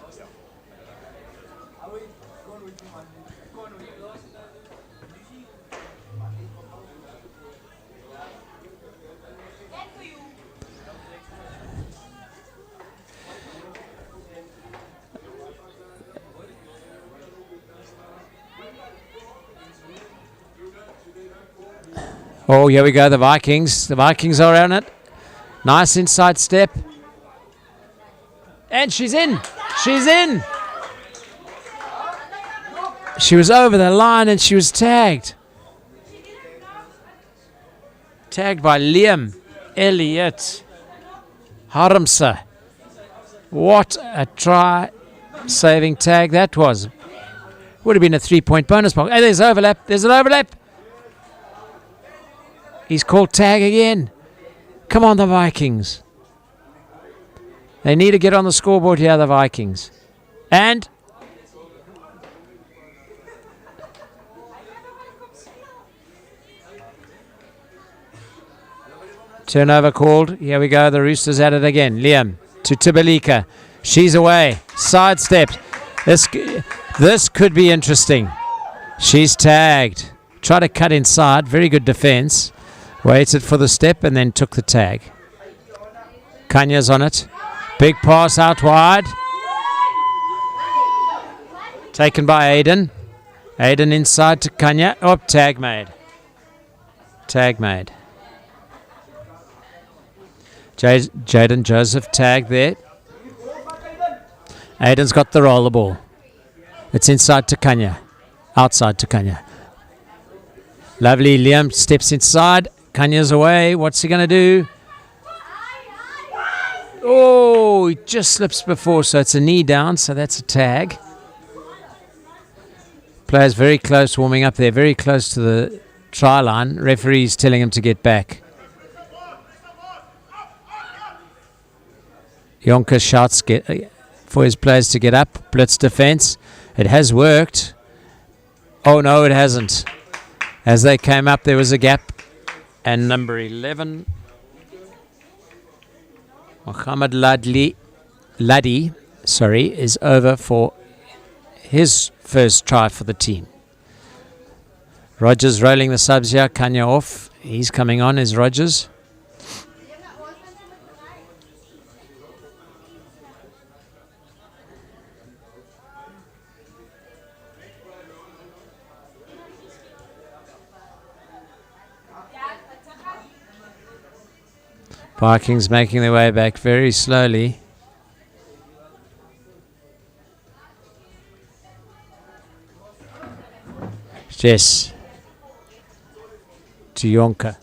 Oh, here we go, the Vikings. The Vikings are on it. Nice inside step. And she's in. She's in. She was over the line and she was tagged. Tagged by Liam Elliott Harmsa. What a try-saving tag that was. Would have been a 3-point bonus box. Hey, there's overlap. There's an overlap. He's called tag again. Come on, the Vikings. They need to get on the scoreboard here, the Vikings. And turnover called. Here we go. The Roosters at it again. Liam to Tibalika. She's away. Sidestep. This could be interesting. She's tagged. Try to cut inside. Very good defense. Waited for the step and then took the tag. Kanya's on it. Big pass out wide. Taken by Aiden. Aiden inside to Kanya. Oh, tag made. Tag made. Jaden Joseph tagged there. Aiden's got the roller ball. It's inside to Kanya. Outside to Kanya. Lovely. Liam steps inside. Kanya's away. What's he going to do? Oh, he just slips before, so it's a knee down, so that's a tag. Players very close, warming up there, very close to the try line. Referee's telling him to get back. Jonker shouts for his players to get up. Blitz defense. It has worked. Oh, no, it hasn't. As they came up, there was a gap. And number 11, Mohammed Laddi, is over for his first try for the team. Rogers rolling the subs here. Kanya off. He's coming on, is Rogers. Vikings making their way back very slowly. Jess to Jonker.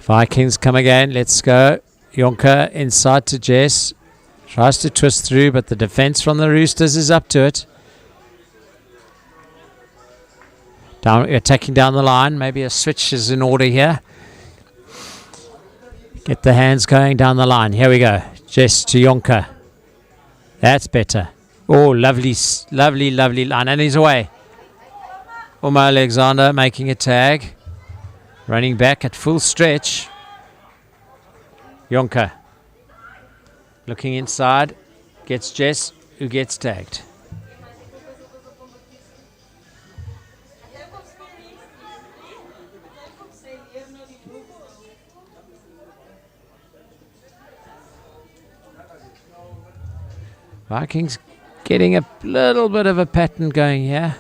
Vikings come again. Let's go. Jonker inside to Jess. Tries to twist through, but the defense from the Roosters is up to it. Attacking down the line. Maybe a switch is in order here. Get the hands going down the line. Here we go. Jess to Jonker. That's better. Oh, lovely line. And he's away. Uma Alexander making a tag. Running back at full stretch. Jonker. Looking inside. Gets Jess, who gets tagged. Vikings getting a little bit of a pattern going here.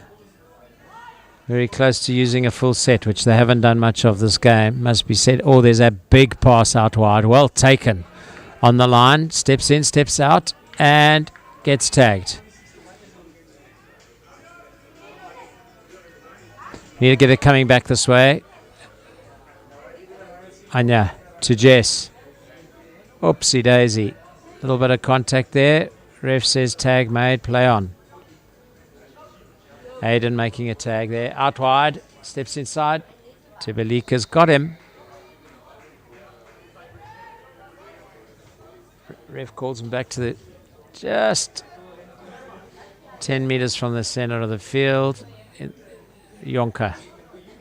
Very close to using a full set, which they haven't done much of this game, must be said. Oh, there's a big pass out wide. Well taken. On the line, steps in, steps out, and gets tagged. Need to get it coming back this way. Anya to Jess. Oopsie daisy. A little bit of contact there. Ref says tag made, play on. Aiden making a tag there. Out wide, steps inside. Tibelika's got him. Ref calls him back to the just 10 meters from the center of the field. Jonker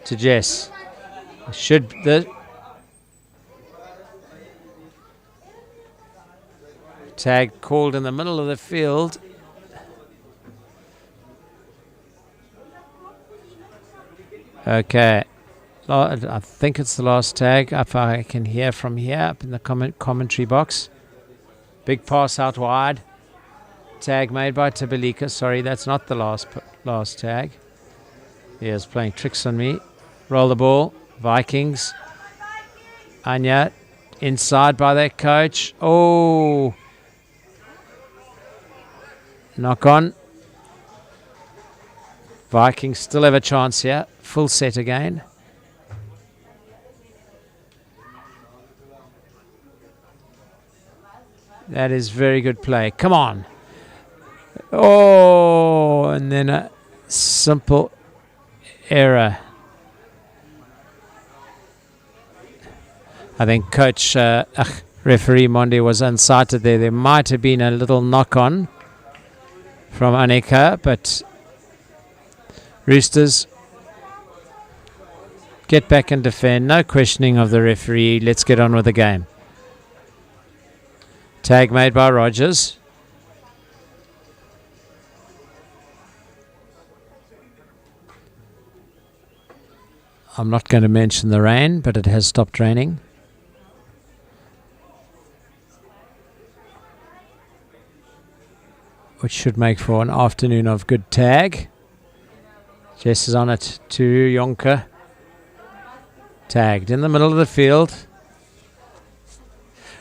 to Jess. Should the tag called in the middle of the field. Okay. I think it's the last tag, if I can hear from here, up in the commentary box. Big pass out wide. Tag made by Tibelika. Sorry, that's not the last tag. He is playing tricks on me. Roll the ball. Vikings. Anya inside by their coach. Oh. Knock on. Vikings still have a chance here. Full set again. That is very good play. Come on. Oh, and then a simple error. I think coach referee Mondi was unsighted there. There might have been a little knock on from Aneka, but Roosters get back and defend. No questioning of the referee. Let's get on with the game. Tag made by Rogers. I'm not going to mention the rain, but it has stopped raining. Which should make for an afternoon of good tag. Jess is on it to Jonker. Tagged in the middle of the field.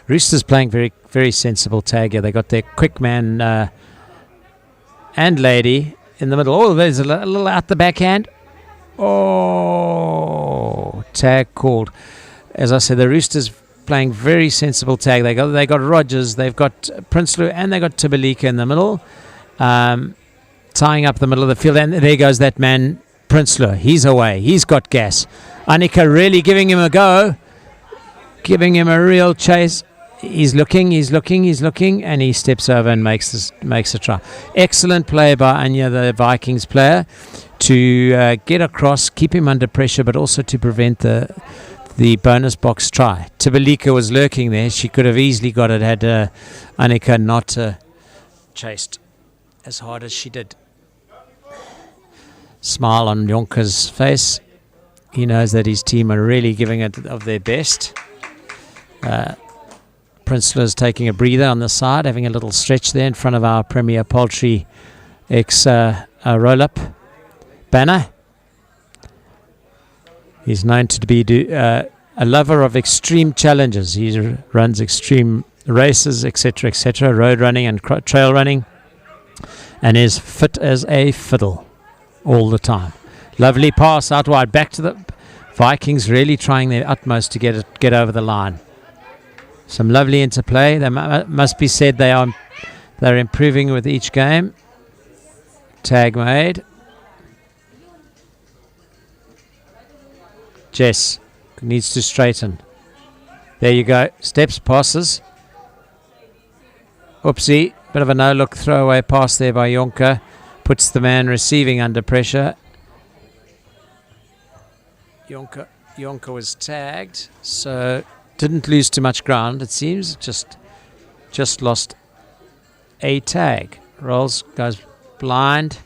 Roosters playing very, very sensible tag here. They got their quick man and lady in the middle. Oh, there's a little out the backhand. Oh, tag called. As I said, the Roosters playing very sensible tag. They got Rogers, they've got Prinsloo, and they got Tibelika in the middle. tying up the middle of the field. And there goes that man, Prinsloo. He's away. He's got gas. Annika really giving him a go. Giving him a real chase. He's looking, and he steps over and makes a try. Excellent play by Anya, the Vikings player, to get across, keep him under pressure, but also to prevent the bonus box try. Tibalika was lurking there. She could have easily got it had Annika not chased as hard as she did. Smile on Jonker's face. He knows that his team are really giving it of their best. Prinsloo's taking a breather on the side, having a little stretch there in front of our Premier Poultry X roll-up banner. He's known to be a lover of extreme challenges. He runs extreme races, etc., road running and trail running, and is fit as a fiddle all the time. Lovely pass out wide, back to the Vikings, really trying their utmost to get over the line. Some lovely interplay. They must be said they're improving with each game. Tag made. Jess needs to straighten. There you go. Steps, passes. Oopsie. Bit of a no-look throwaway pass there by Jonker. Puts the man receiving under pressure. Jonker was tagged, so didn't lose too much ground, it seems. Just lost a tag. Rolls, goes blind.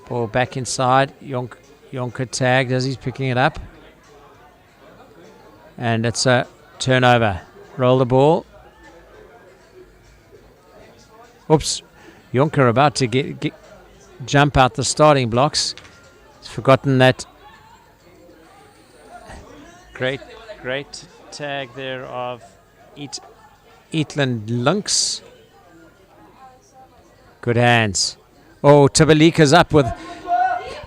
Ball back inside. Jonker tagged as he's picking it up. And it's a turnover. Roll the ball. Oops. Jonker about to jump out the starting blocks. He's forgotten that. Great tag there of Eatland Lynx. Good hands. Oh, Tibalika's up with...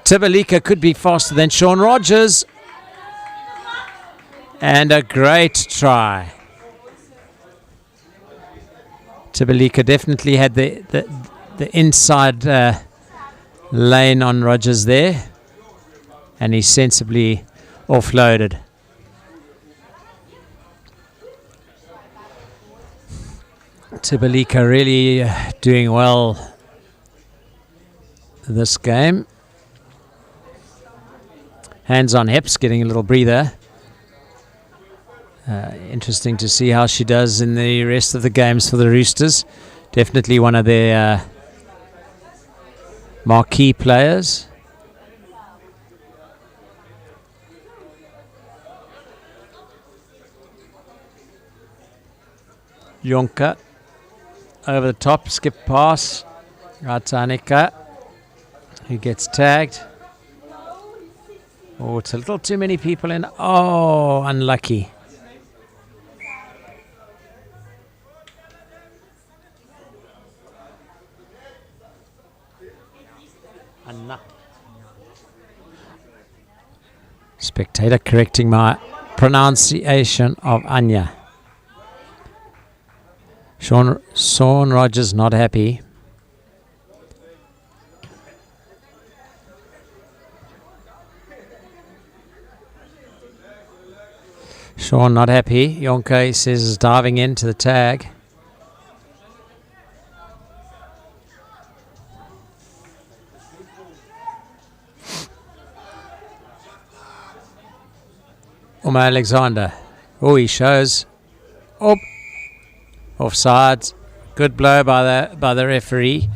Tibalika could be faster than Sean Rogers. And a great try. Tibalika definitely had the inside lane on Rogers there. And he sensibly offloaded. Tibalika really doing well this game. Hands on hips, getting a little breather. Interesting to see how she does in the rest of the games for the Roosters. Definitely one of their marquee players. Jonker over the top, skip pass. Ratanika, who gets tagged. Oh, it's a little too many people in. Oh, unlucky. Spectator correcting my pronunciation of Anya. Sean Rogers not happy. Sean not happy. Jonker, he says, is diving into the tag. Uma Alexander. Oh, he shows. Oh, offsides. Good blow by the referee.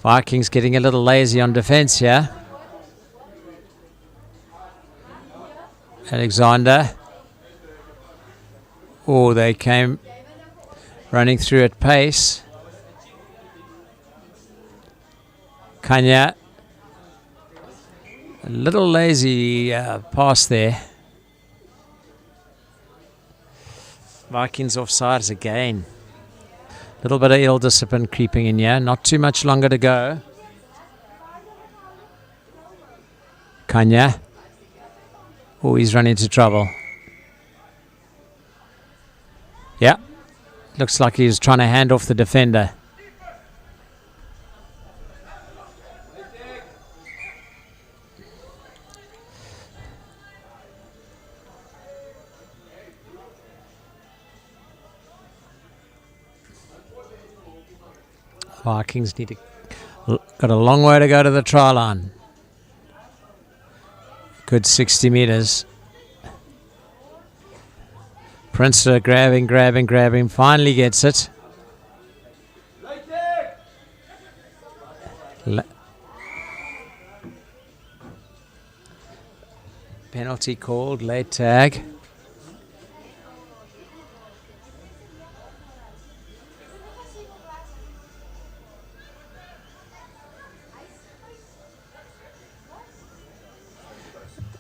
Vikings getting a little lazy on defence here. Alexander. Oh, they came running through at pace. Kanya. A little lazy pass there. Vikings offsides again. A little bit of ill discipline creeping in here. Not too much longer to go. Kanya. Oh, he's run into trouble. Yeah. Looks like he was trying to hand off the defender. Vikings got a long way to go to the try line. Good 60 metres. Prinster grabbing, finally gets it. Penalty called, late tag.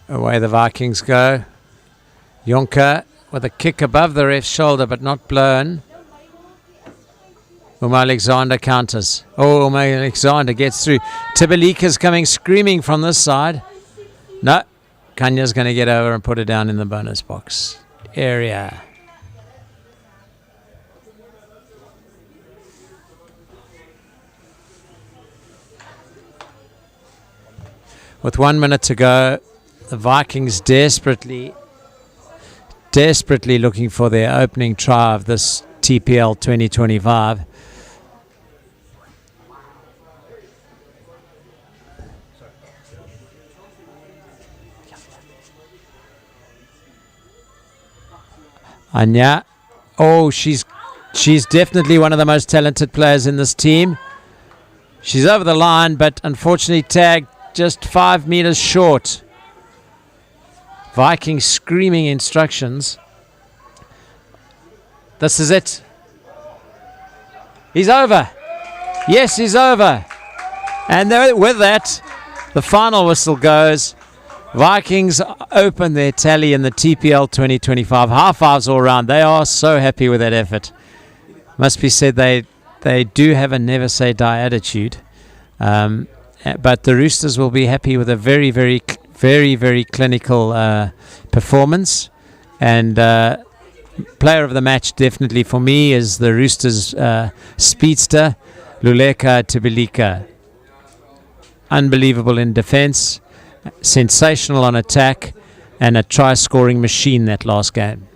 Away the Vikings go. Jonker with a kick above the ref's shoulder but not blown. Alexander counters. Alexander gets through. Tibalika's coming screaming from this side. No, Kanya's going to get over and put it down in the bonus box area. With 1 minute to go, the Vikings desperately looking for their opening try of this TPL 2025. Anya, she's definitely one of the most talented players in this team. She's over the line, but unfortunately tagged just 5 meters short. Vikings screaming instructions. This is it. He's over. Yes, he's over. And with that, the final whistle goes. Vikings open their tally in the TPL 2025. High fives all round. They are so happy with that effort. Must be said they do have a never say die attitude. But the Roosters will be happy with a very, very, very, very clinical performance. And player of the match definitely for me is the Roosters speedster, Luleka Tibalika. Unbelievable in defense. Sensational on attack, and a try-scoring machine that last game.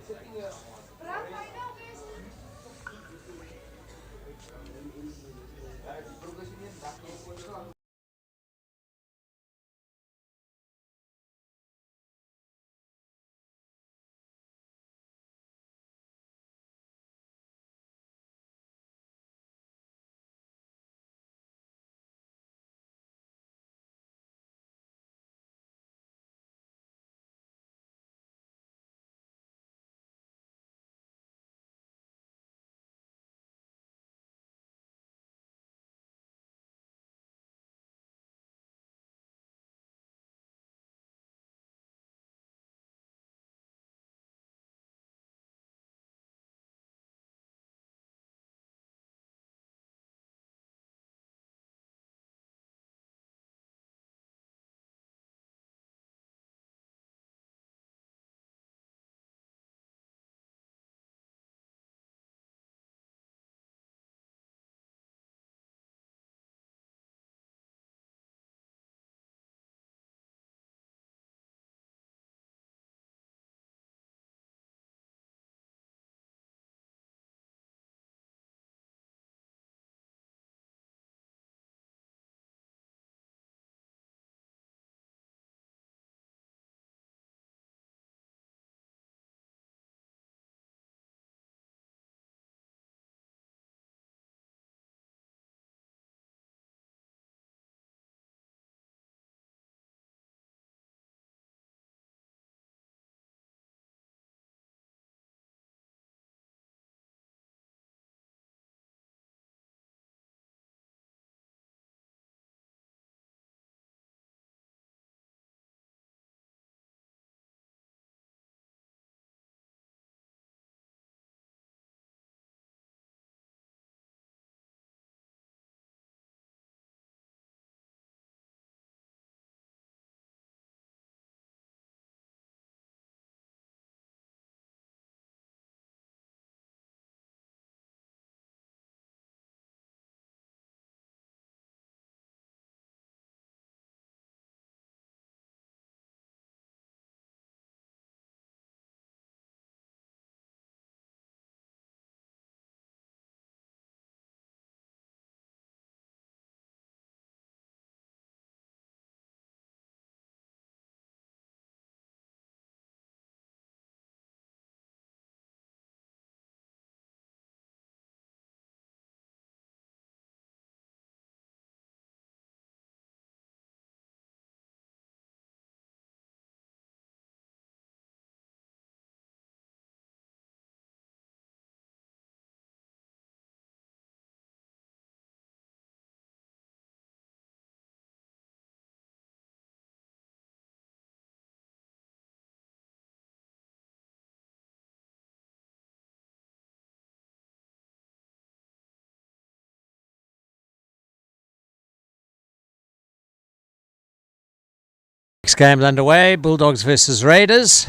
Next game's underway. Bulldogs versus Raiders.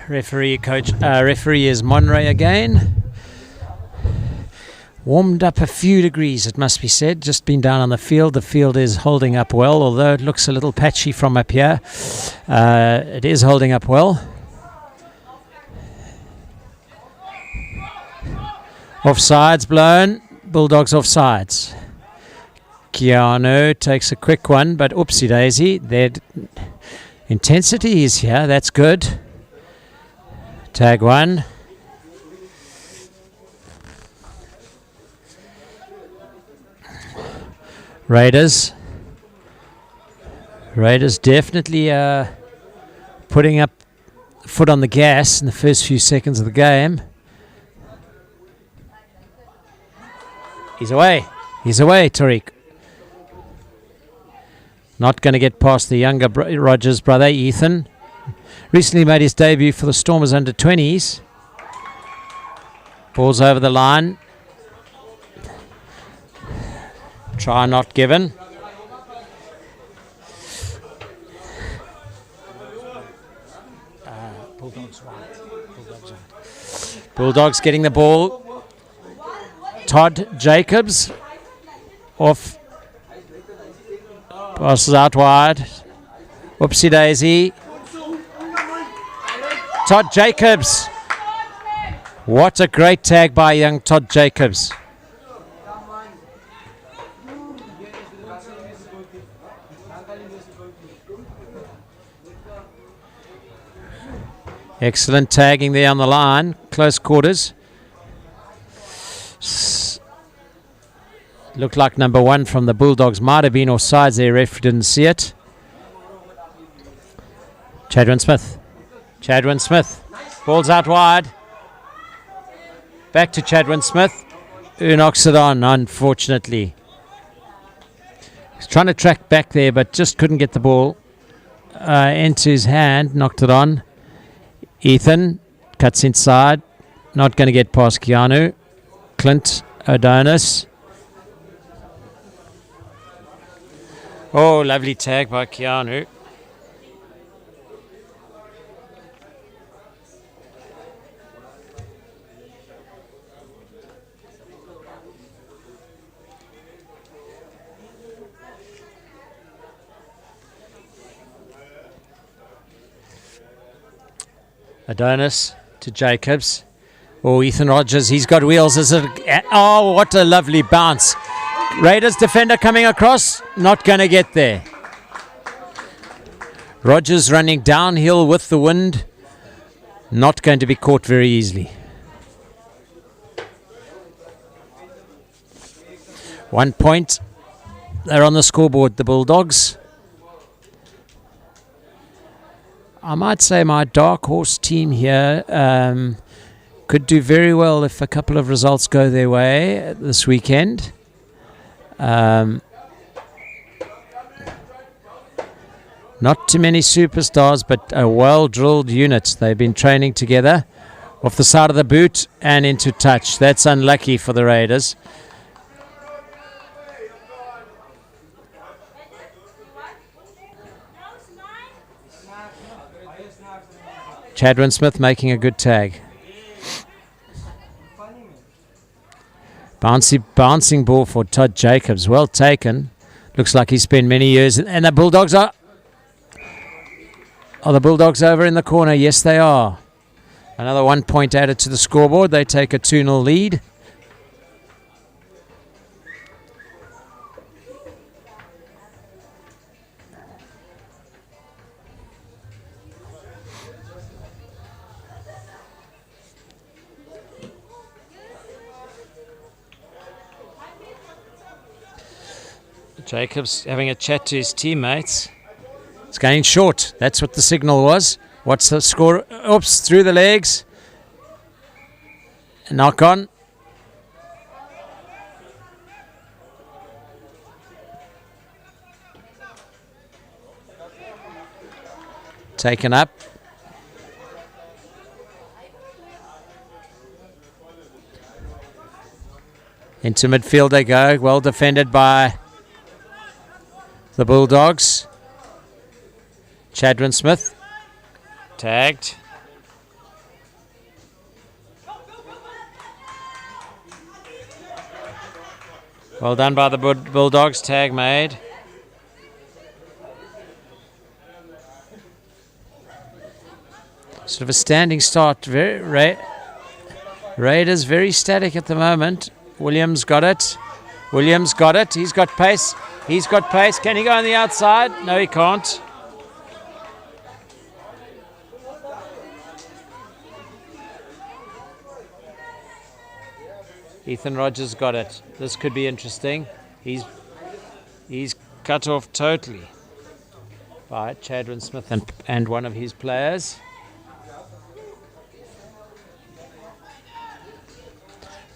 Referee is Monray again. Warmed up a few degrees, it must be said. Just been down on the field. The field is holding up well, although it looks a little patchy from up here. It is holding up well. Offsides blown. Bulldogs offsides. Keanu takes a quick one, but oopsie daisy. Their intensity is here. That's good. Tag one. Raiders definitely putting up foot on the gas in the first few seconds of the game. He's away, Tariq. Not going to get past the younger Rogers brother, Ethan. Recently made his debut for the Stormers under 20s. Ball's over the line. Try not given. Bulldogs right. Bulldogs getting the ball. Todd Jacobs off. Passes out wide. Whoopsie daisy. Todd Jacobs. What a great tag by young Todd Jacobs. Excellent tagging there on the line. Close quarters. Looked like number 1 from the Bulldogs might have been offsides there. Referee didn't see it. Chadwin Smith. Ball's out wide. Back to Chadwin Smith, who knocks it on, unfortunately. He's trying to track back there, but just couldn't get the ball into his hand. Knocked it on. Ethan cuts inside. Not going to get past Keanu. Clint O'Donis. Oh, lovely tag by Keanu. Adonis to Jacobs. Oh, Ethan Rogers, he's got wheels. Oh, what a lovely bounce. Raiders defender coming across, not going to get there. Rogers running downhill with the wind, not going to be caught very easily. 1 point. They're on the scoreboard, the Bulldogs. I might say my dark horse team here could do very well if a couple of results go their way this weekend. Not too many superstars, but a well-drilled unit. They've been training together off the side of the boot and into touch. That's unlucky for the Raiders. Chadwin Smith making a good tag. Bouncing ball for Todd Jacobs. Well taken. Looks like he's spent many years. And the Bulldogs are the Bulldogs over in the corner? Yes, they are. Another 1 point added to the scoreboard. They take a 2-0 lead. Jacobs having a chat to his teammates. It's going short. That's what the signal was. What's the score? Oops, through the legs. Knock on. Taken up. Into midfield they go. Well defended by the Bulldogs. Chadwin Smith. Tagged. Well done by the Bulldogs. Tag made. Sort of a standing start. Raiders very static at the moment. Williams got it. Williams got it. He's got pace. He's got pace. Can he go on the outside? No, he can't. Ethan Rogers got it. This could be interesting. He's cut off totally by Chadwin Smith and one of his players.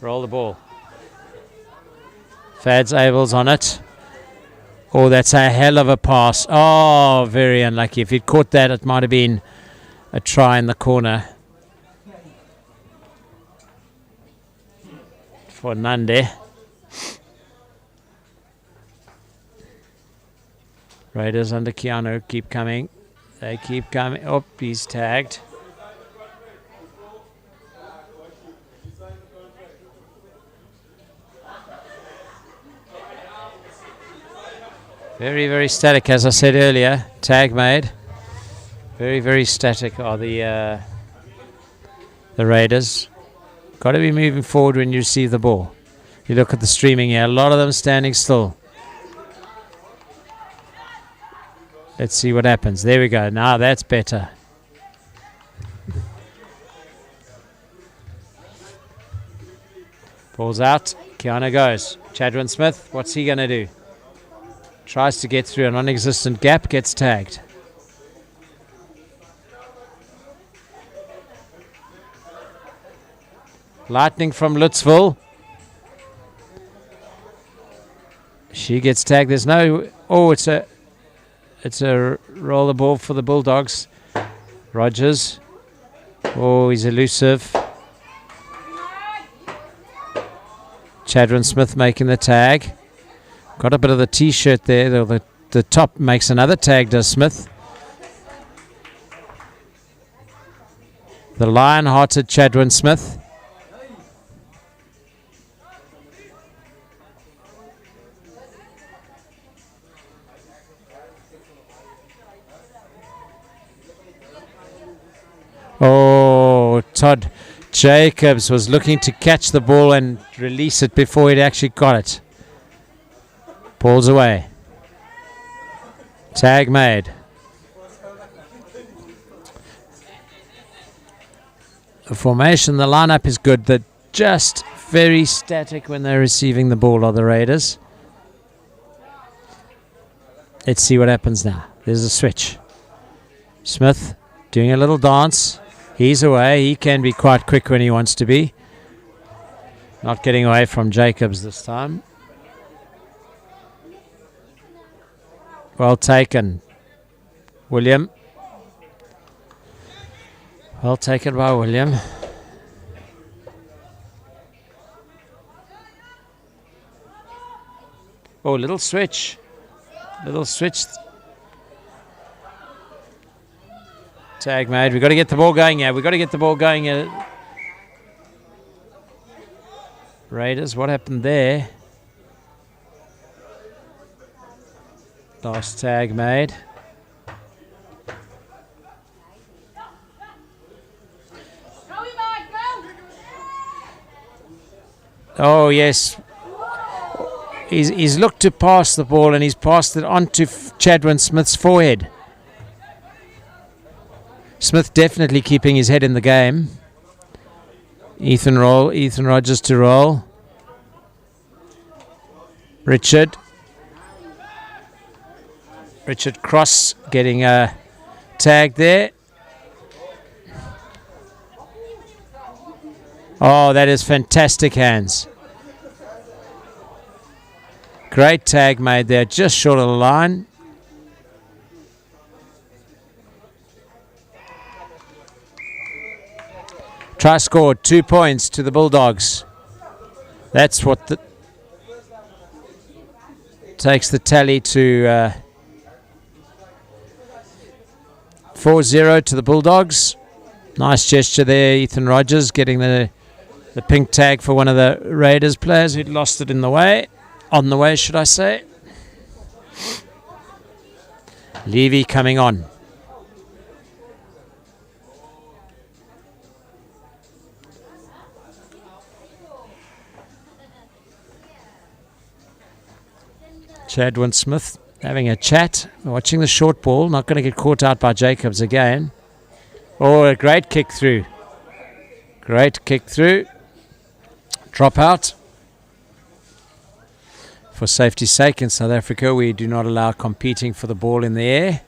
Roll the ball. Fads Abel's on it. Oh, that's a hell of a pass. Oh, very unlucky. If he'd caught that, it might have been a try in the corner for Nande. Raiders under Keanu keep coming. They keep coming. Oh, he's tagged. Very, very static, as I said earlier. Tag made. Very, very static are the Raiders. Got to be moving forward when you receive the ball. You look at the streaming here. A lot of them standing still. Let's see what happens. There we go. Now that's better. Ball's out. Keanu goes. Chadwin Smith. What's he going to do? Tries to get through a non-existent gap. Gets tagged. Lightning from Lutzville. She gets tagged. There's no... Oh, it's a roller ball for the Bulldogs. Rogers. Oh, he's elusive. Chadwin Smith making the tag. Got a bit of the T-shirt there. The top makes another tag, does Smith. The lion-hearted Chadwin Smith. Oh, Todd Jacobs was looking to catch the ball and release it before he'd actually got it. Ball's away. Tag made. The formation, the lineup is good. They're just very static when they're receiving the ball, are the Raiders. Let's see what happens now. There's a switch. Smith doing a little dance. He's away. He can be quite quick when he wants to be. Not getting away from Jacobs this time. Well taken. William. Well taken by William. Oh, little switch. Little switch. Tag made. We've got to get the ball going here. We've got to get the ball going here. Raiders, what happened there? Last tag made. Oh, yes. He's looked to pass the ball and he's passed it onto Chadwin Smith's forehead. Smith definitely keeping his head in the game. Ethan Rogers to roll. Richard Cross getting a tag there. Oh, that is fantastic hands. Great tag made there, just short of the line. Try scored, 2 points to the Bulldogs. That's what takes the tally to 4-0 to the Bulldogs. Nice gesture there, Ethan Rogers getting the pink tag for one of the Raiders players who'd lost it on the way, should I say. Levy coming on. Chadwin Smith having a chat, watching the short ball, not going to get caught out by Jacobs again. Oh, a great kick through. Great kick through. Drop out. For safety's sake, in South Africa, we do not allow competing for the ball in the air.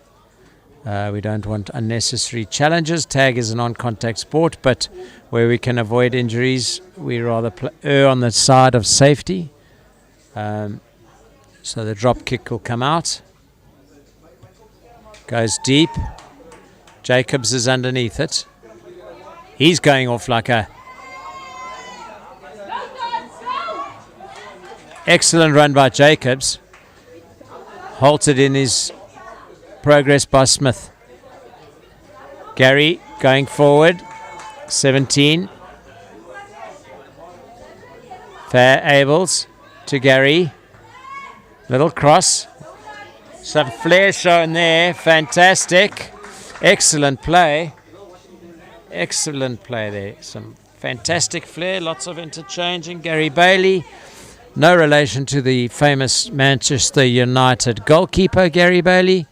We don't want unnecessary challenges. Tag is a non-contact sport, but where we can avoid injuries, we rather err on the side of safety. So the drop kick will come out. Goes deep. Jacobs is underneath it. He's going off like a... Excellent run by Jacobs. Halted in his progress by Smith. Gary going forward. 17. Fair Abels to Gary. Little cross. Some flair shown there. Fantastic. Excellent play. Excellent play there. Some fantastic flair. Lots of interchanging. Gary Bailey. No relation to the famous Manchester United goalkeeper, Gary Bailey.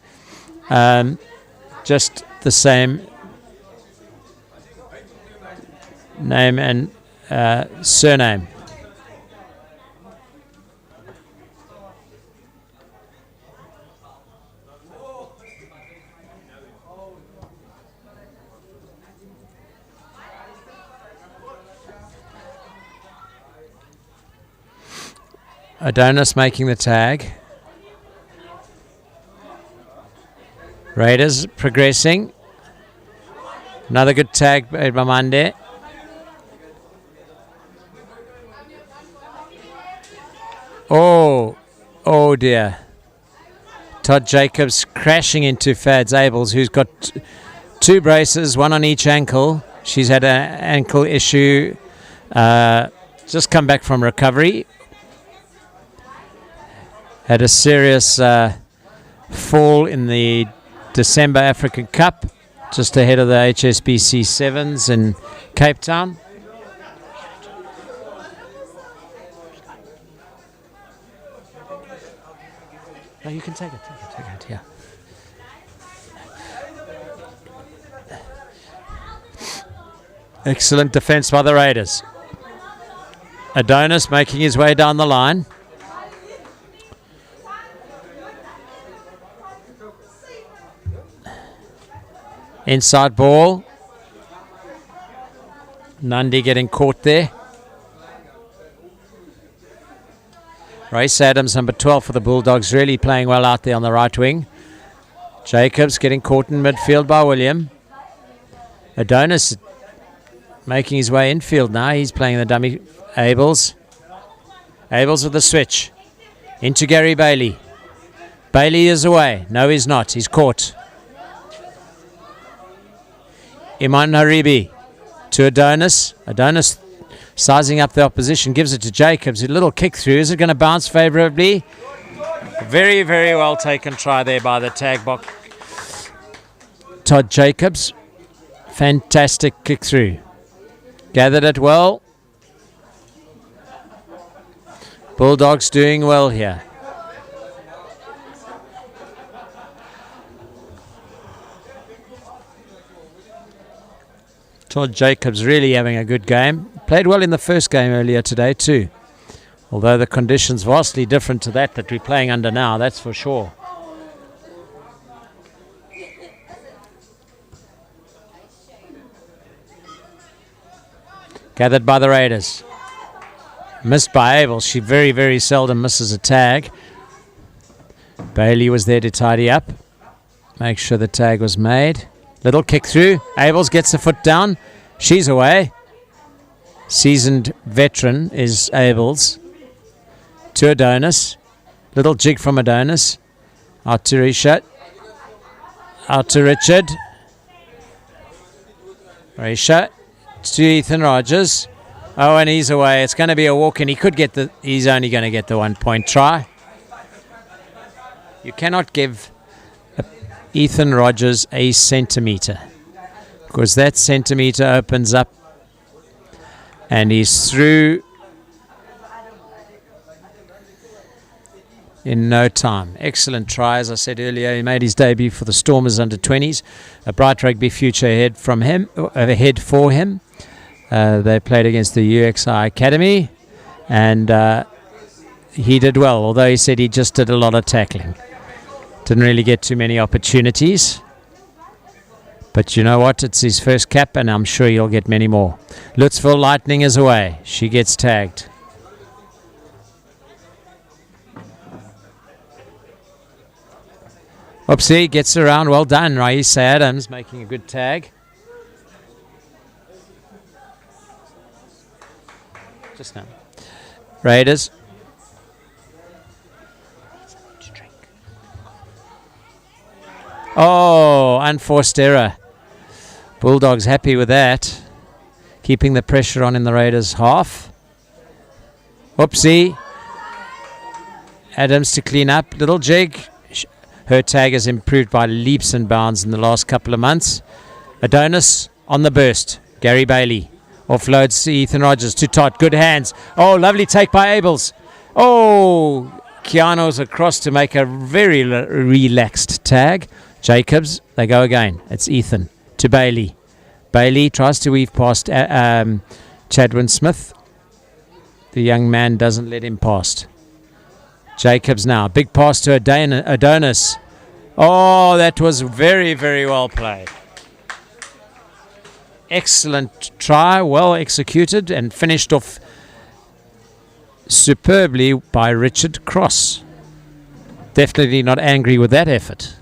Just the same name and surname. Adonis making the tag. Raiders progressing. Another good tag by Mande. Oh dear. Todd Jacobs crashing into Fads Abels, who's got two braces, one on each ankle. She's had an ankle issue. Just come back from recovery. Had a serious fall in the December African Cup, just ahead of the HSBC Sevens in Cape Town. No, you can take it, yeah. Excellent defence by the Raiders. Adonis making his way down the line. Inside ball. Nundy getting caught there. Race Adams, number 12 for the Bulldogs, really playing well out there on the right wing. Jacobs getting caught in midfield by William. Adonis making his way infield now. He's playing the dummy. Abels. Abels with the switch. Into Gary Bailey. Bailey is away. No, he's not. He's caught. Iman Haribi to Adonis. Adonis sizing up the opposition, gives it to Jacobs. A little kick through. Is it going to bounce favourably? Very, very well taken try there by the tag box. Todd Jacobs. Fantastic kick through. Gathered it well. Bulldogs doing well here. Todd Jacobs really having a good game. Played well in the first game earlier today too. Although the conditions vastly different to that we're playing under now, that's for sure. Gathered by the Raiders. Missed by Abel. She very, very seldom misses a tag. Bailey was there to tidy up. Make sure the tag was made. Little kick through. Abels gets the foot down. She's away. Seasoned veteran is Abels. To Adonis. Little jig from Adonis. Out to Rishat. Out to Richard. Raisha to Ethan Rogers. Oh, and he's away. It's going to be a walk, and he could get he's only going to get the 1 point try. You cannot give Ethan Rogers a centimetre, because that centimetre opens up, and he's through in no time. Excellent try, as I said earlier. He made his debut for the Stormers under-20s. A bright rugby future ahead for him. They played against the UXI Academy, and he did well, although he said he just did a lot of tackling. Didn't really get too many opportunities. But you know what? It's his first cap, and I'm sure he'll get many more. Lutzville Lightning is away. She gets tagged. Oopsie, gets around. Well done, Raisa Adams, making a good tag. Just now. Raiders. Oh, unforced error. Bulldogs happy with that. Keeping the pressure on in the Raiders' half. Oopsie. Adams to clean up. Little jig. Her tag has improved by leaps and bounds in the last couple of months. Adonis on the burst. Gary Bailey offloads to Ethan Rogers. Too tight. Good hands. Oh, lovely take by Abels. Oh, Keanu's across to make a very relaxed tag. Jacobs, they go again. It's Ethan to Bailey. Bailey tries to weave past Chadwin Smith. The young man doesn't let him past. Jacobs now. Big pass to Adonis. Oh, that was very, very well played. Excellent try. Well executed and finished off superbly by Richard Cross. Definitely not angry with that effort.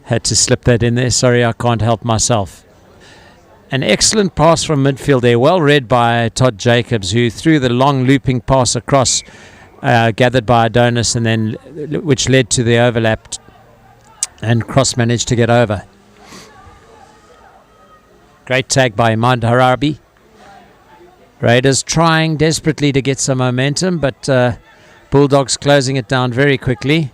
Had to slip that in there. Sorry, I can't help myself. An excellent pass from midfield there. Well read by Todd Jacobs, who threw the long looping pass across, gathered by Adonis, and then which led to the overlap, and Cross managed to get over. Great tag by Imad Harabi. Raiders trying desperately to get some momentum, but Bulldogs closing it down very quickly.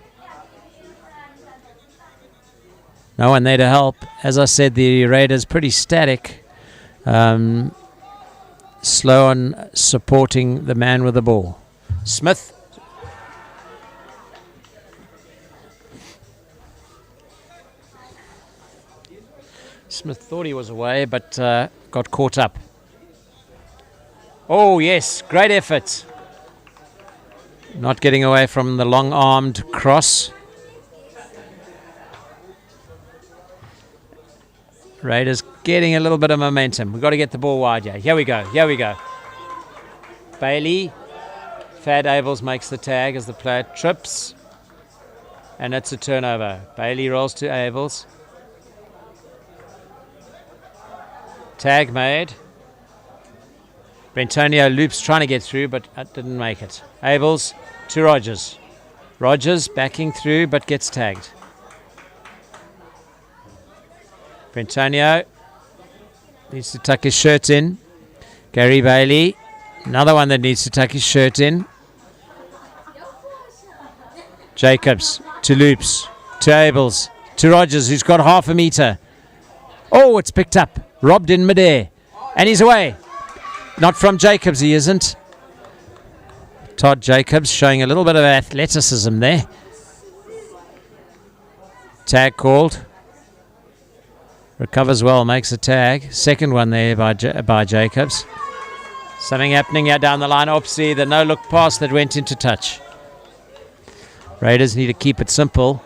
No one there to help. As I said, the Raiders pretty static. Slow on supporting the man with the ball. Smith. Smith thought he was away, but got caught up. Oh, yes. Great effort. Not getting away from the long-armed Cross. Raiders getting a little bit of momentum. We've got to get the ball wide here. Here we go. Here we go. Bailey. Fad Abels makes the tag as the player trips. And it's a turnover. Bailey rolls to Abels. Tag made. Brentonio loops trying to get through, but didn't make it. Abels to Rogers. Rogers backing through, but gets tagged. Brentonio needs to tuck his shirt in. Gary Bailey, another one that needs to tuck his shirt in. Jacobs to Loops, to Abels, to Rogers, who's got half a metre. Oh, it's picked up. Robbed in midair. And he's away. Not from Jacobs, he isn't. Todd Jacobs showing a little bit of athleticism there. Tag called. Recovers well, makes a tag. Second one there by Jacobs. Something happening here down the line. Oopsie, the no-look pass that went into touch. Raiders need to keep it simple.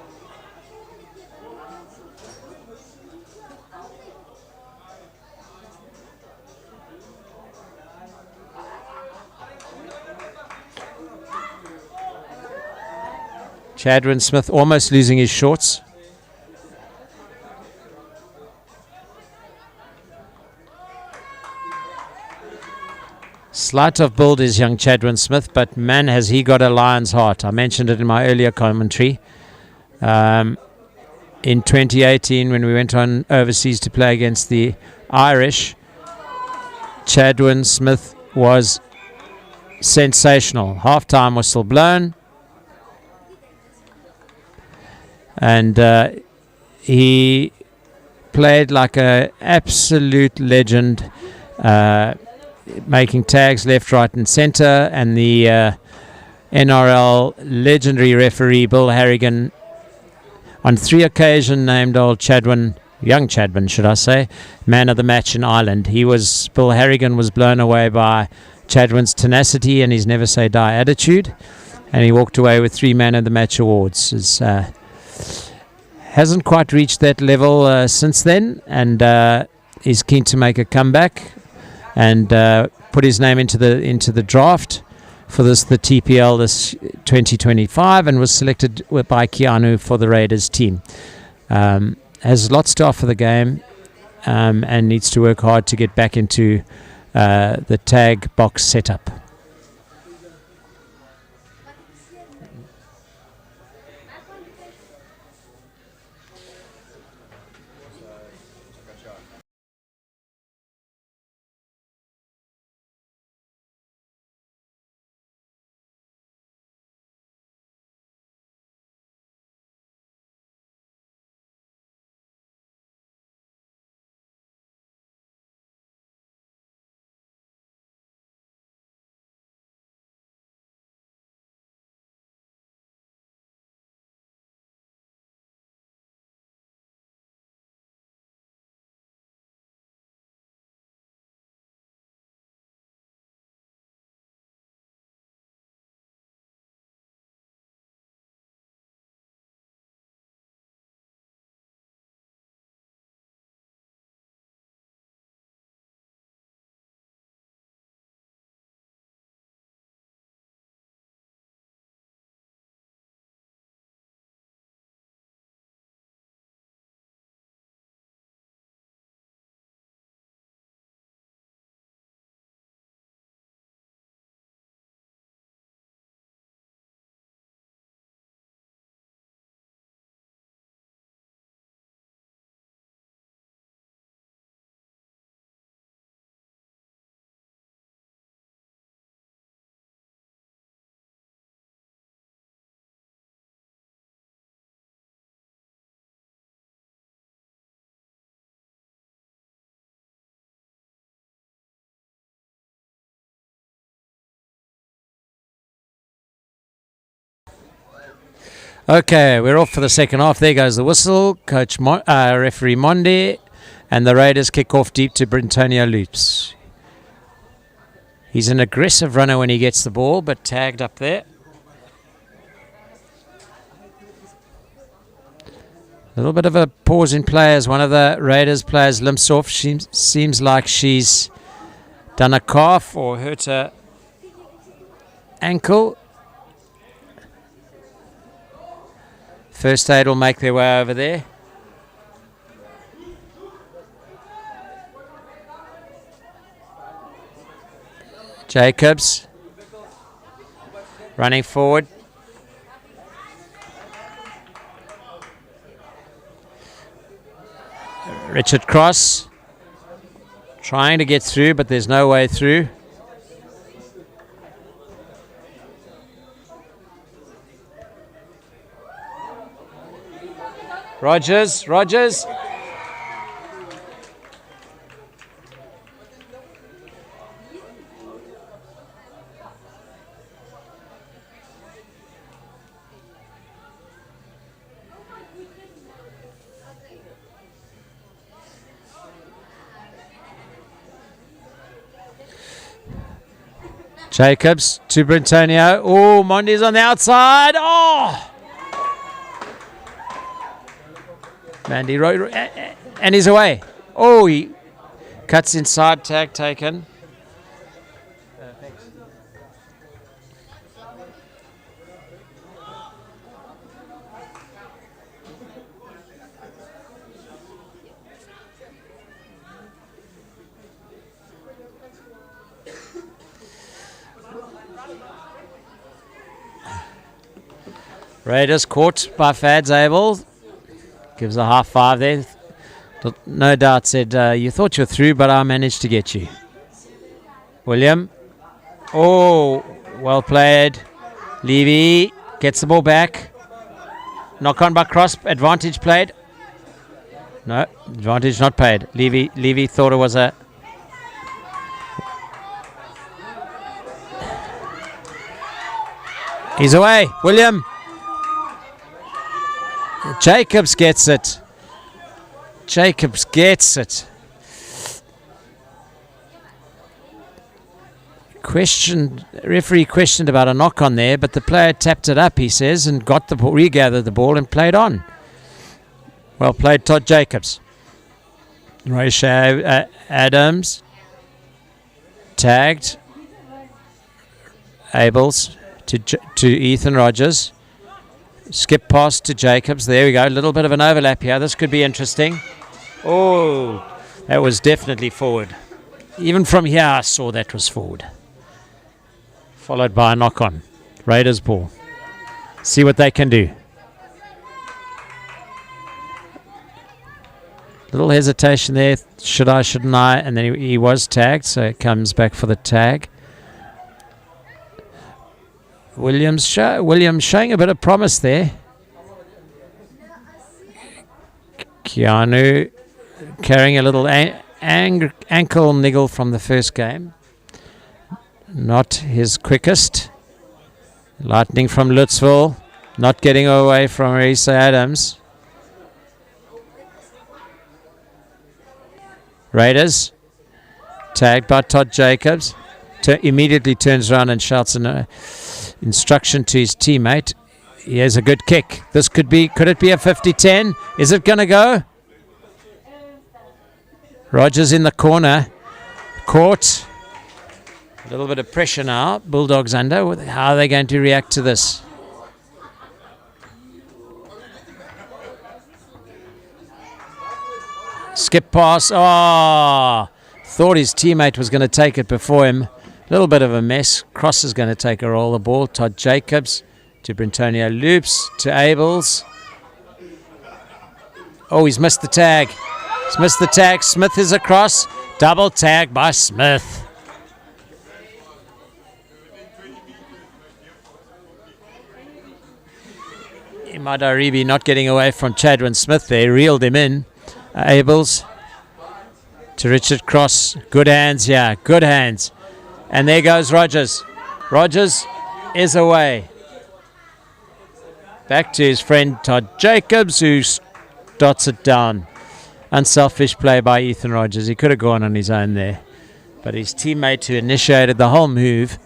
Chadwin Smith almost losing his shorts. Slight of build is young Chadwin Smith, but man, has he got a lion's heart. I mentioned it in my earlier commentary. In 2018, when we went on overseas to play against the Irish, Chadwin Smith was sensational. Half-time whistle blown. And he played like an absolute legend, making tags left, right and centre. And the NRL legendary referee Bill Harrigan on 3 occasions named old Chadwin, young Chadwin should I say, man of the match in Ireland. Bill Harrigan was blown away by Chadwin's tenacity and his never say die attitude, and he walked away with 3 man of the match awards. Hasn't quite reached that level since then, and is keen to make a comeback and put his name into the draft for the TPL this 2025, and was selected by Keanu for the Raiders team. Has lots to offer the game, and needs to work hard to get back into the tag box setup. Okay, we're off for the second half. There goes the whistle. Referee Monde, and the Raiders kick off deep to Brintonio Loops. He's an aggressive runner when he gets the ball, but tagged up there. A little bit of a pause in play as one of the Raiders players limps off. Seems like she's done a calf or hurt her ankle. First aid will make their way over there. Jacobs running forward. Richard Cross trying to get through, but there's no way through. Rogers. Jacobs to Brintonio. Oh, Mondi's on the outside. Oh! Mandy, and he's away. Oh, he cuts inside, tag taken. Raiders caught by Fads Abel. Gives a high five there. No doubt said, you thought you were through, but I managed to get you. William. Oh, well played. Levy gets the ball back. Knock on by Cross. Advantage played. No, advantage not paid. Levy thought it was a... He's away. William. Jacobs gets it. Jacobs gets it. Referee questioned about a knock on there, but the player tapped it up, he says, and got the ball, regathered the ball and played on. Well played, Todd Jacobs. Roysha Adams tagged. Abels to Ethan Rogers. Skip pass to Jacobs. There we go. A little bit of an overlap here. This could be interesting. Oh, that was definitely forward. Even from here, I saw that was forward. Followed by a knock-on. Raiders ball. See what they can do. Little hesitation there. Should I, shouldn't I? And then he was tagged, so it comes back for the tag. Williams showing a bit of promise there. Keanu carrying a little ankle niggle from the first game. Not his quickest. Lightning from Lutzville. Not getting away from Risa Adams. Raiders. Tagged by Todd Jacobs. Immediately turns around and shouts an instruction to his teammate. He has a good kick. This could it be a 50-10? Is it going to go? Rogers in the corner. Caught. A little bit of pressure now. Bulldogs under. How are they going to react to this? Skip pass. Oh, thought his teammate was going to take it before him. A little bit of a mess. Cross is going to take a roll the ball. Todd Jacobs to Brentonio Loops to Abels. Oh, he's missed the tag. He's missed the tag. Smith is across. Double tag by Smith. Imadaribi not getting away from Chadwin Smith there. Reeled him in. Abels to Richard Cross. Good hands, yeah. Good hands. And there goes Rogers. Rogers is away. Back to his friend Todd Jacobs, who dots it down. Unselfish play by Ethan Rogers. He could have gone on his own there. But his teammate who initiated the whole move,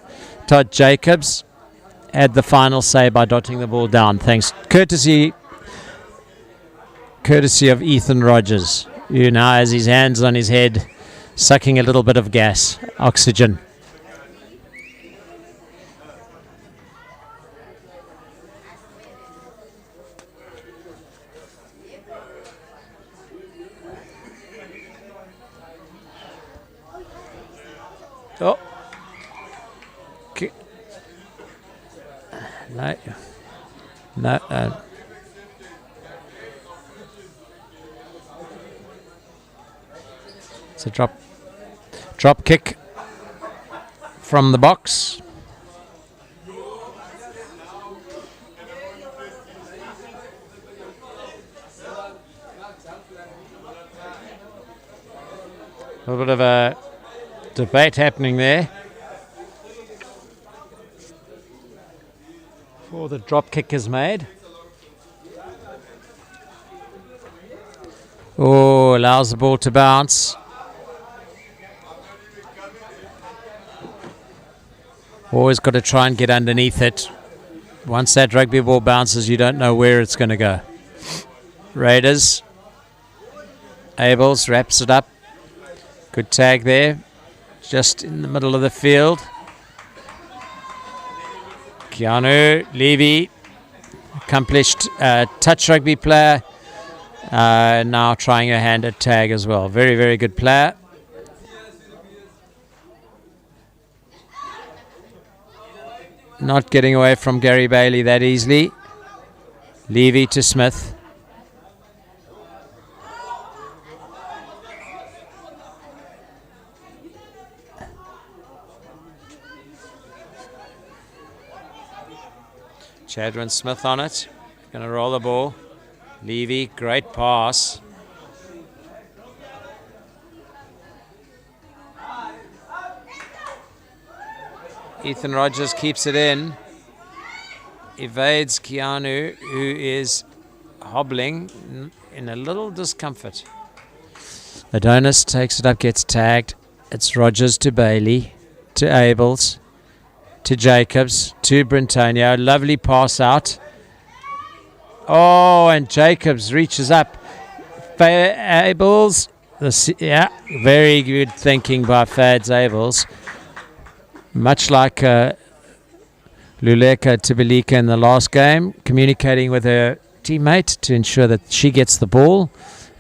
Todd Jacobs, had the final say by dotting the ball down. Thanks. Courtesy of Ethan Rogers, who now has his hands on his head, sucking a little bit of gas, oxygen. Oh. Okay. No. It's a drop kick from the box. A little bit of a debate happening there. Before the drop kick is made. Oh, allows the ball to bounce. Always got to try and get underneath it. Once that rugby ball bounces, you don't know where it's going to go. Raiders. Abels wraps it up. Good tag there. Just in the middle of the field. Keanu Levy, accomplished touch rugby player. Now trying a hand at tag as well. Very, very good player. Not getting away from Gary Bailey that easily. Levy to Smith. Chadwin Smith on it. Going to roll the ball. Levy, great pass. Ethan Rogers keeps it in. Evades Keanu, who is hobbling in a little discomfort. Adonis takes it up, gets tagged. It's Rogers to Bailey, to Abels, to Jacobs, to Brintonio. Lovely pass out. Oh, and Jacobs reaches up. Abels, yeah, very good thinking by Fads Abels. Much like Luleka Tibalika in the last game, communicating with her teammate to ensure that she gets the ball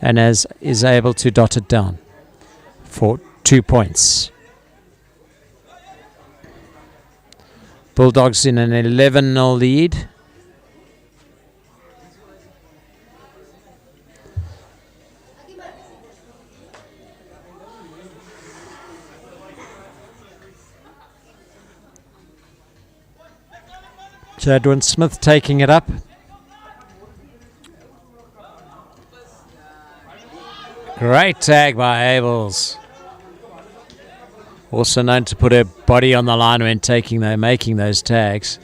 and is able to dot it down for 2 points. Bulldogs in an 11-0 lead. Chadwin Smith taking it up. Great tag by Abels. Also known to put her body on the line when making those tags.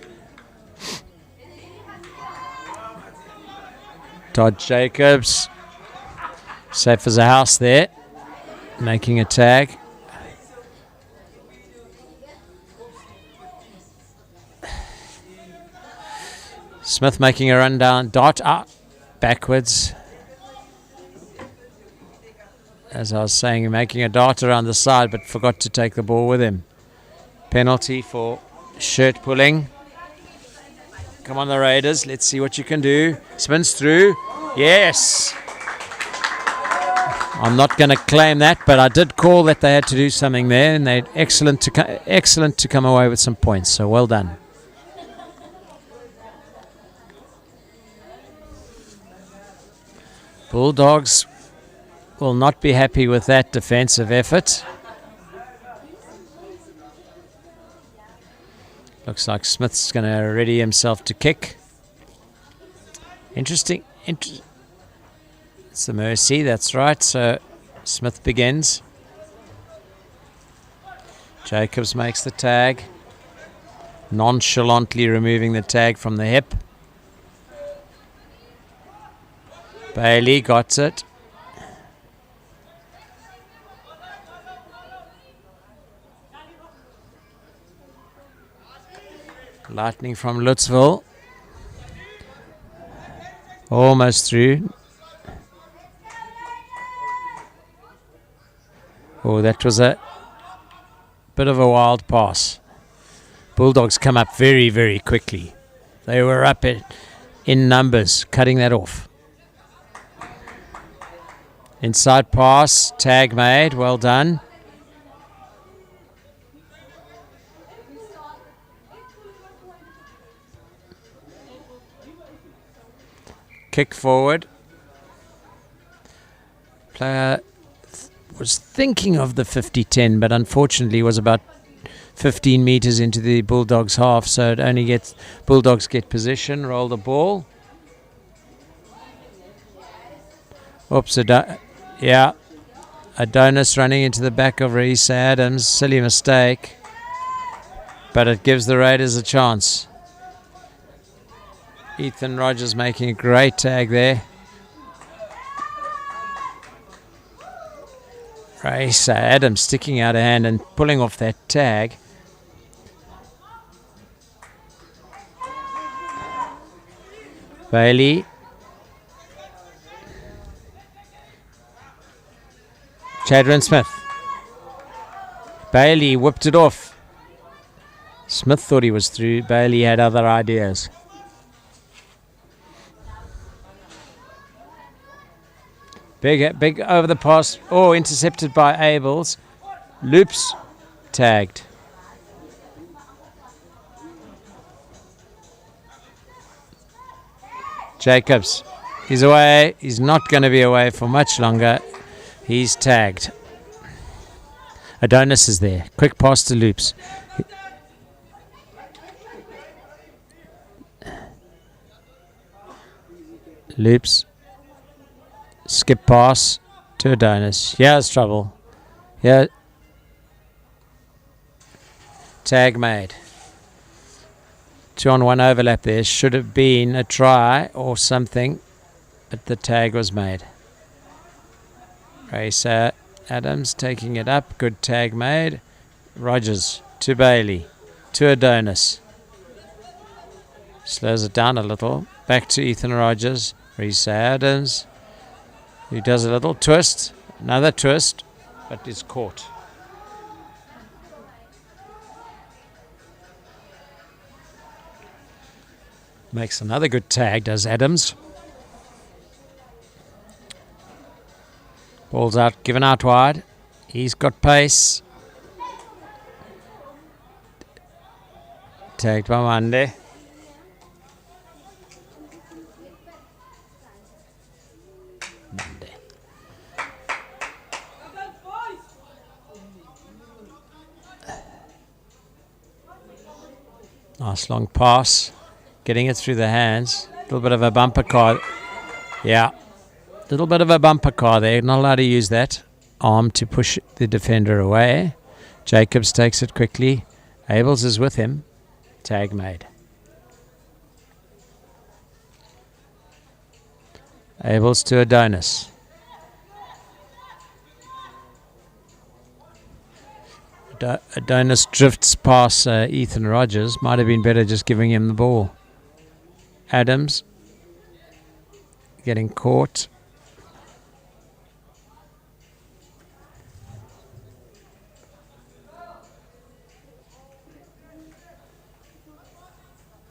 Todd Jacobs, safe as a house there, making a tag. Smith making a run down, dot up, backwards. As I was saying, making a dart around the side, but forgot to take the ball with him. Penalty for shirt pulling. Come on, the Raiders. Let's see what you can do. Spins through. Yes. I'm not going to claim that, but I did call that they had to do something there, and they're excellent to come away with some points. So well done. Bulldogs will not be happy with that defensive effort. Looks like Smith's going to ready himself to kick. Interesting. It's the Mercy, that's right. So Smith begins. Jacobs makes the tag. Nonchalantly removing the tag from the hip. Bailey got it. Lightning from Lutzville. Almost through. Oh, that was a bit of a wild pass. Bulldogs come up very, very quickly. They were up in numbers, cutting that off. Inside pass, tag made, well done. Kick forward. Player was thinking of the 50-10, but unfortunately was about 15 meters into the Bulldogs half, so it only gets Bulldogs get position, roll the ball. Oops, yeah. Adonis running into the back of Reese Adams. Silly mistake. But it gives the Raiders a chance. Ethan Rogers making a great tag there. Reese Adams sticking out a hand and pulling off that tag. Bailey. Chadwin Smith. Bailey whipped it off. Smith thought he was through. Bailey had other ideas. Big over the pass. Oh, intercepted by Abels. Loops tagged. Jacobs. He's away. He's not going to be away for much longer. He's tagged. Adonis is there. Quick pass to Loops. Loops. Skip pass to Adonis. Here's trouble. Here. Tag made. 2-on-1 overlap there. Should have been a try or something, but the tag was made. Racer Adams taking it up. Good tag made. Rogers to Bailey. To Adonis. Slows it down a little. Back to Ethan Rogers. Racer Adams, who does a little twist. Another twist, but is caught. Makes another good tag, does Adams. Ball's out, given out wide. He's got pace. Tagged by Monday. Nice long pass. Getting it through the hands. A little bit of a bumper car. Yeah. A little bit of a bumper car there. Not allowed to use that arm to push the defender away. Jacobs takes it quickly. Abels is with him. Tag made. Abels to Adonis. Adonis drifts past Ethan Rogers. Might have been better just giving him the ball. Adams getting caught.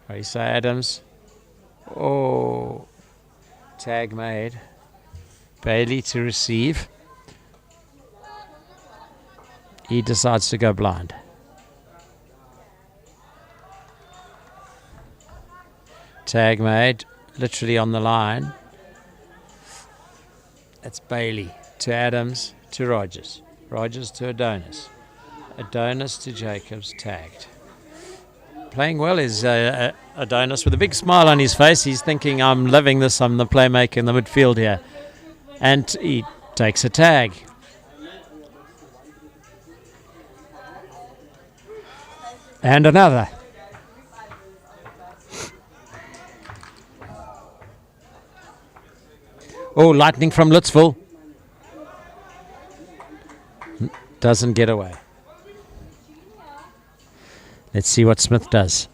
Racer Adams. Oh, tag made. Bailey to receive. He decides to go blind. Tag made, literally on the line. That's Bailey to Adams to Rogers. Rogers to Adonis. Adonis to Jacobs, tagged. Playing well is Adonis with a big smile on his face. He's thinking, I'm living this, I'm the playmaker in the midfield here. And he takes a tag. And another. Oh, lightning from Lutzville. Doesn't get away. Let's see what Smith does.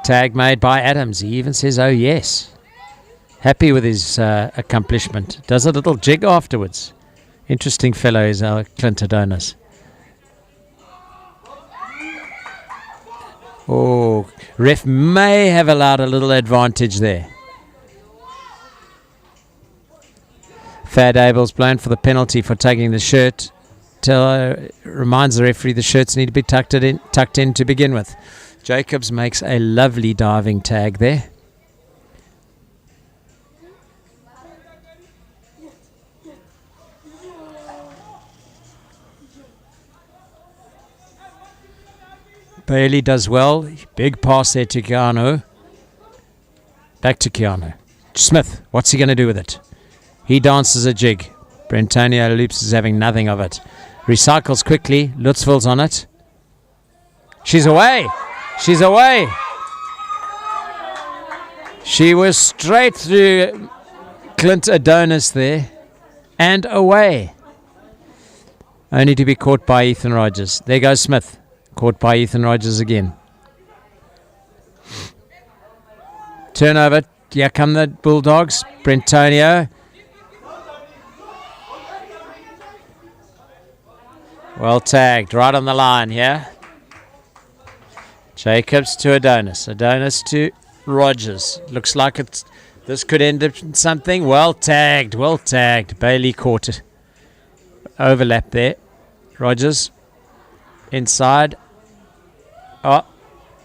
Tag made by Adams. He even says, oh, yes. Happy with his accomplishment. Does a little jig afterwards. Interesting fellow is Clint Adonis. Oh, ref may have allowed a little advantage there. Fad Abel's blown for the penalty for tugging the shirt. Reminds the referee the shirts need to be tucked in to begin with. Jacobs makes a lovely diving tag there. Bailey does well. Big pass there to Keanu. Back to Keanu. Smith, what's he going to do with it? He dances a jig. Brentonio Loops is having nothing of it. Recycles quickly. Lutzville's on it. She's away. She's away. She was straight through Clint Adonis there. And away. Only to be caught by Ethan Rogers. There goes Smith. Caught by Ethan Rogers again. Turnover. Here come the Bulldogs. Brentonio. Well tagged. Right on the line here. Jacobs to Adonis. Adonis to Rogers. Looks like this could end up in something. Well tagged. Well tagged. Bailey caught it. Overlap there. Rogers. Inside. Oh,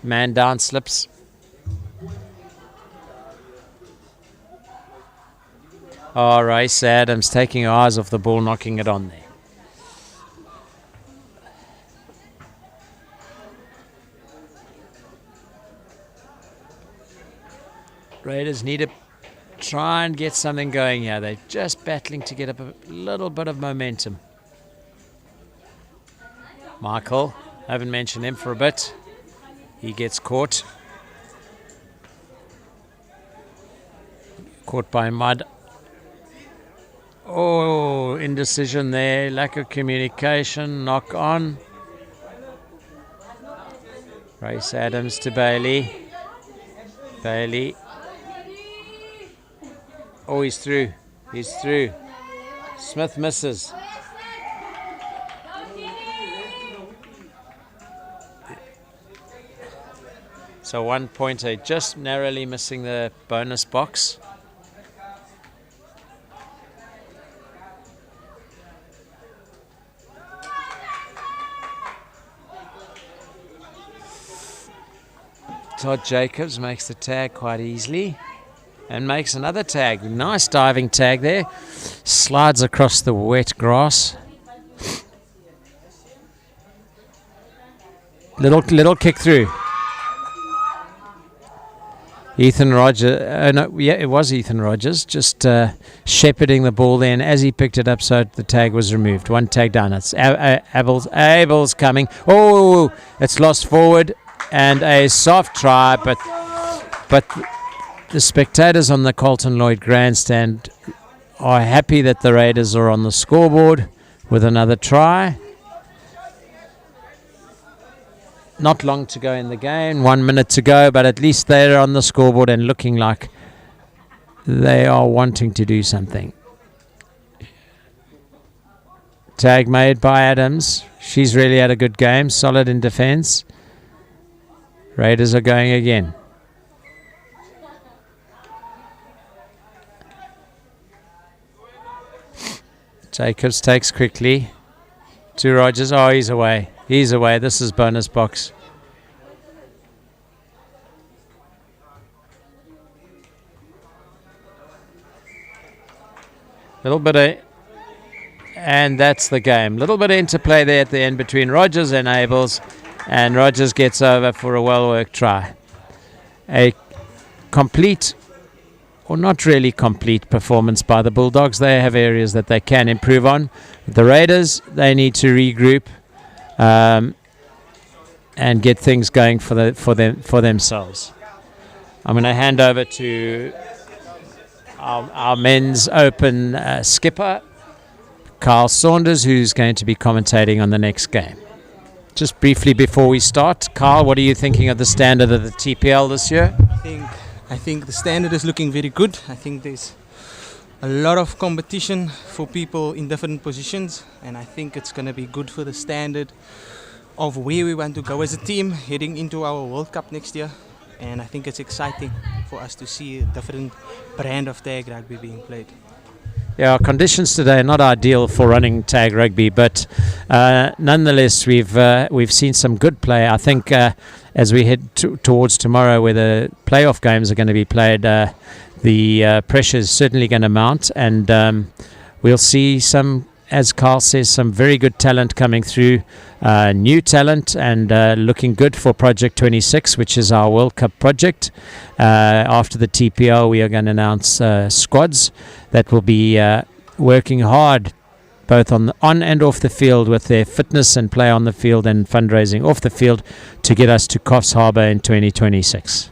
man down, slips. Oh, Race Adams taking her eyes off the ball, knocking it on there. Raiders need to try and get something going here. They're just battling to get up a little bit of momentum. Michael, haven't mentioned him for a bit. He gets caught. Caught by mud. Oh, indecision there, lack of communication, knock on. Race Adams to Bailey. Bailey. Oh, he's through. He's through. Smith misses. So 1 pointer, just narrowly missing the bonus box. Todd Jacobs makes the tag quite easily and makes another tag. Nice diving tag there. Slides across the wet grass. Little kick through. Ethan Rogers, it was Ethan Rogers, just shepherding the ball there, and as he picked it up, so the tag was removed. One tag down. It's Abel's coming. Oh, it's lost forward, and a soft try, but the spectators on the Carlton Lloyd grandstand are happy that the Raiders are on the scoreboard with another try. Not long to go in the game, 1 minute to go, but at least they're on the scoreboard and looking like they are wanting to do something. Tag made by Adams. She's really had a good game, solid in defense. Raiders are going again. Jacobs takes quickly to Rogers. Oh, he's away. He's away. This is bonus box. Little bit of, and that's the game. Little bit of interplay there at the end between Rogers and Abels, and Rogers gets over for a well-worked try. A complete, or not really complete, performance by the Bulldogs. They have areas that they can improve on. The Raiders, they need to regroup and get things going for themselves. I'm going to hand over to our men's open skipper, Carl Saunders, who's going to be commentating on the next game. Just briefly before we start, Carl, what are you thinking of the standard of the TPL this year? I think the standard is looking very good. I think there's a lot of competition for people in different positions, and I think it's going to be good for the standard of where we want to go as a team heading into our World Cup next year. And I think it's exciting for us to see a different brand of tag rugby being played. Yeah, our conditions today are not ideal for running tag rugby, but nonetheless, we've seen some good play. I think as we head towards tomorrow, where the playoff games are going to be played, the pressure is certainly going to mount, and we'll see some, as Carl says, some very good talent coming through, new talent, and looking good for Project 26, which is our World Cup project. After the TPL, we are going to announce squads that will be working hard both on and off the field with their fitness and play on the field and fundraising off the field to get us to Coffs Harbour in 2026.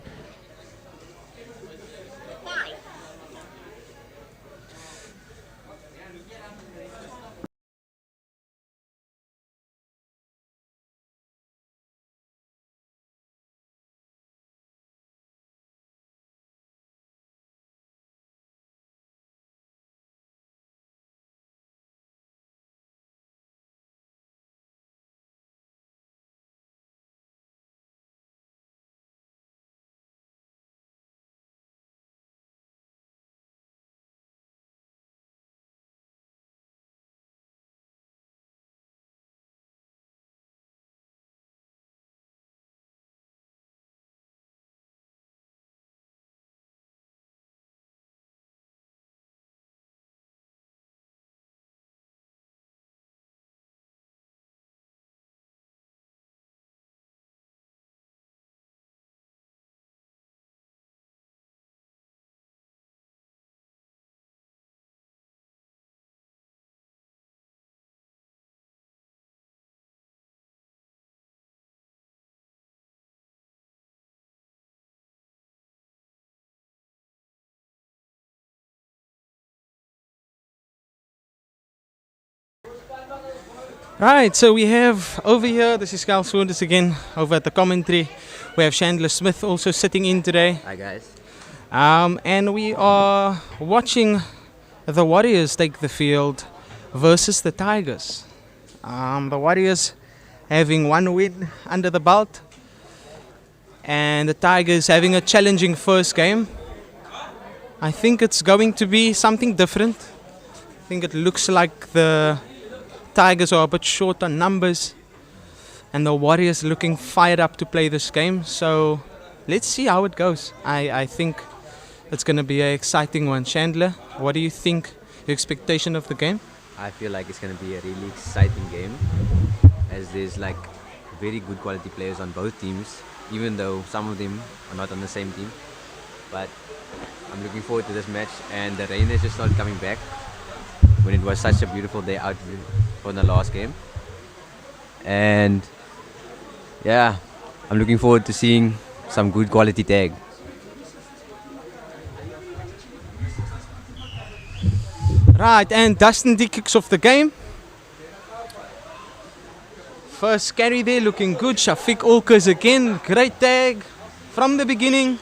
Right, so we have over here, this is Carl Saunders again, over at the commentary. We have Chandler Smith also sitting in today. Hi guys. And we are watching the Warriors take the field versus the Tigers. The Warriors having one win under the belt, and the Tigers having a challenging first game. I think it's going to be something different. I think it looks like the Tigers are a bit short on numbers, and the Warriors looking fired up to play this game. So let's see how it goes. I think it's going to be an exciting one. Chandler, what do you think? Your expectation of the game? I feel like it's going to be a really exciting game, as there's like very good quality players on both teams, even though some of them are not on the same team. But I'm looking forward to this match, and the rain is just not coming back when it was such a beautiful day out for the last game. And yeah, I'm looking forward to seeing some good quality tag. Right, and Dustin D kicks off the game. First carry there looking good. Shafiq Olkers again. Great tag from the beginning.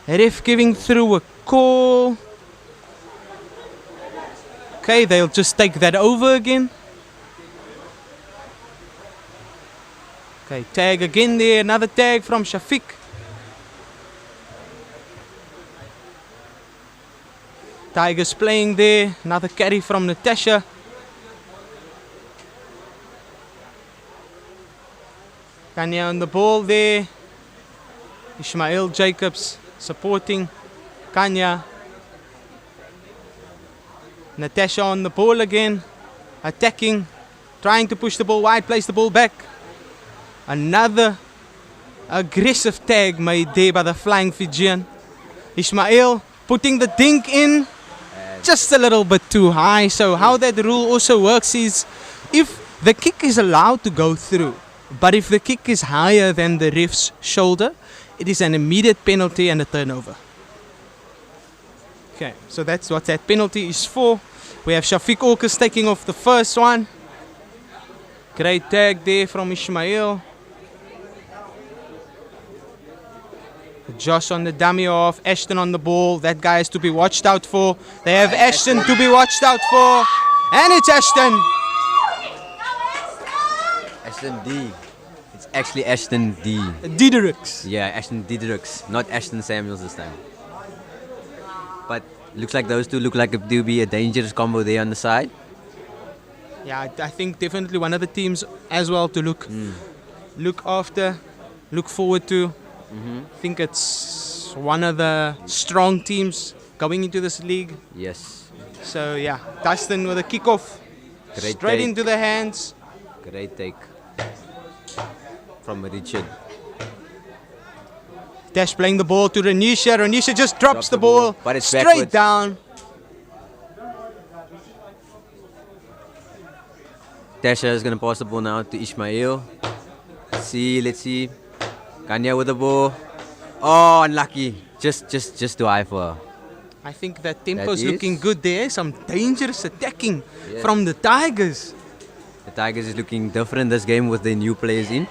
Ref giving through a call. Okay, they'll just take that over again. Okay, tag again there. Another tag from Shafiq. Tigers playing there. Another carry from Natasha. Kanya on the ball there. Ishmael Jacobs supporting Kanya. Natasha on the ball again. Attacking. Trying to push the ball wide. Place the ball back. Another aggressive tag made there by the flying Fijian. Ishmael putting the dink in. Just a little bit too high. So how that rule also works is, if the kick is allowed to go through, but if the kick is higher than the ref's shoulder, it is an immediate penalty and a turnover. Okay, so that's what that penalty is for. We have Shafiq Olkers taking off the first one. Great tag there from Ishmael. Josh on the dummy off, Ashton on the ball. That guy is to be watched out for. They have Ashton to be watched out for. And it's Ashton. Ashton D. It's actually Ashton D. Diedericks. Yeah, Ashton Diedericks, not Ashton Samuels this time. But looks like those two look like it will be a dangerous combo there on the side. Yeah, I think definitely one of the teams as well to look after, look forward to. I think it's one of the strong teams going into this league. Yes. So yeah, Dustin with a kickoff. Great Straight take. into the hands. Great take from Richard. Dash playing the ball to Renisha. Renisha just drops the ball but it's straight backwards. down. Tasha is going to pass the ball now to Ishmael. Let's see. Kanya with the ball. Oh, unlucky. Just too high for her. I think that tempo is That looking is- good there. Some dangerous attacking Yeah. from the Tigers. The Tigers is looking different this game with the new players in.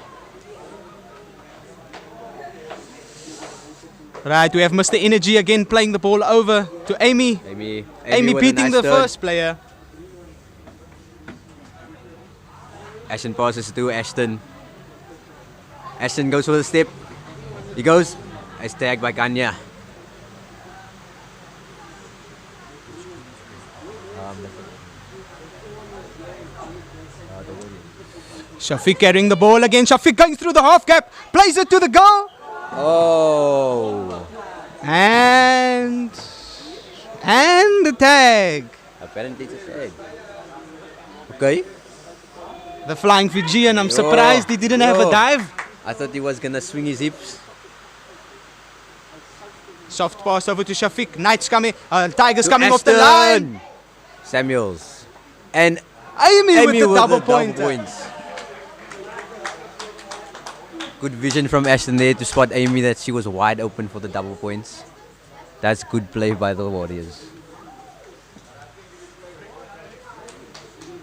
Right, we have Mr. Energy again playing the ball over to Amy. Amy Amy with a beating nice the turn. first player. Ashton passes to Ashton. Ashton goes for the step. He goes. It's tagged by Kanya. Shafiq carrying the ball again. Shafiq going through the half gap. Plays it to the goal. Oh. And the tag. Apparently it's a tag. Okay. The flying Fijian. I'm surprised he didn't have a Yo. dive. I thought he was gonna swing his hips. Soft pass over to Shafiq. Knights coming. Tigers coming off the line. Samuels. And Amy with the with double the pointer. points. Good vision from Ashton there to spot Amy that she was wide open for the double points. That's good play by the Warriors.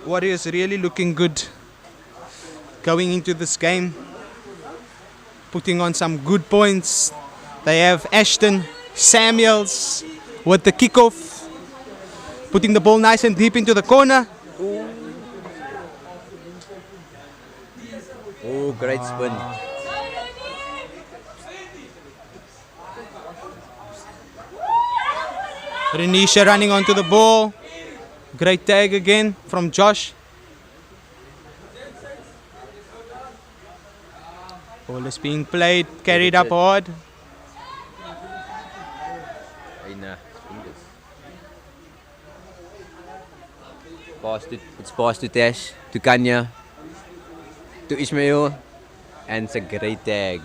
Warriors really looking good going into this game, putting on some good points. They have Ashton Samuels with the kickoff, putting the ball nice and deep into the corner. Oh, great spin. Renisha running onto the ball. Great tag again from Josh. Ball is being played, carried up hard. It's passed to Tash, to Kanya, to Ismail, and it's a great tag.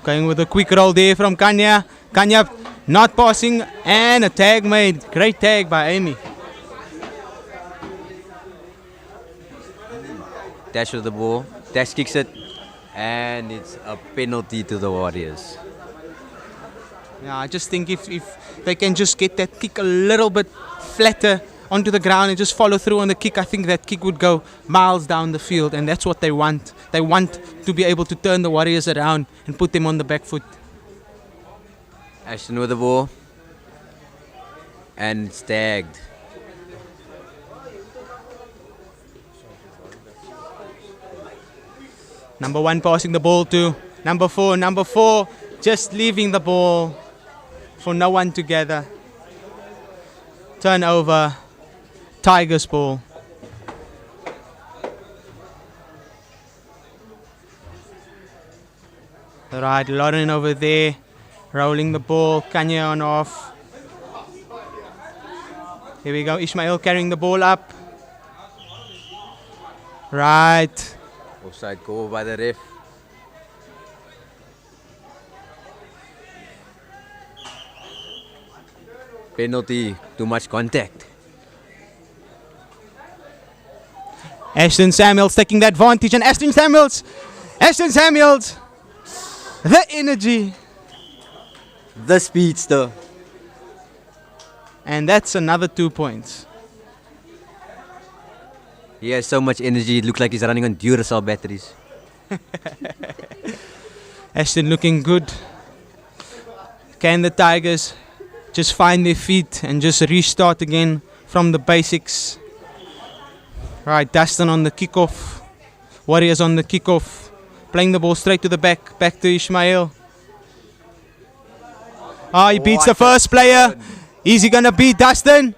Going with a quick roll there from Kanya. Kanya not passing and a tag made. Great tag by Amy. Tash with the ball, Tash kicks it, and it's a penalty to the Warriors. Yeah, I just think if they can just get that kick a little bit flatter onto the ground and just follow through on the kick, I think that kick would go miles down the field, and that's what they want. They want to be able to turn the Warriors around and put them on the back foot. Ashton with the ball, and it's tagged. Number 1 passing the ball to number 4. Number 4 just leaving the ball for no one to gather. Turnover, Tigers ball. Right, Lauren over there, rolling the ball, Kanya on off. Here we go, Ishmael carrying the ball up. Right. Offside call by the ref. Penalty, too much contact. Ashton Samuels taking the advantage, and Ashton Samuels, the energy. The speedster. And that's another 2 points. He has so much energy, it looks like he's running on Duracell batteries. Ashton looking good. Can the Tigers just find their feet and just restart again from the basics? Right, Dustin on the kickoff. Warriors on the kickoff. Playing the ball straight to the back. Back to Ishmael. He beats the first player. Is he going to beat Dustin?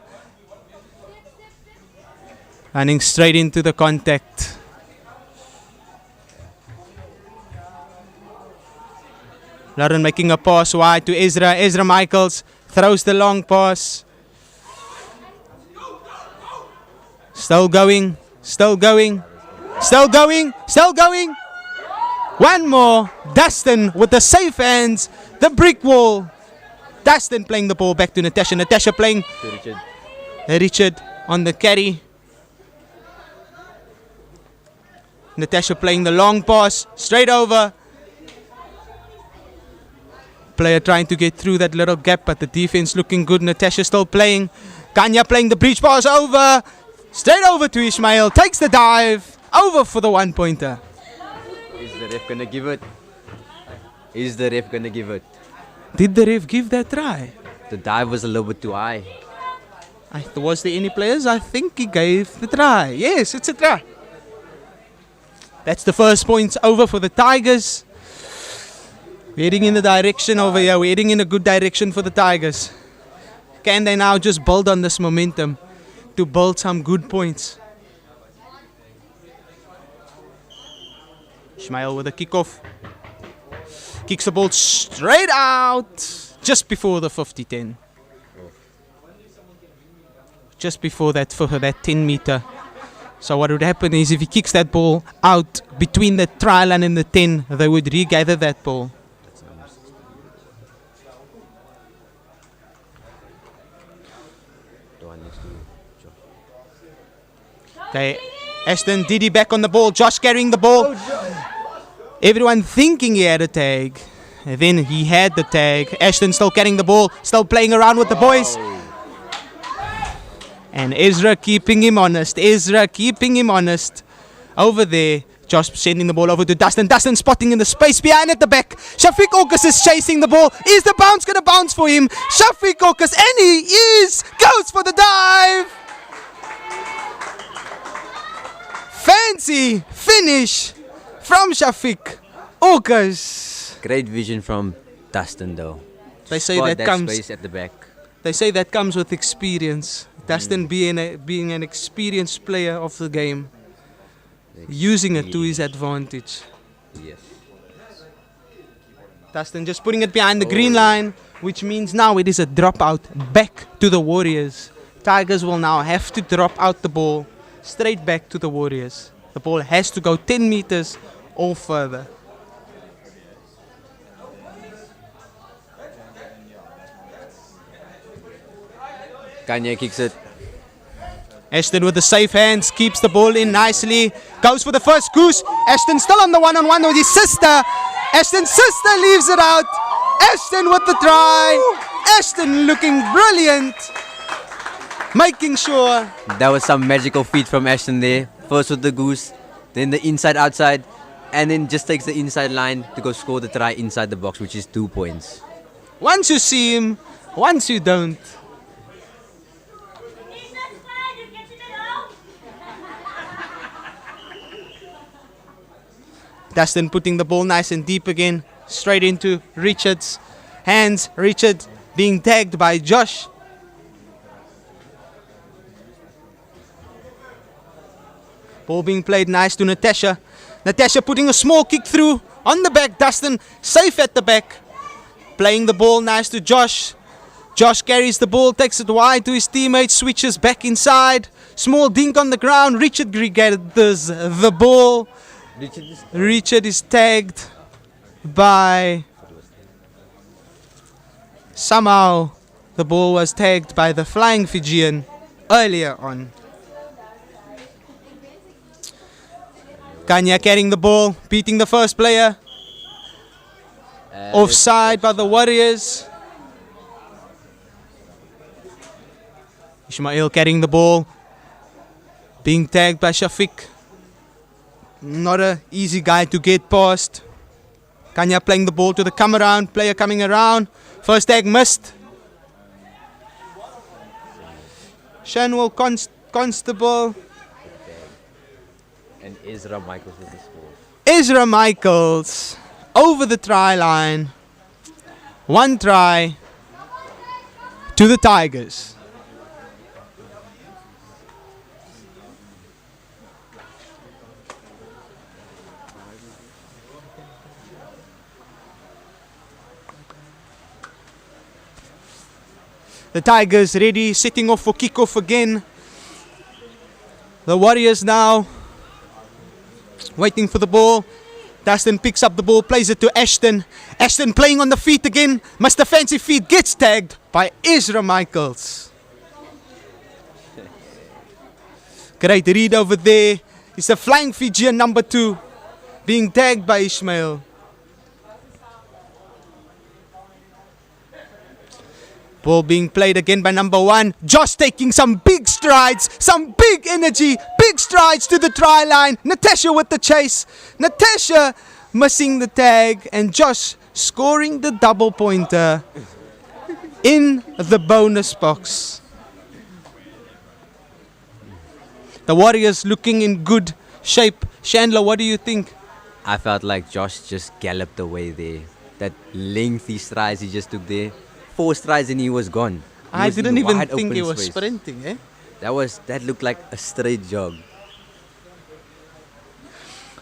Running straight into the contact. Lauren making a pass wide to Ezra. Ezra Michaels throws the long pass. Still going. One more. Dustin with the safe hands. The brick wall. Dustin playing the ball back to Natasha. Natasha playing To Richard on the carry. Natasha playing the long pass. Straight over. Player trying to get through that little gap, but the defense looking good. Natasha still playing. Kanya playing the breach pass over. Straight over to Ishmael. Takes the dive. Over for the 1-pointer. Is the ref gonna give it? Is the ref gonna give it? Did the ref give that try? The dive was a little bit too high. Was there any players? I think he gave the try. Yes, it's a try. That's the first points over for the Tigers. We're heading in the direction over here. We're heading in a good direction for the Tigers. Can they now just build on this momentum to build some good points? Ishmael with a kickoff. Kicks the ball straight out just before the 50-10. Just before that, for that 10 meter. So what would happen is if he kicks that ball out between the try line and the 10, they would regather that ball. Okay, Ashton Didi back on the ball. Josh carrying the ball. Everyone thinking he had a tag. And then he had the tag. Ashton still carrying the ball. Still playing around with the boys. And Ezra keeping him honest. Over there. Josh sending the ball over to Dustin. Dustin spotting in the space behind at the back. Shafiq Orkus is chasing the ball. Is the bounce going to bounce for him? Shafiq Orkus, and he goes for the dive. Fancy finish from Shafiq Orkus. Great vision from Dustin though. They say Spot that comes. space at the back. They say that comes with experience. Dustin being an experienced player of the game, using it to his advantage. Yes. Dustin just putting it behind the green line, which means now it is a dropout back to the Warriors. Tigers will now have to drop out the ball straight back to the Warriors. The ball has to go 10 meters or further. Kanye kicks it. Ashton with the safe hands, keeps the ball in nicely, goes for the first goose. Ashton still on the one-on-one with his sister. Ashton's sister leaves it out. Ashton with the try. Ashton looking brilliant, making sure. That was some magical feat from Ashton there. First with the goose, then the inside-outside, and then just takes the inside line to go score the try inside the box, which is 2 points. Once you see him, once you don't. Dustin putting the ball nice and deep again, straight into Richard's hands. Richard being tagged by Josh. Ball being played nice to Natasha. Natasha putting a small kick through on the back. Dustin safe at the back. Playing the ball nice to Josh. Josh carries the ball, takes it wide to his teammates, switches back inside. Small dink on the ground. Richard gathers the ball. Richard is tagged by... Somehow the ball was tagged by the flying Fijian earlier on. Kanya carrying the ball, beating the first player. Offside by the Warriors. Ishmael carrying the ball, being tagged by Shafiq. Not an easy guy to get past. Kanya playing the ball to the come around, player coming around. First tag missed. Shanwell Constable. And Ezra Michaels with the score. Ezra Michaels over the try line. 1 try to the Tigers. The Tigers ready, setting off for kickoff again. The Warriors now waiting for the ball. Dustin picks up the ball, plays it to Ashton. Ashton playing on the feet again. Mr. Fancy Feet gets tagged by Ezra Michaels. Great read over there. It's the flying Fijian number 2 being tagged by Ishmael. Ball being played again by number 1. Josh taking some big strides, some big energy, big strides to the try line. Natasha with the chase. Natasha missing the tag, and Josh scoring the double pointer in the bonus box. The Warriors looking in good shape. Chandler, what do you think? I felt like Josh just galloped away there. That lengthy strides he just took there. 4 strides and he was gone. I didn't even think open he was space. sprinting, eh? That looked like a straight jog.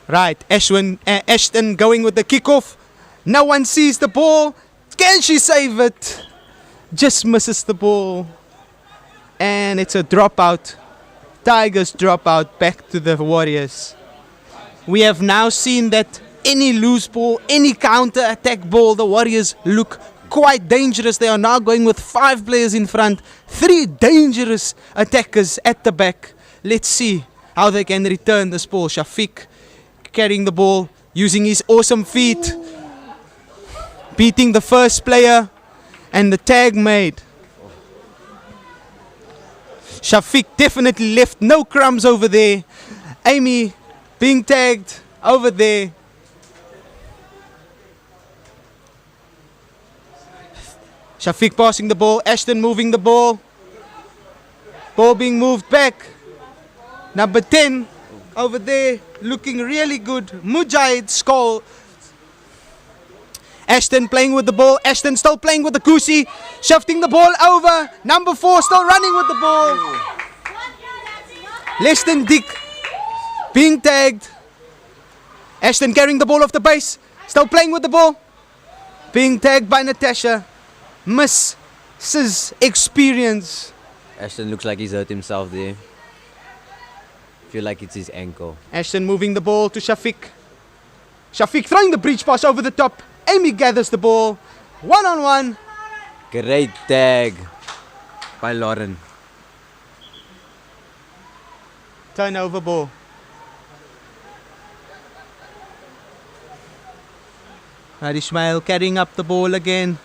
Right, Ashton going with the kickoff. No one sees the ball. Can she save it? Just misses the ball. And it's a dropout. Tigers drop out back to the Warriors. We have now seen that any loose ball, any counter attack ball, the Warriors look quite dangerous. They are now going with 5 players in front, 3 dangerous attackers at the back. Let's see how they can return this ball. Shafiq carrying the ball, using his awesome feet, beating the first player, and the tag made. Shafiq definitely left no crumbs over there. Amy being tagged over there. Shafiq passing the ball. Ashton moving the ball. Ball being moved back. Number 10 over there looking really good. Mujahid Skull. Ashton playing with the ball. Ashton still playing with the Kusi. Shifting the ball over. Number 4 still running with the ball. Less than Dick being tagged. Ashton carrying the ball off the base. Still playing with the ball. Being tagged by Natasha. Mrs. Experience. Ashton looks like he's hurt himself there. Feel like it's his ankle. Ashton moving the ball to Shafiq. Shafiq throwing the breach pass over the top. Amy gathers the ball. 1-on-1. Great tag by Lauren. Turnover ball. Ismail carrying up the ball again.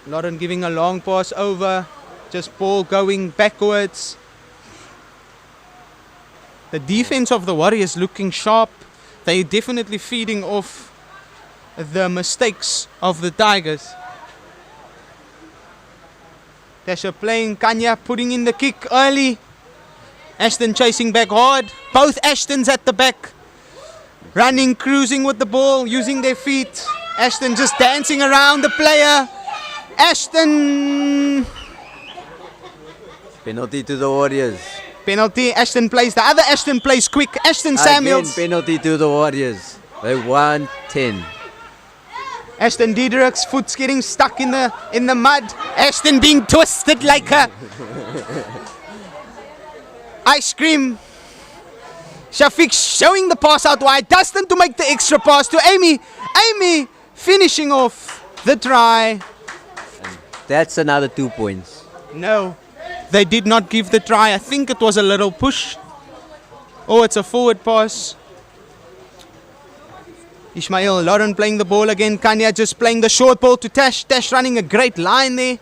Lauren giving a long pass over. Just ball going backwards. The defense of the Warriors looking sharp. They're definitely feeding off the mistakes of the Tigers. Tasha playing. Kanya putting in the kick early. Ashton chasing back hard. Both Ashtons at the back. Running, cruising with the ball, using their feet. Ashton just dancing around the player. Ashton. Penalty to the Warriors. Penalty. Ashton plays. The other Ashton plays quick. Ashton Samuels. Again, penalty to the Warriors. They won 10. Ashton Diederik's foot's getting stuck in the mud. Ashton being twisted like a ice cream. Shafiq showing the pass out wide. Dustin to make the extra pass to Amy. Amy finishing off the try. That's another 2 points. No, they did not give the try. I think it was a little push. Oh, it's a forward pass. Ismail Lauren playing the ball again. Kanya just playing the short ball to Tash. Tash running a great line there.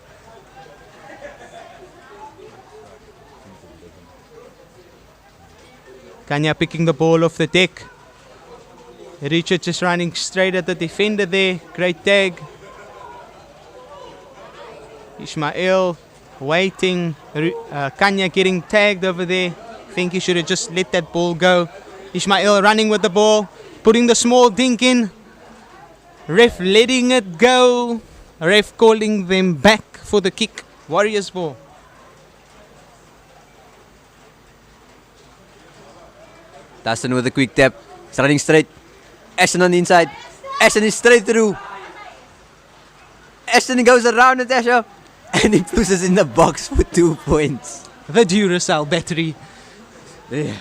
Kanya picking the ball off the deck. Richard just running straight at the defender there. Great tag. Ismail waiting. Kanya getting tagged over there. Think he should have just let that ball go. Ismail running with the ball. Putting the small dink in. Ref letting it go. Ref calling them back for the kick. Warriors ball. Dustin with a quick tap. He's running straight. Ashton on the inside. Ashton is straight through. Ashton goes around Natasha. And he pushes in the box for 2 points. The Duracell battery. Yeah.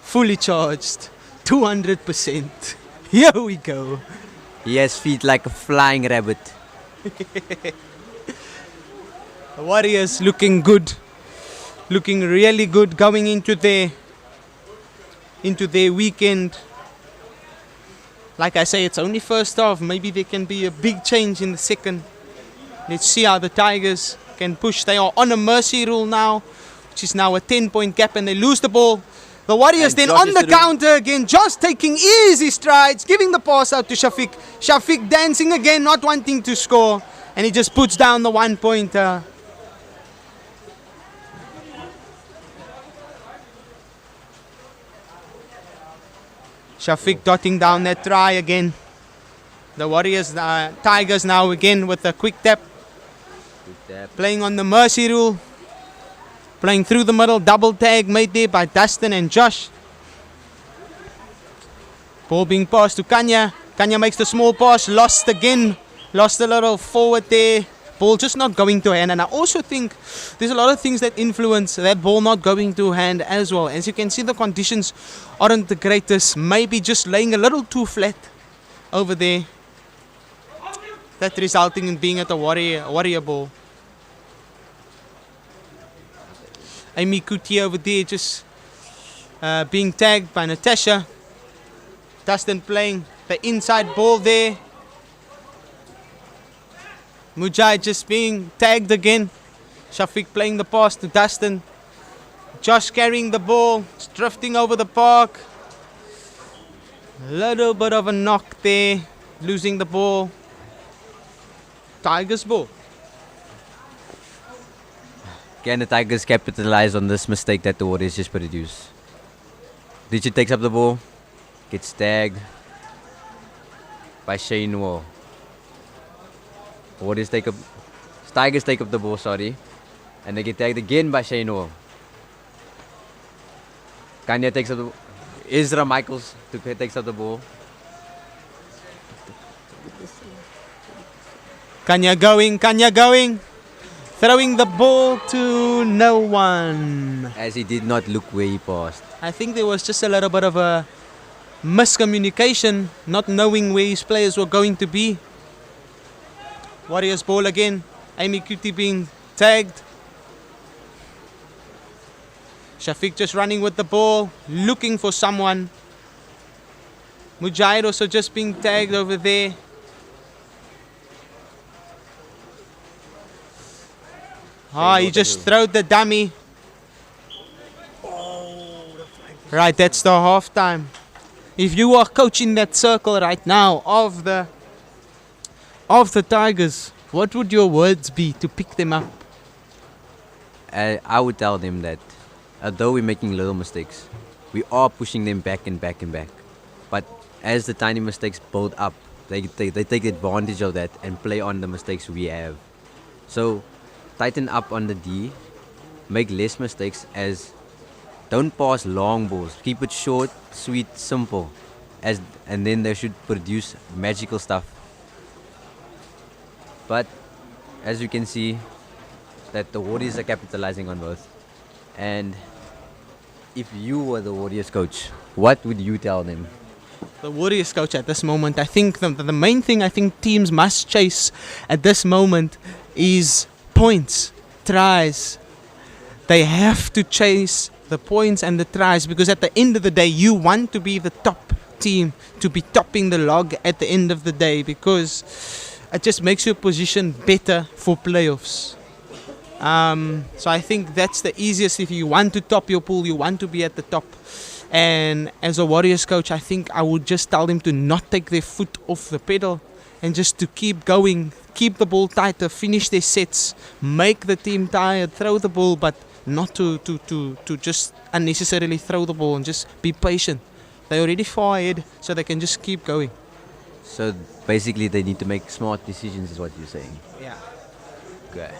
Fully charged. 200%. Here we go. He has feet like a flying rabbit. The Warriors looking good. Looking really good going into their weekend. Like I say, it's only first half. Maybe there can be a big change in the second. Let's see how the Tigers can push. They are on a mercy rule now, which is now a 10-point gap, and they lose the ball. The Warriors then on the counter again, just taking easy strides, giving the pass out to Shafiq. Shafiq dancing again, not wanting to score, and he just puts down the 1-pointer. Shafiq dotting down that try again. The Warriors, Tigers now again with a quick tap. Playing on the mercy rule. Playing through the middle, double tag made there by Dustin and Josh. Ball being passed to Kanya. Kanya makes the small pass, lost again. Lost a little forward there. Ball just not going to hand. And I also think there's a lot of things that influence that ball not going to hand as well. As you can see, the conditions aren't the greatest. Maybe just laying a little too flat over there. That resulting in being at a warrior ball. Amy Kuti over there just being tagged by Natasha. Dustin playing the inside ball there. Mujahid just being tagged again. Shafiq playing the pass to Dustin. Josh carrying the ball, drifting over the park. A little bit of a knock there, losing the ball. Tigers ball. Can the Tigers capitalize on this mistake that the Warriors just produced? Richard takes up the ball, gets tagged by Shane Wall. Tigers take up the ball, sorry, and they get tagged again by Shane Wall. Kanya takes up the ball. Ezra Michaels takes up the ball. Kanya going. Throwing the ball to no one. As he did not look where he passed. I think there was just a little bit of a miscommunication, not knowing where his players were going to be. Warriors ball again. Amy Kuti being tagged. Shafiq just running with the ball, looking for someone. Mujahid also just being tagged over there. He just throwed the dummy. Right, that's the half time. If you are coaching that circle right now of the Tigers, what would your words be to pick them up? I would tell them that although we're making little mistakes, we are pushing them back and back and back. But as the tiny mistakes build up, they take advantage of that and play on the mistakes we have. So tighten up on the D, make less mistakes, as don't pass long balls. Keep it short, sweet, simple, and then they should produce magical stuff. But as you can see, that the Warriors are capitalizing on both. And if you were the Warriors coach, what would you tell them? The Warriors coach at this moment, I think the main thing I think teams must chase at this moment is points, tries. They have to chase the points and the tries, because at the end of the day, you want to be the top team, to be topping the log at the end of the day, because it just makes your position better for playoffs. So I think that's the easiest. If you want to top your pool, you want to be at the top. And as a Warriors coach, I think I would just tell them to not take their foot off the pedal and just to keep going, keep the ball tighter, finish their sets, make the team tired, throw the ball, but not to just unnecessarily throw the ball, and just be patient. They're already far ahead, so they can just keep going. So basically they need to make smart decisions is what you're saying. Yeah. Okay.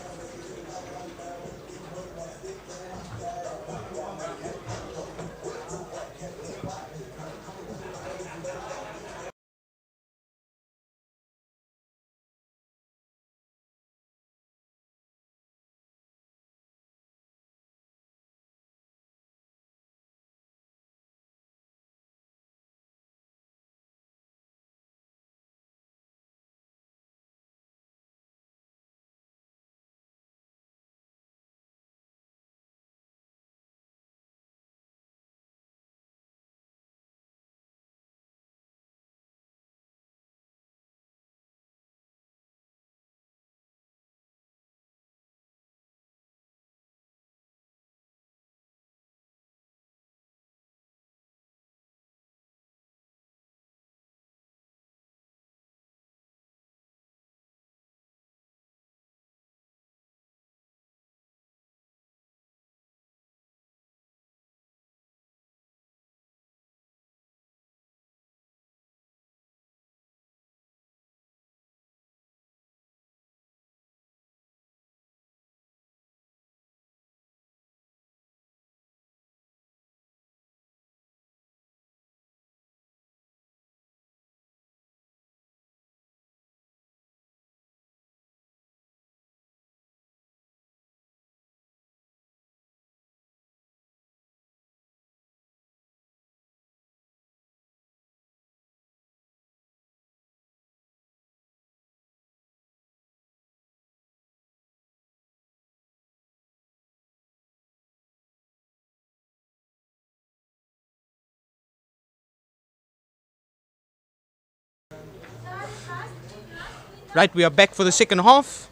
Right, we are back for the second half.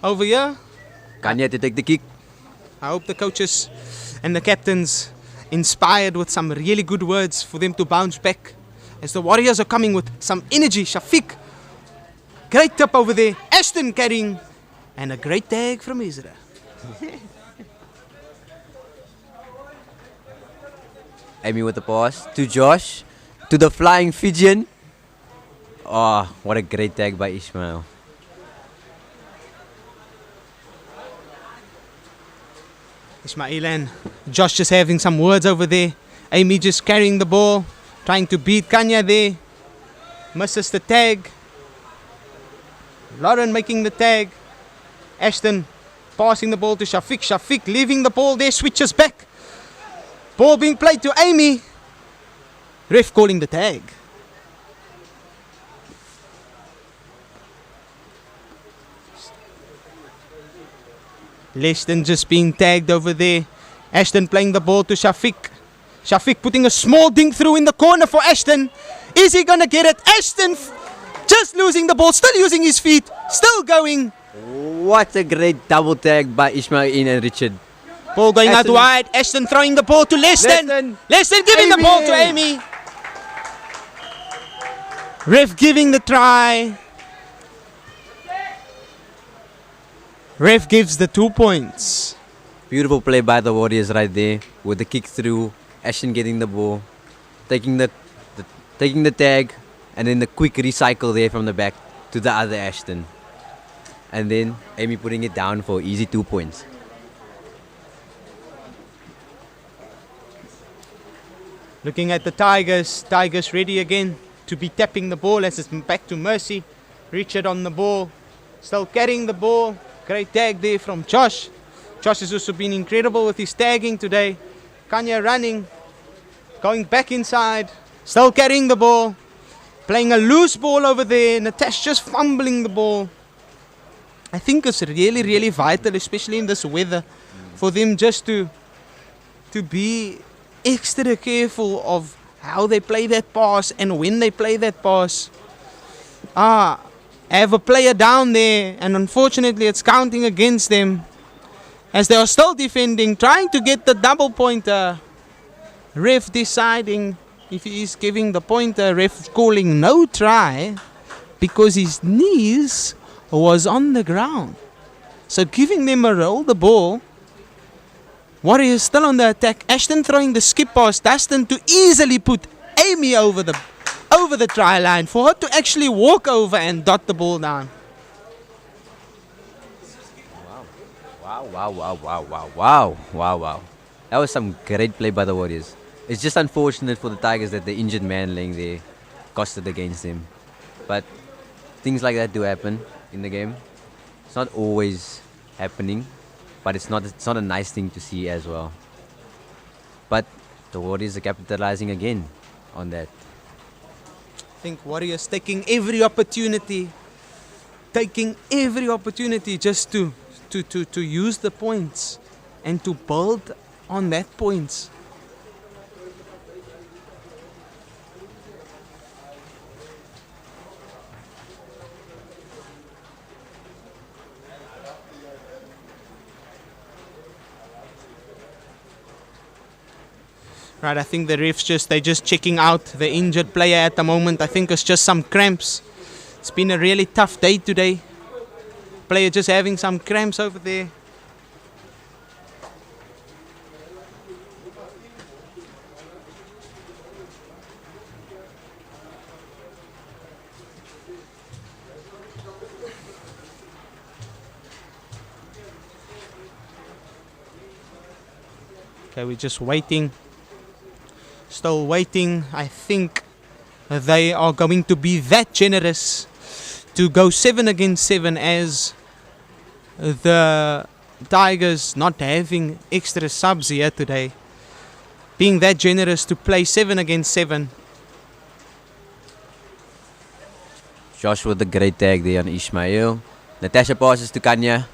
Over here, Kanya to take the kick. I hope the coaches and the captains inspired with some really good words for them to bounce back. As the Warriors are coming with some energy. Shafiq, great tip over there. Ashton carrying, and a great tag from Ezra. Amy with the pass to Josh, to the flying Fijian. Oh, what a great tag by Ismail. Ismail and Josh just having some words over there. Amy just carrying the ball, trying to beat Kanya there. Misses the tag. Lauren making the tag. Ashton passing the ball to Shafiq. Shafiq leaving the ball there, switches back. Ball being played to Amy. Ref calling the tag. Leston just being tagged over there. Ashton playing the ball to Shafiq. Shafiq putting a small dink through in the corner for Ashton. Is he going to get it? Ashton just losing the ball, still using his feet, still going. What a great double tag by Ismail and Richard. Ball going Ashton. out wide. Ashton throwing the ball to Leston. Leston giving the ball to Amy. Ref giving the try. Ref gives the 2 points. Beautiful play by the Warriors right there with the kick through, Ashton getting the ball, taking the tag, and then the quick recycle there from the back to the other Ashton. And then Amy putting it down for easy 2 points. Looking at the Tigers. Tigers ready again to be tapping the ball as it's back to Mercy. Richard on the ball. Still carrying the ball. Great tag there from Josh. Josh has also been incredible with his tagging today. Kanya running. Going back inside. Still carrying the ball. Playing a loose ball over there. Natasha just fumbling the ball. I think it's really, really vital, especially in this weather, for them just to be extra careful of how they play that pass and when they play that pass. Have a player down there, and unfortunately it's counting against them as they are still defending, trying to get the double pointer. Ref deciding if he is giving the pointer. Ref calling no try because his knees was on the ground. So giving them a roll the ball. Warriors still on the attack. Ashton throwing the skip pass. Dustin to easily put Amy over the try line for her to actually walk over and dot the ball down. Wow. That was some great play by the Warriors. It's just unfortunate for the Tigers that the injured man laying there costed against them. But things like that do happen in the game. It's not always happening, but it's not a nice thing to see as well. But the Warriors are capitalizing again on that. I think Warriors taking every opportunity just to use the points and to build on that points. Right, I think the refs they're just checking out the injured player at the moment. I think it's just some cramps. It's been a really tough day today. Player just having some cramps over there. Okay, we're just waiting. Still waiting. I think they are going to be that generous to go 7 against 7 as the Tigers not having extra subs here today. Being that generous to play 7 against 7. Josh with the great tag there on Ismail. Natasha passes to Kanya.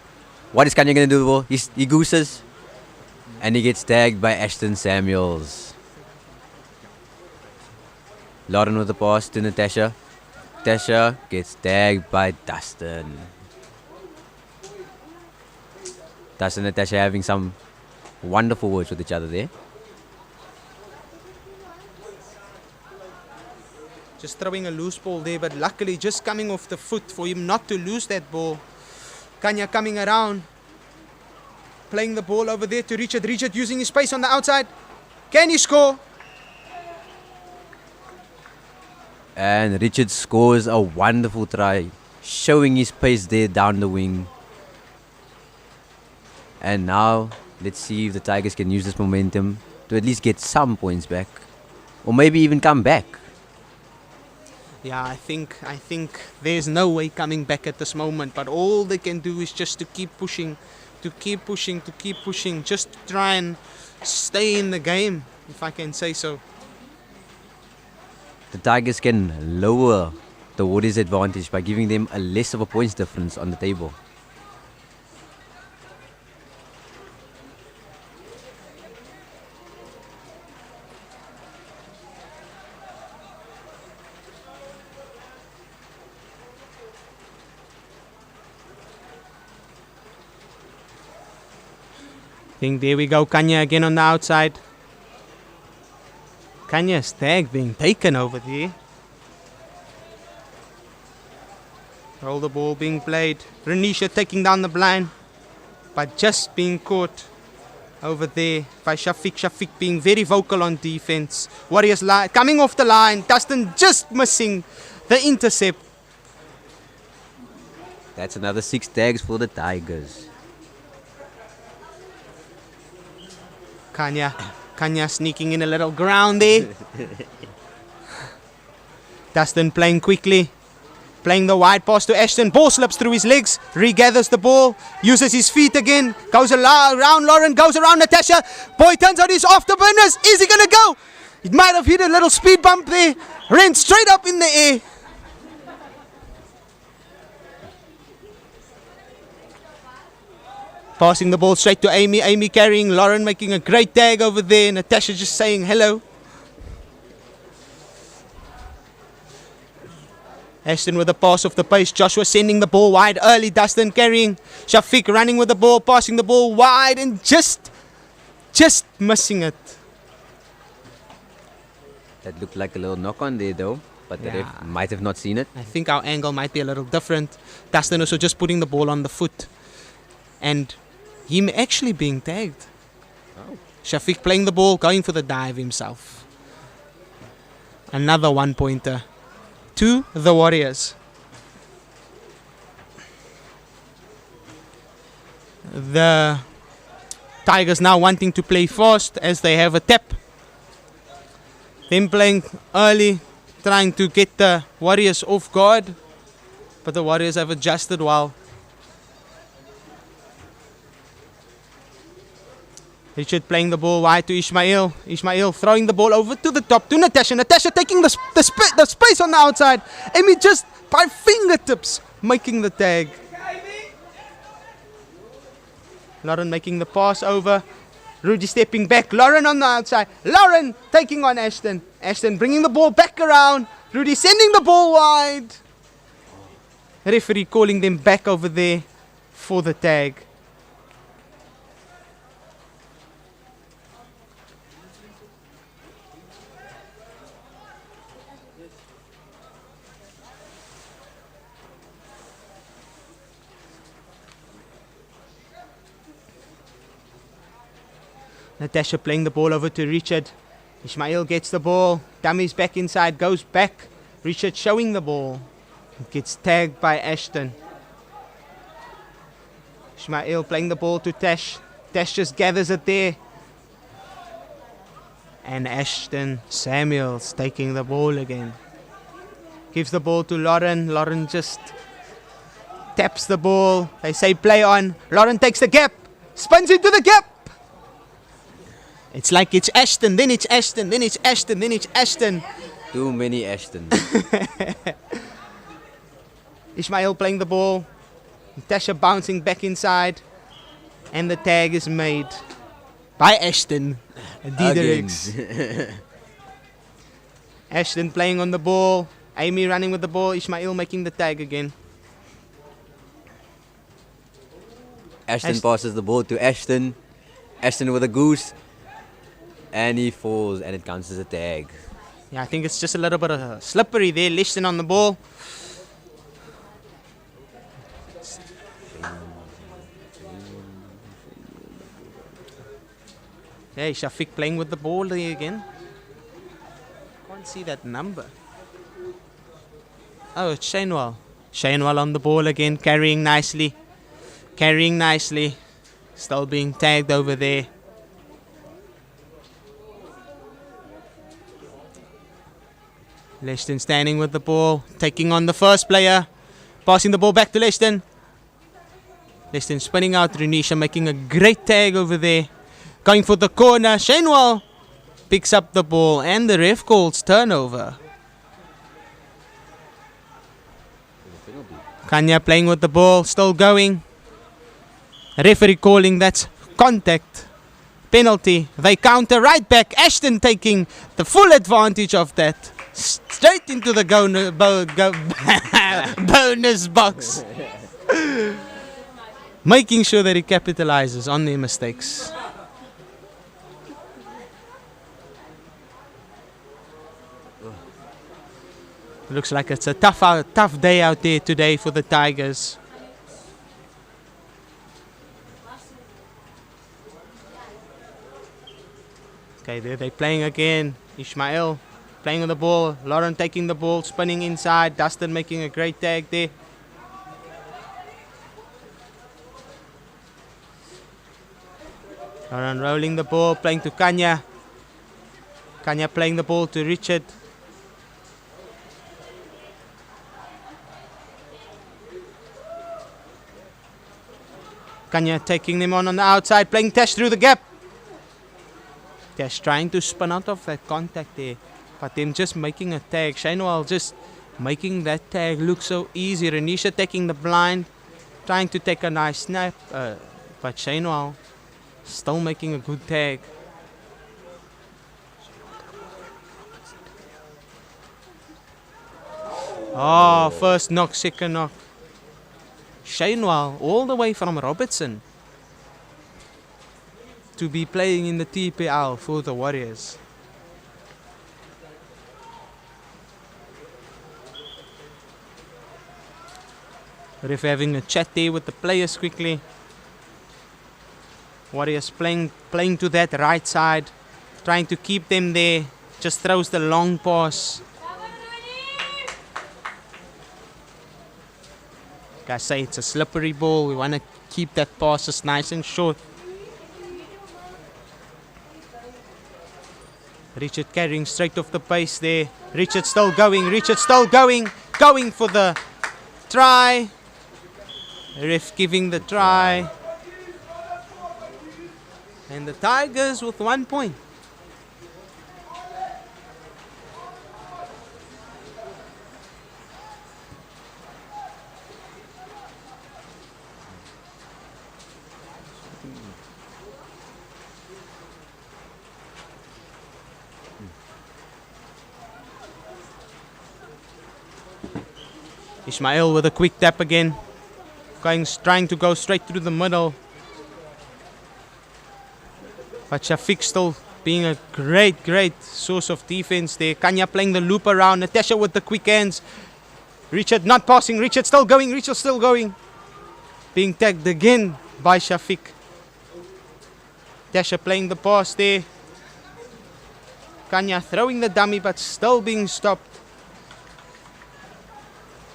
What is Kanya going to do? He gooses. And he gets tagged by Ashton Samuels. Lauren with the pass to Natasha. Natasha gets tagged by Dustin. Dustin and Natasha having some wonderful words with each other there. Just throwing a loose ball there, but luckily just coming off the foot for him not to lose that ball. Kanya coming around, playing the ball over there to Richard. Richard using his space on the outside. Can he score? And Richard scores a wonderful try, showing his pace there down the wing. And now, let's see if the Tigers can use this momentum to at least get some points back. Or maybe even come back. Yeah, I think there's no way coming back at this moment. But all they can do is just to keep pushing, just to try and stay in the game, if I can say so. The Tigers can lower the Warriors' advantage by giving them a less of a points difference on the table. There we go, Kanya again on the outside. Kanya's tag being taken over there. Roll the ball being played. Renisha taking down the blind, but just being caught over there by Shafiq. Shafiq being very vocal on defense. Warriors coming off the line. Dustin just missing the intercept. That's another 6 tags for the Tigers. Kanya sneaking in a little ground there. Dustin playing quickly. Playing the wide pass to Ashton. Ball slips through his legs. Regathers the ball. Uses his feet again. Goes around Lauren. Goes around Natasha. Boy turns on his afterburners. Is he going to go? He might have hit a little speed bump there. Ran straight up in the air. Passing the ball straight to Amy. Amy carrying. Lauren making a great tag over there. Natasha just saying hello. Ashton with the pass off the pace. Joshua sending the ball wide early. Dustin carrying. Shafiq running with the ball. Passing the ball wide and just missing it. That looked like a little knock on there though. But the ref might have not seen it. I think our angle might be a little different. Dustin also just putting the ball on the foot. And him actually being tagged. Oh. Shafiq playing the ball, going for the dive himself. Another 1-pointer to the Warriors. The Tigers now wanting to play fast as they have a tap. Them playing early, trying to get the Warriors off guard. But the Warriors have adjusted well. Richard playing the ball wide to Ismail. Ismail throwing the ball over to the top to Natasha. Natasha taking the space on the outside. Amy just by fingertips making the tag. Lauren making the pass over. Rudy stepping back. Lauren on the outside. Lauren taking on Ashton. Ashton bringing the ball back around. Rudy sending the ball wide. Referee calling them back over there for the tag. Natasha playing the ball over to Richard. Ismail gets the ball. Dummies back inside. Goes back. Richard showing the ball. Gets tagged by Ashton. Ismail playing the ball to Tash. Tash just gathers it there. And Ashton Samuels taking the ball again. Gives the ball to Lauren. Lauren just taps the ball. They say play on. Lauren takes the gap. Spins into the gap. It's like it's Ashton, then it's Ashton, then it's Ashton, then it's Ashton. Too many Ashtons. Ismail playing the ball. Natasha bouncing back inside. And the tag is made by Ashton. Diedericks. Ashton playing on the ball. Amy running with the ball. Ishmael making the tag again. Ashton passes the ball to Ashton. Ashton with a goose. And he falls and it counts as a tag. Yeah, I think it's just a little bit of slippery there. Lishton on the ball. Hey, Shafiq playing with the ball there again. Can't see that number. Oh, it's Shainwell. Shainwell on the ball again, carrying nicely. Carrying nicely. Still being tagged over there. Leshton standing with the ball, taking on the first player. Passing the ball back to Leshton. Leshton spinning out. Renisha making a great tag over there. Going for the corner. Shainwell picks up the ball and the ref calls turnover. Kanya playing with the ball, still going. Referee calling that's contact. Penalty. They counter right back. Ashton taking the full advantage of that. Straight into the bonus box. Making sure that he capitalizes on their mistakes. Looks like it's a tough day out there today for the Tigers. Okay, there they're playing again. Ishmael playing on the ball. Lauren taking the ball, spinning inside. Dustin making a great tag there. Lauren rolling the ball, playing to Kanya. Kanya playing the ball to Richard. Kanya taking them on the outside, playing Tesh through the gap. Tesh trying to spin out of that contact there, but them just making a tag. Shainwell just making that tag look so easy. Renisha taking the blind, trying to take a nice snap, but Shainwell still making a good tag. Oh, first knock, second knock. Shainwell all the way from Robertson to be playing in the TPL for the Warriors. Ref having a chat there with the players quickly. Warriors playing to that right side, trying to keep them there. Just throws the long pass. Like I say, it's a slippery ball. We want to keep that pass just nice and short. Richard carrying straight off the pace there. Richard still going. Going for the try. Ref giving the try. And the Tigers with 1 point. Ishmael with a quick tap again. Trying to go straight through the middle. But Shafiq still being a great source of defense there. Kanya playing the loop around. Natasha with the quick hands. Richard not passing. Richard still going. Being tagged again by Shafiq. Natasha playing the pass there. Kanya throwing the dummy but still being stopped.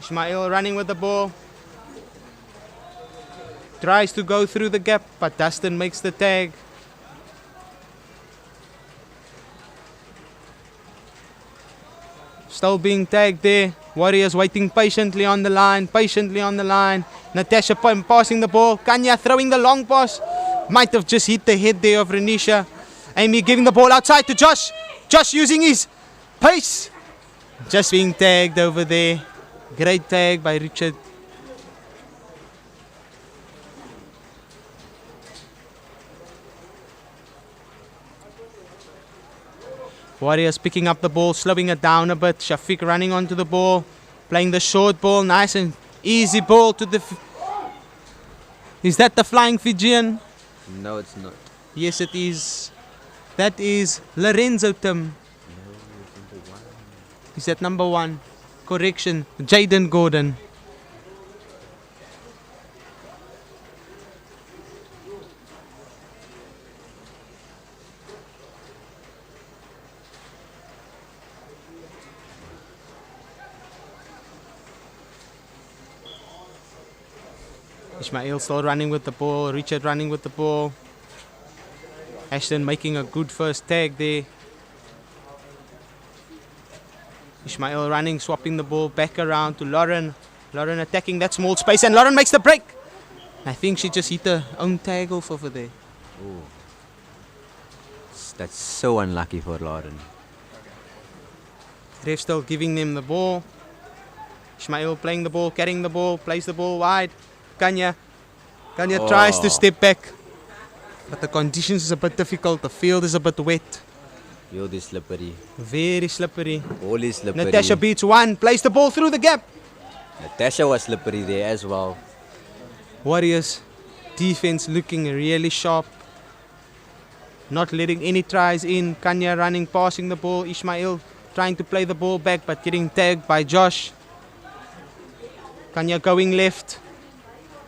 Ishmael running with the ball. Tries to go through the gap, but Dustin makes the tag. Still being tagged there. Warriors waiting patiently on the line. Natasha passing the ball. Kanya throwing the long pass. Might have just hit the head there of Renisha. Amy giving the ball outside to Josh. Josh using his pace. Just being tagged over there. Great tag by Richard. Warriors picking up the ball, slowing it down a bit. Shafiq running onto the ball, playing the short ball. Nice and easy ball to the... Is that the flying Fijian? No, it's not. Yes, it is. That is Lorenzo Tim. Is that number 1? Correction, Jaden Gordon. Ismail still running with the ball. Richard running with the ball. Ashton making a good first tag there. Ismail running, swapping the ball back around to Lauren. Lauren attacking that small space, and Lauren makes the break. I think she just hit her own tag off over there. Ooh. That's so unlucky for Lauren. Ref still giving them the ball. Ismail playing the ball, carrying the ball, plays the ball wide. Kanya tries to step back, but the conditions is a bit difficult. The field is a bit wet. Field is slippery. Very slippery. Ball is slippery. Natasha beats one, plays the ball through the gap. Natasha was slippery there as well. Warriors defense looking really sharp. Not letting any tries in. Kanya running, passing the ball. Ismail trying to play the ball back, but getting tagged by Josh. Kanya going left.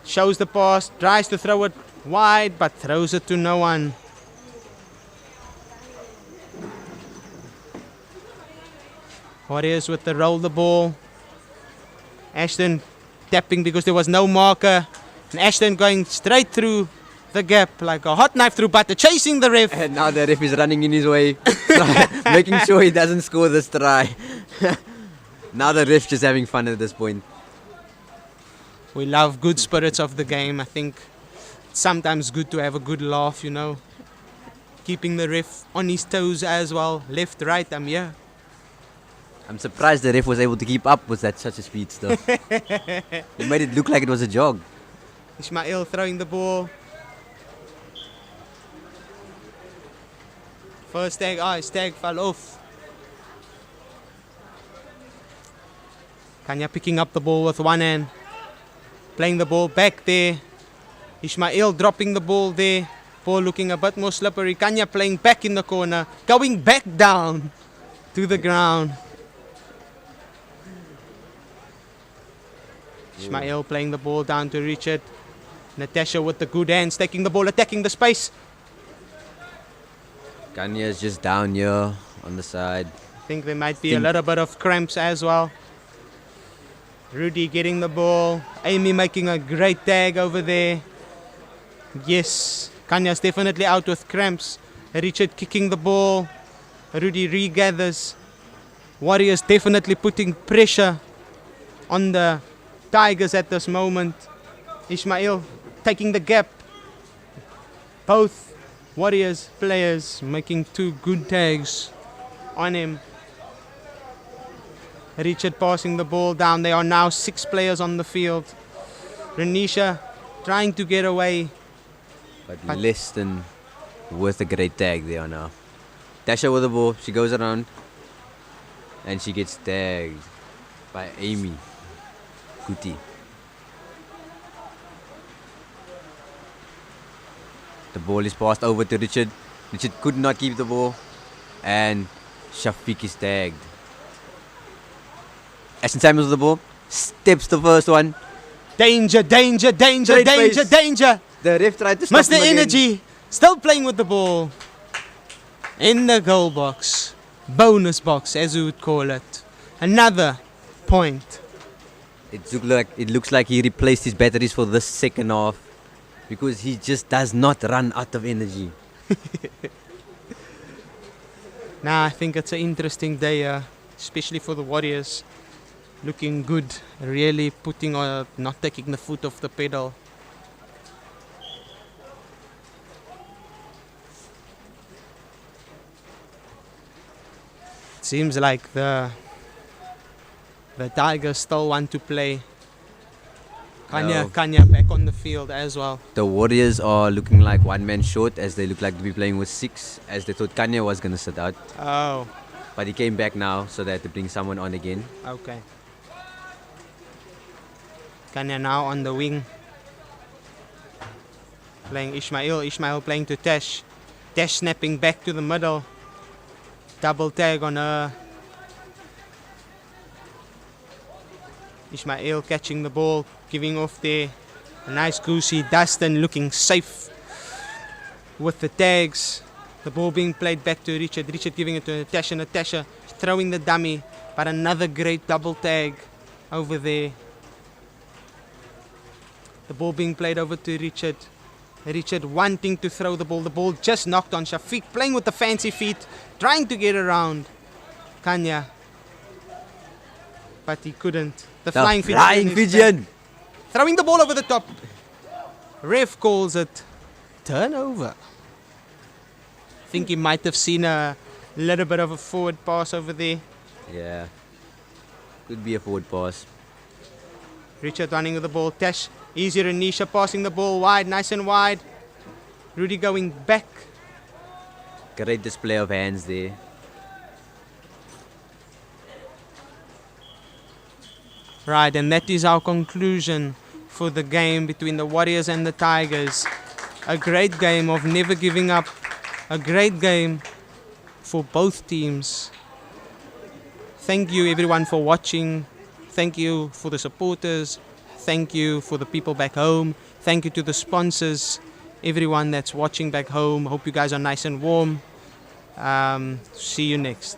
Shows the pass, tries to throw it wide, but throws it to no one. Warriors with the roll the ball. Ashton tapping because there was no marker. And Ashton going straight through the gap like a hot knife through butter, chasing the ref. And now the ref is running in his way, making sure he doesn't score this try. Now the ref's just having fun at this point. We love good spirits of the game. I think it's sometimes good to have a good laugh, you know. Keeping the ref on his toes as well. Left, right, I'm here. I'm surprised the ref was able to keep up with that such a speed stuff. He made it look like it was a jog. Ismail throwing the ball. First tag, his tag fell off. Kanya picking up the ball with one hand. Playing the ball back there. Ismail dropping the ball there. Ball looking a bit more slippery. Kanya playing back in the corner. Going back down to the ground. Ismail playing the ball down to Richard. Natasha with the good hands. Taking the ball, attacking the space. Kanya is just down here on the side. I think there might be a little bit of cramps as well. Rudy getting the ball. Amy making a great tag over there. Yes, Kanya's definitely out with cramps. Richard kicking the ball. Rudy regathers. Warriors definitely putting pressure on the Tigers at this moment. Ismail taking the gap. Both Warriors players making two good tags on him. Richard passing the ball down. There are now 6 players on the field. Renisha trying to get away. But less than worth a great tag there now. Tasha with the ball. She goes around. And she gets tagged by Amy Kuti. The ball is passed over to Richard. Richard could not keep the ball. And Shafiq is tagged. Ashton Samuels with the ball. Steps the first one. Danger, danger, danger, Great danger, pace. danger. The ref tried to stop Must the him again. energy. Still playing with the ball. In the goal box. Bonus box, as we would call it. Another point. It looks like he replaced his batteries for this second half. Because he just does not run out of energy. Now I think it's an interesting day, especially for the Warriors. Looking good, really putting on, not taking the foot off the pedal. Seems like the Tigers still want to play. Kanya back on the field as well. The Warriors are looking like one man short as they look like to be playing with 6 as they thought Kanya was going to sit out. Oh, but he came back now, so they had to bring someone on again. Okay. Kanya now on the wing. Playing Ismail. Ismail playing to Tesh. Tesh snapping back to the middle. Double tag on her. Ismail catching the ball, giving off there. A nice goosey. Dustin looking safe with the tags. The ball being played back to Richard. Richard giving it to Natasha. Natasha throwing the dummy. But another great double tag over there. The ball being played over to Richard. Richard wanting to throw the ball. The ball just knocked on Shafiq. Playing with the fancy feet. Trying to get around Kanya. But he couldn't. The flying pigeon. Throwing the ball over the top. Ref calls it turnover. I think he might have seen a little bit of a forward pass over there. Yeah. Could be a forward pass. Richard running with the ball. Tash, easier and Nisha passing the ball wide, nice and wide. Rudy going back. Great display of hands there. Right, and that is our conclusion for the game between the Warriors and the Tigers. A great game of never giving up. A great game for both teams. Thank you everyone for watching. Thank you for the supporters. Thank you for the people back home. Thank you to the sponsors. Everyone that's watching back home. Hope you guys are nice and warm. See you next.